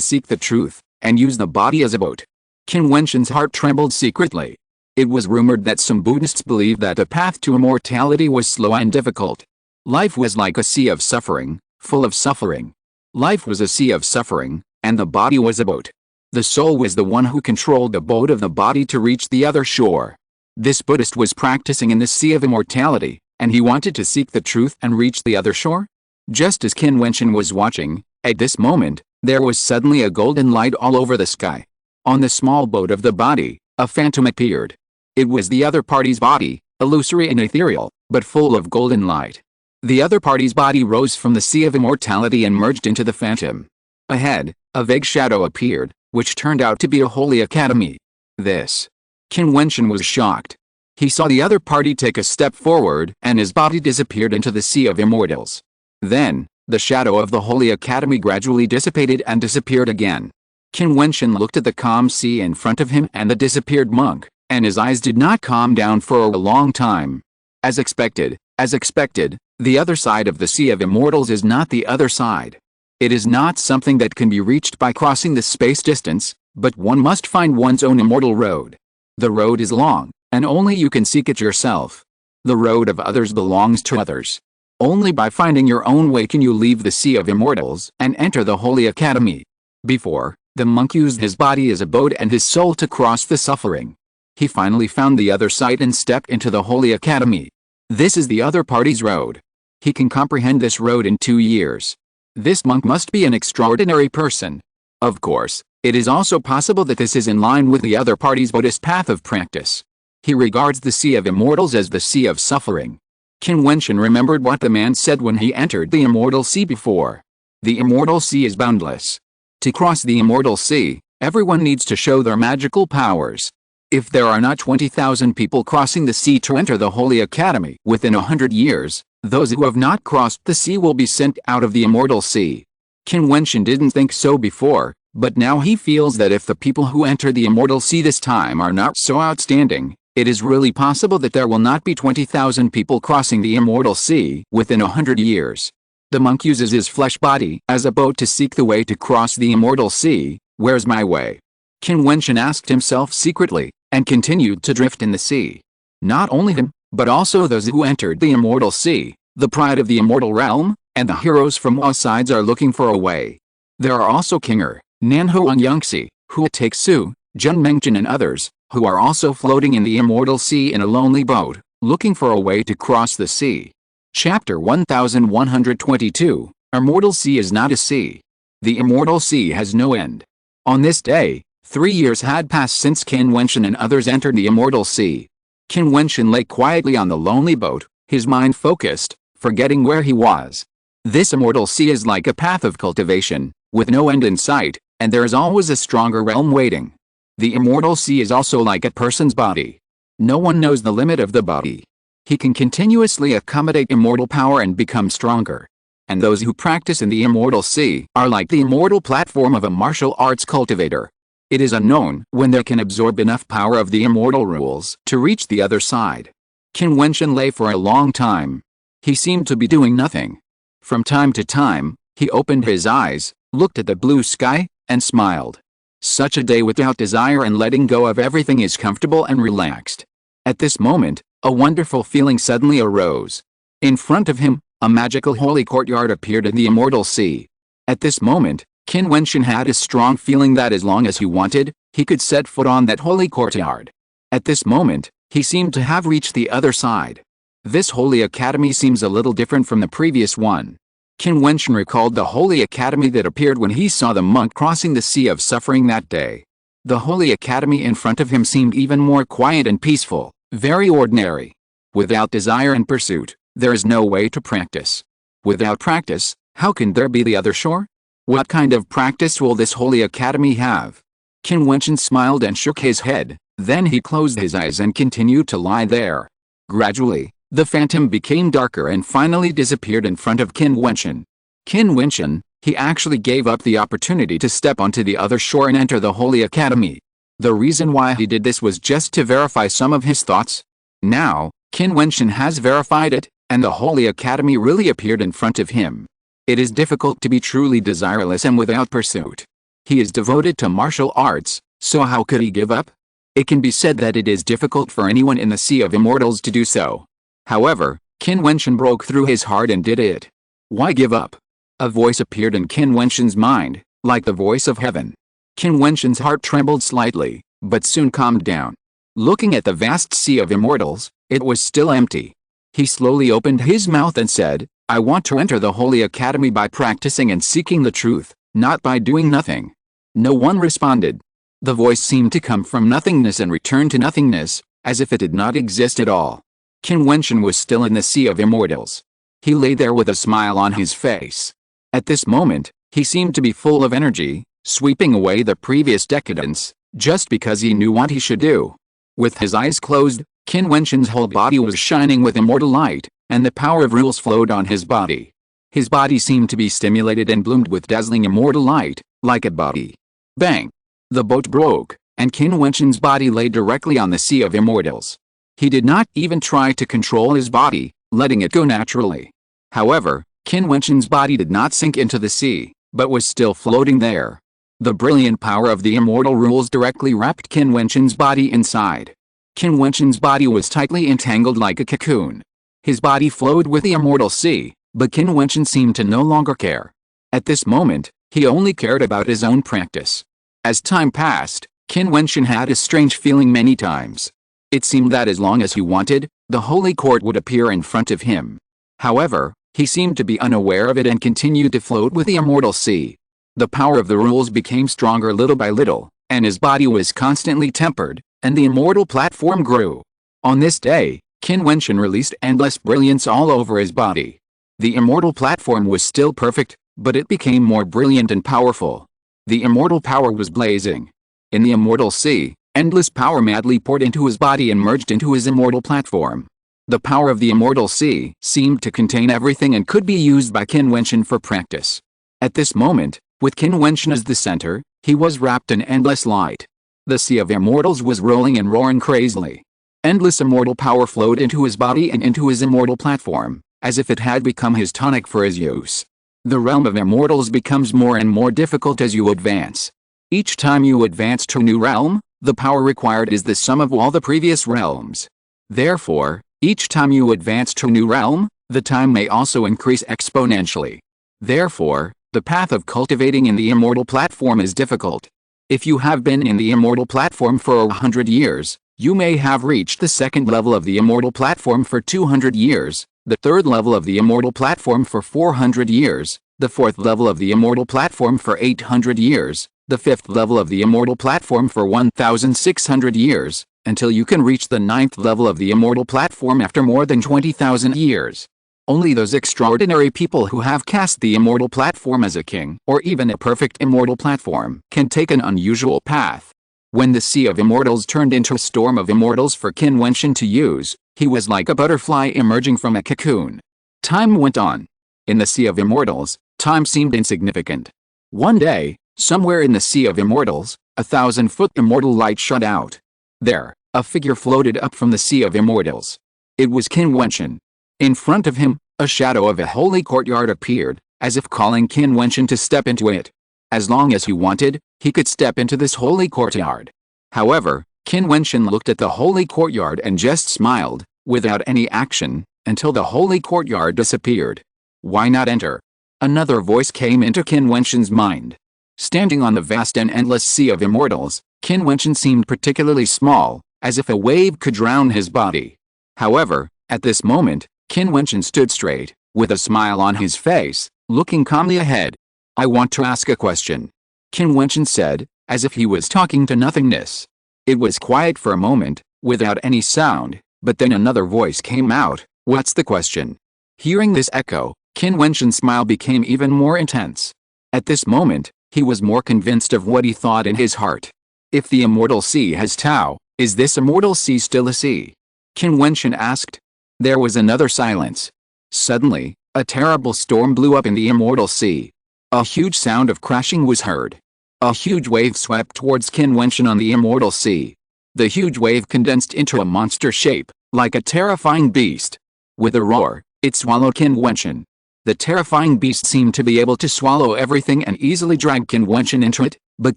seek the truth, and use the body as a boat. Qin Wentian's heart trembled secretly. It was rumored that some Buddhists believed that the path to immortality was slow and difficult. Life was like a sea of suffering, full of suffering. Life was a sea of suffering, and the body was a boat. The soul was the one who controlled the boat of the body to reach the other shore. This Buddhist was practicing in the Sea of Immortality, and he wanted to seek the truth and reach the other shore. Just as Qin Wentian was watching, at this moment, there was suddenly a golden light all over the sky. On the small boat of the body, a phantom appeared. It was the other party's body, illusory and ethereal, but full of golden light. The other party's body rose from the Sea of Immortality and merged into the phantom. Ahead, a vague shadow appeared, which turned out to be a holy academy. Qin Wentian was shocked. He saw the other party take a step forward and his body disappeared into the Sea of Immortals. Then, the shadow of the Holy Academy gradually dissipated and disappeared again. Qin Wentian looked at the calm sea in front of him and the disappeared monk, and his eyes did not calm down for a long time. As expected, the other side of the Sea of Immortals is not the other side. It is not something that can be reached by crossing the space distance, but one must find one's own immortal road. The road is long, and only you can seek it yourself. The road of others belongs to others. Only by finding your own way can you leave the Sea of Immortals and enter the Holy Academy. Before, the monk used his body as a boat and his soul to cross the suffering. He finally found the other side and stepped into the Holy Academy. This is the other party's road. He can comprehend this road in 2 years. This monk must be an extraordinary person. Of course, it is also possible that this is in line with the other party's Buddhist path of practice. He regards the Sea of Immortals as the Sea of Suffering. Qin Wentian remembered what the man said when he entered the Immortal Sea before. The Immortal Sea is boundless. To cross the Immortal Sea, everyone needs to show their magical powers. If there are not 20,000 people crossing the sea to enter the Holy Academy within 100 years, Those who have not crossed the sea will be sent out of the immortal sea. Qin Wentian didn't think so before, but now he feels that if the people who enter the immortal sea this time are not so outstanding, it is really possible that there will not be 20,000 people crossing the immortal sea within 100 years. The monk uses his flesh body as a boat to seek the way to cross the immortal sea. Where's my way? Qin Wentian asked himself secretly, and continued to drift in the sea. Not only him, but also those who entered the immortal sea, the pride of the immortal realm, and the heroes from all sides are looking for a way. There are also Kinger, Nanhuang Yangxi, Hua Su, Jun Mengchen and others, who are also floating in the immortal sea in a lonely boat, looking for a way to cross the sea. Chapter 1122, Immortal Sea is not a sea. The immortal sea has no end. On this day, 3 years had passed since Qin Wentian and others entered the immortal sea. Qin Wentian lay quietly on the lonely boat, his mind focused, forgetting where he was. This immortal sea is like a path of cultivation, with no end in sight, and there is always a stronger realm waiting. The immortal sea is also like a person's body. No one knows the limit of the body. He can continuously accommodate immortal power and become stronger. And those who practice in the immortal sea are like the immortal platform of a martial arts cultivator. It is unknown when they can absorb enough power of the immortal rules to reach the other side. Qin Wentian lay for a long time. He seemed to be doing nothing. From time to time, he opened his eyes, looked at the blue sky, and smiled. Such a day without desire and letting go of everything is comfortable and relaxed. At this moment, a wonderful feeling suddenly arose. In front of him, a magical holy courtyard appeared in the immortal sea. At this moment, Qin Wentian had a strong feeling that as long as he wanted, he could set foot on that holy courtyard. At this moment, he seemed to have reached the other side. This holy academy seems a little different from the previous one. Qin Wentian recalled the holy academy that appeared when he saw the monk crossing the sea of suffering that day. The holy academy in front of him seemed even more quiet and peaceful, very ordinary. Without desire and pursuit, there is no way to practice. Without practice, how can there be the other shore? What kind of practice will this holy academy have? Qin Wentian smiled and shook his head, then he closed his eyes and continued to lie there. Gradually, the phantom became darker and finally disappeared in front of Qin Wentian. Qin Wentian, he actually gave up the opportunity to step onto the other shore and enter the holy academy. The reason why he did this was just to verify some of his thoughts. Now, Qin Wentian has verified it, and the holy academy really appeared in front of him. It is difficult to be truly desireless and without pursuit. He is devoted to martial arts, so how could he give up? It can be said that it is difficult for anyone in the Sea of Immortals to do so. However, Qin Wentian broke through his heart and did it. Why give up? A voice appeared in Qin Wentian's mind, like the voice of heaven. Qin Wentian's heart trembled slightly, but soon calmed down. Looking at the vast Sea of Immortals, it was still empty. He slowly opened his mouth and said, I want to enter the Holy Academy by practicing and seeking the truth, not by doing nothing. No one responded. The voice seemed to come from nothingness and return to nothingness, as if it did not exist at all. Qin Wentian was still in the Sea of Immortals. He lay there with a smile on his face. At this moment, he seemed to be full of energy, sweeping away the previous decadence, just because he knew what he should do. With his eyes closed, Qin Wentian's whole body was shining with immortal light, and the power of rules flowed on his body. His body seemed to be stimulated and bloomed with dazzling immortal light, like a body. Bang! The boat broke, and Qin Wentian's body lay directly on the Sea of Immortals. He did not even try to control his body, letting it go naturally. However, Qin Wentian's body did not sink into the sea, but was still floating there. The brilliant power of the immortal rules directly wrapped Qin Wentian's body inside. Qin Wentian's body was tightly entangled like a cocoon. His body flowed with the immortal sea, but Qin Wentian seemed to no longer care. At this moment, he only cared about his own practice. As time passed, Qin Wentian had a strange feeling many times. It seemed that as long as he wanted, the holy court would appear in front of him. However, he seemed to be unaware of it and continued to float with the immortal sea. The power of the rules became stronger little by little, and his body was constantly tempered, and the immortal platform grew. On this day, Qin Wentian released endless brilliance all over his body. The immortal platform was still perfect, but it became more brilliant and powerful. The immortal power was blazing. In the immortal sea, endless power madly poured into his body and merged into his immortal platform. The power of the immortal sea seemed to contain everything and could be used by Qin Wentian for practice. At this moment, with Qin Wentian as the center, he was wrapped in endless light. The Sea of Immortals was rolling and roaring crazily. Endless immortal power flowed into his body and into his immortal platform, as if it had become his tonic for his use. The realm of immortals becomes more and more difficult as you advance. Each time you advance to a new realm, the power required is the sum of all the previous realms. Therefore, each time you advance to a new realm, the time may also increase exponentially. Therefore, the path of cultivating in the immortal platform is difficult. If you have been in the immortal platform for 100 years, you may have reached the second level of the immortal platform for 200 years, the third level of the immortal platform for 400 years, the fourth level of the immortal platform for 800 years, the fifth level of the immortal platform for 1,600 years, until you can reach the ninth level of the immortal platform after more than 20,000 years. Only those extraordinary people who have cast the immortal platform as a king or even a perfect immortal platform can take an unusual path. When the Sea of Immortals turned into a storm of immortals for Qin Wentian to use, he was like a butterfly emerging from a cocoon. Time went on. In the Sea of Immortals, time seemed insignificant. One day, somewhere in the Sea of Immortals, a 1,000-foot immortal light shot out. There, a figure floated up from the Sea of Immortals. It was Qin Wentian. In front of him, a shadow of a holy courtyard appeared, as if calling Qin Wentian to step into it. As long as he wanted, he could step into this holy courtyard. However, Qin Wentian looked at the holy courtyard and just smiled, without any action, until the holy courtyard disappeared. Why not enter? Another voice came into Qin Wentian's mind. Standing on the vast and endless Sea of Immortals, Qin Wentian seemed particularly small, as if a wave could drown his body. However, at this moment, Qin Wentian stood straight, with a smile on his face, looking calmly ahead. I want to ask a question. Qin Wentian said, as if he was talking to nothingness. It was quiet for a moment, without any sound, but then another voice came out. What's the question? Hearing this echo, Qin Wentian's smile became even more intense. At this moment, he was more convinced of what he thought in his heart. If the immortal sea has Tao, is this immortal sea still a sea? Qin Wentian asked. There was another silence. Suddenly, a terrible storm blew up in the immortal sea. A huge sound of crashing was heard. A huge wave swept towards Qin Wentian on the immortal sea. The huge wave condensed into a monster shape, like a terrifying beast. With a roar, it swallowed Qin Wentian. The terrifying beast seemed to be able to swallow everything and easily drag Qin Wentian into it, but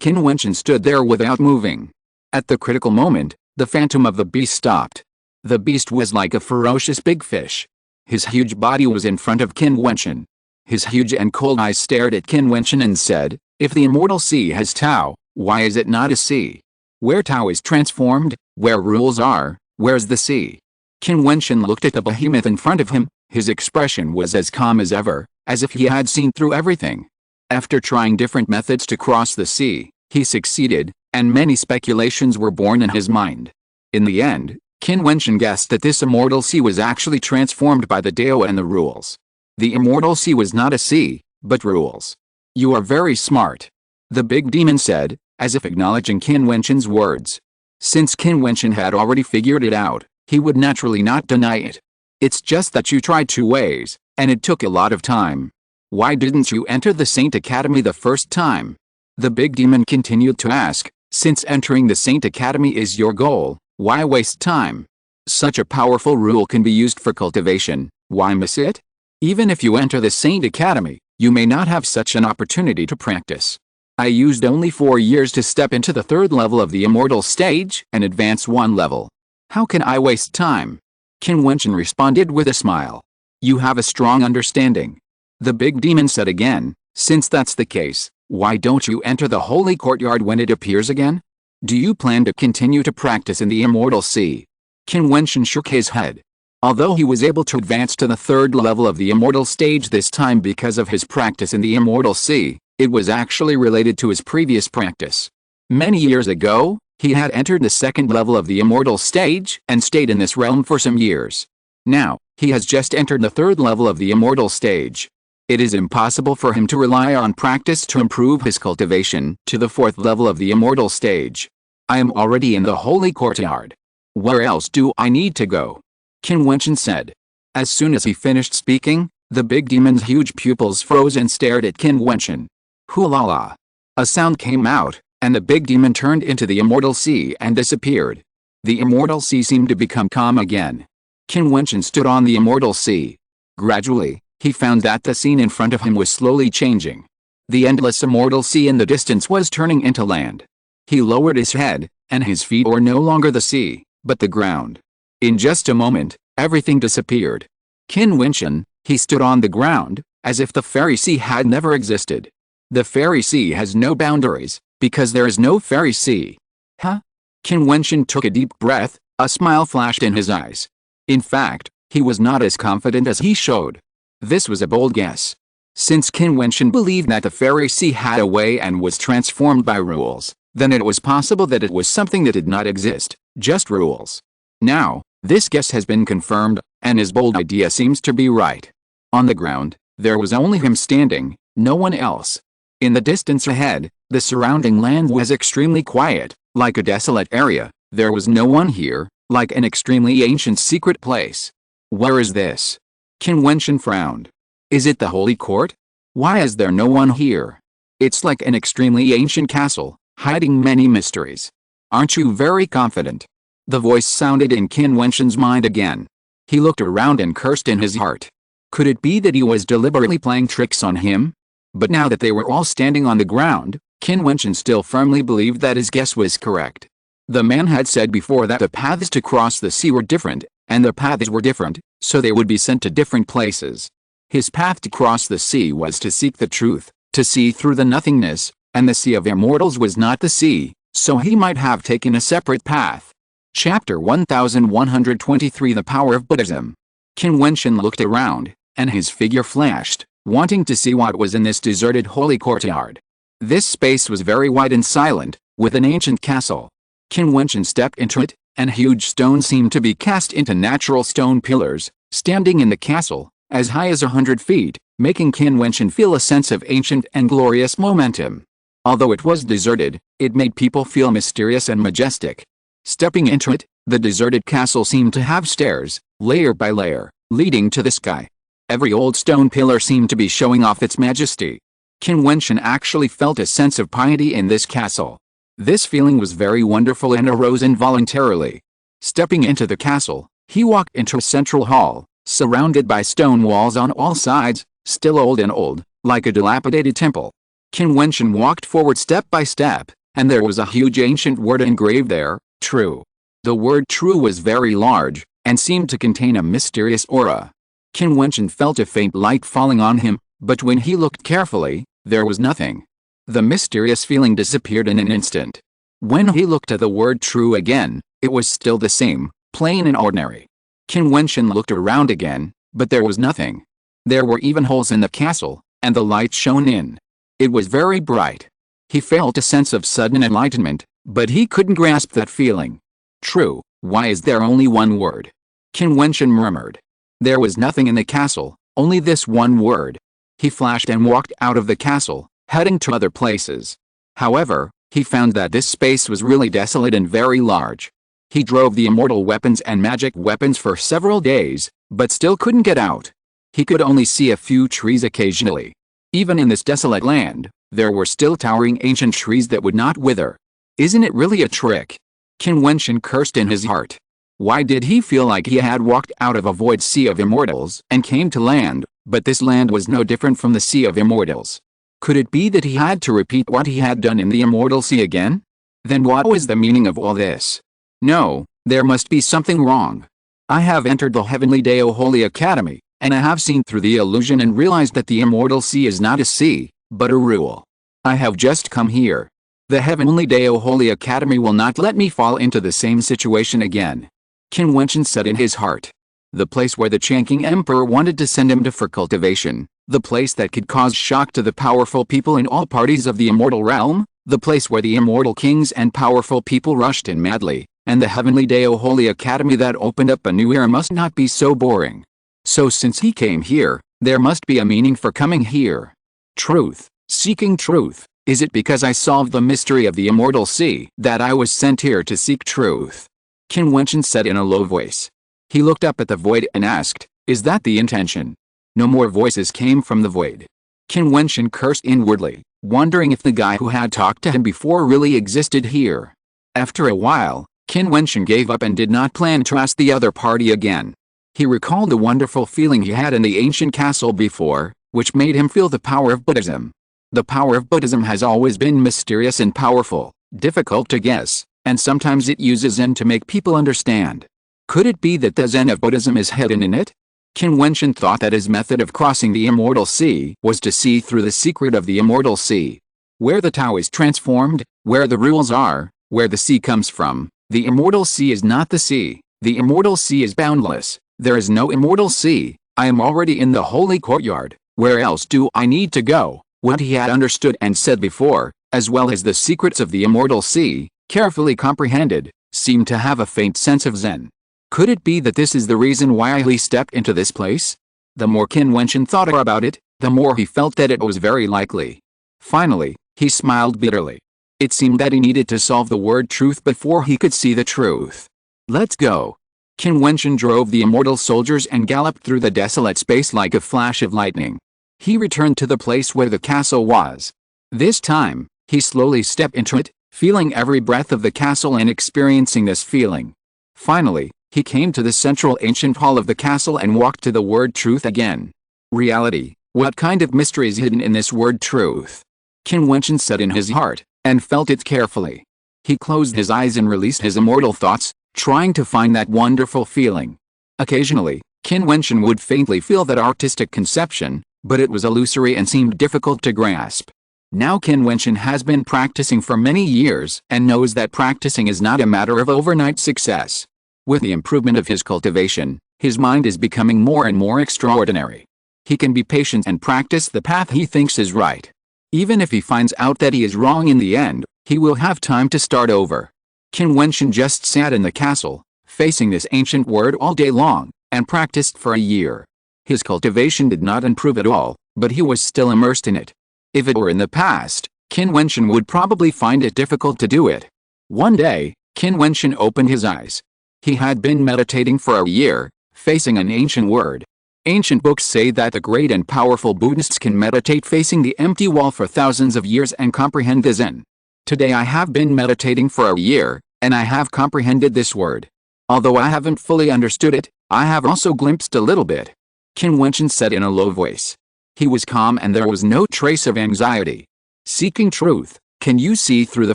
Qin Wentian stood there without moving. At the critical moment, the phantom of the beast stopped. The beast was like a ferocious big fish. His huge body was in front of Qin Wentian. His huge and cold eyes stared at Qin Wentian and said, if the immortal sea has Tao, why is it not a sea? Where Tao is transformed, where rules are, where's the sea? Qin Wentian looked at the behemoth in front of him. His expression was as calm as ever, as if he had seen through everything. After trying different methods to cross the sea, he succeeded, and many speculations were born in his mind. In the end, Qin Wentian guessed that this immortal sea was actually transformed by the Dao and the rules. The immortal sea was not a sea, but rules. You are very smart. The big demon said, as if acknowledging Qin Wentian's words. Since Qin Wentian had already figured it out, he would naturally not deny it. It's just that you tried 2 ways, and it took a lot of time. Why didn't you enter the Saint Academy the first time? The big demon continued to ask, since entering the Saint Academy is your goal, why waste time? Such a powerful rule can be used for cultivation, why miss it? Even if you enter the Saint Academy, you may not have such an opportunity to practice. I used only 4 years to step into the 3rd level of the immortal stage and advance 1 level. How can I waste time? Qin Wentian responded with a smile. You have a strong understanding. The big demon said again, since that's the case, why don't you enter the holy courtyard when it appears again? Do you plan to continue to practice in the immortal sea? Qin Wentian shook his head. Although he was able to advance to the 3rd level of the immortal stage this time because of his practice in the immortal sea, it was actually related to his previous practice. Many years ago, he had entered the 2nd level of the immortal stage and stayed in this realm for some years. Now, he has just entered the 3rd level of the immortal stage. It is impossible for him to rely on practice to improve his cultivation to the 4th level of the immortal stage. I am already in the holy courtyard. Where else do I need to go? Qin Wentian said. As soon as he finished speaking, the big demon's huge pupils froze and stared at Qin Wentian. Hoo-la-la. A sound came out, and the big demon turned into the immortal sea and disappeared. The immortal sea seemed to become calm again. Qin Wentian stood on the immortal sea. Gradually, he found that the scene in front of him was slowly changing. The endless immortal sea in the distance was turning into land. He lowered his head, and his feet were no longer the sea, but the ground. In just a moment, everything disappeared. Qin Wentian, he stood on the ground, as if the fairy sea had never existed. The fairy sea has no boundaries, because there is no fairy sea. Huh? Qin Wentian took a deep breath, a smile flashed in his eyes. In fact, he was not as confident as he showed. This was a bold guess. Since Qin Wentian believed that the fairy sea had a way and was transformed by rules, then it was possible that it was something that did not exist, just rules. Now, this guess has been confirmed, and his bold idea seems to be right. On the ground, there was only him standing, no one else. In the distance ahead, the surrounding land was extremely quiet, like a desolate area. There was no one here, like an extremely ancient secret place. Where is this? Qin Wentian frowned. Is it the Holy Court? Why is there no one here? It's like an extremely ancient castle, hiding many mysteries. Aren't you very confident? The voice sounded in Qin Wentian's mind again. He looked around and cursed in his heart. Could it be that he was deliberately playing tricks on him? But now that they were all standing on the ground, Qin Wentian still firmly believed that his guess was correct. The man had said before that the paths to cross the sea were different, and the paths were different, so they would be sent to different places. His path to cross the sea was to seek the truth, to see through the nothingness, and the Sea of Immortals was not the sea, so he might have taken a separate path. Chapter 1123 The Power of Buddhism. Qin Wentian looked around, and his figure flashed, wanting to see what was in this deserted holy courtyard. This space was very wide and silent, with an ancient castle. Qin Wentian stepped into it, and huge stones seemed to be cast into natural stone pillars, standing in the castle, as high as 100 feet, making Qin Wentian feel a sense of ancient and glorious momentum. Although it was deserted, it made people feel mysterious and majestic. Stepping into it, the deserted castle seemed to have stairs, layer by layer, leading to the sky. Every old stone pillar seemed to be showing off its majesty. Qin Wentian actually felt a sense of piety in this castle. This feeling was very wonderful and arose involuntarily. Stepping into the castle, he walked into a central hall, surrounded by stone walls on all sides, still old and old, like a dilapidated temple. Qin Wentian walked forward step by step, and there was a huge ancient word engraved there, true. The word true was very large, and seemed to contain a mysterious aura. Qin Wentian felt a faint light falling on him, but when he looked carefully, there was nothing. The mysterious feeling disappeared in an instant. When he looked at the word true again, it was still the same, plain and ordinary. Qin Wentian looked around again, but there was nothing. There were even holes in the castle, and the light shone in. It was very bright. He felt a sense of sudden enlightenment, but he couldn't grasp that feeling. True, why is there only one word? Qin Wentian murmured. There was nothing in the castle, only this one word. He flashed and walked out of the castle, heading to other places. However, he found that this space was really desolate and very large. He drove the immortal weapons and magic weapons for several days, but still couldn't get out. He could only see a few trees occasionally. Even in this desolate land, there were still towering ancient trees that would not wither. Isn't it really a trick? Qin Wentian cursed in his heart. Why did he feel like he had walked out of a void sea of immortals and came to land, but this land was no different from the Sea of Immortals? Could it be that he had to repeat what he had done in the Immortal Sea again? Then what was the meaning of all this? No, there must be something wrong. I have entered the Heavenly Dao Holy Academy, and I have seen through the illusion and realized that the Immortal Sea is not a sea, but a rule. I have just come here. The Heavenly Dao Holy Academy will not let me fall into the same situation again. Qin Wentian said in his heart. The place where the Changqing Emperor wanted to send him to for cultivation, the place that could cause shock to the powerful people in all parties of the immortal realm, the place where the immortal kings and powerful people rushed in madly, and the Heavenly Dao Holy Academy that opened up a new era must not be so boring. So since he came here, there must be a meaning for coming here. Truth, seeking truth. Is it because I solved the mystery of the Immortal Sea that I was sent here to seek truth? Qin Wentian said in a low voice. He looked up at the void and asked, "Is that the intention?" No more voices came from the void. Qin Wentian cursed inwardly, wondering if the guy who had talked to him before really existed here. After a while, Qin Wentian gave up and did not plan to ask the other party again. He recalled the wonderful feeling he had in the ancient castle before, which made him feel the power of Buddhism. The power of Buddhism has always been mysterious and powerful, difficult to guess, and sometimes it uses Zen to make people understand. Could it be that the Zen of Buddhism is hidden in it? Qin Wentian thought that his method of crossing the immortal sea was to see through the secret of the immortal sea. Where the Tao is transformed, where the rules are, where the sea comes from, the immortal sea is not the sea. The immortal sea is boundless. There is no immortal sea. I am already in the holy courtyard. Where else do I need to go? What he had understood and said before, as well as the secrets of the immortal sea, carefully comprehended, seemed to have a faint sense of Zen. Could it be that this is the reason why he stepped into this place? The more Qin Wentian thought about it, the more he felt that it was very likely. Finally, he smiled bitterly. It seemed that he needed to solve the word truth before he could see the truth. Let's go. Qin Wentian drove the immortal soldiers and galloped through the desolate space like a flash of lightning. He returned to the place where the castle was. This time, he slowly stepped into it, feeling every breath of the castle and experiencing this feeling. Finally, he came to the central ancient hall of the castle and walked to the word truth again. Reality, what kind of mystery is hidden in this word truth? Qin Wentian said in his heart, and felt it carefully. He closed his eyes and released his immortal thoughts, trying to find that wonderful feeling. Occasionally, Qin Wentian would faintly feel that artistic conception, but it was illusory and seemed difficult to grasp. Now Qin Wentian has been practicing for many years and knows that practicing is not a matter of overnight success. With the improvement of his cultivation, his mind is becoming more and more extraordinary. He can be patient and practice the path he thinks is right. Even if he finds out that he is wrong in the end, he will have time to start over. Qin Wentian just sat in the castle, facing this ancient word all day long, and practiced for a year. His cultivation did not improve at all, but he was still immersed in it. If it were in the past, Qin Wentian would probably find it difficult to do it. One day, Qin Wentian opened his eyes. He had been meditating for a year, facing an ancient word. Ancient books say that the great and powerful Buddhists can meditate facing the empty wall for thousands of years and comprehend the Zen. Today I have been meditating for a year, and I have comprehended this word. Although I haven't fully understood it, I have also glimpsed a little bit. Qin Wentian said in a low voice. He was calm and there was no trace of anxiety. Seeking truth, can you see through the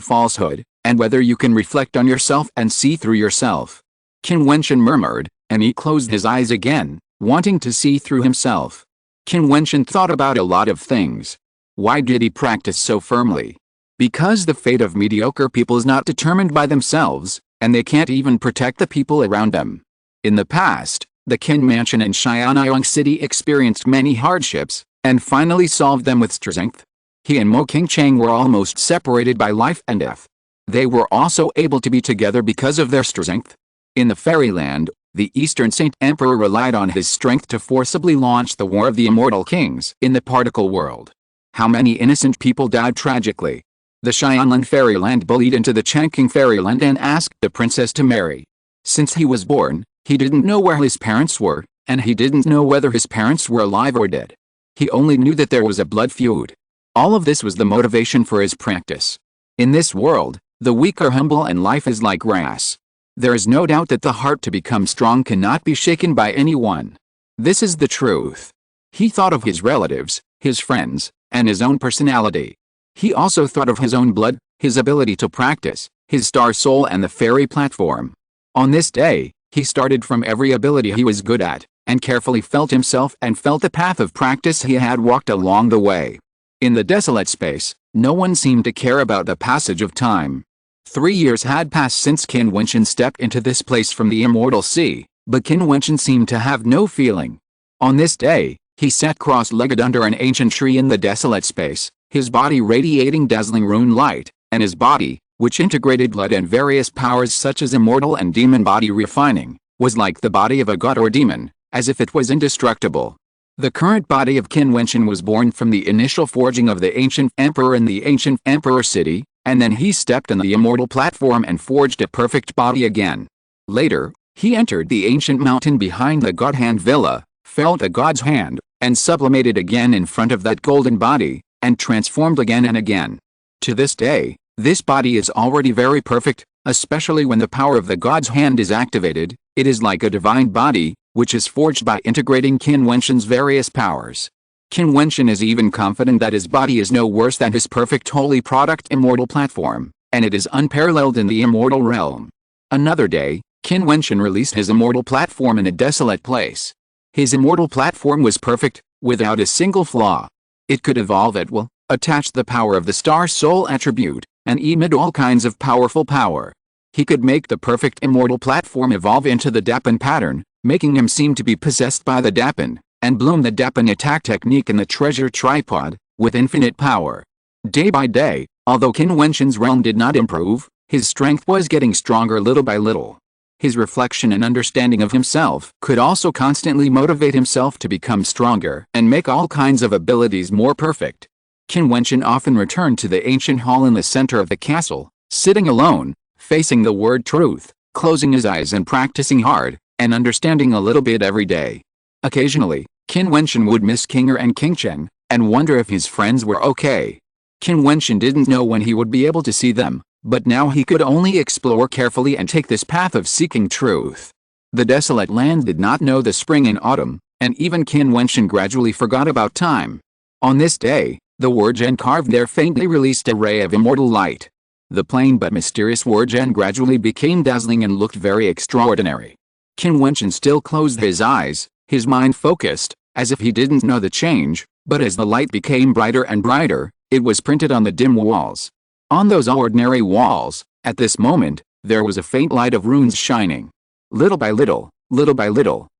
falsehood, and whether you can reflect on yourself and see through yourself? Qin Wentian murmured, and he closed his eyes again, wanting to see through himself. Qin Wentian thought about a lot of things. Why did he practice so firmly? Because the fate of mediocre people is not determined by themselves, and they can't even protect the people around them. In the past, the Qin mansion in Xianyang City experienced many hardships, and finally solved them with strength. He and Mo Qingchang were almost separated by life and death. They were also able to be together because of their strength. In the fairyland, the Eastern Saint Emperor relied on his strength to forcibly launch the War of the Immortal Kings in the particle world. How many innocent people died tragically? The Xianlan fairyland bullied into the Changqing fairyland and asked the princess to marry. Since he was born, he didn't know where his parents were, and he didn't know whether his parents were alive or dead. He only knew that there was a blood feud. All of this was the motivation for his practice. In this world, the weak are humble and life is like grass. There is no doubt that the heart to become strong cannot be shaken by anyone. This is the truth. He thought of his relatives, his friends, and his own personality. He also thought of his own blood, his ability to practice, his star soul and the fairy platform. On this day, he started from every ability he was good at, and carefully felt himself and felt the path of practice he had walked along the way. In the desolate space, no one seemed to care about the passage of time. 3 years had passed since Qin Wentian stepped into this place from the immortal sea, but Qin Wentian seemed to have no feeling. On this day, he sat cross-legged under an ancient tree in the desolate space, his body radiating dazzling rune light, and his body, which integrated blood and various powers such as immortal and demon body refining, was like the body of a god or demon, as if it was indestructible. The current body of Qin Wentian was born from the initial forging of the ancient emperor in the ancient emperor city, and then he stepped on the immortal platform and forged a perfect body again. Later, He entered the ancient mountain behind the God Hand Villa, felt the God's hand, and sublimated again in front of that golden body, and transformed again and again. To this day, this body is already very perfect, especially when the power of the God's hand is activated. It is like a divine body, which is forged by integrating Qin Wentian's various powers. Qin Wentian is even confident that his body is no worse than his perfect holy product immortal platform, and it is unparalleled in the immortal realm. Another day, Qin Wentian released his immortal platform in a desolate place. His immortal platform was perfect, without a single flaw. It could evolve at will, attach the power of the star soul attribute, and emit all kinds of powerful power. He could make the perfect immortal platform evolve into the Dapan pattern, making him seem to be possessed by the Dapan, and bloom the Dapan attack technique in the treasure tripod, with infinite power. Day by day, although Qin Wentian's realm did not improve, his strength was getting stronger little by little. His reflection and understanding of himself could also constantly motivate himself to become stronger and make all kinds of abilities more perfect. Qin Wentian often returned to the ancient hall in the center of the castle, sitting alone, facing the word truth, closing his eyes and practicing hard, and understanding a little bit every day. Occasionally, Qin Wentian would miss Qinger and Qingchen, and wonder if his friends were okay. Qin Wentian didn't know when he would be able to see them, but now he could only explore carefully and take this path of seeking truth. The desolate land did not know the spring and autumn, and even Qin Wentian gradually forgot about time. On this day, the Wurgen carved there faintly released a ray of immortal light. The plain but mysterious Wurgen gradually became dazzling and looked very extraordinary. Qin Wentian still closed his eyes, his mind focused, as if he didn't know the change, but as the light became brighter and brighter, it was printed on the dim walls. On those ordinary walls, at this moment, there was a faint light of runes shining. Little by little,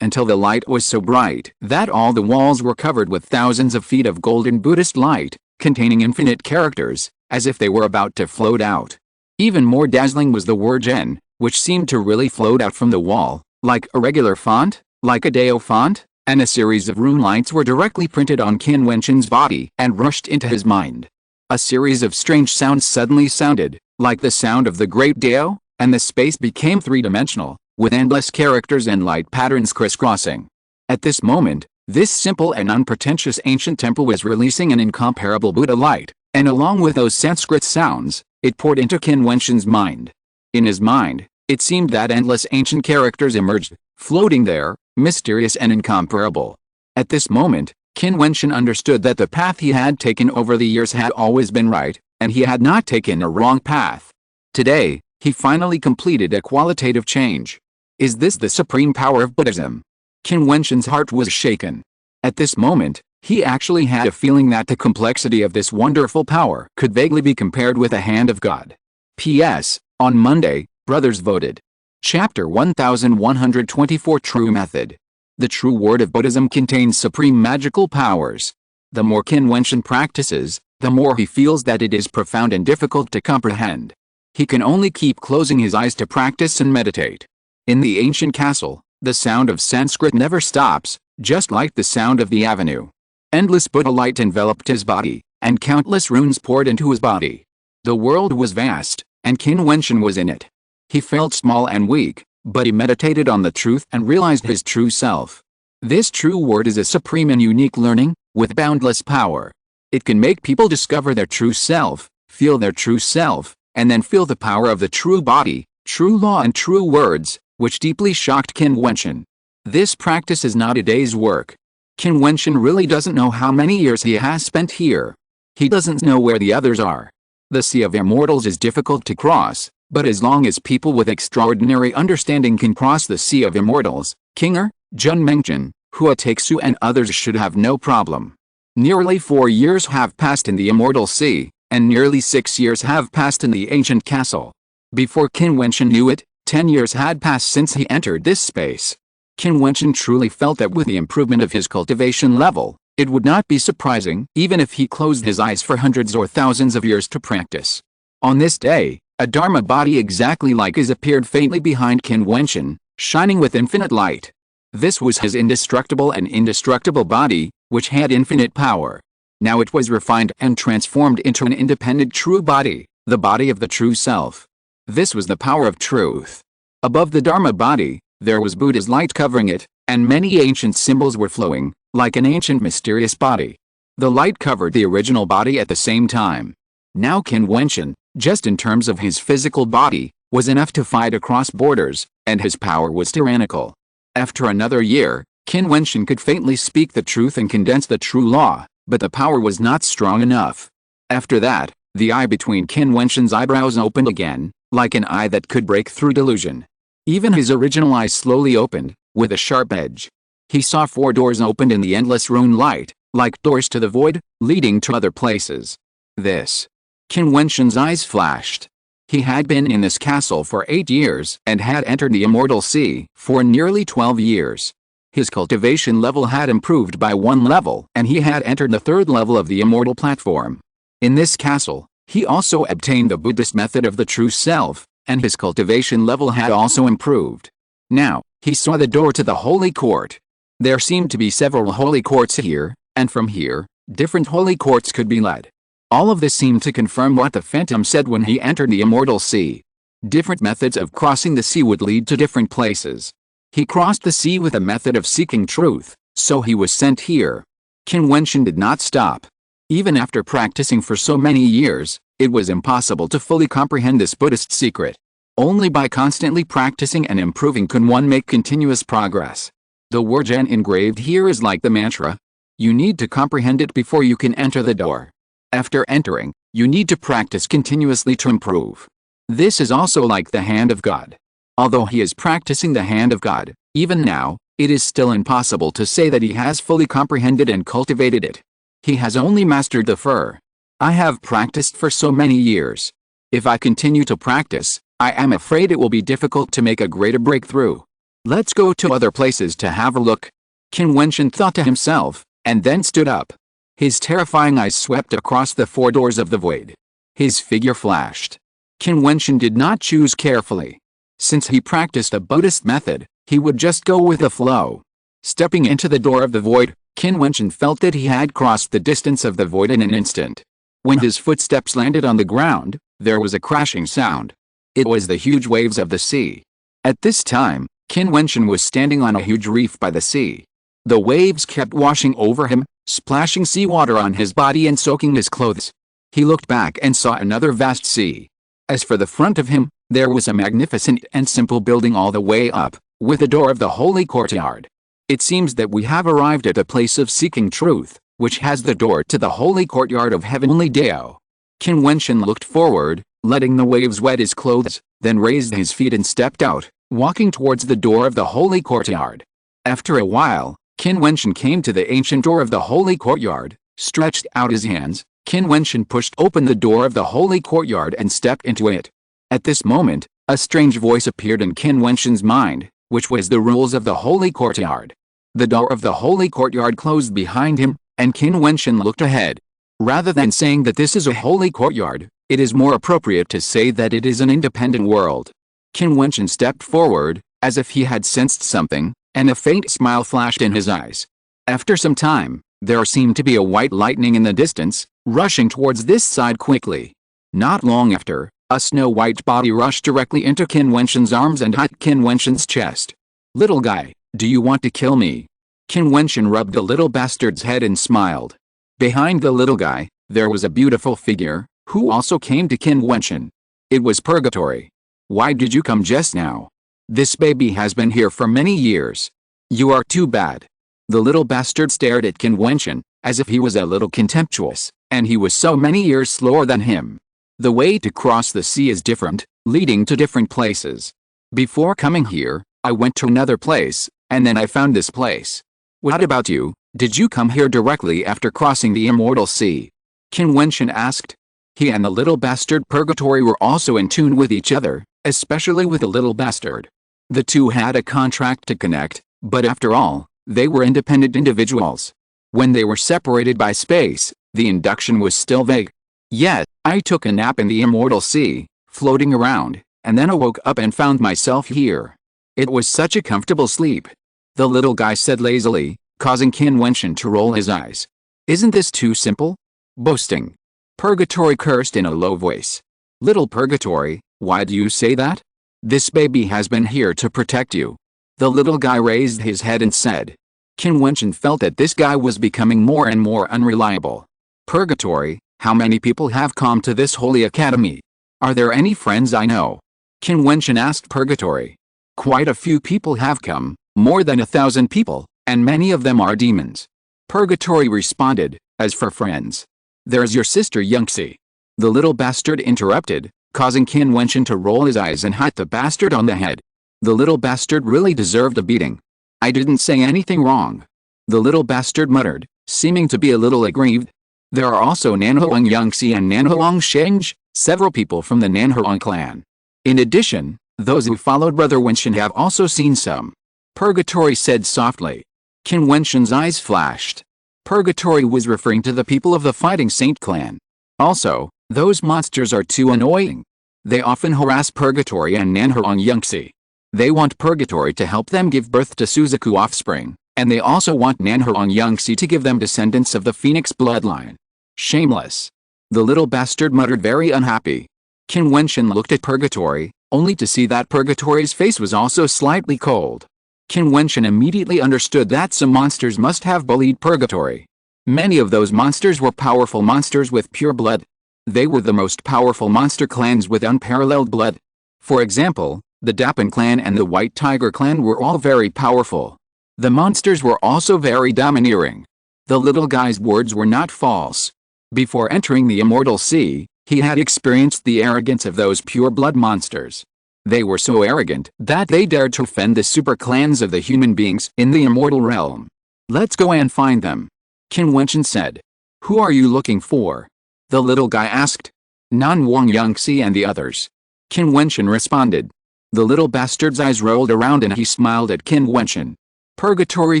until the light was so bright that all the walls were covered with thousands of feet of golden Buddhist light, containing infinite characters, as if they were about to float out. Even more dazzling was the Wurgen, which seemed to really float out from the wall, like a regular font, like a Dao font, and a series of rune lights were directly printed on Qin Wentian's body and rushed into his mind. A series of strange sounds suddenly sounded, like the sound of the great Dao, and the space became three-dimensional, with endless characters and light patterns crisscrossing. At this moment, this simple and unpretentious ancient temple was releasing an incomparable Buddha light, and along with those Sanskrit sounds, it poured into Qin Wentian's mind. In his mind, it seemed that endless ancient characters emerged, floating there, mysterious and incomparable. At this moment, Qin Wentian understood that the path he had taken over the years had always been right, and he had not taken a wrong path. Today, he finally completed a qualitative change. Is this the supreme power of Buddhism? Qin Wentian's heart was shaken. At this moment, he actually had a feeling that the complexity of this wonderful power could vaguely be compared with the hand of God. P.S. On Monday, brothers voted. Chapter 1124 True Method. The true word of Buddhism contains supreme magical powers. The more Qin Wentian practices, the more he feels that it is profound and difficult to comprehend. He can only keep closing his eyes to practice and meditate. In the ancient castle, the sound of Sanskrit never stops, just like the sound of the avenue. Endless Buddha light enveloped his body, and countless runes poured into his body. The world was vast, and Qin Wentian was in it. He felt small and weak, but he meditated on the truth and realized his true self. This true word is a supreme and unique learning, with boundless power. It can make people discover their true self, feel their true self, and then feel the power of the true body, true law and true words, which deeply shocked Qin Wentian. This practice is not a day's work. Qin Wentian really doesn't know how many years he has spent here. He doesn't know where the others are. The Sea of Immortals is difficult to cross, but as long as people with extraordinary understanding can cross the Sea of Immortals, Qinger, Junmengchen, Hua Taixu and others should have no problem. Nearly 4 years have passed in the Immortal Sea, and nearly 6 years have passed in the ancient castle. Before Qin Wentian knew it, 10 years had passed since he entered this space. Qin Wentian truly felt that with the improvement of his cultivation level, it would not be surprising even if he closed his eyes for hundreds or thousands of years to practice. On this day, a Dharma body exactly like his appeared faintly behind Qin Wentian, shining with infinite light. This was his indestructible and indestructible body, which had infinite power. Now it was refined and transformed into an independent true body, the body of the true self. This was the power of truth. Above the Dharma body, There was Buddha's light covering it, and many ancient symbols were flowing, like an ancient mysterious body. The light covered the original body at the same time. Now Qin Wentian, just in terms of his physical body, was enough to fight across borders, and his power was tyrannical. After another year, Qin Wentian could faintly speak the truth and condense the true law, but the power was not strong enough. After that, the eye between Qin Wentian's eyebrows opened again, like an eye that could break through delusion. Even his original eye slowly opened, with a sharp edge. He saw 4 doors opened in the endless rune light, like doors to the void, leading to other places. Qin Wentian's eyes flashed. He had been in this castle for 8 years and had entered the Immortal Sea for nearly 12 years. His cultivation level had improved by 1 level and he had entered the 3rd level of the Immortal Platform. In this castle, he also obtained the Buddhist method of the true self, and his cultivation level had also improved. Now, he saw the door to the Holy Court. There seemed to be several holy courts here, and from here, different holy courts could be led. All of this seemed to confirm what the Phantom said when he entered the Immortal Sea. Different methods of crossing the sea would lead to different places. He crossed the sea with a method of seeking truth, so he was sent here. Qin Wentian did not stop. Even after practicing for so many years, it was impossible to fully comprehend this Buddhist secret. Only by constantly practicing and improving can one make continuous progress. The word Zhen engraved here is like the mantra. You need to comprehend it before you can enter the door. After entering, you need to practice continuously to improve. This is also like the hand of God. Although he is practicing the hand of God, even now, it is still impossible to say that he has fully comprehended and cultivated it. He has only mastered the fur. I have practiced for so many years. If I continue to practice, I am afraid it will be difficult to make a greater breakthrough. Let's go to other places to have a look. Qin Wentian thought to himself, and then stood up. His terrifying eyes swept across the 4 doors of the void. His figure flashed. Qin Wentian did not choose carefully. Since he practiced a Buddhist method, he would just go with the flow. Stepping into the door of the void, Qin Wentian felt that he had crossed the distance of the void in an instant. When his footsteps landed on the ground, there was a crashing sound. It was the huge waves of the sea. At this time, Qin Wentian was standing on a huge reef by the sea. The waves kept washing over him, splashing seawater on his body and soaking his clothes. He looked back and saw another vast sea. As for the front of him, there was a magnificent and simple building all the way up, with the door of the holy courtyard. It seems that we have arrived at a place of seeking truth, which has the door to the holy courtyard of heavenly Dao. Qin Wentian looked forward, letting the waves wet his clothes, then raised his feet and stepped out, walking towards the door of the holy courtyard. After a while, Qin Wentian came to the ancient door of the holy courtyard, stretched out his hands. Qin Wentian pushed open the door of the holy courtyard and stepped into it. At this moment, a strange voice appeared in Qin Wentian's mind, which was the rules of the holy courtyard. The door of the holy courtyard closed behind him, and Qin Wentian looked ahead. Rather than saying that this is a holy courtyard, it is more appropriate to say that it is an independent world. Qin Wentian stepped forward, as if he had sensed something, and a faint smile flashed in his eyes. After some time, there seemed to be a white lightning in the distance, rushing towards this side quickly. Not long after, a snow-white body rushed directly into Qin Wentian's arms and hit Qin Wentian's chest. "Little guy, do you want to kill me?" Qin Wentian rubbed the little bastard's head and smiled. Behind the little guy, there was a beautiful figure, who also came to Qin Wentian. It was Purgatory. "Why did you come just now? This baby has been here for many years. You are too bad." The little bastard stared at Qin Wentian, as if he was a little contemptuous, and he was so many years slower than him. The way to cross the sea is different, leading to different places. Before coming here, I went to another place, and then I found this place. What about you? Did you come here directly after crossing the Immortal Sea? Qin Wentian asked. He and the little bastard Purgatory were also in tune with each other, especially with the little bastard. The two had a contract to connect, but after all, they were independent individuals. When they were separated by space, the induction was still vague. Yet, I took a nap in the Immortal Sea, floating around, and then I woke up and found myself here. It was such a comfortable sleep. The little guy said lazily, causing Qin Wentian to roll his eyes. Isn't this too simple? Boasting. Purgatory cursed in a low voice. Little Purgatory, why do you say that? This baby has been here to protect you. The little guy raised his head and said. Qin Wentian felt that this guy was becoming more and more unreliable. Purgatory, how many people have come to this holy academy? Are there any friends I know? Qin Wentian asked Purgatory. Quite a few people have come, more than 1,000 people, and many of them are demons. Purgatory responded, as for friends. There's your sister Yunxi. The little bastard interrupted, causing Qin Wentian to roll his eyes and hit the bastard on the head. The little bastard really deserved a beating. I didn't say anything wrong. The little bastard muttered, seeming to be a little aggrieved. There are also Nanhuang Yunxi and Nanhuang Sheng, several people from the Nanhuang clan. In addition, those who followed Brother Wentian have also seen some. Purgatory said softly. Qin Wentian's eyes flashed. Purgatory was referring to the people of the Fighting Saint clan. Also, those monsters are too annoying. They often harass Purgatory and Nanhuang Yunxi. They want Purgatory to help them give birth to Suzaku offspring, and they also want Nanhuang Yunxi to give them descendants of the Phoenix bloodline. Shameless. The little bastard muttered, very unhappy. Qin Wentian looked at Purgatory, only to see that Purgatory's face was also slightly cold. Qin Wentian immediately understood that some monsters must have bullied Purgatory. Many of those monsters were powerful monsters with pure blood. They were the most powerful monster clans with unparalleled blood. For example, the Dapan clan and the White Tiger clan were all very powerful. The monsters were also very domineering. The little guy's words were not false. Before entering the Immortal Sea, he had experienced the arrogance of those pure blood monsters. They were so arrogant that they dared to offend the super clans of the human beings in the immortal realm. Let's go and find them. Qin Wentian said. Who are you looking for? The little guy asked. Nanhuang Yunxi and the others. Qin Wentian responded. The little bastard's eyes rolled around and he smiled at Qin Wentian. Purgatory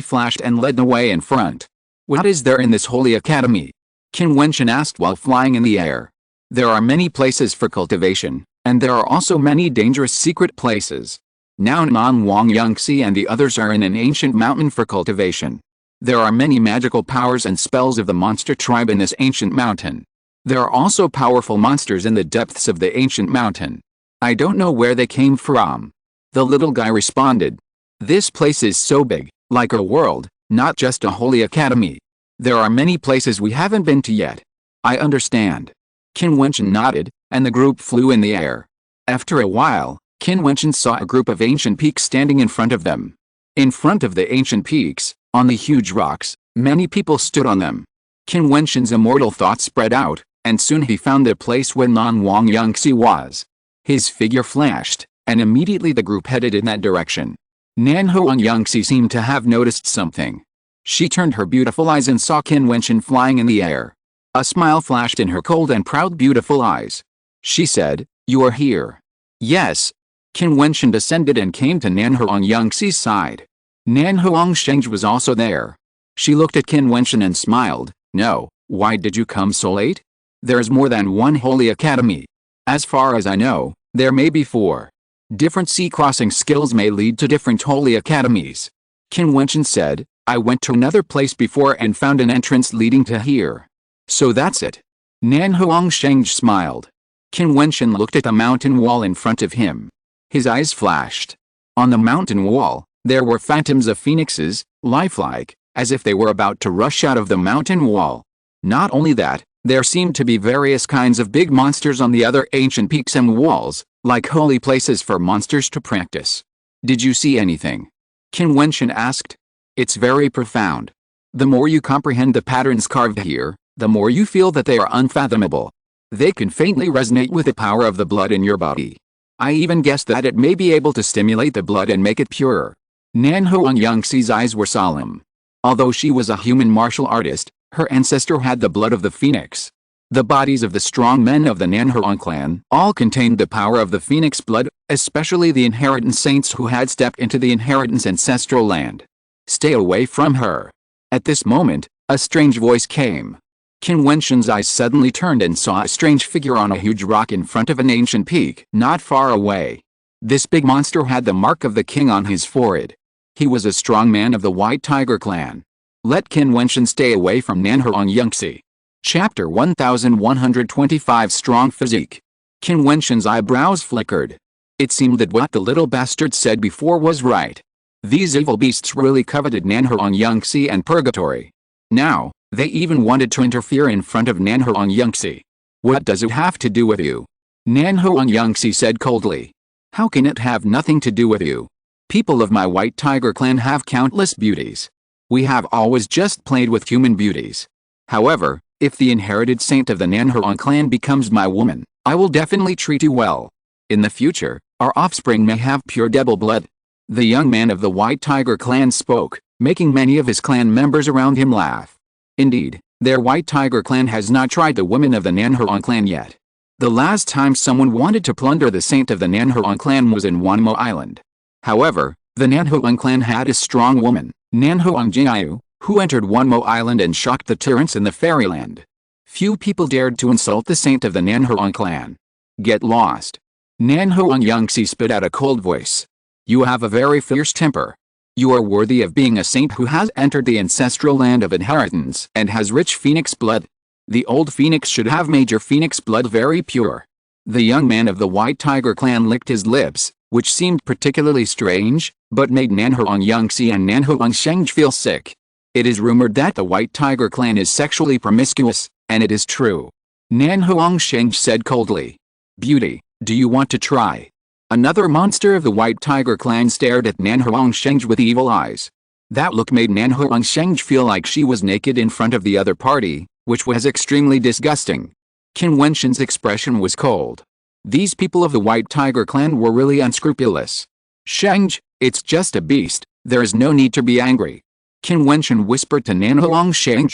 flashed and led the way in front. What is there in this holy academy? Qin Wentian asked while flying in the air. There are many places for cultivation, and there are also many dangerous secret places. Now Nanhuang Yunxi and the others are in an ancient mountain for cultivation. There are many magical powers and spells of the monster tribe in this ancient mountain. There are also powerful monsters in the depths of the ancient mountain. I don't know where they came from. The little guy responded. This place is so big, like a world, not just a holy academy. There are many places we haven't been to yet. I understand. Qin Wentian nodded, and the group flew in the air. After a while, Qin Wentian saw a group of ancient peaks standing in front of them. In front of the ancient peaks, on the huge rocks, many people stood on them. Qin Wentian's immortal thoughts spread out, and soon he found the place where Nanhuang Yunxi was. His figure flashed, and immediately the group headed in that direction. Nanhuang Yunxi seemed to have noticed something. She turned her beautiful eyes and saw Qin Wentian flying in the air. A smile flashed in her cold and proud beautiful eyes. She said, "You are here." Yes. Qin Wentian descended and came to Nanhuang Yunxi's side. Nanhuang Sheng was also there. She looked at Qin Wentian and smiled. No, why did you come so late? There's more than one holy academy. As far as I know, there may be 4. Different sea crossing skills may lead to different holy academies. Qin Wentian said, I went to another place before and found an entrance leading to here. So that's it. Nanhuang Sheng smiled. Qin Wentian looked at the mountain wall in front of him. His eyes flashed. On the mountain wall, there were phantoms of phoenixes, lifelike, as if they were about to rush out of the mountain wall. Not only that, there seemed to be various kinds of big monsters on the other ancient peaks and walls, like holy places for monsters to practice. Did you see anything? Qin Wentian asked. It's very profound. The more you comprehend the patterns carved here, the more you feel that they are unfathomable. They can faintly resonate with the power of the blood in your body. I even guessed that it may be able to stimulate the blood and make it purer. Nanhuang Yunxi's eyes were solemn. Although she was a human martial artist, her ancestor had the blood of the phoenix. The bodies of the strong men of the Nanhuang clan all contained the power of the phoenix blood, especially the inheritance saints who had stepped into the inheritance ancestral land. Stay away from her. At this moment, a strange voice came. Qin Wentian's eyes suddenly turned and saw a strange figure on a huge rock in front of an ancient peak not far away. This big monster had the mark of the king on his forehead. He was a strong man of the White Tiger clan. Let Qin Wentian stay away from Nanhuang Yunxi. Chapter 1125 Strong Physique. Qin Wentian's eyebrows flickered. It seemed that what the little bastard said before was right. These evil beasts really coveted Nanhurong Yangtze and Purgatory. Now, they even wanted to interfere in front of Nanhurong Yangtze. What does it have to do with you? Nanhurong Yangtze said coldly. How can it have nothing to do with you? People of my White Tiger clan have countless beauties. We have always just played with human beauties. However, if the inherited saint of the Nanhurong clan becomes my woman, I will definitely treat you well. In the future, our offspring may have pure devil blood. The young man of the White Tiger clan spoke, making many of his clan members around him laugh. Indeed, their White Tiger clan has not tried the women of the Nanhurong clan yet. The last time someone wanted to plunder the saint of the Nanhurong clan was in Wanmo Island. However, the Nanhurong clan had a strong woman, Nanhurong Jiu, who entered Wanmo Island and shocked the tyrants in the fairyland. Few people dared to insult the saint of the Nanhurong clan. Get lost. Nanhurong Yangtze spit out a cold voice. You have a very fierce temper. You are worthy of being a saint who has entered the ancestral land of inheritance and has rich phoenix blood. The old phoenix should have made your phoenix blood very pure. The young man of the White Tiger clan licked his lips, which seemed particularly strange, but made Nanhurong Yangtze and Nanhurong Sheng feel sick. It is rumored that the White Tiger clan is sexually promiscuous, and it is true. Nanhurong Sheng said coldly. Beauty, do you want to try? Another monster of the White Tiger clan stared at Nanhurong Sheng with evil eyes. That look made Nanhurong Sheng feel like she was naked in front of the other party, which was extremely disgusting. Qin Wentian's expression was cold. These people of the White Tiger clan were really unscrupulous. Sheng, it's just a beast, there is no need to be angry. Qin Wentian whispered to Nanhurong Sheng.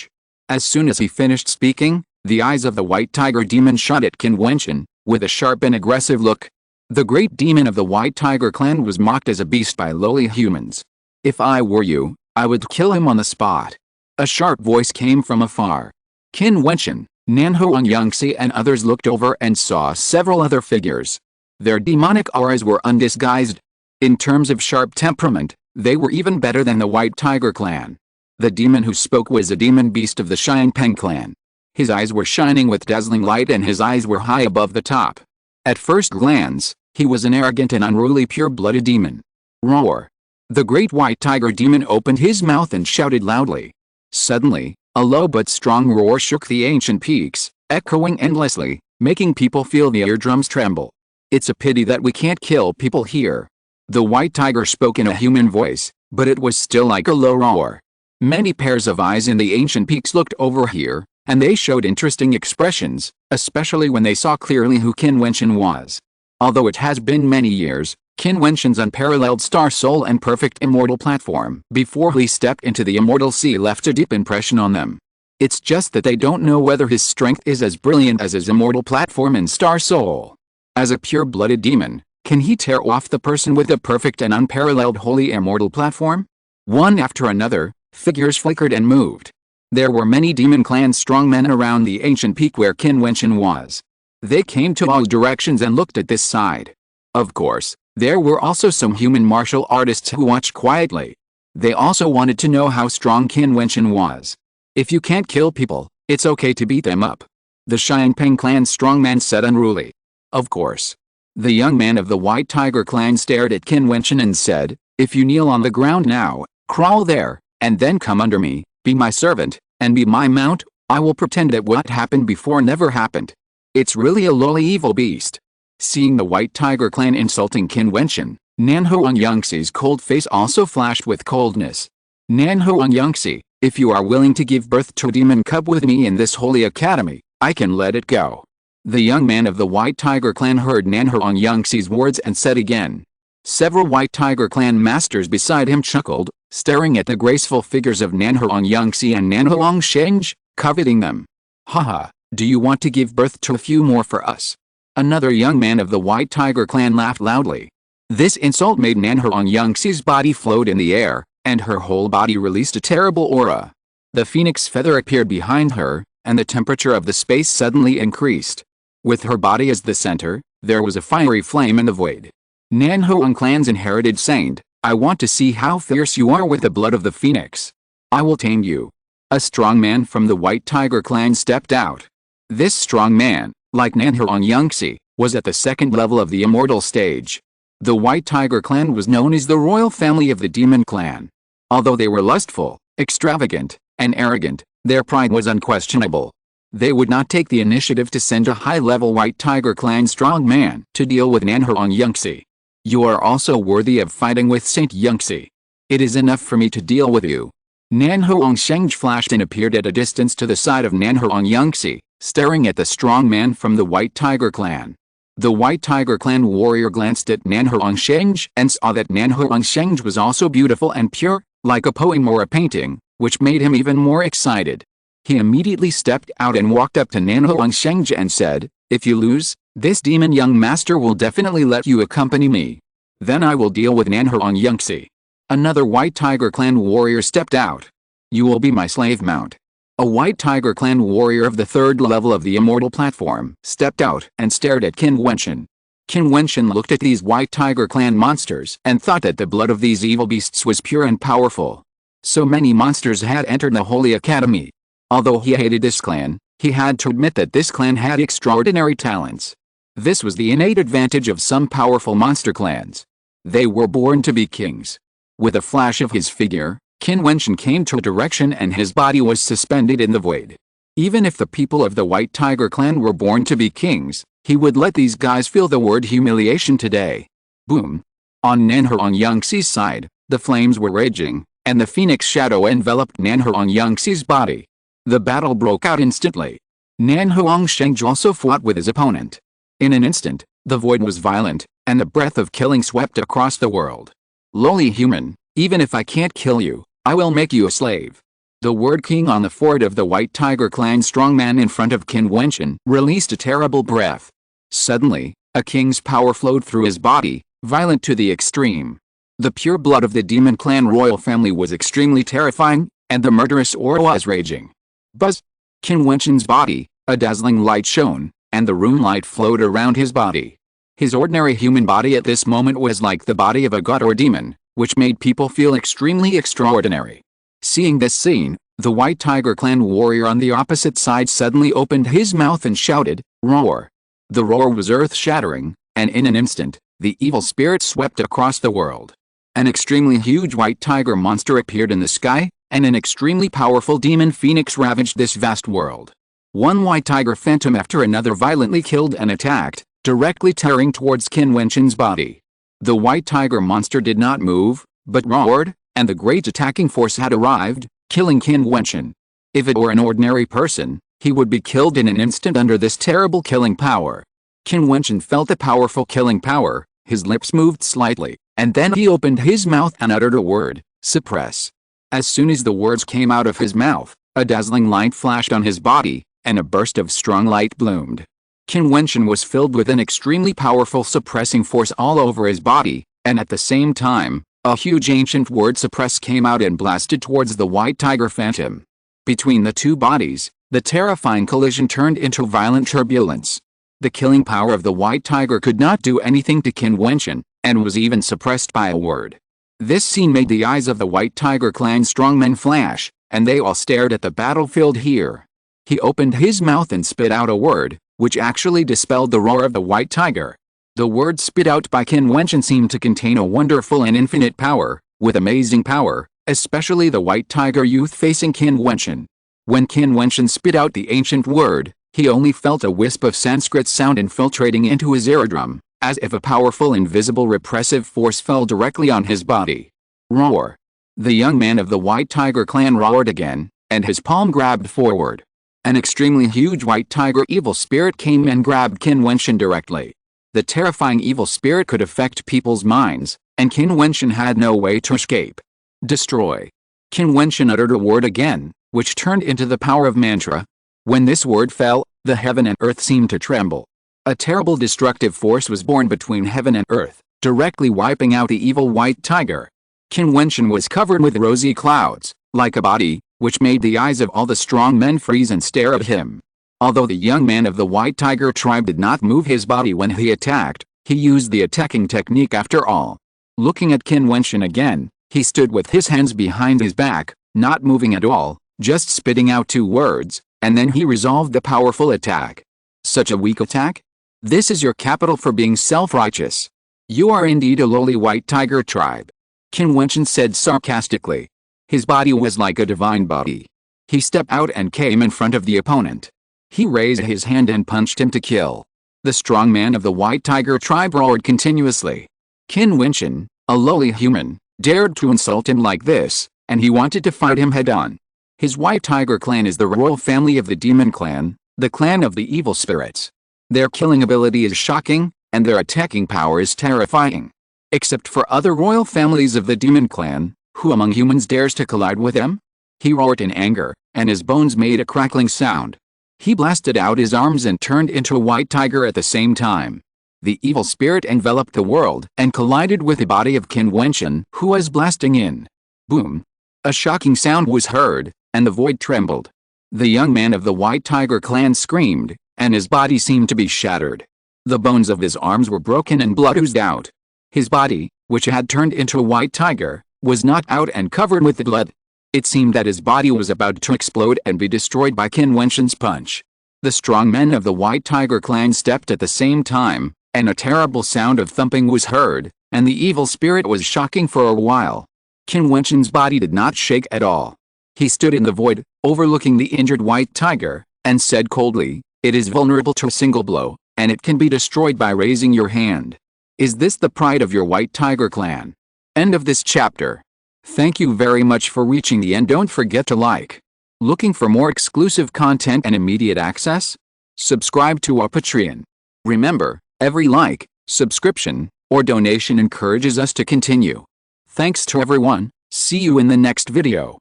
As soon as he finished speaking, the eyes of the White Tiger demon shot at Qin Wentian, with a sharp and aggressive look. The great demon of the White Tiger clan was mocked as a beast by lowly humans. If I were you, I would kill him on the spot. A sharp voice came from afar. Qin Wentian, Nanhurong Yangtze and others looked over and saw several other figures. Their demonic auras were undisguised. In terms of sharp temperament, they were even better than the White Tiger clan. The demon who spoke was a demon beast of the Xianpeng clan. His eyes were shining with dazzling light and his eyes were high above the top. At first glance, he was an arrogant and unruly pure-blooded demon. Roar! The great White Tiger demon opened his mouth and shouted loudly. Suddenly, a low but strong roar shook the ancient peaks, echoing endlessly, making people feel the eardrums tremble. It's a pity that we can't kill people here. The White Tiger spoke in a human voice, but it was still like a low roar. Many pairs of eyes in the ancient peaks looked over here, and they showed interesting expressions, especially when they saw clearly who Qin Wentian was. Although it has been many years, Qin Wentian's unparalleled star soul and perfect immortal platform before he stepped into the immortal sea left a deep impression on them. It's just that they don't know whether his strength is as brilliant as his immortal platform and star soul. As a pure-blooded demon, can he tear off the person with the perfect and unparalleled holy immortal platform? One after another, figures flickered and moved. There were many demon clan strongmen around the ancient peak where Qin Wentian was. They came to all directions and looked at this side. Of course, there were also some human martial artists who watched quietly. They also wanted to know how strong Qin Wentian was. If you can't kill people, it's okay to beat them up. The Xianpeng clan strongman said unruly. Of course. The young man of the White Tiger clan stared at Qin Wentian and said, if you kneel on the ground now, crawl there, and then come under me, be my servant, and be my mount, I will pretend that what happened before never happened. It's really a lowly evil beast. Seeing the White Tiger clan insulting Qin Wentian, Nanhurong Yangtze's cold face also flashed with coldness. Nanhurong Yangtze, if you are willing to give birth to a demon cub with me in this holy academy, I can let it go. The young man of the White Tiger clan heard Nanhurong Yangtze's words and said again. Several White Tiger clan masters beside him chuckled, staring at the graceful figures of Nanhurong Yangtze and Nanhurong Sheng, coveting them. Haha, do you want to give birth to a few more for us? Another young man of the White Tiger clan laughed loudly. This insult made Nanhurong Yangtze's body float in the air, and her whole body released a terrible aura. The phoenix feather appeared behind her, and the temperature of the space suddenly increased. With her body as the center, there was a fiery flame in the void. Nanhurong clan's inherited saint, I want to see how fierce you are with the blood of the phoenix. I will tame you. A strong man from the White Tiger clan stepped out. This strong man, like Nanhurong Yangtze, was at the second level of the immortal stage. The White Tiger clan was known as the royal family of the demon clan. Although they were lustful, extravagant, and arrogant, their pride was unquestionable. They would not take the initiative to send a high-level White Tiger clan strongman to deal with Nanhuang Yangxi. You are also worthy of fighting with Saint Yangxi. It is enough for me to deal with you. Nanhuang Sheng flashed and appeared at a distance to the side of Nanhuang Yangxi, staring at the strong man from the White Tiger clan. The White Tiger clan warrior glanced at Nanhuang Sheng and saw that Nanhuang Sheng was also beautiful and pure, like a poem or a painting, which made him even more excited. He immediately stepped out and walked up to Nanhuang Sheng and said, "If you lose, this demon young master will definitely let you accompany me. Then I will deal with Nanhuang Yangxi." Another White Tiger clan warrior stepped out. "You will be my slave mount." A White Tiger clan warrior of the third level of the immortal platform stepped out and stared at Qin Wentian. Qin Wentian looked at these White Tiger clan monsters and thought that the blood of these evil beasts was pure and powerful. So many monsters had entered the Holy Academy. Although he hated this clan, he had to admit that this clan had extraordinary talents. This was the innate advantage of some powerful monster clans. They were born to be kings. With a flash of his figure, Qin Wentian came to a direction and his body was suspended in the void. Even if the people of the White Tiger clan were born to be kings, he would let these guys feel the word humiliation today. Boom! On Nanhuang Yangxi's side, the flames were raging, and the phoenix shadow enveloped Nanhuang Yangxi's body. The battle broke out instantly. Nanhuang Sheng also fought with his opponent. In an instant, the void was violent, and the breath of killing swept across the world. "Lowly human, even if I can't kill you, I will make you a slave." The word king on the forehead of the White Tiger clan strongman in front of Qin Wentian released a terrible breath. Suddenly, a king's power flowed through his body, violent to the extreme. The pure blood of the demon clan royal family was extremely terrifying, and the murderous aura was raging. Buzz! Qin Wentian's body, a dazzling light shone, and the rune light flowed around his body. His ordinary human body at this moment was like the body of a god or demon, which made people feel extremely extraordinary. Seeing this scene, the White Tiger clan warrior on the opposite side suddenly opened his mouth and shouted, "Roar!" The roar was earth-shattering, and in an instant, the evil spirit swept across the world. An extremely huge white tiger monster appeared in the sky, and an extremely powerful demon phoenix ravaged this vast world. One white tiger phantom after another violently killed and attacked, directly tearing towards Qin Wentian's body. The white tiger monster did not move, but roared, and the great attacking force had arrived, killing Qin Wentian. If it were an ordinary person, he would be killed in an instant under this terrible killing power. Qin Wentian felt the powerful killing power, his lips moved slightly, and then he opened his mouth and uttered a word, "Suppress." As soon as the words came out of his mouth, a dazzling light flashed on his body, and a burst of strong light bloomed. Qin Wentian was filled with an extremely powerful suppressing force all over his body, and at the same time, a huge ancient word suppress came out and blasted towards the white tiger phantom. Between the two bodies, the terrifying collision turned into violent turbulence. The killing power of the white tiger could not do anything to Qin Wentian, and was even suppressed by a word. This scene made the eyes of the white tiger clan strongmen flash, and they all stared at the battlefield here. He opened his mouth and spit out a word, which actually dispelled the roar of the white tiger. The word spit out by Qin Wentian seemed to contain a wonderful and infinite power, with amazing power, especially the white tiger youth facing Qin Wentian. When Qin Wentian spit out the ancient word, he only felt a wisp of Sanskrit sound infiltrating into his eardrum, as if a powerful invisible repressive force fell directly on his body. Roar! The young man of the white tiger clan roared again, and his palm grabbed forward. An extremely huge white tiger evil spirit came and grabbed Qin Wentian directly. The terrifying evil spirit could affect people's minds, and Qin Wentian had no way to escape. Destroy! Qin Wentian uttered a word again, which turned into the power of mantra. When this word fell, the heaven and earth seemed to tremble. A terrible destructive force was born between heaven and earth, directly wiping out the evil white tiger. Qin Wentian was covered with rosy clouds, like a body, which made the eyes of all the strong men freeze and stare at him. Although the young man of the white tiger tribe did not move his body when he attacked, he used the attacking technique after all. Looking at Qin Wentian again, he stood with his hands behind his back, not moving at all, just spitting out two words, and then he resolved the powerful attack. Such a weak attack? This is your capital for being self-righteous. You are indeed a lowly white tiger tribe, Qin Wentian said sarcastically. His body was like a divine body. He stepped out and came in front of the opponent. He raised his hand and punched him to kill. The strong man of the white tiger tribe roared continuously. Qin Wentian, a lowly human, dared to insult him like this, and he wanted to fight him head-on. His white tiger clan is the royal family of the demon clan, the clan of the evil spirits. Their killing ability is shocking, and their attacking power is terrifying. Except for other royal families of the demon clan, who among humans dares to collide with them? He roared in anger, and his bones made a crackling sound. He blasted out his arms and turned into a white tiger at the same time. The evil spirit enveloped the world and collided with the body of Qin Wentian, who was blasting in. Boom! A shocking sound was heard, and the void trembled. The young man of the white tiger clan screamed, and his body seemed to be shattered. The bones of his arms were broken and blood oozed out. His body, which had turned into a white tiger, was knocked out and covered with blood. It seemed that his body was about to explode and be destroyed by Qin Wentian's punch. The strong men of the white tiger clan stepped at the same time, and a terrible sound of thumping was heard, and the evil spirit was shocking for a while. Qin Wentian's body did not shake at all. He stood in the void, overlooking the injured white tiger, and said coldly, "It is vulnerable to a single blow, and it can be destroyed by raising your hand. Is this the pride of your white tiger clan?" End of this chapter. Thank you very much for reaching the end. Don't forget to like. Looking for more exclusive content and immediate access? Subscribe to our Patreon. Remember, every like, subscription, or donation encourages us to continue. Thanks to everyone. See you in the next video.